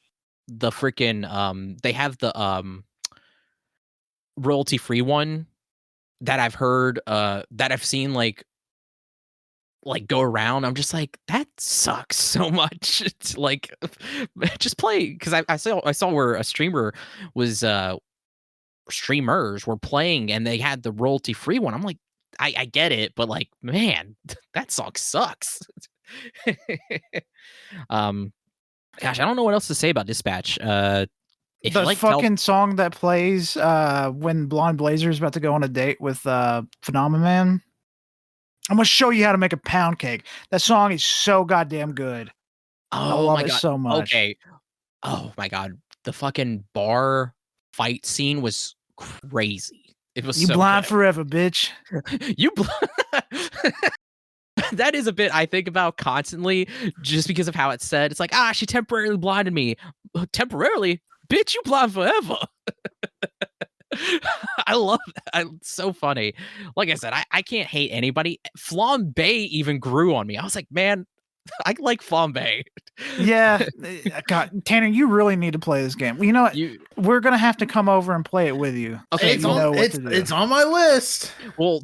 the freaking they have the royalty free one that I've heard that I've seen like go around. I'm just like, that sucks so much. It's like just play, because I saw where a streamer was streamers were playing and they had the royalty free one. I'm like, I get it, but like, man, that song sucks. Gosh, I don't know what else to say about Dispatch. If The you like fucking song that plays when Blonde Blazer is about to go on a date with Phenomenon. I'm gonna show you how to make a pound cake. That song is so goddamn good. I love it so much. Okay. Oh my god, the fucking bar fight scene was crazy. It was You so blind good. forever, bitch. You that is a bit I think about constantly, just because of how it's said. It's like, she temporarily blinded me. Temporarily? Bitch, you blind forever. I love that. It's so funny. Like I said, I can't hate anybody. Flambe even grew on me. I was like, man, I like Flambe. Yeah. God, Tanner, you really need to play this game. You know what? We're gonna have to come over and play it with you. Okay, it's on my list. Well,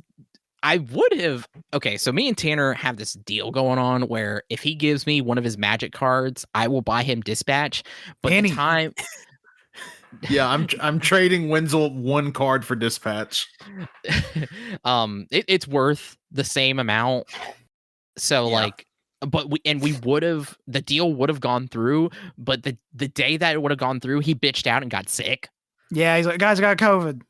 I would have. Okay, so me and Tanner have this deal going on where if he gives me one of his magic cards, I will buy him Dispatch. But the time. Yeah, I'm trading Wenzel one card for Dispatch. It's worth the same amount. So like, but we would have, the deal would have gone through, but the day that it would have gone through, he bitched out and got sick. Yeah, he's like, guys, I got COVID.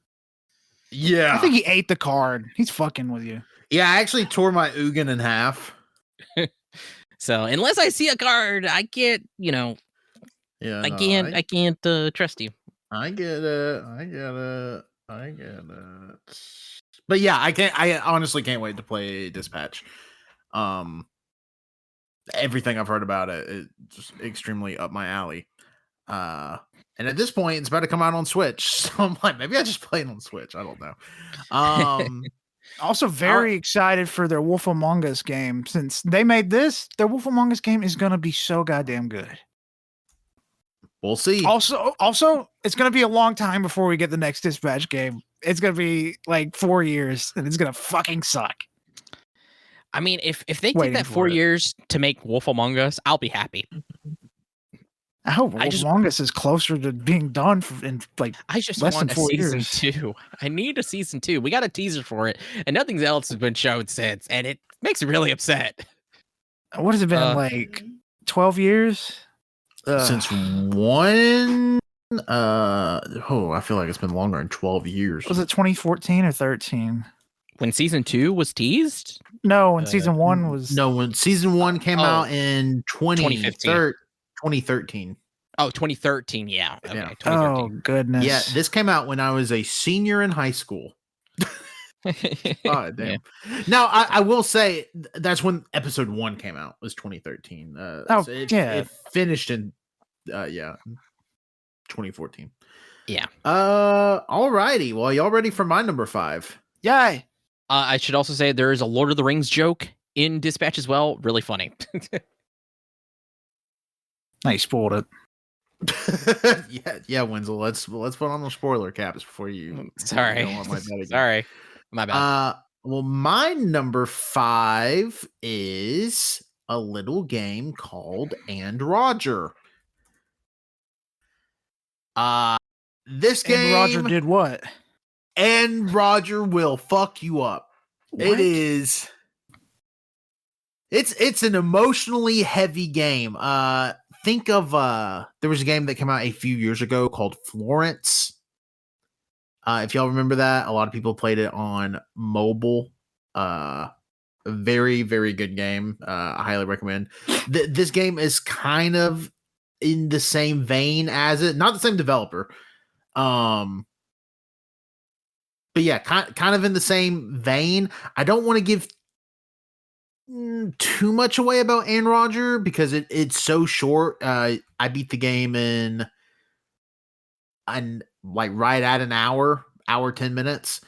Yeah, I think he ate the card. He's fucking with you. Yeah, I actually tore my Ugin in half. So unless I see a card, I can't, I can't trust you. I get it. But yeah, I honestly can't wait to play Dispatch. Everything I've heard about it just extremely up my alley. And at this point, it's about to come out on Switch. So I'm like, maybe I just play it on Switch. I don't know. Also very excited for their Wolf Among Us game. Since they made this, their Wolf Among Us game is gonna be so goddamn good. We'll see. Also, it's gonna be a long time before we get the next Dispatch game. It's gonna be like 4 years, and it's gonna fucking suck. I mean, if they take that 4 years to make Wolf Among Us, I'll be happy. I hope Wolf Among Us is closer to being done in like I just less want than 4 a season years. 2. I need a season 2. We got a teaser for it, and nothing else has been shown since, and it makes me really upset. What has it been, like 12 years? Since one I feel like it's been longer than 12 years. Was it 2014 or 13? When season 2 was teased? No, when season 1 was. No, when season 1 came out in 2013. Oh, 2013. Yeah. Okay. Yeah. 2013. Oh, goodness. Yeah, this came out when I was a senior in high school. Oh, damn. Yeah. Now, I will say that's when episode 1 came out, was 2013. So it finished in 2014. Yeah. All righty. Well, y'all ready for my number 5? Yay. I should also say there is a Lord of the Rings joke in Dispatch as well. Really funny. No, you spoiled it. yeah, Wenzel. Let's put on the spoiler caps before you. Sorry. Sorry. My bad. Well, my number 5 is a little game called And Roger. This game. And Roger did what? And Roger will fuck you up. What? It is. It's an emotionally heavy game. Think of there was a game that came out a few years ago called Florence. If y'all remember that, a lot of people played it on mobile. Very, very good game. I highly recommend. This game is kind of in the same vein as it, not the same developer. But yeah, kind of in the same vein. I don't want to give too much away about Anne Roger because it's so short. I beat the game in like right at an hour 10 minutes.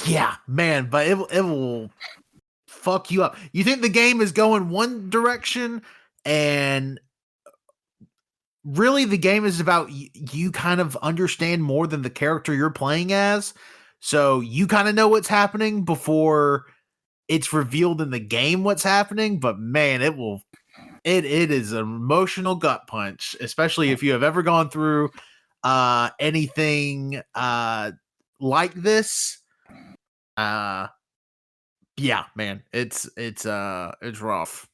Yeah, man, but it will fuck you up. You think the game is going one direction, and really the game is about you kind of understand more than the character you're playing as. So you kind of know what's happening before it's revealed in the game what's happening. But man, it is an emotional gut punch, especially if you have ever gone through anything like this. Yeah, man, it's rough.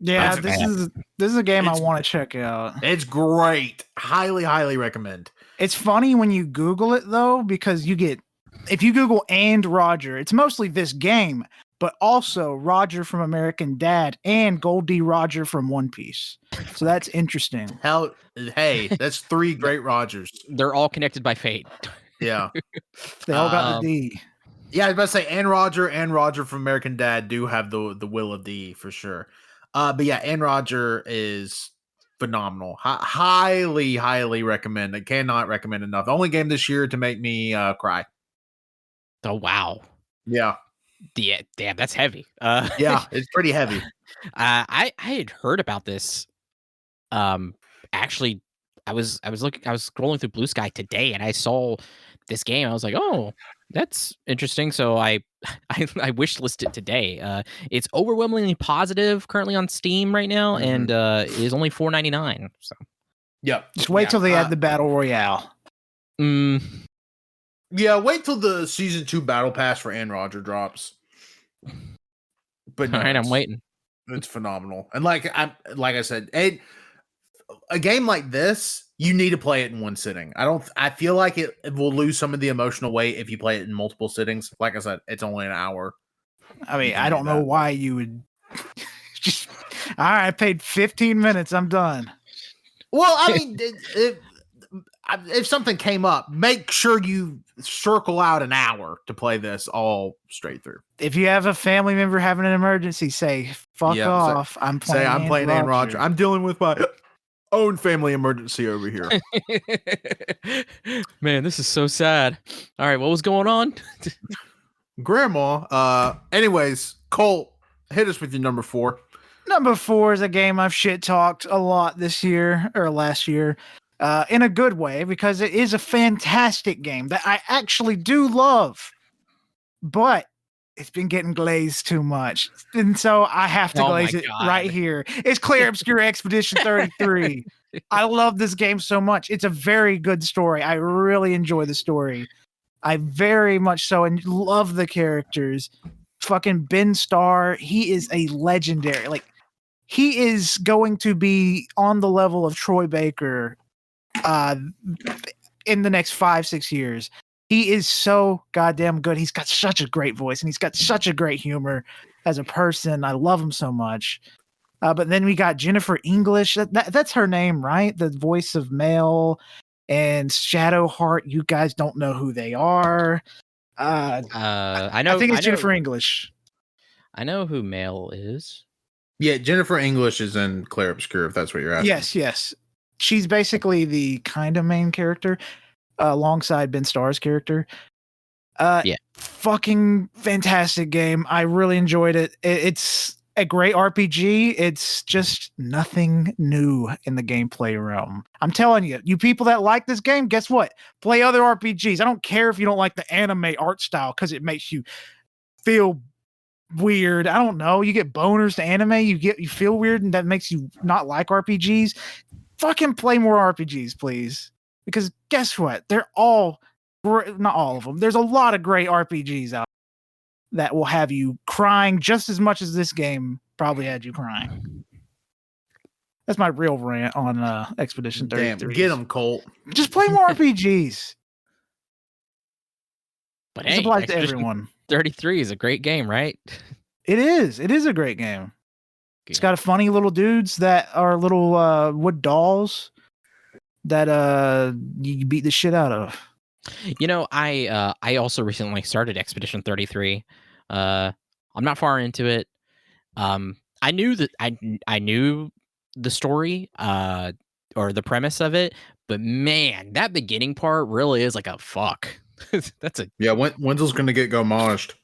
Yeah, this is a game I want to check out. It's great. Highly recommend. It's funny when you Google it though, because if you Google and Roger, it's mostly this game, but also Roger from American Dad and Goldie Roger from One Piece. So that's interesting. Hey, that's 3 great Rogers. They're all connected by fate. Yeah. They all got the D. Yeah, I was about to say, and Roger from American Dad do have the Will of D for sure. But yeah, Anne Roger is phenomenal. Highly recommend. I cannot recommend enough. The only game this year to make me cry. Oh wow. Yeah. Yeah, damn, that's heavy. Yeah, it's pretty heavy. I had heard about this. Actually, I was scrolling through Bluesky today, and I saw this game. I was like, oh, that's interesting. So I wish listed it today. It's overwhelmingly positive currently on Steam right now, and is only $4.99. So, yep. Just wait till they add the battle royale. Yeah, wait till the season 2 battle pass for Anne Roger drops. But no, all right, I'm waiting. It's phenomenal, and like I said, a game like this, you need to play it in one sitting. I feel like it will lose some of the emotional weight if you play it in multiple sittings. Like I said, it's only an hour. I mean, I don't know why you would just. All right, I paid 15 minutes. I'm done. Well, I mean, if something came up, make sure you circle out an hour to play this all straight through. If you have a family member having an emergency, say "fuck off." I'm playing Anne Roger. I'm dealing with my own family emergency over here. Man, this is so sad. All right, what was going on? Grandma. Anyways, Colt, hit us with your number 4. Number 4 is a game I've shit talked a lot this year or last year, in a good way, because it is a fantastic game that I actually do love, but it's been getting glazed too much, and so I have to glaze it right here. It's Clear Obscure Expedition 33. I love this game so much. It's a very good story. I really enjoy the story. I very much so, and love the characters. Fucking Ben Starr, he is a legendary. Like, he is going to be on the level of Troy Baker in the next 5-6 years. He is so goddamn good. He's got such a great voice, and he's got such a great humor as a person. I love him so much. But then we got Jennifer English. That's her name, right? The voice of Mel and Shadowheart. You guys don't know who they are. I know. I think it's Jennifer English. I know who Mel is. Yeah, Jennifer English is in Claire Obscure, if that's what you're asking. Yes. She's basically the kind of main character alongside Ben Starr's character. Yeah. Fucking fantastic game. I really enjoyed it. It's a great RPG. It's just nothing new in the gameplay realm. I'm telling you, you people that like this game, guess what? Play other RPGs. I don't care if you don't like the anime art style because it makes you feel weird. I don't know. You get boners to anime, you feel weird, and that makes you not like RPGs. Fucking play more RPGs, please. Because guess what? They're all great. Not all of them. There's a lot of great RPGs out that will have you crying just as much as this game probably had you crying. That's my real rant on Expedition 33. Damn, get them, Colt. Just play more RPGs. But This applies to everyone. 33 is a great game, right? It is. It is a great game. It's got a funny little dudes that are little wood dolls that you beat the shit out of. You know, I also recently started Expedition 33. I'm not far into it. I knew that I knew the story or the premise of it, but man, that beginning part really is like a fuck. That's a Wenzel's gonna get gomaged.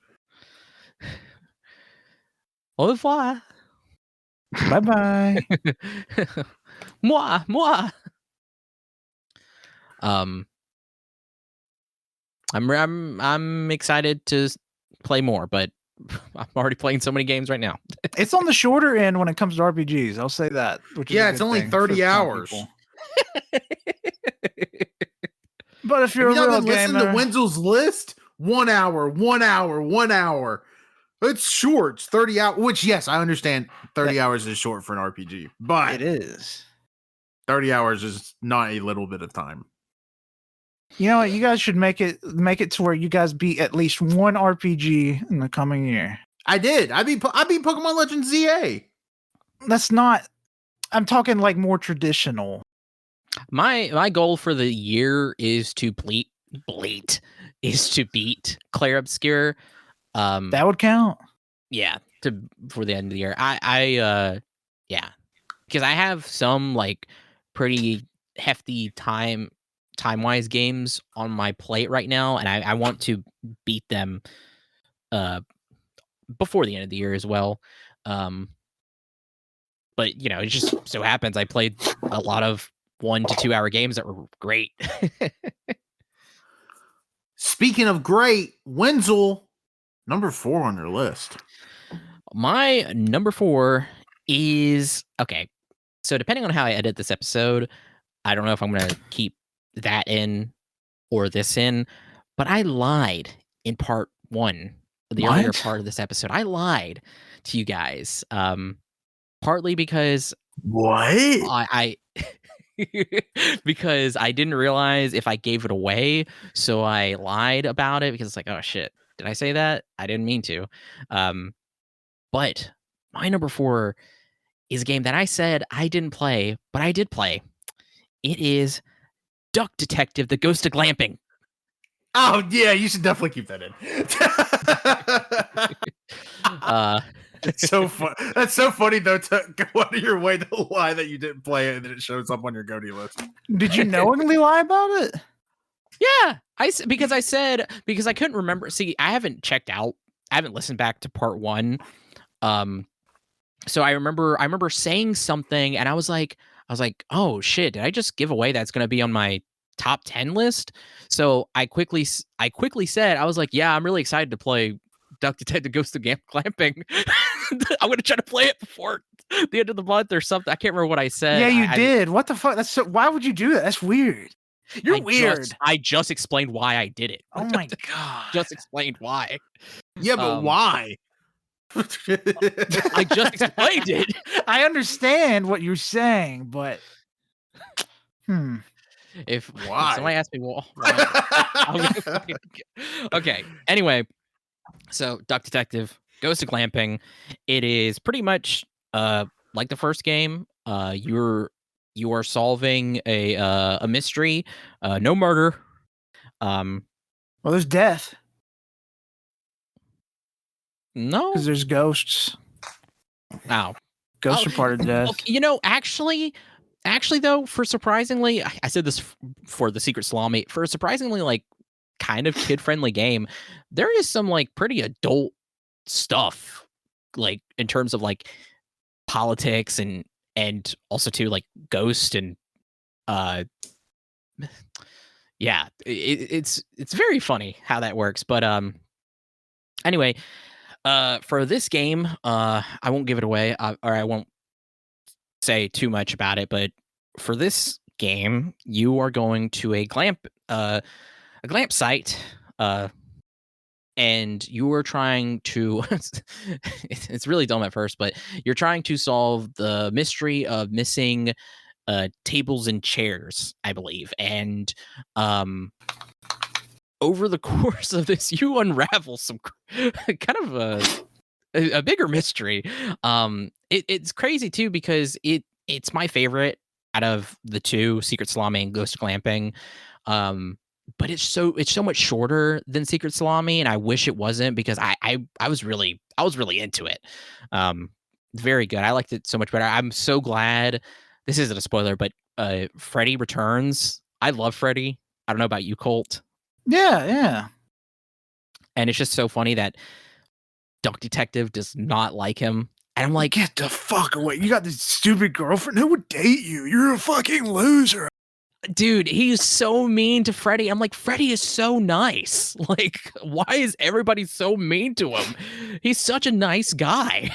au revoir. Bye bye. Moi. I'm excited to play more, but I'm already playing so many games right now. It's on the shorter end when it comes to RPGs. I'll say that. Which is Yeah, a it's good only thing 30 for some hours. people. But if you're Have you a not real been listening gamer, to Wenzel's list? 1 hour, 1 hour, 1 hour. It's short. It's 30 hours, which, yes, I understand 30 hours is short for an RPG, but it is. 30 hours is not a little bit of time. You know what? You guys should make it to where you guys beat at least one RPG in the coming year. I did. I beat Pokemon Legends ZA. That's not. I'm talking like more traditional. My goal for the year is to beat Claire Obscure. That would count. Yeah, for the end of the year. I yeah, because I have some like pretty hefty time-wise games on my plate right now, and I want to beat them before the end of the year as well. But you know, it just so happens I played a lot of 1 to 2 hour games that were great. Speaking of great, Wenzel, number 4 on your list. My number 4 is okay. So depending on how I edit this episode, I don't know if I'm going to keep that in or this in, but I lied in part 1, the earlier part of this episode. I lied to you guys. Partly because What? I because I didn't realize if I gave it away, so I lied about it because it's like, oh shit, did I say that? I didn't mean to. But my number 4 is a game that I said I didn't play, but I did play. It is Duck Detective: The Ghost of Glamping. Oh yeah, you should definitely keep that in. It's so fun. That's so funny though. To go out of your way to lie that you didn't play it, and then it shows up on your GOTY list. Did you knowingly lie about it? Yeah, because I couldn't remember. See, I haven't checked out. I haven't listened back to part 1. So I remember saying something, and I was like, oh shit, did I just give away that's going to be on my top 10 list? So I quickly said, I was like, yeah, I'm really excited to play Duck Detective: Ghost of Glamping. I'm gonna try to play it before the end of the month or something. I can't remember what I said. Yeah, you did. What the fuck? That's so. Why would you do that? That's weird. You're weird. I just explained why I did it. Oh my god. Just explained why. Yeah, but why? I just explained it. I understand what you're saying, but If Why? somebody asked me why. Okay. Anyway, so Duck Detective: Ghost of Glamping. It is pretty much like the first game. You are solving a mystery. No murder. well, there's death No, because there's ghosts. Ow. Ghosts are part of death. Okay, you know, actually though, for surprisingly, I said this for the Secret Salami, for a surprisingly like kind of kid-friendly game, there is some like pretty adult stuff, like in terms of like politics and also too like ghost and yeah, it's very funny how that works. But anyway, for this game, I won't give it away, or I won't say too much about it, but for this game, you are going to a glamp site, and you are trying to it's really dumb at first, but you're trying to solve the mystery of missing tables and chairs, I believe. And over the course of this, you unravel some kind of a bigger mystery. It's crazy too because it's my favorite out of the two, Secret Salami and Ghost Glamping. But it's so much shorter than Secret Salami, and I wish it wasn't because I was really into it. Very good. I liked it so much better. I'm so glad. This isn't a spoiler, but Freddy returns. I love Freddy. I don't know about you, Colt. Yeah. And it's just so funny that Duck Detective does not like him. And I'm like, get the fuck away. You got this stupid girlfriend who would date you. You're a fucking loser. Dude, he's so mean to Freddy. I'm like, Freddy is so nice. Like, why is everybody so mean to him? He's such a nice guy.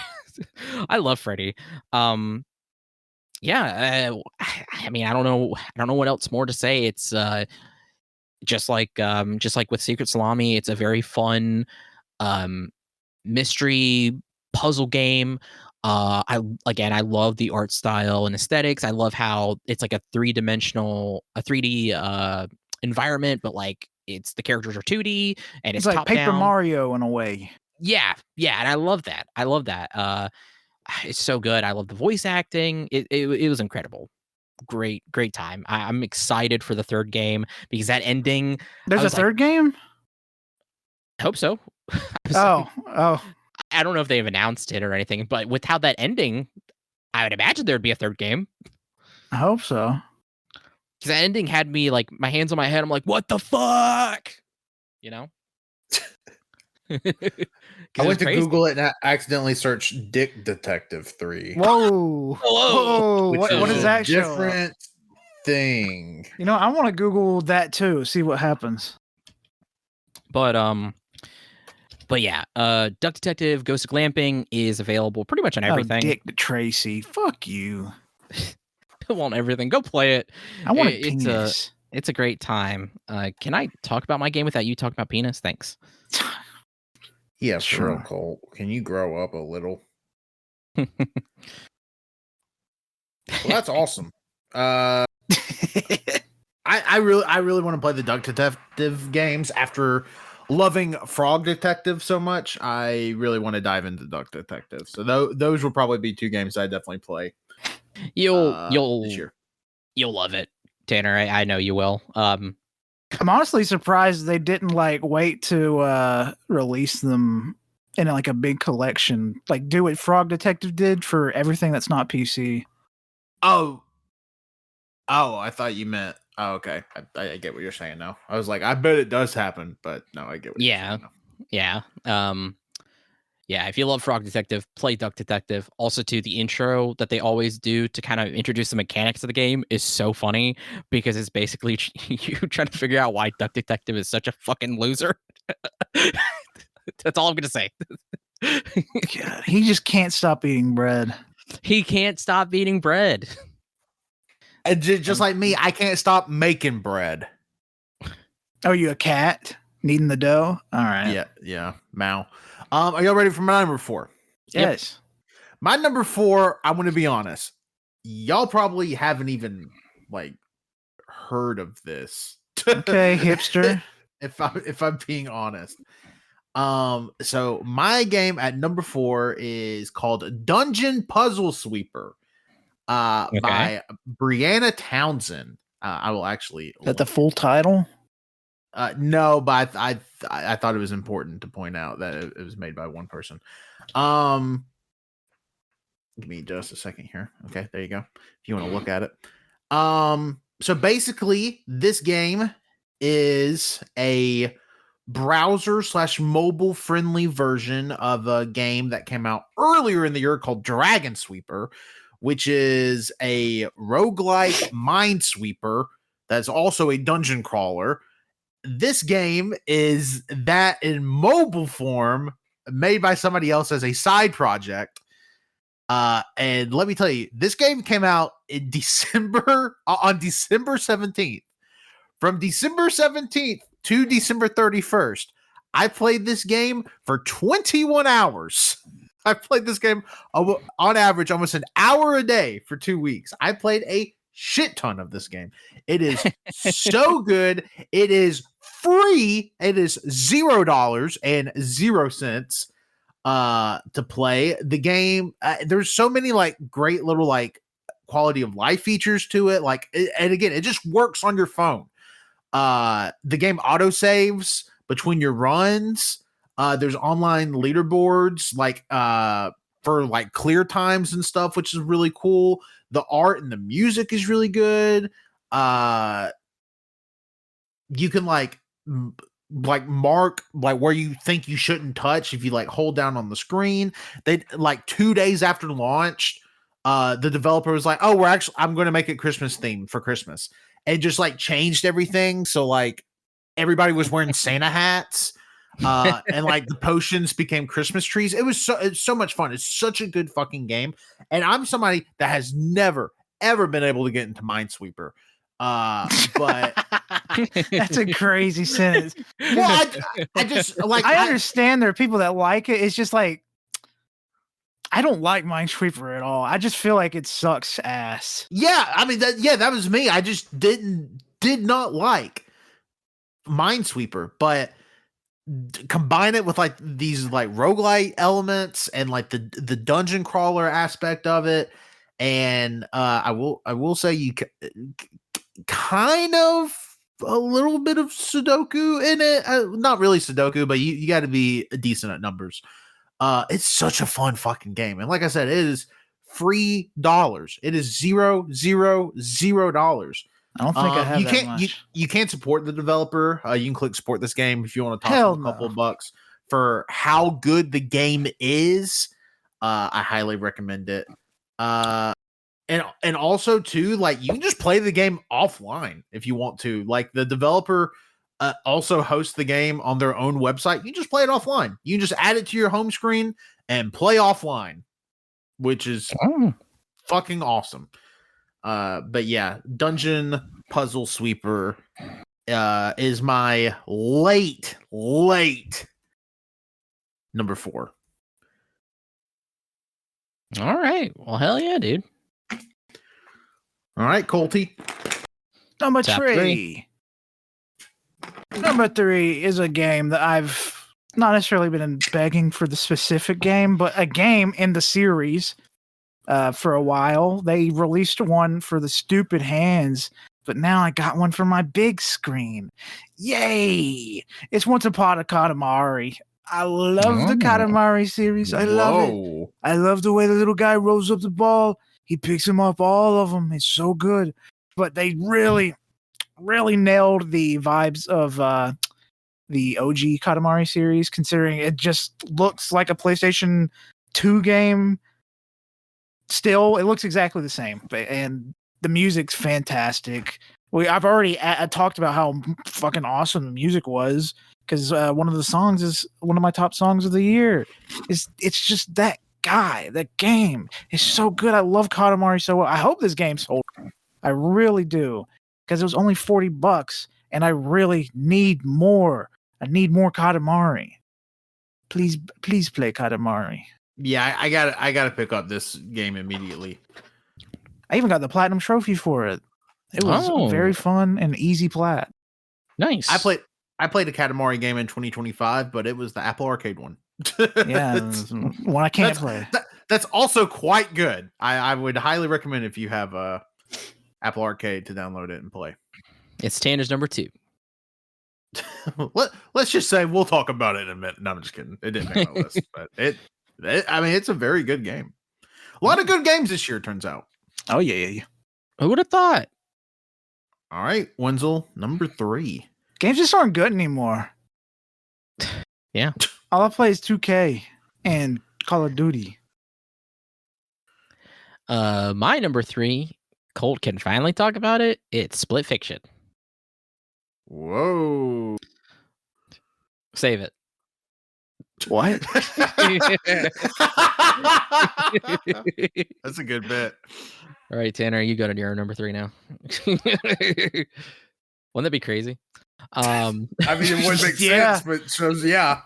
I love Freddy. Yeah, I mean, I don't know what else more to say. It's just like with Secret Salami, it's a very fun mystery puzzle game. I love the art style and aesthetics. I love how it's like a 3D environment, but like the characters are 2D and it's like top Paper down. Mario in a way. Yeah, and I love that. It's so good. I love the voice acting. It was incredible. Great time. I'm excited for the third game because that ending. There's a third game? I hope so. Oh. I don't know if they've announced it or anything, but with how that ending, I would imagine there'd be a third game. I hope so. Because that ending had me like my hands on my head. I'm like, what the fuck? You know? I went to Google it and I accidentally searched Dick Detective 3. Whoa. What is that show? Different thing. You know, I want to Google that too, see what happens. But yeah, Duck Detective Ghost of Glamping is available pretty much on everything. Dick Tracy, fuck you. On everything. Go play it. I want a penis. It's a great time. Can I talk about my game without you talking about penis? Thanks. Yeah, for real, Colt. Can you grow up a little? Well, that's awesome. I really want to play the Duck Detective games after loving Frog Detective so much. I really want to dive into Duck Detective. So those will probably be two games I definitely play. You'll this year. You'll love it, Tanner. I know you will. I'm honestly surprised they didn't like wait to release them in like a big collection, like do what Frog Detective did for everything that's not PC. Oh, I thought you meant. Oh, okay. I get what you're saying now. I was like, I bet it does happen, but no, I get what you're saying now. Yeah. Yeah, if you love Frog Detective, play Duck Detective. Also, too, the intro that they always do to kind of introduce the mechanics of the game is so funny because it's basically you trying to figure out why Duck Detective is such a fucking loser. That's all I'm going to say. God, he just can't stop eating bread. He can't stop eating bread. And just like me, I can't stop making bread. Oh, you a cat? Kneading the dough? All right. Yeah. Mao. Are y'all ready for my number 4? Yes. Yep. My number 4, I'm going to be honest. Y'all probably haven't even like heard of this. Okay, hipster. if I'm being honest. So my game at number 4 is called Dungeon Puzzle Sweeper. By Brianna Townsend. I will actually. Is that the full title? No, but I thought it was important to point out that it was made by one person. Give me just a second here. Okay, there you go. If you want to look at it. So basically, this game is a browser/mobile friendly version of a game that came out earlier in the year called Dragon Sweeper, which is a roguelike minesweeper that's also a dungeon crawler. This game is that in mobile form, made by somebody else as a side project. And let me tell you, this game came out in December, on December 17th. From December 17th to December 31st, I played this game for 21 hours. I played this game on average almost an hour a day for 2 weeks. I played a shit ton of this game. It is so good. It is free. It is $0 and 0 cents. to play the game. There's so many like great little like quality of life features to it. Like, and again, it just works on your phone. The game auto saves between your runs. There's online leaderboards like for like clear times and stuff, which is really cool. The art and the music is really good. You can like mark like where you think you shouldn't touch if you like hold down on the screen. They like 2 days after launch, the developer was like, "Oh, I'm going to make it Christmas themed for Christmas," and just like changed everything. So like everybody was wearing Santa hats, and like the potions became Christmas trees. It's so much fun. It's such a good fucking game. And I'm somebody that has never ever been able to get into Minesweeper. But That's a crazy sentence. well, I just like I understand there are people that like it. It's just like I don't like Minesweeper at all. I just feel like it sucks ass. Yeah, I mean that was me. I just did not like Minesweeper, but combine it with like these like roguelite elements and like the dungeon crawler aspect of it, and I will say you kind of a little bit of Sudoku in it. Not really Sudoku, but you got to be decent at numbers. It's such a fun fucking game, and like I said, it is free dollars. It is $0. I don't think I have that much. You can't support the developer. You can click support this game if you want to toss Hell them a couple no. of bucks for how good the game is. I highly recommend it. And also too, like you can just play the game offline if you want to. Like the developer also hosts the game on their own website. You just play it offline. You can just add it to your home screen and play offline, which is fucking awesome. But yeah, Dungeon Puzzle Sweeper is my late number 4. All right. Well, hell yeah, dude. All right, Colty. Number Top 3. Number 3 is a game that I've not necessarily been begging for the specific game, but a game in the series for a while. They released one for the stupid hands, but now I got one for my big screen. Yay! It's Once Upon a Katamari. I love the Katamari series. I love it. I love the way the little guy rolls up the ball. He picks him up, all of them. It's so good. But they really, really nailed the vibes of the OG Katamari series, considering it just looks like a PlayStation 2 game. Still, it looks exactly the same. And the music's fantastic. I've already talked about how fucking awesome the music was, because one of the songs is one of my top songs of the year. It's just that guy, that game is so good. I love Katamari so well. I hope this game sold. I really do, because it was only $40, and I really need more. I need more Katamari. Please play Katamari. Yeah, I gotta pick up this game immediately. I even got the platinum trophy for it. It was very fun and easy plat. Nice. I played a Katamari game in 2025, but it was the Apple Arcade one. Yeah, one I can't play. That's also quite good. I would highly recommend if you have Apple Arcade to download it and play. It's Tanner's number 2. Let's just say we'll talk about it in a minute. No, I'm just kidding. It didn't make my list, but I mean, it's a very good game. A lot of good games this year, turns out. Oh yeah. Who would have thought? All right, Wenzel, number 3. Games just aren't good anymore. Yeah. All I play is 2K and Call of Duty. My number 3, Colt can finally talk about it. It's Split Fiction. Whoa. Save it. What? That's a good bit. All right, Tanner, you go to your number 3 now. Wouldn't that be crazy? I mean, it would make sense, but shows, yeah.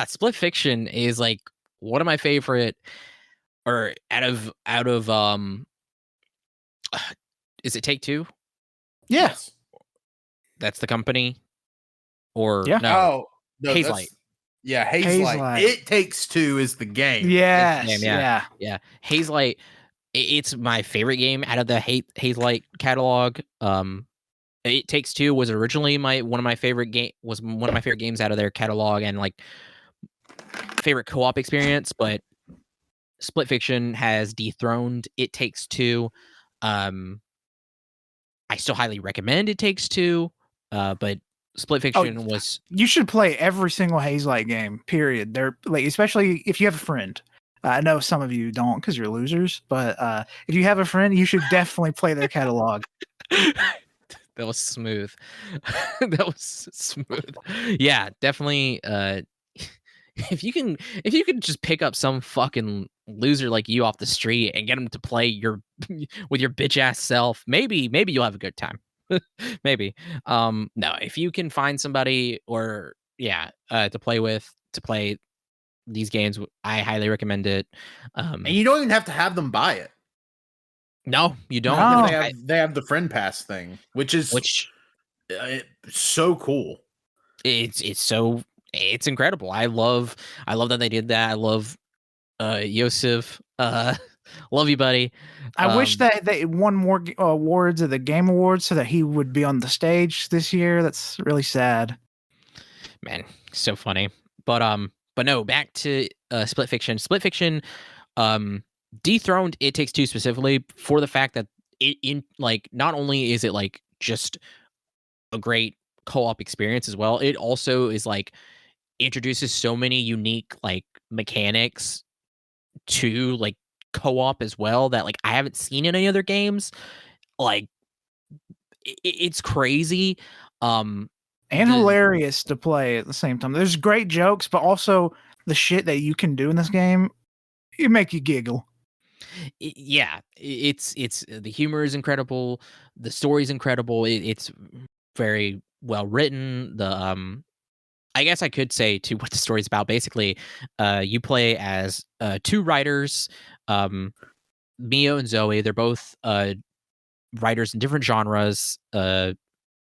Split Fiction is like one of my favorite, or out of is it Take-Two? Yes. That's the company? Or yeah. no? Oh, no, Hazelight. Yeah, Hazelight. It Takes Two is the game. Yes, Damn, yeah. yeah. Hazelight, it's my favorite game out of the Hazelight catalog. It Takes Two was originally one of my favorite games out of their catalog, and like favorite co-op experience, but Split Fiction has dethroned It Takes Two. I still highly recommend It Takes Two, but Split Fiction was. You should play every single Hazelight game. Period. They're like, especially if you have a friend. I know some of you don't because you're losers, but if you have a friend, you should definitely play their catalog. That was smooth. That was smooth. Yeah, definitely. If you can just pick up some fucking loser like you off the street and get him to play with your bitch ass self, maybe you'll have a good time. Maybe. No, if you can find somebody to play these games, I highly recommend it. And you don't even have to have them buy it. No, you don't. No. They have the friend pass thing, which so cool. It's incredible. I love that they did that. I love Yosef. Love you, buddy. I wish that they won more awards at the Game Awards so that he would be on the stage this year. That's really sad. Man, so funny. But no, back to Split Fiction. Split Fiction dethroned It Takes Two specifically for the fact that not only is it like just a great co-op experience as well, it also is like introduces so many unique like mechanics to like co-op as well that like I haven't seen in any other games. Like it's crazy. And hilarious to play at the same time. There's great jokes, but also the shit that you can do in this game, it make you giggle. Yeah, it's the humor is incredible, the story's incredible. It's very well written. I guess I could say to what the story's about. Basically, you play as two writers, Mio and Zoe. They're both writers in different genres,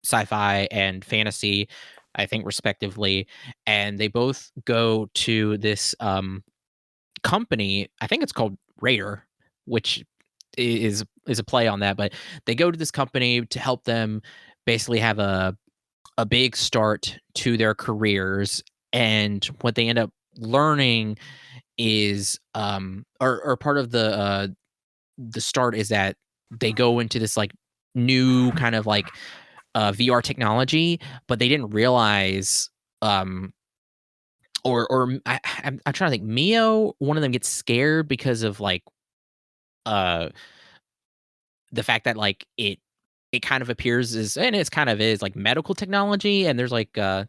sci-fi and fantasy, I think, respectively. And they both go to this company. I think it's called Raider, which is a play on that. But they go to this company to help them basically have a big start to their careers. And what they end up learning is or part of the start is that they go into this like new kind of like VR technology, but they didn't realize I'm trying to think. Mio, one of them gets scared because of like the fact that like it kind of appears as, and it's kind of is like medical technology, and there's like wow,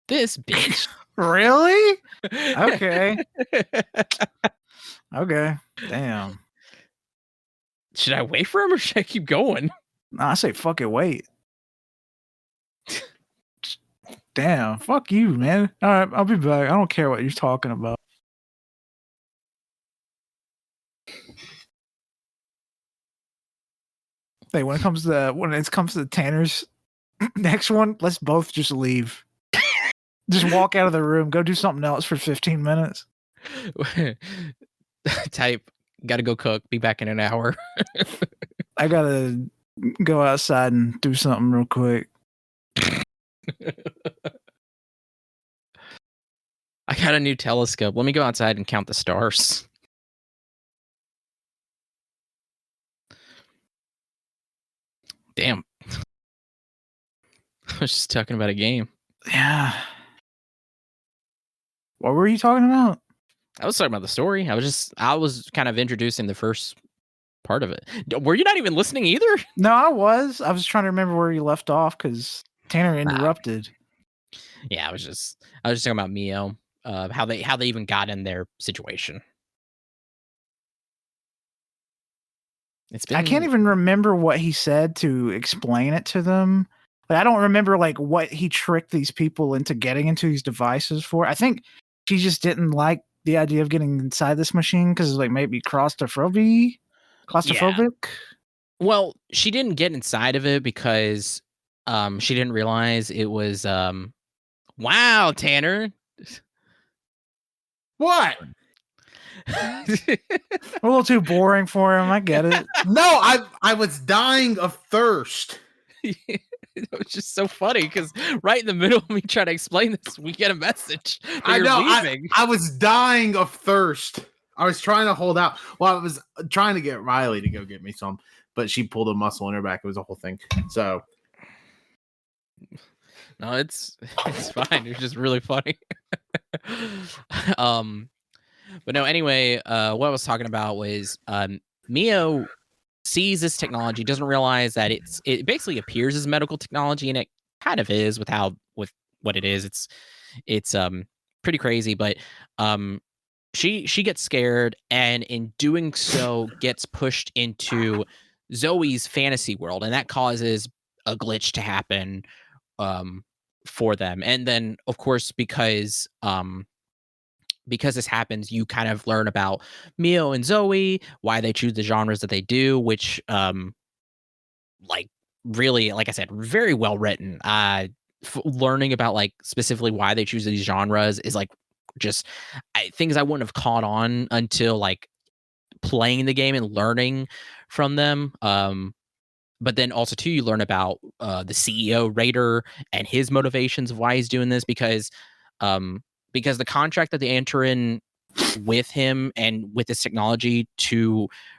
this bitch. Really? Okay. Okay. Damn. Should I wait for him or should I keep going? Nah, I say fuck it, wait. Damn, fuck you, man. All right, I'll be back. I don't care what you're talking about. Hey, when it comes to Tanner's next one, let's both just leave. Just walk out of the room, go do something else for 15 minutes. Type, gotta go cook, be back in an hour. I gotta go outside and do something real quick. I got a new telescope. Let me go outside and count the stars. Damn. I was just talking about a game. Yeah. What were you talking about? I was talking about the story. I was kind of introducing the first part of it. Were you not even listening either? No, I was trying to remember where you left off because Tanner interrupted. Yeah, I was just talking about Mio, how they even got in their situation. I can't even remember what he said to explain it to them. Like, I don't remember like what he tricked these people into getting into these devices for. I think she just didn't like the idea of getting inside this machine because it's like maybe claustrophobic. Yeah. Well, she didn't get inside of it because she didn't realize it was wow, Tanner. What? A little too boring for him. I get it. No, I was dying of thirst. It was just so funny because right in the middle of me trying to explain this, we get a message that I you're know. leaving. I was dying of thirst. I was trying to hold out. Well, I was trying to get Riley to go get me some, but she pulled a muscle in her back. It was a whole thing. So No, it's fine. It's just really funny. But no, anyway, what I was talking about was Mio sees this technology, doesn't realize that it basically appears as medical technology, and it kind of is with what it is. It's pretty crazy, but she gets scared, and in doing so gets pushed into Zoe's fantasy world, and that causes a glitch to happen for them. And then of course, because this happens, you kind of learn about Mio and Zoe, why they choose the genres that they do, which like really, like I said, very well written. Learning about like specifically why they choose these genres is like just things I wouldn't have caught on until like playing the game and learning from them. But then also too, you learn about the CEO Raider and his motivations of why he's doing this, because the contract that they enter in with him and with this technology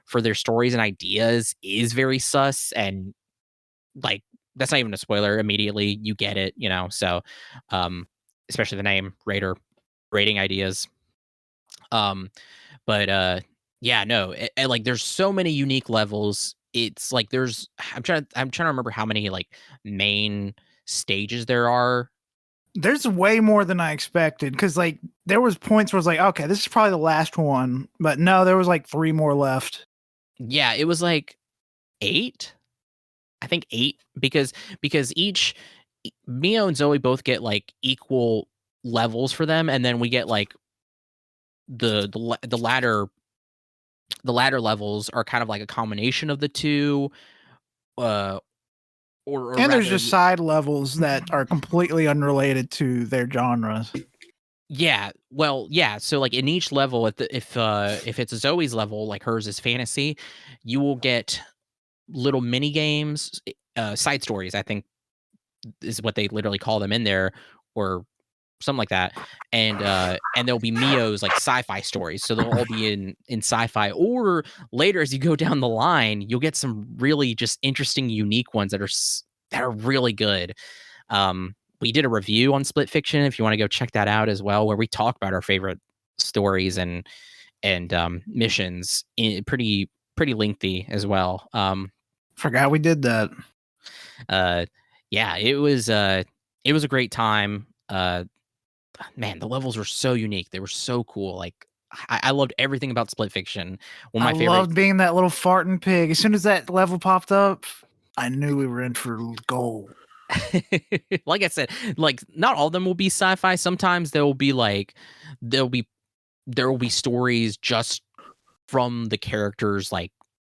for their stories and ideas is very sus, and like that's not even a spoiler. Immediately you get it, so especially the name Raider, rating ideas. But yeah, no, like there's so many unique levels. It's like I'm trying to remember how many like main stages there are. There's way more than I expected, because like there was points where I was like, okay, this is probably the last one, but no, there was like 3 more left. Yeah, it was like 8. I think 8, because each Mio and Zoe both get like equal levels for them, and then we get like the latter levels are kind of like a combination of the two, or And there's rather, just side levels that are completely unrelated to their genres. yeah, well, yeah. So like in each level, if it's Zoe's level, like hers is fantasy, you will get little mini games, side stories, I think is what they literally call them in there, or something like that. And there'll be Mio's like sci-fi stories, so they'll all be in sci-fi. Or later, as you go down the line, you'll get some really just interesting, unique ones that are really good. We did a review on Split Fiction, if you want to go check that out as well, where we talk about our favorite stories and missions, pretty lengthy as well. Forgot we did that. Yeah, it was a great time. Man, the levels were so unique. They were so cool. Like I loved everything about Split Fiction. One of my favorite. Loved being that little farting pig. As soon as that level popped up, I knew we were in for gold. Like I said, like not all of them will be sci-fi. Sometimes there will be stories just from the characters' like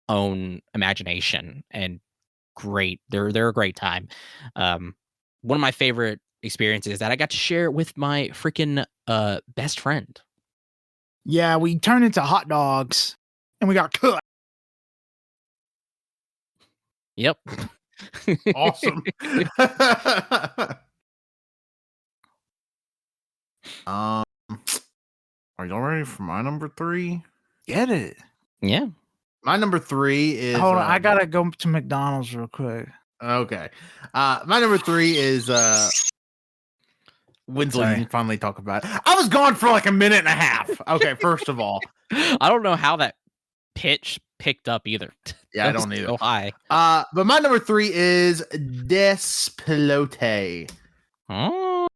own imagination, and great. They're a great time. One of my favorite experiences that I got to share with my freaking best friend. Yeah, we turned into hot dogs and we got cooked. Yep. Awesome. Are y'all ready for my number 3? Get it. Yeah. My number 3 is Hold on, I gotta go to McDonald's real quick. Okay. My number 3 is Wenzel. You can finally talk about it. I was gone for like a minute and a half. Okay, first of all, I don't know how that pitch picked up either. Yeah, I don't either. So high. But my number 3 is Despelote. Oh,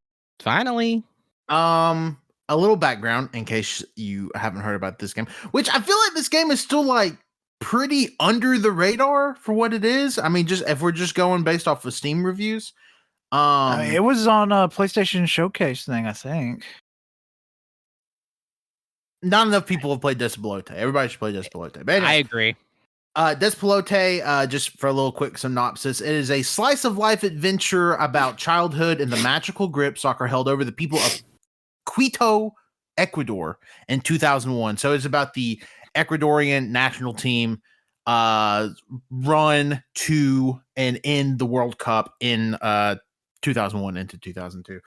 finally. A little background in case you haven't heard about this game, which I feel like this game is still like pretty under the radar for what it is. I mean, just if we're just going based off of Steam reviews. I mean, it was on a PlayStation Showcase thing, I think. Not enough people have played Despelote. Everybody should play Despelote. But anyway, I agree. Despelote, just for a little quick synopsis, it is a slice of life adventure about childhood and the magical grip soccer held over the people of Quito, Ecuador in 2001. So it's about the Ecuadorian national team run to and in the World Cup in 2001 into 2002.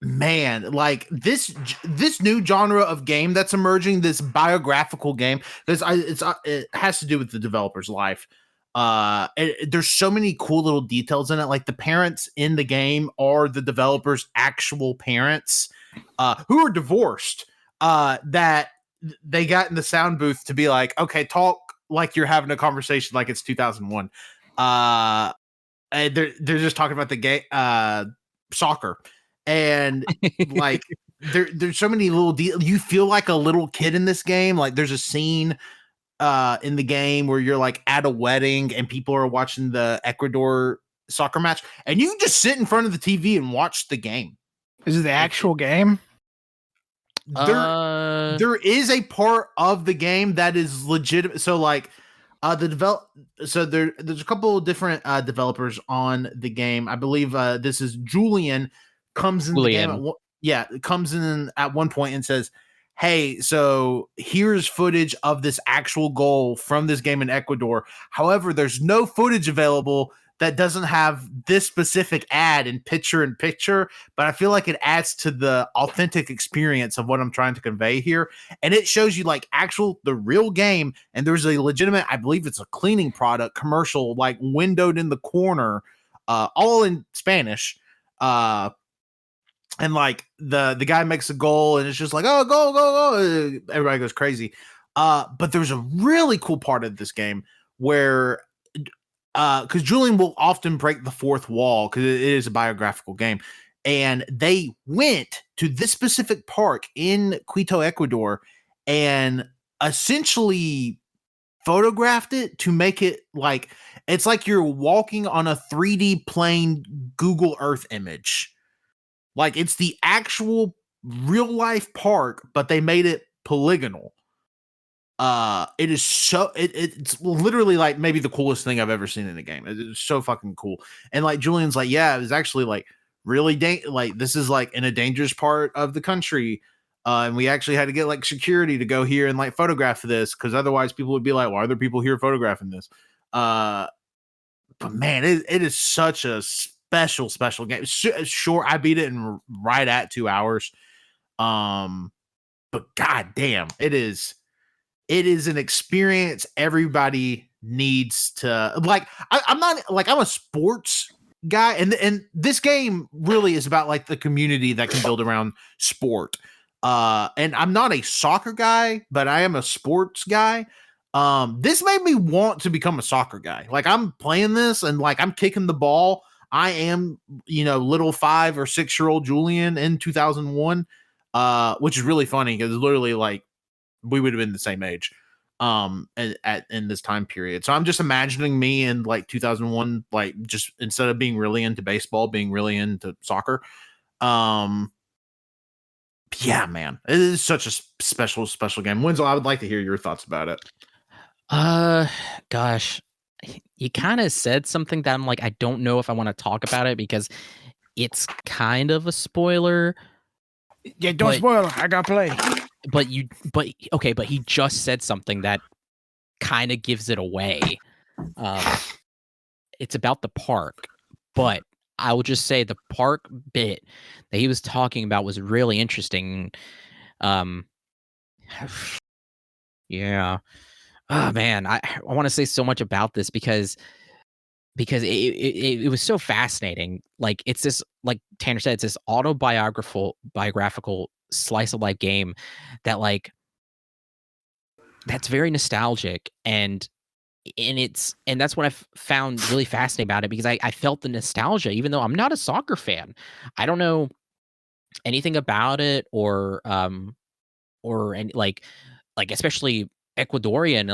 Man, like this new genre of game that's emerging, this biographical game, because it has to do with the developer's life. There's so many cool little details in it. Like the parents in the game are the developer's actual parents, who are divorced. That they got in the sound booth to be like, okay, talk like you're having a conversation, like it's 2001. And they're just talking about the game, soccer. And like there's so many little you feel like a little kid in this game. Like there's a scene in the game where you're like at a wedding and people are watching the Ecuador soccer match and you can just sit in front of the TV and watch the game. Is it the actual game? There is a part of the game that is legitimate. So like there's a couple of different developers on the game. I believe this is Julian comes in the game comes in at one point and says, hey, so here's footage of this actual goal from this game in Ecuador. However, there's no footage available that doesn't have this specific ad in picture, but I feel like it adds to the authentic experience of what I'm trying to convey here. And it shows you like the real game. And there's a legitimate, I believe it's a cleaning product commercial, like windowed in the corner, all in Spanish. And like the guy makes a goal and it's just like, oh, go. Everybody goes crazy. But there's a really cool part of this game where because Julian will often break the fourth wall because it is a biographical game. And they went to this specific park in Quito, Ecuador, and essentially photographed it to make it like, it's like you're walking on a 3D plane Google Earth image. Like it's the actual real life park, but they made it polygonal. It is so it's literally like maybe the coolest thing I've ever seen in a game. It's so fucking cool. And like Julian's like, yeah, it was actually like really like this is like in a dangerous part of the country. And we actually had to get like security to go here and like photograph this because otherwise people would be like, why are there people here photographing this? But man, it is such a special game. Sure, I beat it in right at 2 hours. But goddamn, it is an experience everybody needs to like. I'm not like I'm a sports guy, and this game really is about like the community that can build around sport. And I'm not a soccer guy, but I am a sports guy. This made me want to become a soccer guy. Like I'm playing this and like I'm kicking the ball. I am, little 5 or 6 year old Julian in 2001, which is really funny because literally like we would have been the same age in this time period. So I'm just imagining me in like 2001, like just instead of being really into baseball, being really into soccer. Yeah, man, it is such a special game. Wenzel, I would like to hear your thoughts about it. Gosh, you kind of said something that I'm like, I don't know if I want to talk about it because it's kind of a spoiler. Yeah, don't spoil it. I got to play. But he just said something that kind of gives it away. It's about the park, but I will just say the park bit that he was talking about was really interesting. Yeah. Oh man, I want to say so much about this because it was so fascinating. Like it's this, like Tanner said, it's this biographical slice of life game that like that's very nostalgic and that's what I found really fascinating about it because I felt the nostalgia even though I'm not a soccer fan. I don't know anything about it or any like especially Ecuadorian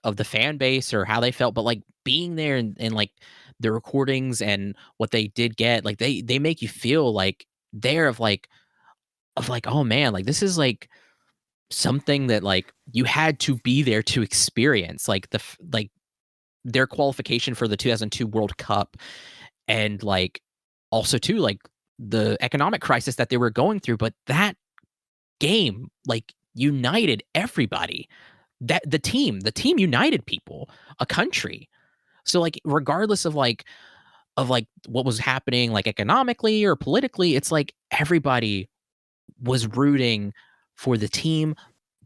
of the fan base or how they felt, but like being there and like the recordings and what they did get, like they make you feel like there of like oh man, like this is like something that like you had to be there to experience, like like their qualification for the 2002 World Cup, and like also too like the economic crisis that they were going through. But that game like united everybody. That the team united people, a country. So like regardless of like what was happening like economically or politically, it's like everybody was rooting for the team.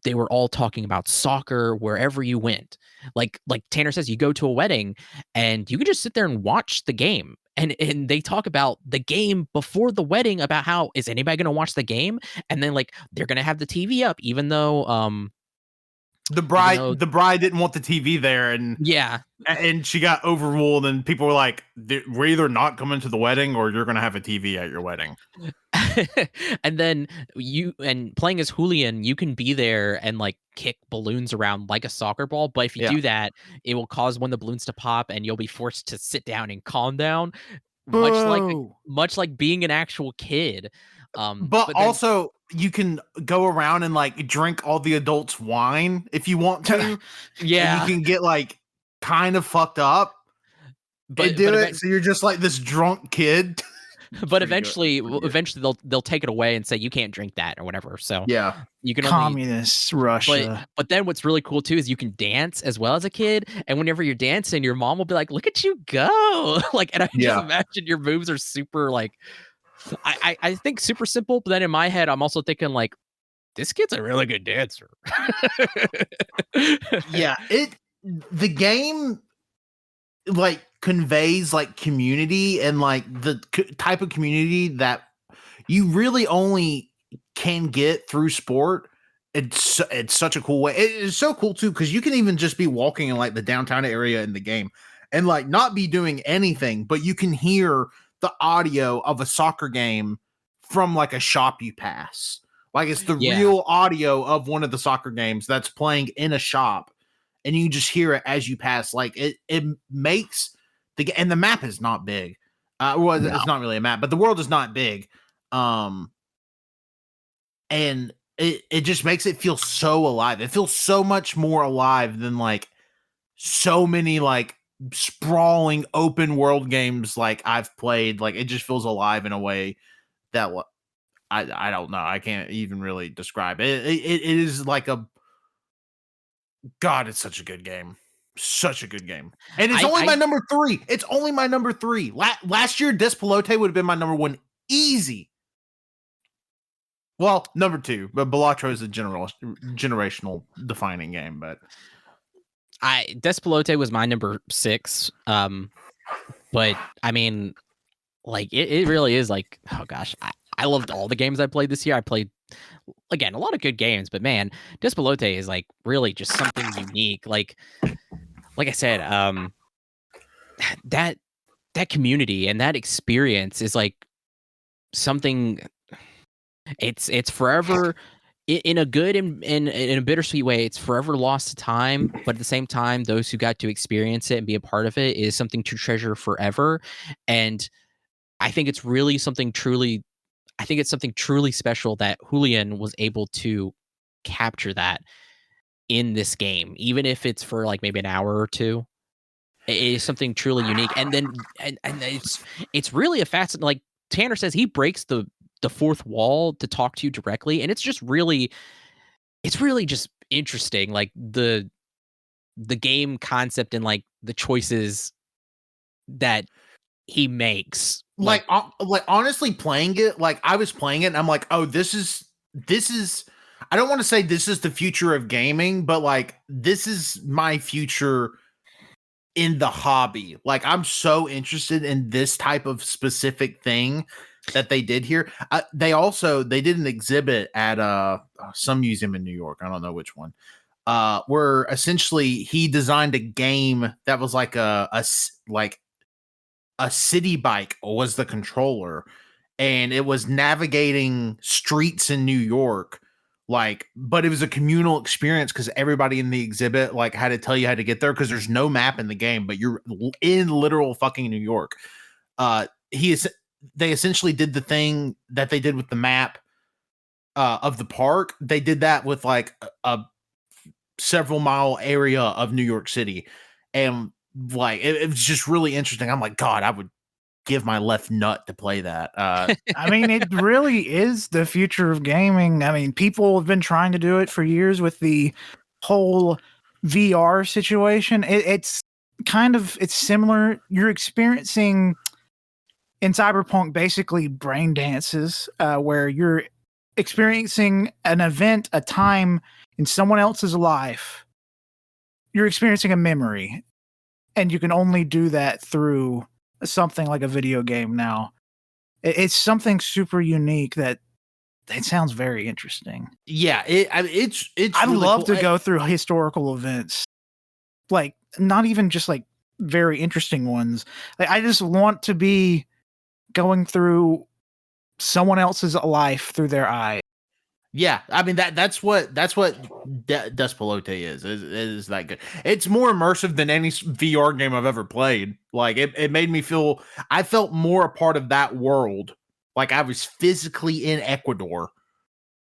They were all talking about soccer wherever you went. Like Tanner says, you go to a wedding and you can just sit there and watch the game. And they talk about the game before the wedding, about how is anybody going to watch the game? And then like they're going to have the TV up, even though the bride didn't want the TV there, and she got overruled, and people were like, we're either not coming to the wedding or you're going to have a TV at your wedding. And then playing as Julian, you can be there and like kick balloons around like a soccer ball. But if you do that, it will cause one of the balloons to pop and you'll be forced to sit down and calm down. Much like being an actual kid. But also you can go around and like drink all the adults' wine if you want to. Yeah. And you can get like kind of fucked up. But do it. So you're just like this drunk kid. But eventually they'll take it away and say you can't drink that or whatever. So yeah, you can communist Russia. But then what's really cool too is you can dance as well as a kid, and whenever you're dancing, your mom will be like, "Look at you go!" Like, and I just imagine your moves are super like, I think super simple. But then in my head, I'm also thinking like, this kid's a really good dancer. Yeah, the game like conveys like community, and like the type of community that you really only can get through sport. It's such a cool way. It is so cool too, because you can even just be walking in like the downtown area in the game and like not be doing anything, but you can hear the audio of a soccer game from like a shop you pass. Like it's the real audio of one of the soccer games that's playing in a shop, and you just hear it as you pass. Like it makes and the map is not big. It's not really a map, but the world is not big. And it just makes it feel so alive. It feels so much more alive than like so many like sprawling open world games like I've played. Like it just feels alive in a way that I don't know. I can't even really describe it. It is like God, it's such a good game. Such a good game. And it's only my number 3. It's only my number 3. Last year, Despolote would have been my number 1. Easy. Well, number 2, but Balatro is a generational defining game. But Despolote was my number 6. But I mean, like it really is like, oh gosh, I loved all the games I played this year. I played again a lot of good games, but man, Despolote is like really just something unique. Like I said, that community and that experience is like something. It's forever in a good and in a bittersweet way. It's forever lost to time, but at the same time, those who got to experience it and be a part of it is something to treasure forever. And I think it's really something truly. I think it's something truly special that Julian was able to capture that in this game, even if it's for like maybe an hour or two. It is something truly unique. And then and it's really a fascinating, like Tanner says, he breaks the fourth wall to talk to you directly, and it's really just interesting, like the game concept and like the choices that he makes. Like honestly playing it, like I was playing it and I'm like, oh, this is I don't want to say this is the future of gaming, but like this is my future in the hobby. Like I'm so interested in this type of specific thing that they did here. They did an exhibit at some museum in New York. I don't know which one. Where essentially he designed a game that was like a city bike was the controller, and it was navigating streets in New York, like, but it was a communal experience because everybody in the exhibit like had to tell you how to get there because there's no map in the game, but you're in literal fucking New York. They essentially did the thing that they did with the map of the park, they did that with like a several mile area of New York City, and like it was just really interesting. I'm like, God, I would give my left nut to play that. I mean, it really is the future of gaming. I mean, people have been trying to do it for years with the whole VR situation. It's similar. You're experiencing in Cyberpunk basically brain dances, where you're experiencing an event, a time in someone else's life. You're experiencing a memory, and you can only do that through something like a video game now. It's something super unique that it sounds very interesting. Yeah, it's I'd really love cool. to go through historical events, like not even just like very interesting ones. Like, I just want to be going through someone else's life through their eyes. Yeah, I mean that's what Despelote is that good. It's more immersive than any VR game I've ever played. Like it made me feel I felt more a part of that world, like I was physically in Ecuador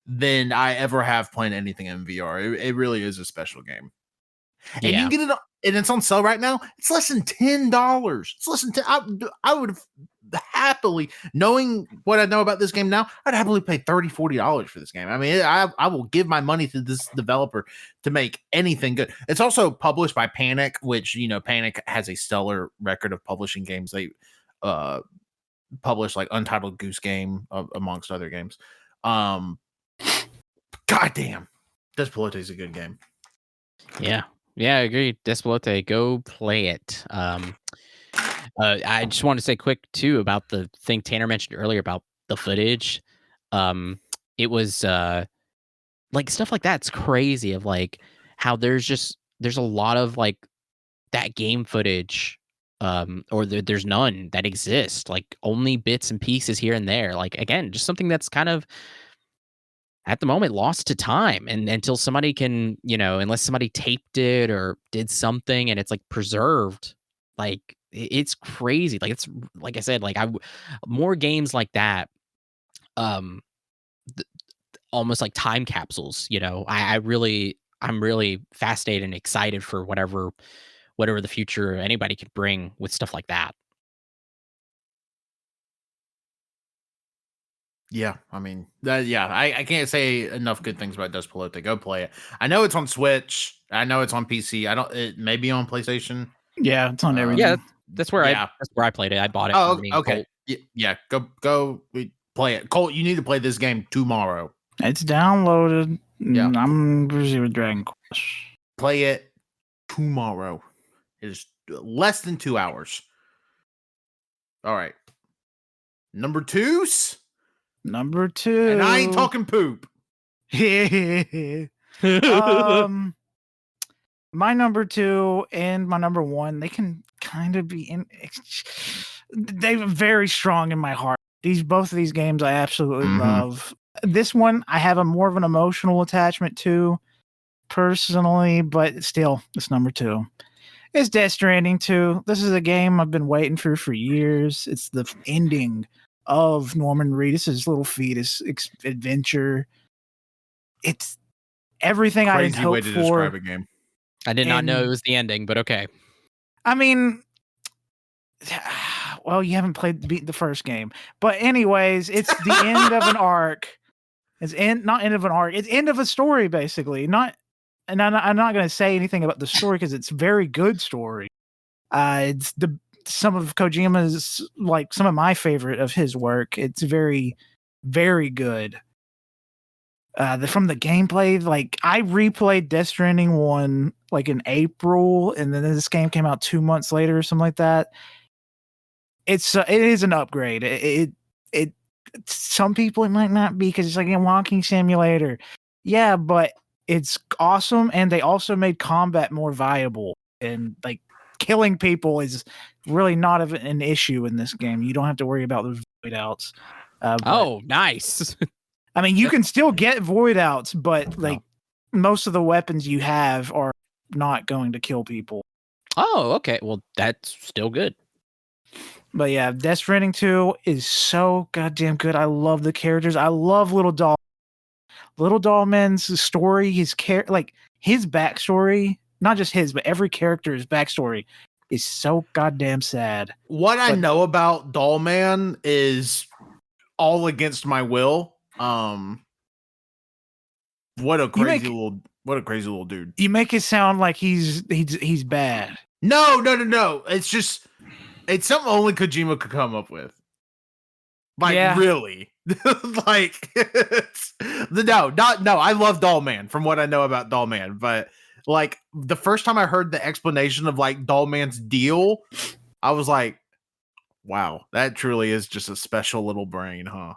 than I ever have playing anything in VR. It really is a special game. And you can get it, and it's on sale right now. It's less than $10. It's less than 10. I would have happily, knowing what I know about this game now, I'd happily pay $30-$40 for this game. I mean, I will give my money to this developer to make anything good. It's also published by Panic, which, you know, Panic has a stellar record of publishing games. They published like Untitled Goose Game, amongst other games. Goddamn, Despelote is a good game. Yeah. Yeah, I agree. Despelote, go play it. I just want to say quick too about the thing Tanner mentioned earlier about the footage. It was like stuff like that's crazy of like how there's a lot of like that game footage, or there's none that exists, like only bits and pieces here and there. Like again, just something that's kind of at the moment lost to time, and until somebody can, you know, unless somebody taped it or did something and it's like preserved, like it's crazy. Like it's like I said, like more games like that, um almost like time capsules, you know. I'm really fascinated and excited for whatever the future anybody could bring with stuff like that. Yeah, I mean, I can't say enough good things about Despelote. Go play it. I know it's on Switch. I know it's on PC. It may be on PlayStation. Yeah, it's on everything. Yeah, that's where I played it. I bought it. Oh, from me, okay. Colt. Yeah, go play it. Colt, you need to play this game tomorrow. It's downloaded. Yeah. I'm busy with Dragon Quest. Play it tomorrow. It is less than 2 hours. All right. Number 2's. Number 2. And I ain't talking poop. My number 2 and my number 1, they can kind of be they're very strong in my heart. Both of these games I absolutely love. This one I have a more of an emotional attachment to personally, but still, it's number 2. It's Death Stranding 2. This is a game I've been waiting for years. It's the ending of Norman Reedus' little fetus adventure. It's everything I had hoped for. Describe a game. I did not know it was the ending, but okay. I mean, well, you haven't beat the first game, but anyways, it's the end of an arc. It's not end of an arc. It's end of a story, basically. And I'm not going to say anything about the story because it's a very good story. It's some of Kojima's, like some of my favorite of his work. It's very, very good. From the gameplay, like I replayed Death Stranding 1 like in April, and then this game came out 2 months later or something like that. It is an upgrade. It some people it might not be because it's like a walking simulator. Yeah, but it's awesome, and they also made combat more viable, and like killing people is really not an issue in this game. You don't have to worry about the void outs. Oh, nice. I mean, you can still get void outs, but like most of the weapons you have are not going to kill people. Oh, okay. Well, that's still good. But yeah, Death Stranding 2 is so goddamn good. I love the characters. I love Little Dog. Little Doll Man's story, his backstory, not just his, but every character's backstory is so goddamn sad. What I But- know about Doll Man is all against my will. What a crazy little dude. You make it sound like he's bad. No. It's something only Kojima could come up with. Like, Yeah. really. Like, no, I love Doll Man from what I know about Doll Man, but like the first time I heard the explanation of like Doll Man's deal, I was like, wow, that truly is just a special little brain, huh?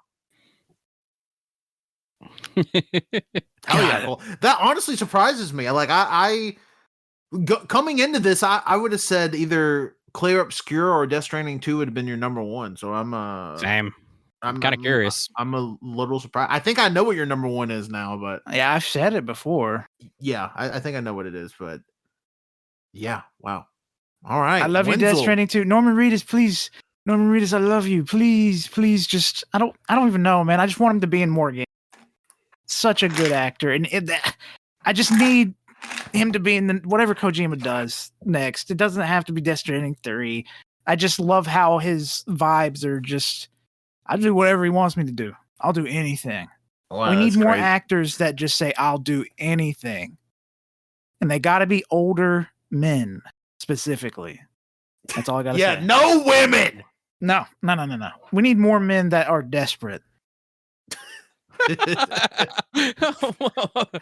Hell yeah. Well, that honestly surprises me. Like, coming into this, I would have said either Clear Obscure or Death Stranding 2 would have been your number one. So Same. I'm kind of curious. I'm a little surprised. I think I know what your number one is now, but Yeah, I've said it before. yeah, I think I know what it is, but yeah, wow. All right. I love you, Death Stranding 2. Norman Reedus, please. Norman Reedus, I love you. Please, just I don't even know, man. I just want him to be in more games. Such a good actor, and I just need him to be in whatever Kojima does next. It doesn't have to be Death Stranding 3. I just love how his vibes are just. I'll do whatever he wants me to do. I'll do anything. Wow, we need that's more crazy. actors that just say, I'll do anything. And they got to be older men, specifically. That's all I got to say. Yeah, no women. No. We need more men that are desperate.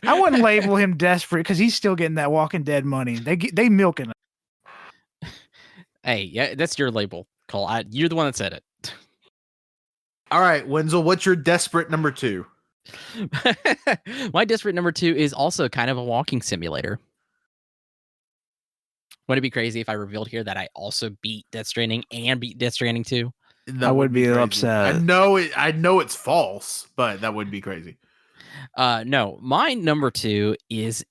I wouldn't label him desperate because he's still getting that Walking Dead money. They milking it. Hey, yeah, that's your label, Cole. You're the one that said it. All right, Wenzel, what's your desperate number 2? My desperate number 2 is also kind of a walking simulator. Would it be crazy if I revealed here that I also beat Death Stranding and beat Death Stranding 2? I would be crazy. upset. I know it's false, but that would be crazy. No, my number 2 is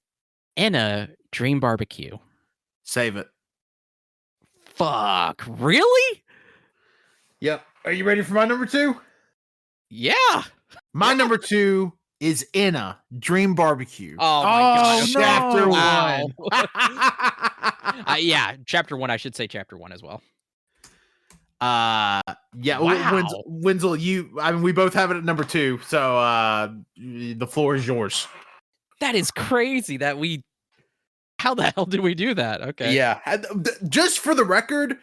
Enna Dream Barbecue. Save it. Fuck, really? Yep. Are you ready for my number 2? Yeah. My number 2 is Enna Dream Barbecue. Oh my gosh. no. Chapter Wow. 1. Yeah, chapter 1. I should say chapter 1 as well. Yeah. Wow. Wenzel, we both have it at number 2, so the floor is yours. That is crazy that how the hell did we do that? Okay. Yeah. Just for the record,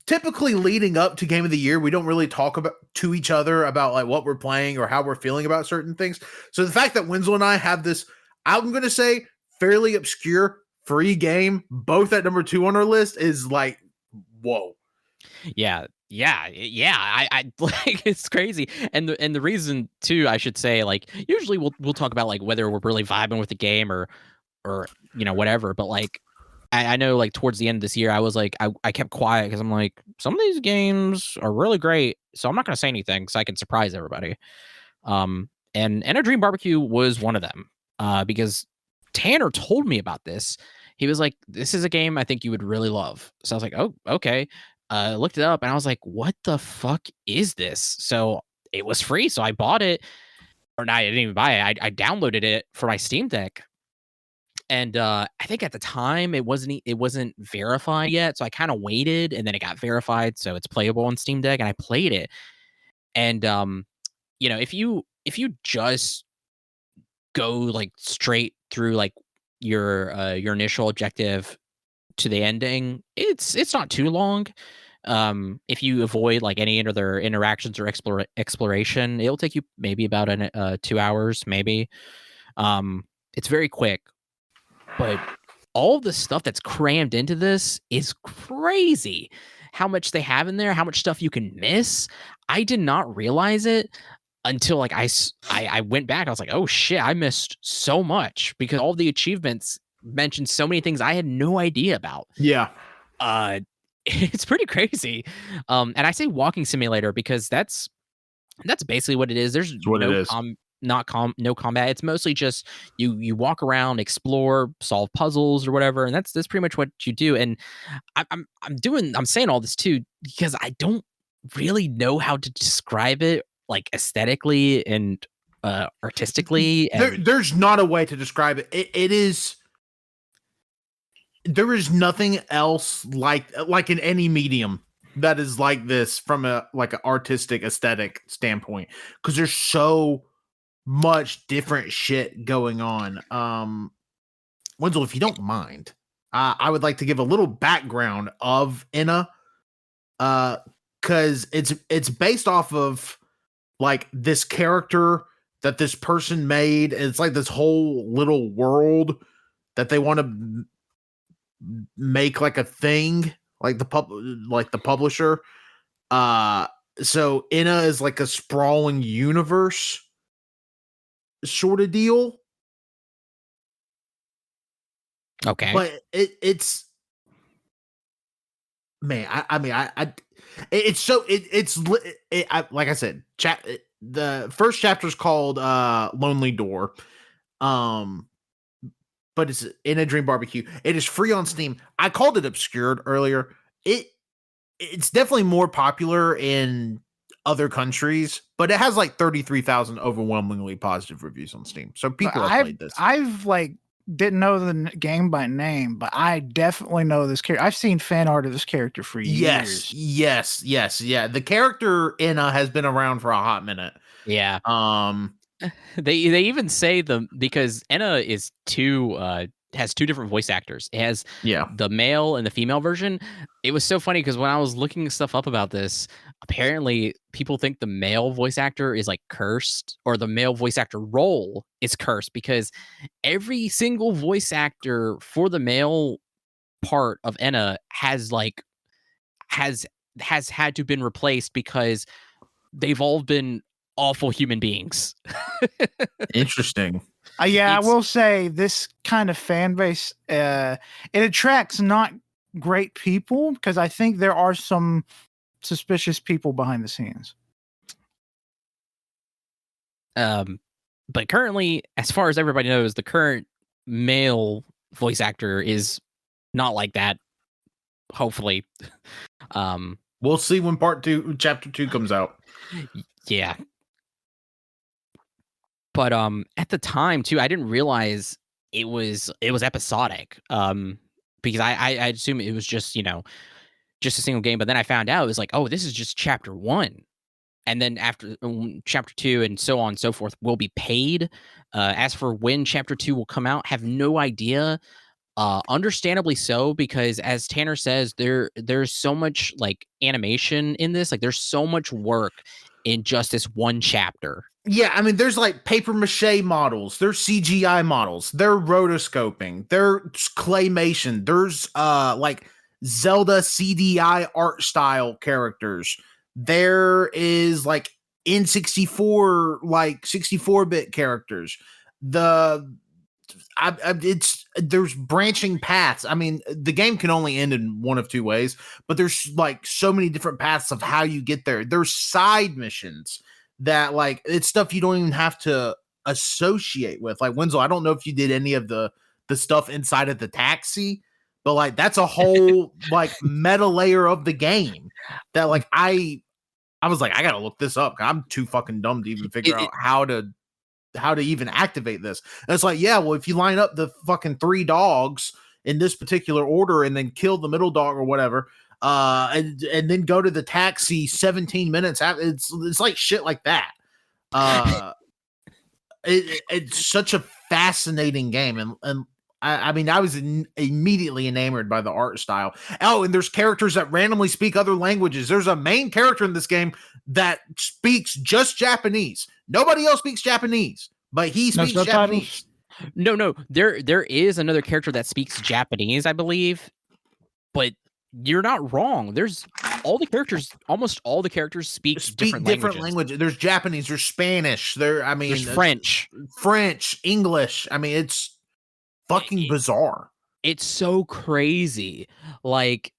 typically leading up to Game of the Year, we don't really talk to each other about like what we're playing or how we're feeling about certain things. So the fact that Wenzel and I have this, I'm going to say, fairly obscure free game, both at number 2 on our list, is like, whoa. Yeah. I like it's crazy, and the reason too, I should say, like usually we'll talk about like whether we're really vibing with the game or whatever, but like I know like towards the end of this year I was like I kept quiet because I'm like some of these games are really great, so I'm not gonna say anything so I can surprise everybody. And a Dream Barbecue was one of them because Tanner told me about this. He was like, this is a game I think you would really love. So I was like, oh, okay. Looked it up and I was like, what the fuck is this? So it was free. So I bought it. Or no, I didn't even buy it. I downloaded it for my Steam Deck. And I think at the time it wasn't verified yet. So I kind of waited and then it got verified. So it's playable on Steam Deck and I played it. And if you just go like straight through like your initial objective to the ending, it's not too long. If you avoid like any other interactions or exploration, it'll take you maybe about 2 hours, maybe. It's very quick, but all the stuff that's crammed into this is crazy. How much they have in there, how much stuff you can miss. I did not realize it until like I went back. I was like, oh shit, I missed so much because all the achievements mentioned so many things I had no idea about. Yeah. It's pretty crazy. And I say walking simulator because that's basically what it is. There's no combat. It's mostly just you walk around, explore, solve puzzles or whatever, and that's pretty much what you do. And I'm saying all this too because I don't really know how to describe it like aesthetically and artistically. And There's not a way to describe it. It is. There is nothing else like in any medium that is like this from a like an artistic aesthetic standpoint, because there's so much different shit going on. Wenzel, if you don't mind, I would like to give a little background of Inna, because it's based off of like this character that this person made. And it's like this whole little world that they want to make like a thing, like the publisher. So Inna is like a sprawling universe sort of deal. okay, But it's man, like I said, the first chapter is called Lonely Door. But it's In a Dream Barbecue. It is free on Steam. I called it obscured earlier. It's definitely more popular in other countries, but it has like 33,000 overwhelmingly positive reviews on Steam. So people have played this. I've like didn't know the game by name, but I definitely know this character. I've seen fan art of this character for years. Yes. Yeah. The character Inna has been around for a hot minute. yeah. They even say because Enna is has two different voice actors. It has the male and the female version. It was so funny because when I was looking stuff up about this, apparently people think the male voice actor is like cursed, or the male voice actor role is cursed, because every single voice actor for the male part of Enna has had to been replaced because they've all been awful human beings. Interesting. I will say this kind of fan base, it attracts not great people, because I think there are some suspicious people behind the scenes. But currently, as far as everybody knows, the current male voice actor is not like that. Hopefully. We'll see when chapter 2 comes out. Yeah. But at the time too, I didn't realize it was episodic. Because I assume it was just just a single game. But then I found out it was like, oh, this is just chapter 1, and then after chapter 2 and so on and so forth will be paid. As for when chapter 2 will come out, have no idea. Understandably so, because as Tanner says, there's so much like animation in this. Like there's so much work in just this one chapter. Yeah, I mean, there's like paper mache models, there's CGI models, there's rotoscoping, there's claymation, there's like Zelda CDI art style characters. There is like N64 like 64-bit characters. There's branching paths. I mean, the game can only end in one of two ways, but there's like so many different paths of how you get there. There's side missions that like it's stuff you don't even have to associate with. Like Wenzel, I don't know if you did any of the stuff inside of the taxi, but like that's a whole like meta layer of the game that like I was like, I gotta look this up. I'm too fucking dumb to even figure out how to even activate this. And it's like, yeah, well, if you line up the fucking 3 dogs in this particular order and then kill the middle dog or whatever, and then go to the taxi 17 minutes after, it's like shit like that. It's such a fascinating game, and I mean, I was immediately enamored by the art style. Oh, and there's characters that randomly speak other languages. There's a main character in this game that speaks just Japanese. Nobody else speaks Japanese, but he speaks Japanese. No, there is another character that speaks Japanese, I believe, but you're not wrong. There's almost all the characters speak different languages. There's Japanese, there's Spanish, there's French, English. I mean, it's fucking bizarre. It's so crazy. Like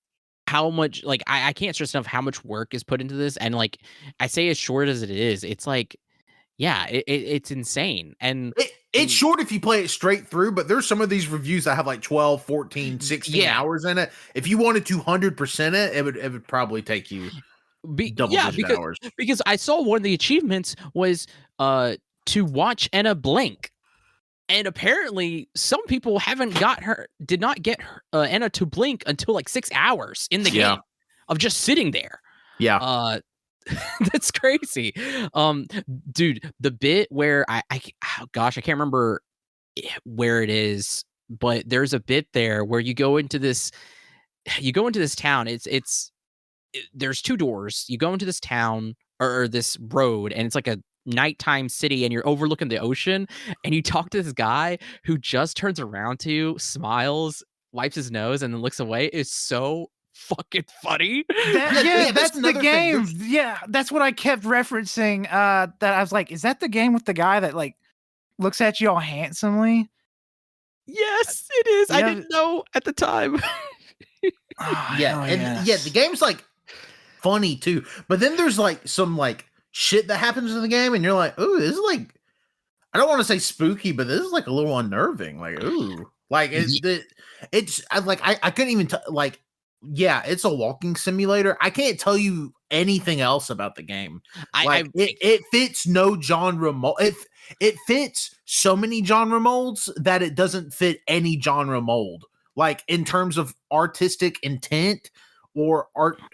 how much, like I can't stress enough how much work is put into this. And like I say, as short as it is, it's like, yeah, it's insane. And it's short if you play it straight through, but there's some of these reviews that have like 12, 14, 16 hours in it. If you wanted to 100% it would probably take you Yeah, double-digit hours. because I saw one of the achievements was to watch Anna blink. And apparently, some people did not get Anna to blink until like 6 hours in the game of just sitting there. Yeah. That's crazy. Dude, the bit where oh gosh, I can't remember where it is, but there's a bit there where you go into this town. There's 2 doors. You go into this town or this road, and it's like a nighttime city, and you're overlooking the ocean, and you talk to this guy who just turns around to you, smiles, wipes his nose, and then looks away. It's so fucking funny. That's the another game. thing. Yeah, that's what I kept referencing. That I was like, is that the game with the guy that like looks at you all handsomely? Yes, it is. I Yeah. didn't know at the time. Oh, Yeah, hell and yes. the game's like funny too. But then there's like some like shit that happens in the game, and you're like, ooh, this is like, I don't want to say spooky, but this is like a little unnerving. Like, ooh, like I couldn't even like, yeah, it's a walking simulator. I can't tell you anything else about the game. It fits no genre mold. It fits so many genre molds that it doesn't fit any genre mold. Like in terms of artistic intent or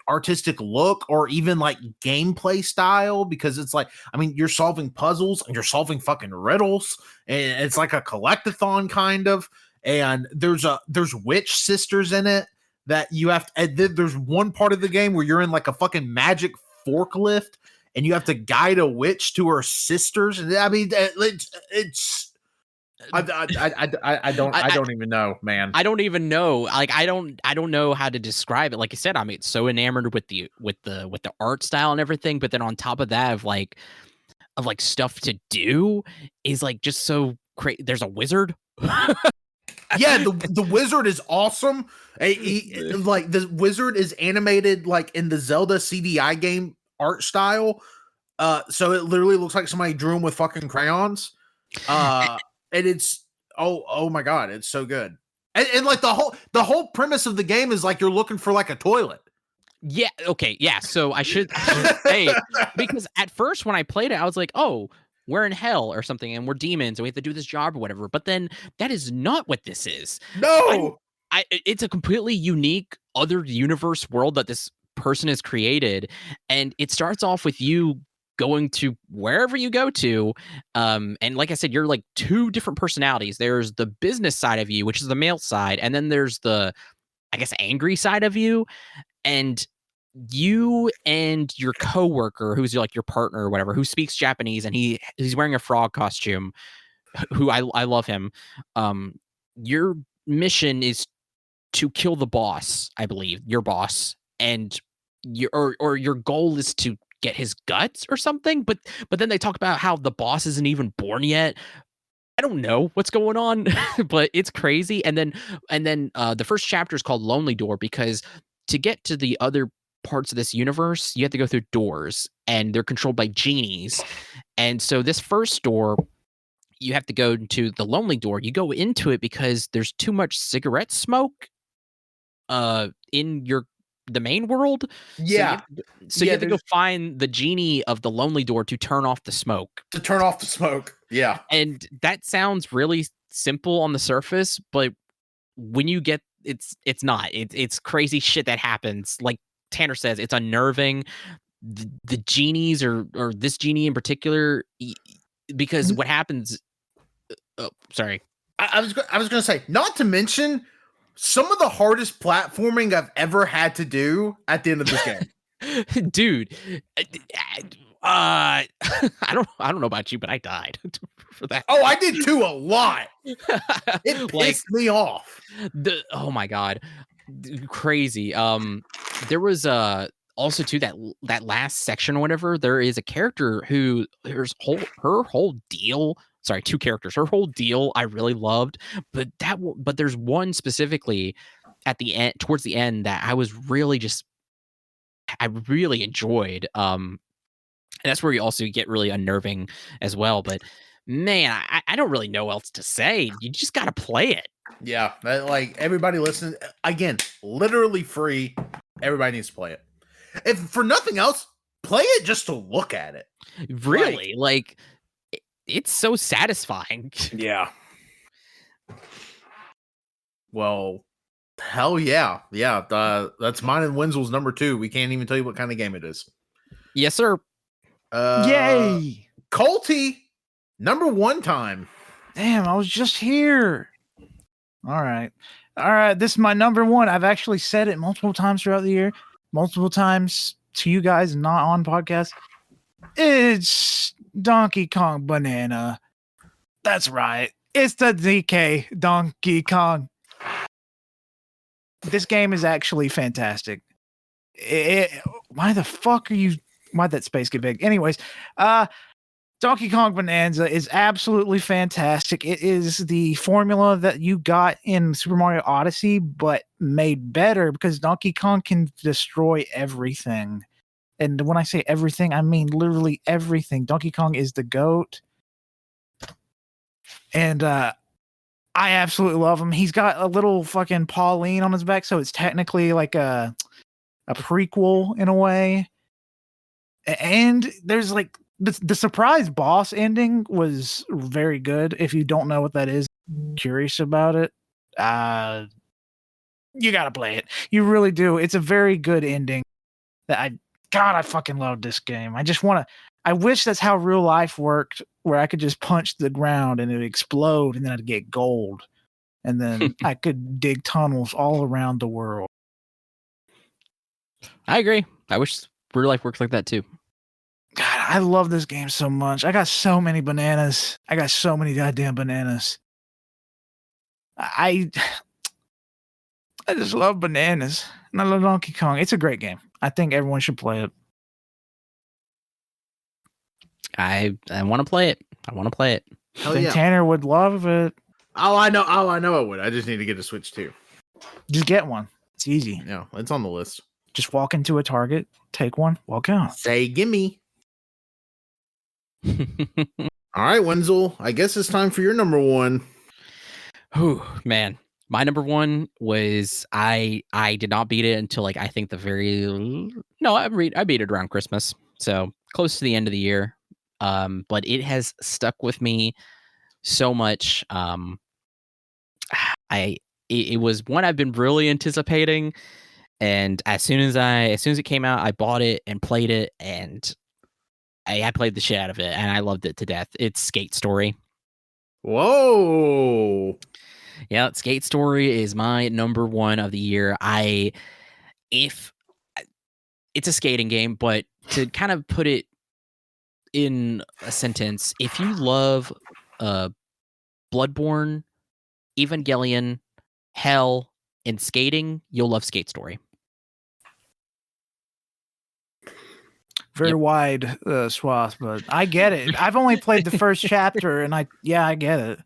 artistic look or even like gameplay style, because it's like, I mean, you're solving puzzles and you're solving fucking riddles, and it's like a collectathon kind of, and there's witch sisters in it that you have to, and then there's one part of the game where you're in like a fucking magic forklift and you have to guide a witch to her sisters, and I mean it's I don't even know, man. I don't even know. Like I don't know how to describe it. Like I said, I'm so enamored with the art style and everything, but then on top of that of like stuff to do is like just so crazy. There's a wizard. Yeah, the wizard is awesome. Like the wizard is animated like in the Zelda CDI game art style. So it literally looks like somebody drew him with fucking crayons. And it's oh my god, it's so good. And like the whole premise of the game is like you're looking for like a toilet. Yeah. Okay. Yeah. So I should say, because at first when I played it, I was like, oh, we're in hell or something, and we're demons, and we have to do this job or whatever. But then that is not what this is. No, it's a completely unique other universe world that this person has created, and it starts off with you going to wherever you go to, and like I said, you're like 2 different personalities. There's the business side of you, which is the male side, and then there's the, I guess, angry side of you. And you and your coworker, who's like your partner or whatever, who speaks Japanese, and he's wearing a frog costume, who I love him. Your mission is to kill the boss, I believe, your boss, and your goal is to get his guts or something. But then they talk about how the boss isn't even born yet. I don't know what's going on, but it's crazy. And then the first chapter is called Lonely Door, because to get to the other parts of this universe, you have to go through doors, and they're controlled by genies. And so this first door, you have to go to the Lonely Door. You go into it because there's too much cigarette smoke in the main world. yeah. So you have to go find the genie of the Lonely Door to turn off the smoke. Yeah. And that sounds really simple on the surface, but when you get it's not. It's crazy shit that happens. Like Tanner says, it's unnerving. The genies or this genie in particular, because what happens. Oh, sorry. I was going to say, not to mention some of the hardest platforming I've ever had to do at the end of this game. Dude, I don't know about you, but I died for that. Oh, I did too, a lot. It pissed me off. Oh my god, crazy. There was also too that last section or whatever. There is a character who her whole deal. Sorry, 2 characters. Her whole deal I really loved, but there's one specifically at the end, towards the end, that I really enjoyed. And that's where you also get really unnerving as well. But man, I don't really know what else to say. You just got to play it. Yeah, like everybody listen again, literally free. Everybody needs to play it. If for nothing else, play it just to look at it. Really, like it's so satisfying. Yeah. Well, hell yeah. Yeah. That's mine and Wenzel's number 2. We can't even tell you what kind of game it is. Yes, sir. Yay! Colty, number 1 time. Damn, I was just here. All right. This is my number 1. I've actually said it multiple times throughout the year, multiple times to you guys not on podcast. It's Donkey Kong Banana. That's right. It's the DK Donkey Kong. This game is actually fantastic. Why the fuck are you? Why'd that space get big? Anyways, Donkey Kong Bonanza is absolutely fantastic. It is the formula that you got in Super Mario Odyssey, but made better because Donkey Kong can destroy everything. And when I say everything, I mean literally everything. Donkey Kong is the GOAT. And I absolutely love him. He's got a little fucking Pauline on his back, so it's technically like a prequel in a way. And there's like the surprise boss ending was very good. If you don't know what that is, curious about it, you gotta play it. You really do. It's a very good ending. I fucking love this game. I wish that's how real life worked, where I could just punch the ground and it would explode and then I'd get gold. And then I could dig tunnels all around the world. I agree. I wish real life worked like that too. God, I love this game so much. I got so many bananas. I got so many goddamn bananas. I just love bananas. And I love Donkey Kong. It's a great game. I think everyone should play it. I want to play it. I want to play it. Hell I think yeah. Tanner would love it. I know I would. I just need to get a Switch too. Just get one. It's easy. Yeah, it's on the list. Just walk into a Target, take one, walk out. Say gimme. All right, Wenzel. I guess it's time for your number 1. Whew, man. My number 1 was I did not beat it until like I think I beat it around Christmas, so close to the end of the year. But it has stuck with me so much. It was one I've been really anticipating, and as soon as it came out, I bought it and played it, and I played the shit out of it, and I loved it to death. It's Skate Story. Whoa. Yeah, Skate Story is my number 1 of the year. It's a skating game, but to kind of put it in a sentence, if you love Bloodborne, Evangelion, Hell, and skating, you'll love Skate Story. Very wide swath, but I get it. I've only played the first chapter, and I get it.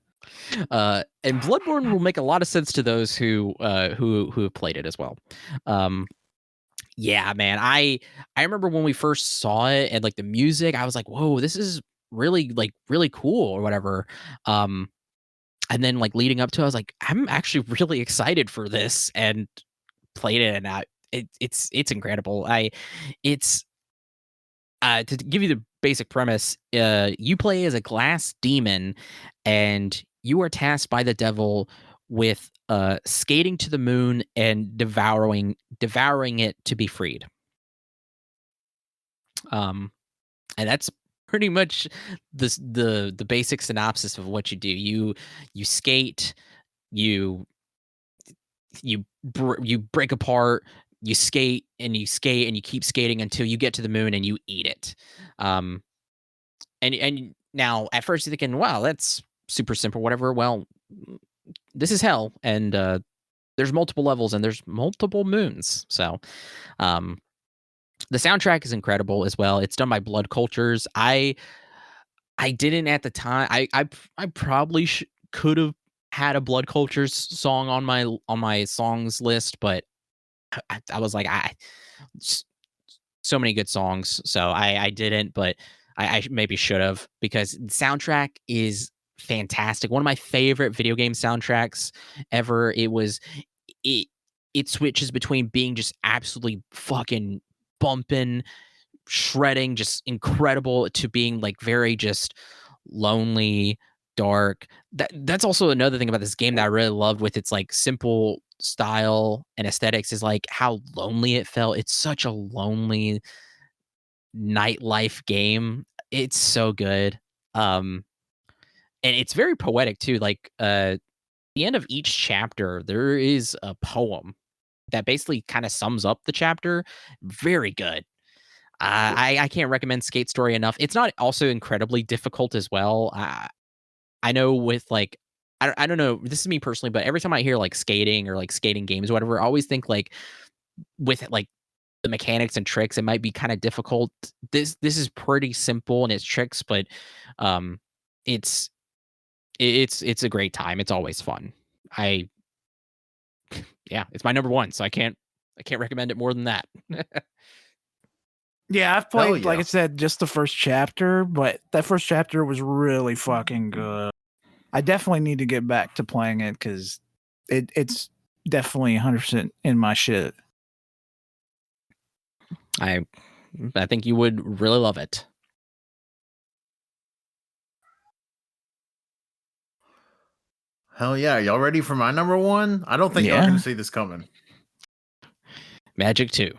And Bloodborne will make a lot of sense to those who have played it as well. Yeah, man. I remember when we first saw it and like the music, I was like, whoa, this is really cool or whatever. And then like leading up to it, I was like, I'm actually really excited for this, and played it, and it's incredible. To give you the basic premise, you play as a glass demon, and you are tasked by the devil with skating to the moon and devouring it to be freed. And that's pretty much the basic synopsis of what you do. You skate, you break apart, you skate and you keep skating until you get to the moon and you eat it. And now at first you're thinking, wow, that's super simple, whatever. Well, this is hell, and there's multiple levels and there's multiple moons. So the soundtrack is incredible as well. It's done by Blood Cultures. I didn't at the time. I probably could have had a Blood Cultures song on my songs list, but I was like, so many good songs, so I didn't, but I maybe should have, because the soundtrack is fantastic. One of my favorite video game soundtracks ever. It switches between being just absolutely fucking bumping, shredding, just incredible, to being like very just lonely, dark. That's also another thing about this game that I really loved with its like simple style and aesthetics, is like how lonely it felt. It's such a lonely nightlife game. It's so good. And it's very poetic too. Like the end of each chapter, there is a poem that basically kind of sums up the chapter. Very good. I can't recommend Skate Story enough. It's not also incredibly difficult as well. I know with like, I don't know, this is me personally, but every time I hear like skating or like skating games or whatever, I always think like with like the mechanics and tricks, it might be kind of difficult. This is pretty simple in its tricks, but it's it's a great time. It's always fun. Yeah, it's my number one, so I can't recommend it more than that. Yeah, I've played, yeah. like I said, just the first chapter, but that first chapter was really fucking good. I definitely need to get back to playing it because it's definitely 100% in my shit. I think you would really love it. Hell yeah. Y'all ready for my number one? I don't think y'all Yeah. going to see this coming. Magic 2.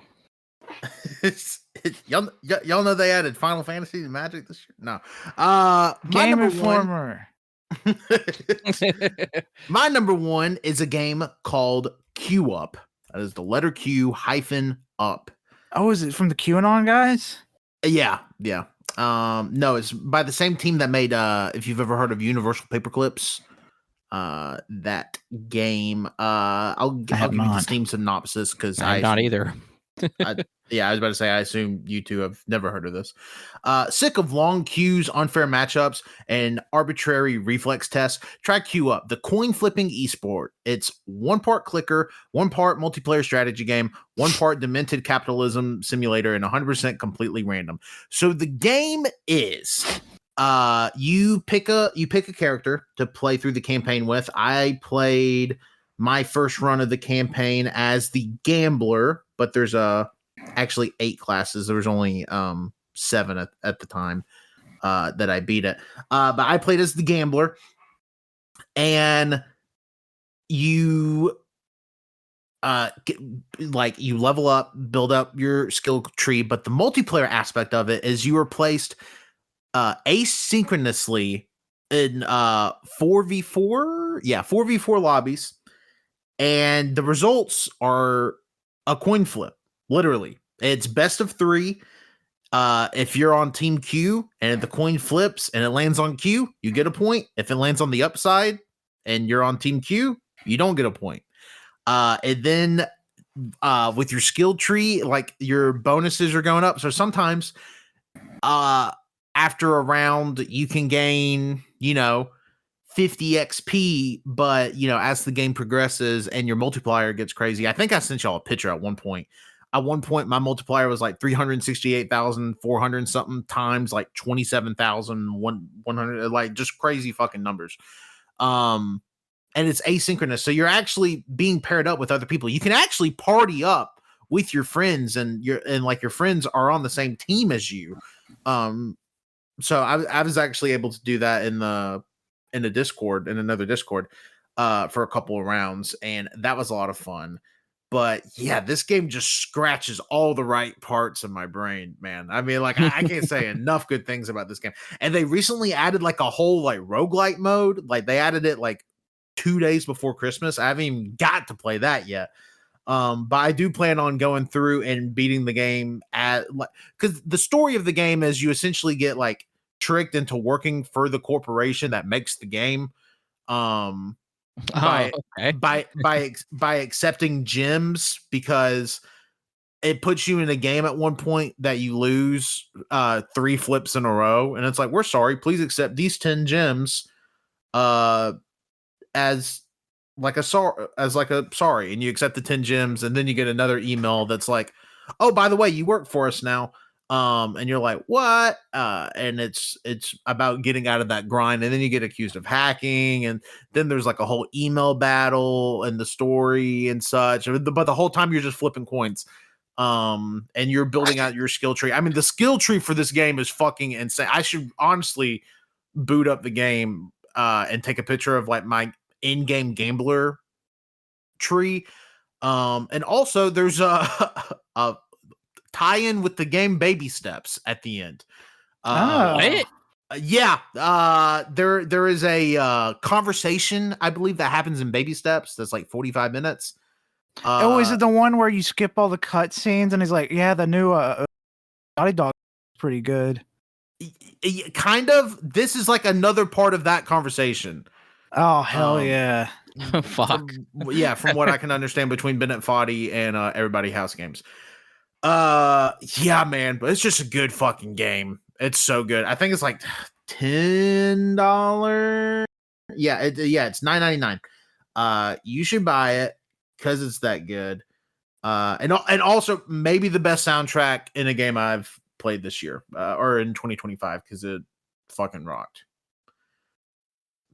Y'all know they added Final Fantasy to Magic this year? No. My Game number Informer. My number one is a game called Q Up. That is the letter Q hyphen up. Oh, is it from the QAnon guys? Yeah. No, it's by the same team that made if you've ever heard of Universal Paperclips, that game. I'll give you the Steam synopsis because I'm not either. I was about to say, I assume you two have never heard of this. Sick of long queues, unfair matchups, and arbitrary reflex tests? Try Q Up, the coin flipping esport. It's one part clicker, one part multiplayer strategy game, one part demented capitalism simulator, and 100% completely random. So the game is you pick a character to play through the campaign with. I played my first run of the campaign as the gambler, but there's actually 8 classes. There was only 7 at the time that I beat it. But I played as the gambler, and you you level up, build up your skill tree, but the multiplayer aspect of it is you are placed asynchronously in 4v4 lobbies, and the results are a coin flip. Literally, it's best of 3. If you're on team Q and the coin flips and it lands on Q, you get a point. If it lands on the upside and you're on team Q, you don't get a point. And then with your skill tree, like your bonuses are going up. So sometimes after a round, you can gain, 50 XP, but as the game progresses and your multiplier gets crazy, I think I sent y'all a picture at one point. At one point, my multiplier was like 368,400 something times like 27,100, like just crazy fucking numbers. And it's asynchronous, so you're actually being paired up with other people. You can actually party up with your friends, and your friends are on the same team as you. So I was actually able to do that in the Discord, in another Discord, for a couple of rounds, and that was a lot of fun. But yeah, this game just scratches all the right parts of my brain, man. I mean, like I can't say enough good things about this game. And they recently added like a whole like roguelite mode. Like they added it like 2 days before Christmas. I haven't even got to play that yet. But I do plan on going through and beating the game because the story of the game is you essentially get like tricked into working for the corporation that makes the game. By accepting gems, because it puts you in a game at one point that you lose 3 flips in a row, and it's like, we're sorry, please accept these 10 gems as a sorry, and you accept the 10 gems, and then you get another email that's like, oh, by the way, you work for us now. And you're like, what? And it's about getting out of that grind, and then you get accused of hacking, and then there's like a whole email battle and the story and such. But the whole time you're just flipping coins. and you're building out your skill tree. I mean, the skill tree for this game is fucking insane. I should honestly boot up the game and take a picture of like my in-game gambler tree. And also there's a tie-in with the game Baby Steps at the end. What? There is a conversation, I believe, that happens in Baby Steps that's like 45 minutes. Is it the one where you skip all the cutscenes and he's like, yeah, the new Naughty Dog is pretty good. Kind of. This is like another part of that conversation. Oh, hell yeah. Fuck. From what I can understand between Bennett Foddy and Everybody House Games. Yeah, man, but it's just a good fucking game. It's so good. I think it's like $10. Yeah, it's $9.99. You should buy it because it's that good. And also maybe the best soundtrack in a game I've played this year, or in 2025, because it fucking rocked.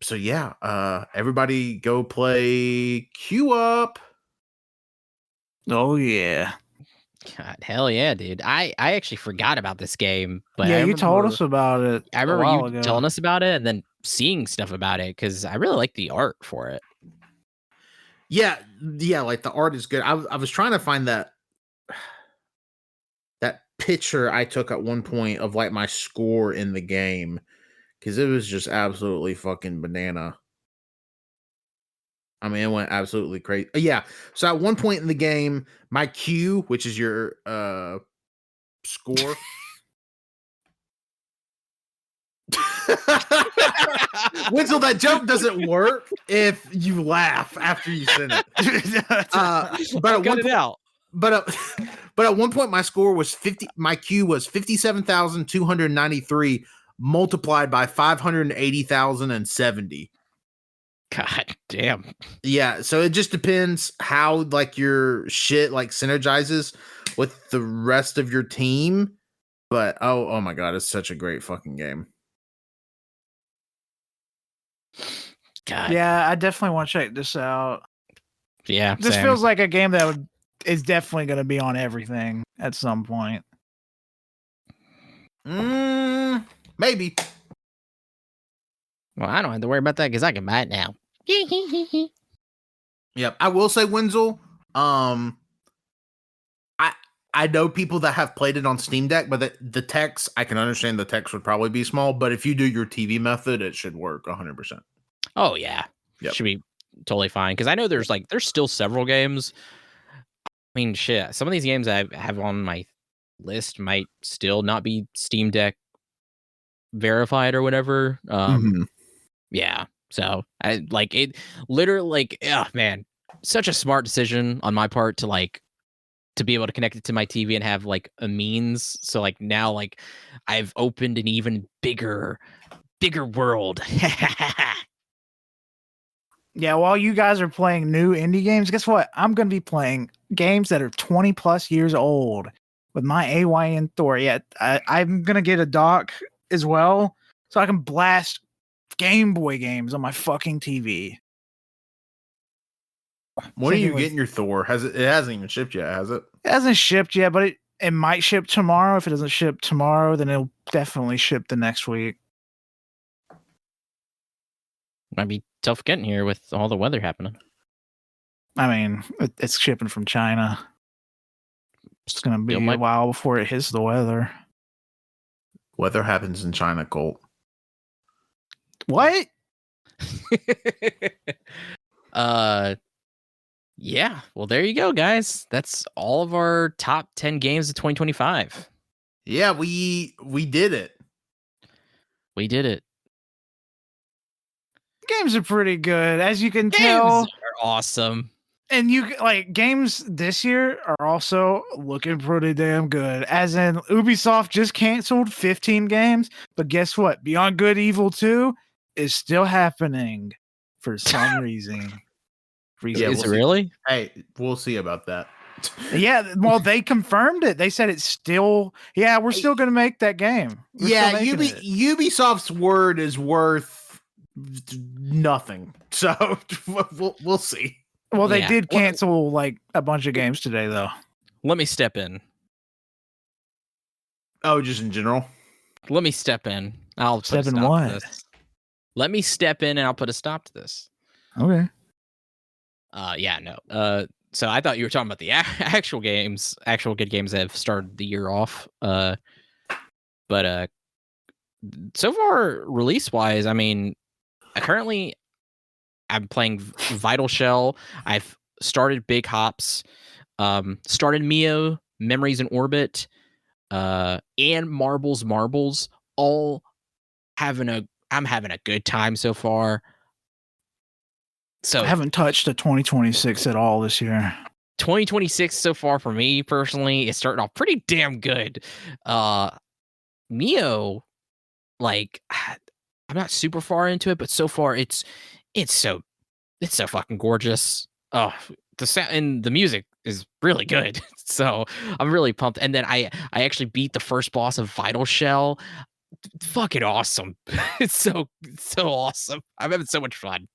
So yeah, everybody go play Queue Up. Oh yeah. God, hell yeah, dude. I actually forgot about this game, but yeah, you told us about it. I remember you telling us about it and then seeing stuff about it because I really like the art for it. Yeah, like the art is good. I was trying to find that picture I took at one point of like my score in the game, because it was just absolutely fucking banana. I mean, it went absolutely crazy. Yeah. So at one point in the game, my Q, which is your score. Wenzel, that joke doesn't work if you laugh after you send it. But at one point, my score was 50. My Q was 57,293 multiplied by 580,070. God damn. Yeah, so it just depends how like your shit like synergizes with the rest of your team. But oh my god, it's such a great fucking game. God. Yeah, I definitely want to check this out. Yeah. This same. feels like a game that is definitely going to be on everything at some point. Maybe. Well, I don't have to worry about that because I can buy it now. Yep. I will say, Wenzel, I know people that have played it on Steam Deck, but the text, I can understand the text would probably be small, but if you do your TV method, it should work 100%. Oh yeah. Yep. Should be totally fine. Because I know there's still several games. I mean, shit. Some of these games I have on my list might still not be Steam Deck verified or whatever. Yeah. So I like it literally like, oh man, such a smart decision on my part to be able to connect it to my TV and have like a means. So like now like I've opened an even bigger world. Yeah, while you guys are playing new indie games, guess what? I'm going to be playing games that are 20 plus years old with my AYN Thor. Yeah, I'm going to get a dock as well so I can blast Game Boy games on my fucking TV. When are you getting your Thor? It hasn't even shipped yet, has it? It hasn't shipped yet, but it might ship tomorrow. If it doesn't ship tomorrow, then it'll definitely ship the next week. Might be tough getting here with all the weather happening. I mean, it's shipping from China. It's going to be a while before it hits the weather. Weather happens in China, Colt. What? Yeah. Well, there you go, guys. That's all of our top 10 games of 2025. Yeah, we did it. We did it. Games are pretty good, as you can Games tell. Are awesome. And you like games this year are also looking pretty damn good. As in, Ubisoft just canceled 15 games, but guess what? Beyond Good Evil 2 is still happening for some reason. Yeah, is it really? Hey, we'll see about that. Yeah, well, they confirmed it. They said it's still. Yeah, we're still going to make that game. Ubisoft's word is worth nothing. So we'll see. Well, they did cancel like a bunch of games today, though. Let me step in. Oh, just in general. Let me step in. I'll put a Step in stop to what? this. Let me step in and I'll put a stop to this. Okay. Yeah, no. So I thought you were talking about the actual games, actual good games that have started the year off. But so far, release wise, I mean, currently I'm playing Vital Shell. I've started Big Hops, started Mio, Memories in Orbit, and Marbles. All I'm having a good time so far. So I haven't touched a 2026 at all this year. 2026 so far for me personally is starting off pretty damn good. Mio, like I'm not super far into it, but so far it's so fucking gorgeous. Oh, the sound and the music is really good. So I'm really pumped. And then I actually beat the first boss of Vital Shell. Fucking awesome. It's so awesome. I'm having so much fun.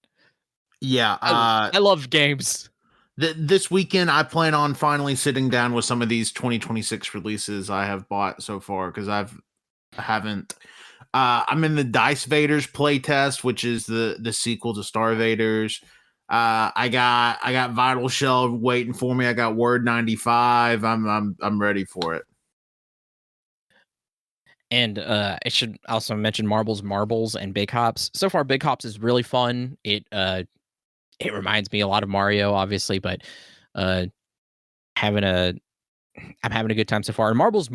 Yeah. I love games. This weekend, I plan on finally sitting down with some of these 2026 releases I have bought so far because I haven't. I'm in the Dice Vaders playtest, which is the sequel to Star Vaders. I got Vital Shell waiting for me. I got Word 95. I'm ready for it. And I should also mention Marbles, and Big Hops. So far, Big Hops is really fun. It reminds me a lot of Mario, obviously, but I'm having a good time so far. And Marbles,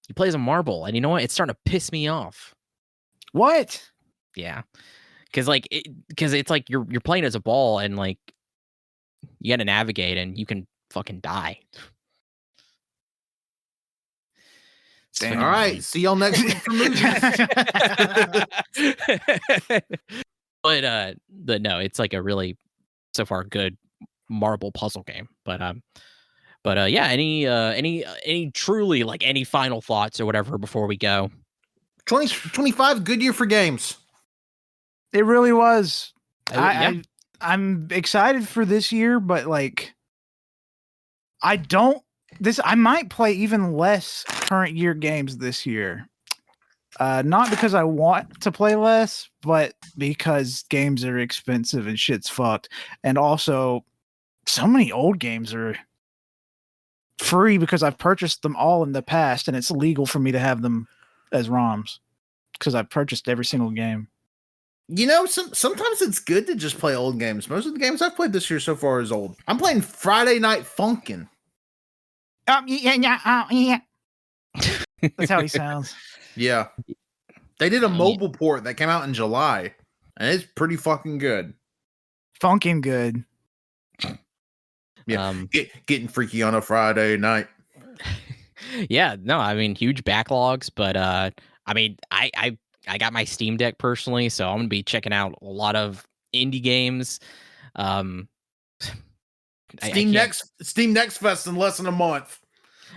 he plays a marble, and you know what? It's starting to piss me off. What? Yeah, because it's like you're playing as a ball, and like you got to navigate, and you can fucking die. Damn. All right. See y'all next week for movies. But no, it's like a really so far good marble puzzle game. But yeah, any truly like any final thoughts or whatever before we go? 2025, good year for games. It really was. Yeah. I'm excited for this year, but like I might play even less current year games this year. Not because I want to play less, but because games are expensive and shit's fucked. And also, so many old games are free because I've purchased them all in the past, and it's legal for me to have them as ROMs because I've purchased every single game. You know, sometimes it's good to just play old games. Most of the games I've played this year so far is old. I'm playing Friday Night Funkin'. Yeah. That's how he sounds. Yeah. They did a mobile port that came out in July, and it's pretty fucking good. Funkin' good. Yeah. Getting freaky on a Friday night. Yeah, no, I mean huge backlogs, but I mean I got my Steam Deck personally, so I'm gonna be checking out a lot of indie games. Steam Next Fest in less than a month.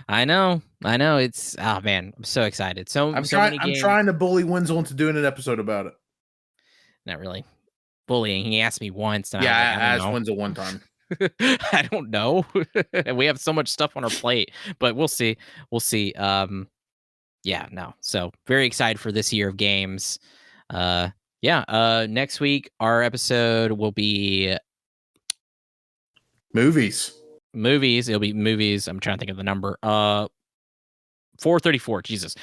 I know. It's man, I'm so excited. I'm trying to bully Wenzel into doing an episode about it. Not really bullying. He asked me once, and yeah, I asked don't know. Wenzel one time. I don't know. We have so much stuff on our plate, but we'll see. Yeah, no. So very excited for this year of games. Next week our episode will be movies. It'll be movies. I'm trying to think of the number. 434. Jesus.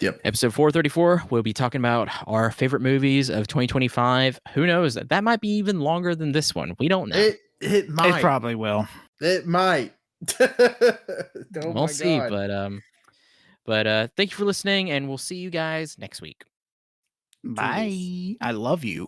Yep. Episode 434. We'll be talking about our favorite movies of 2025. Who knows? That might be even longer than this one. We don't know. It might. It probably will. It might. We'll see. God. But thank you for listening, and we'll see you guys next week. Bye. I love you.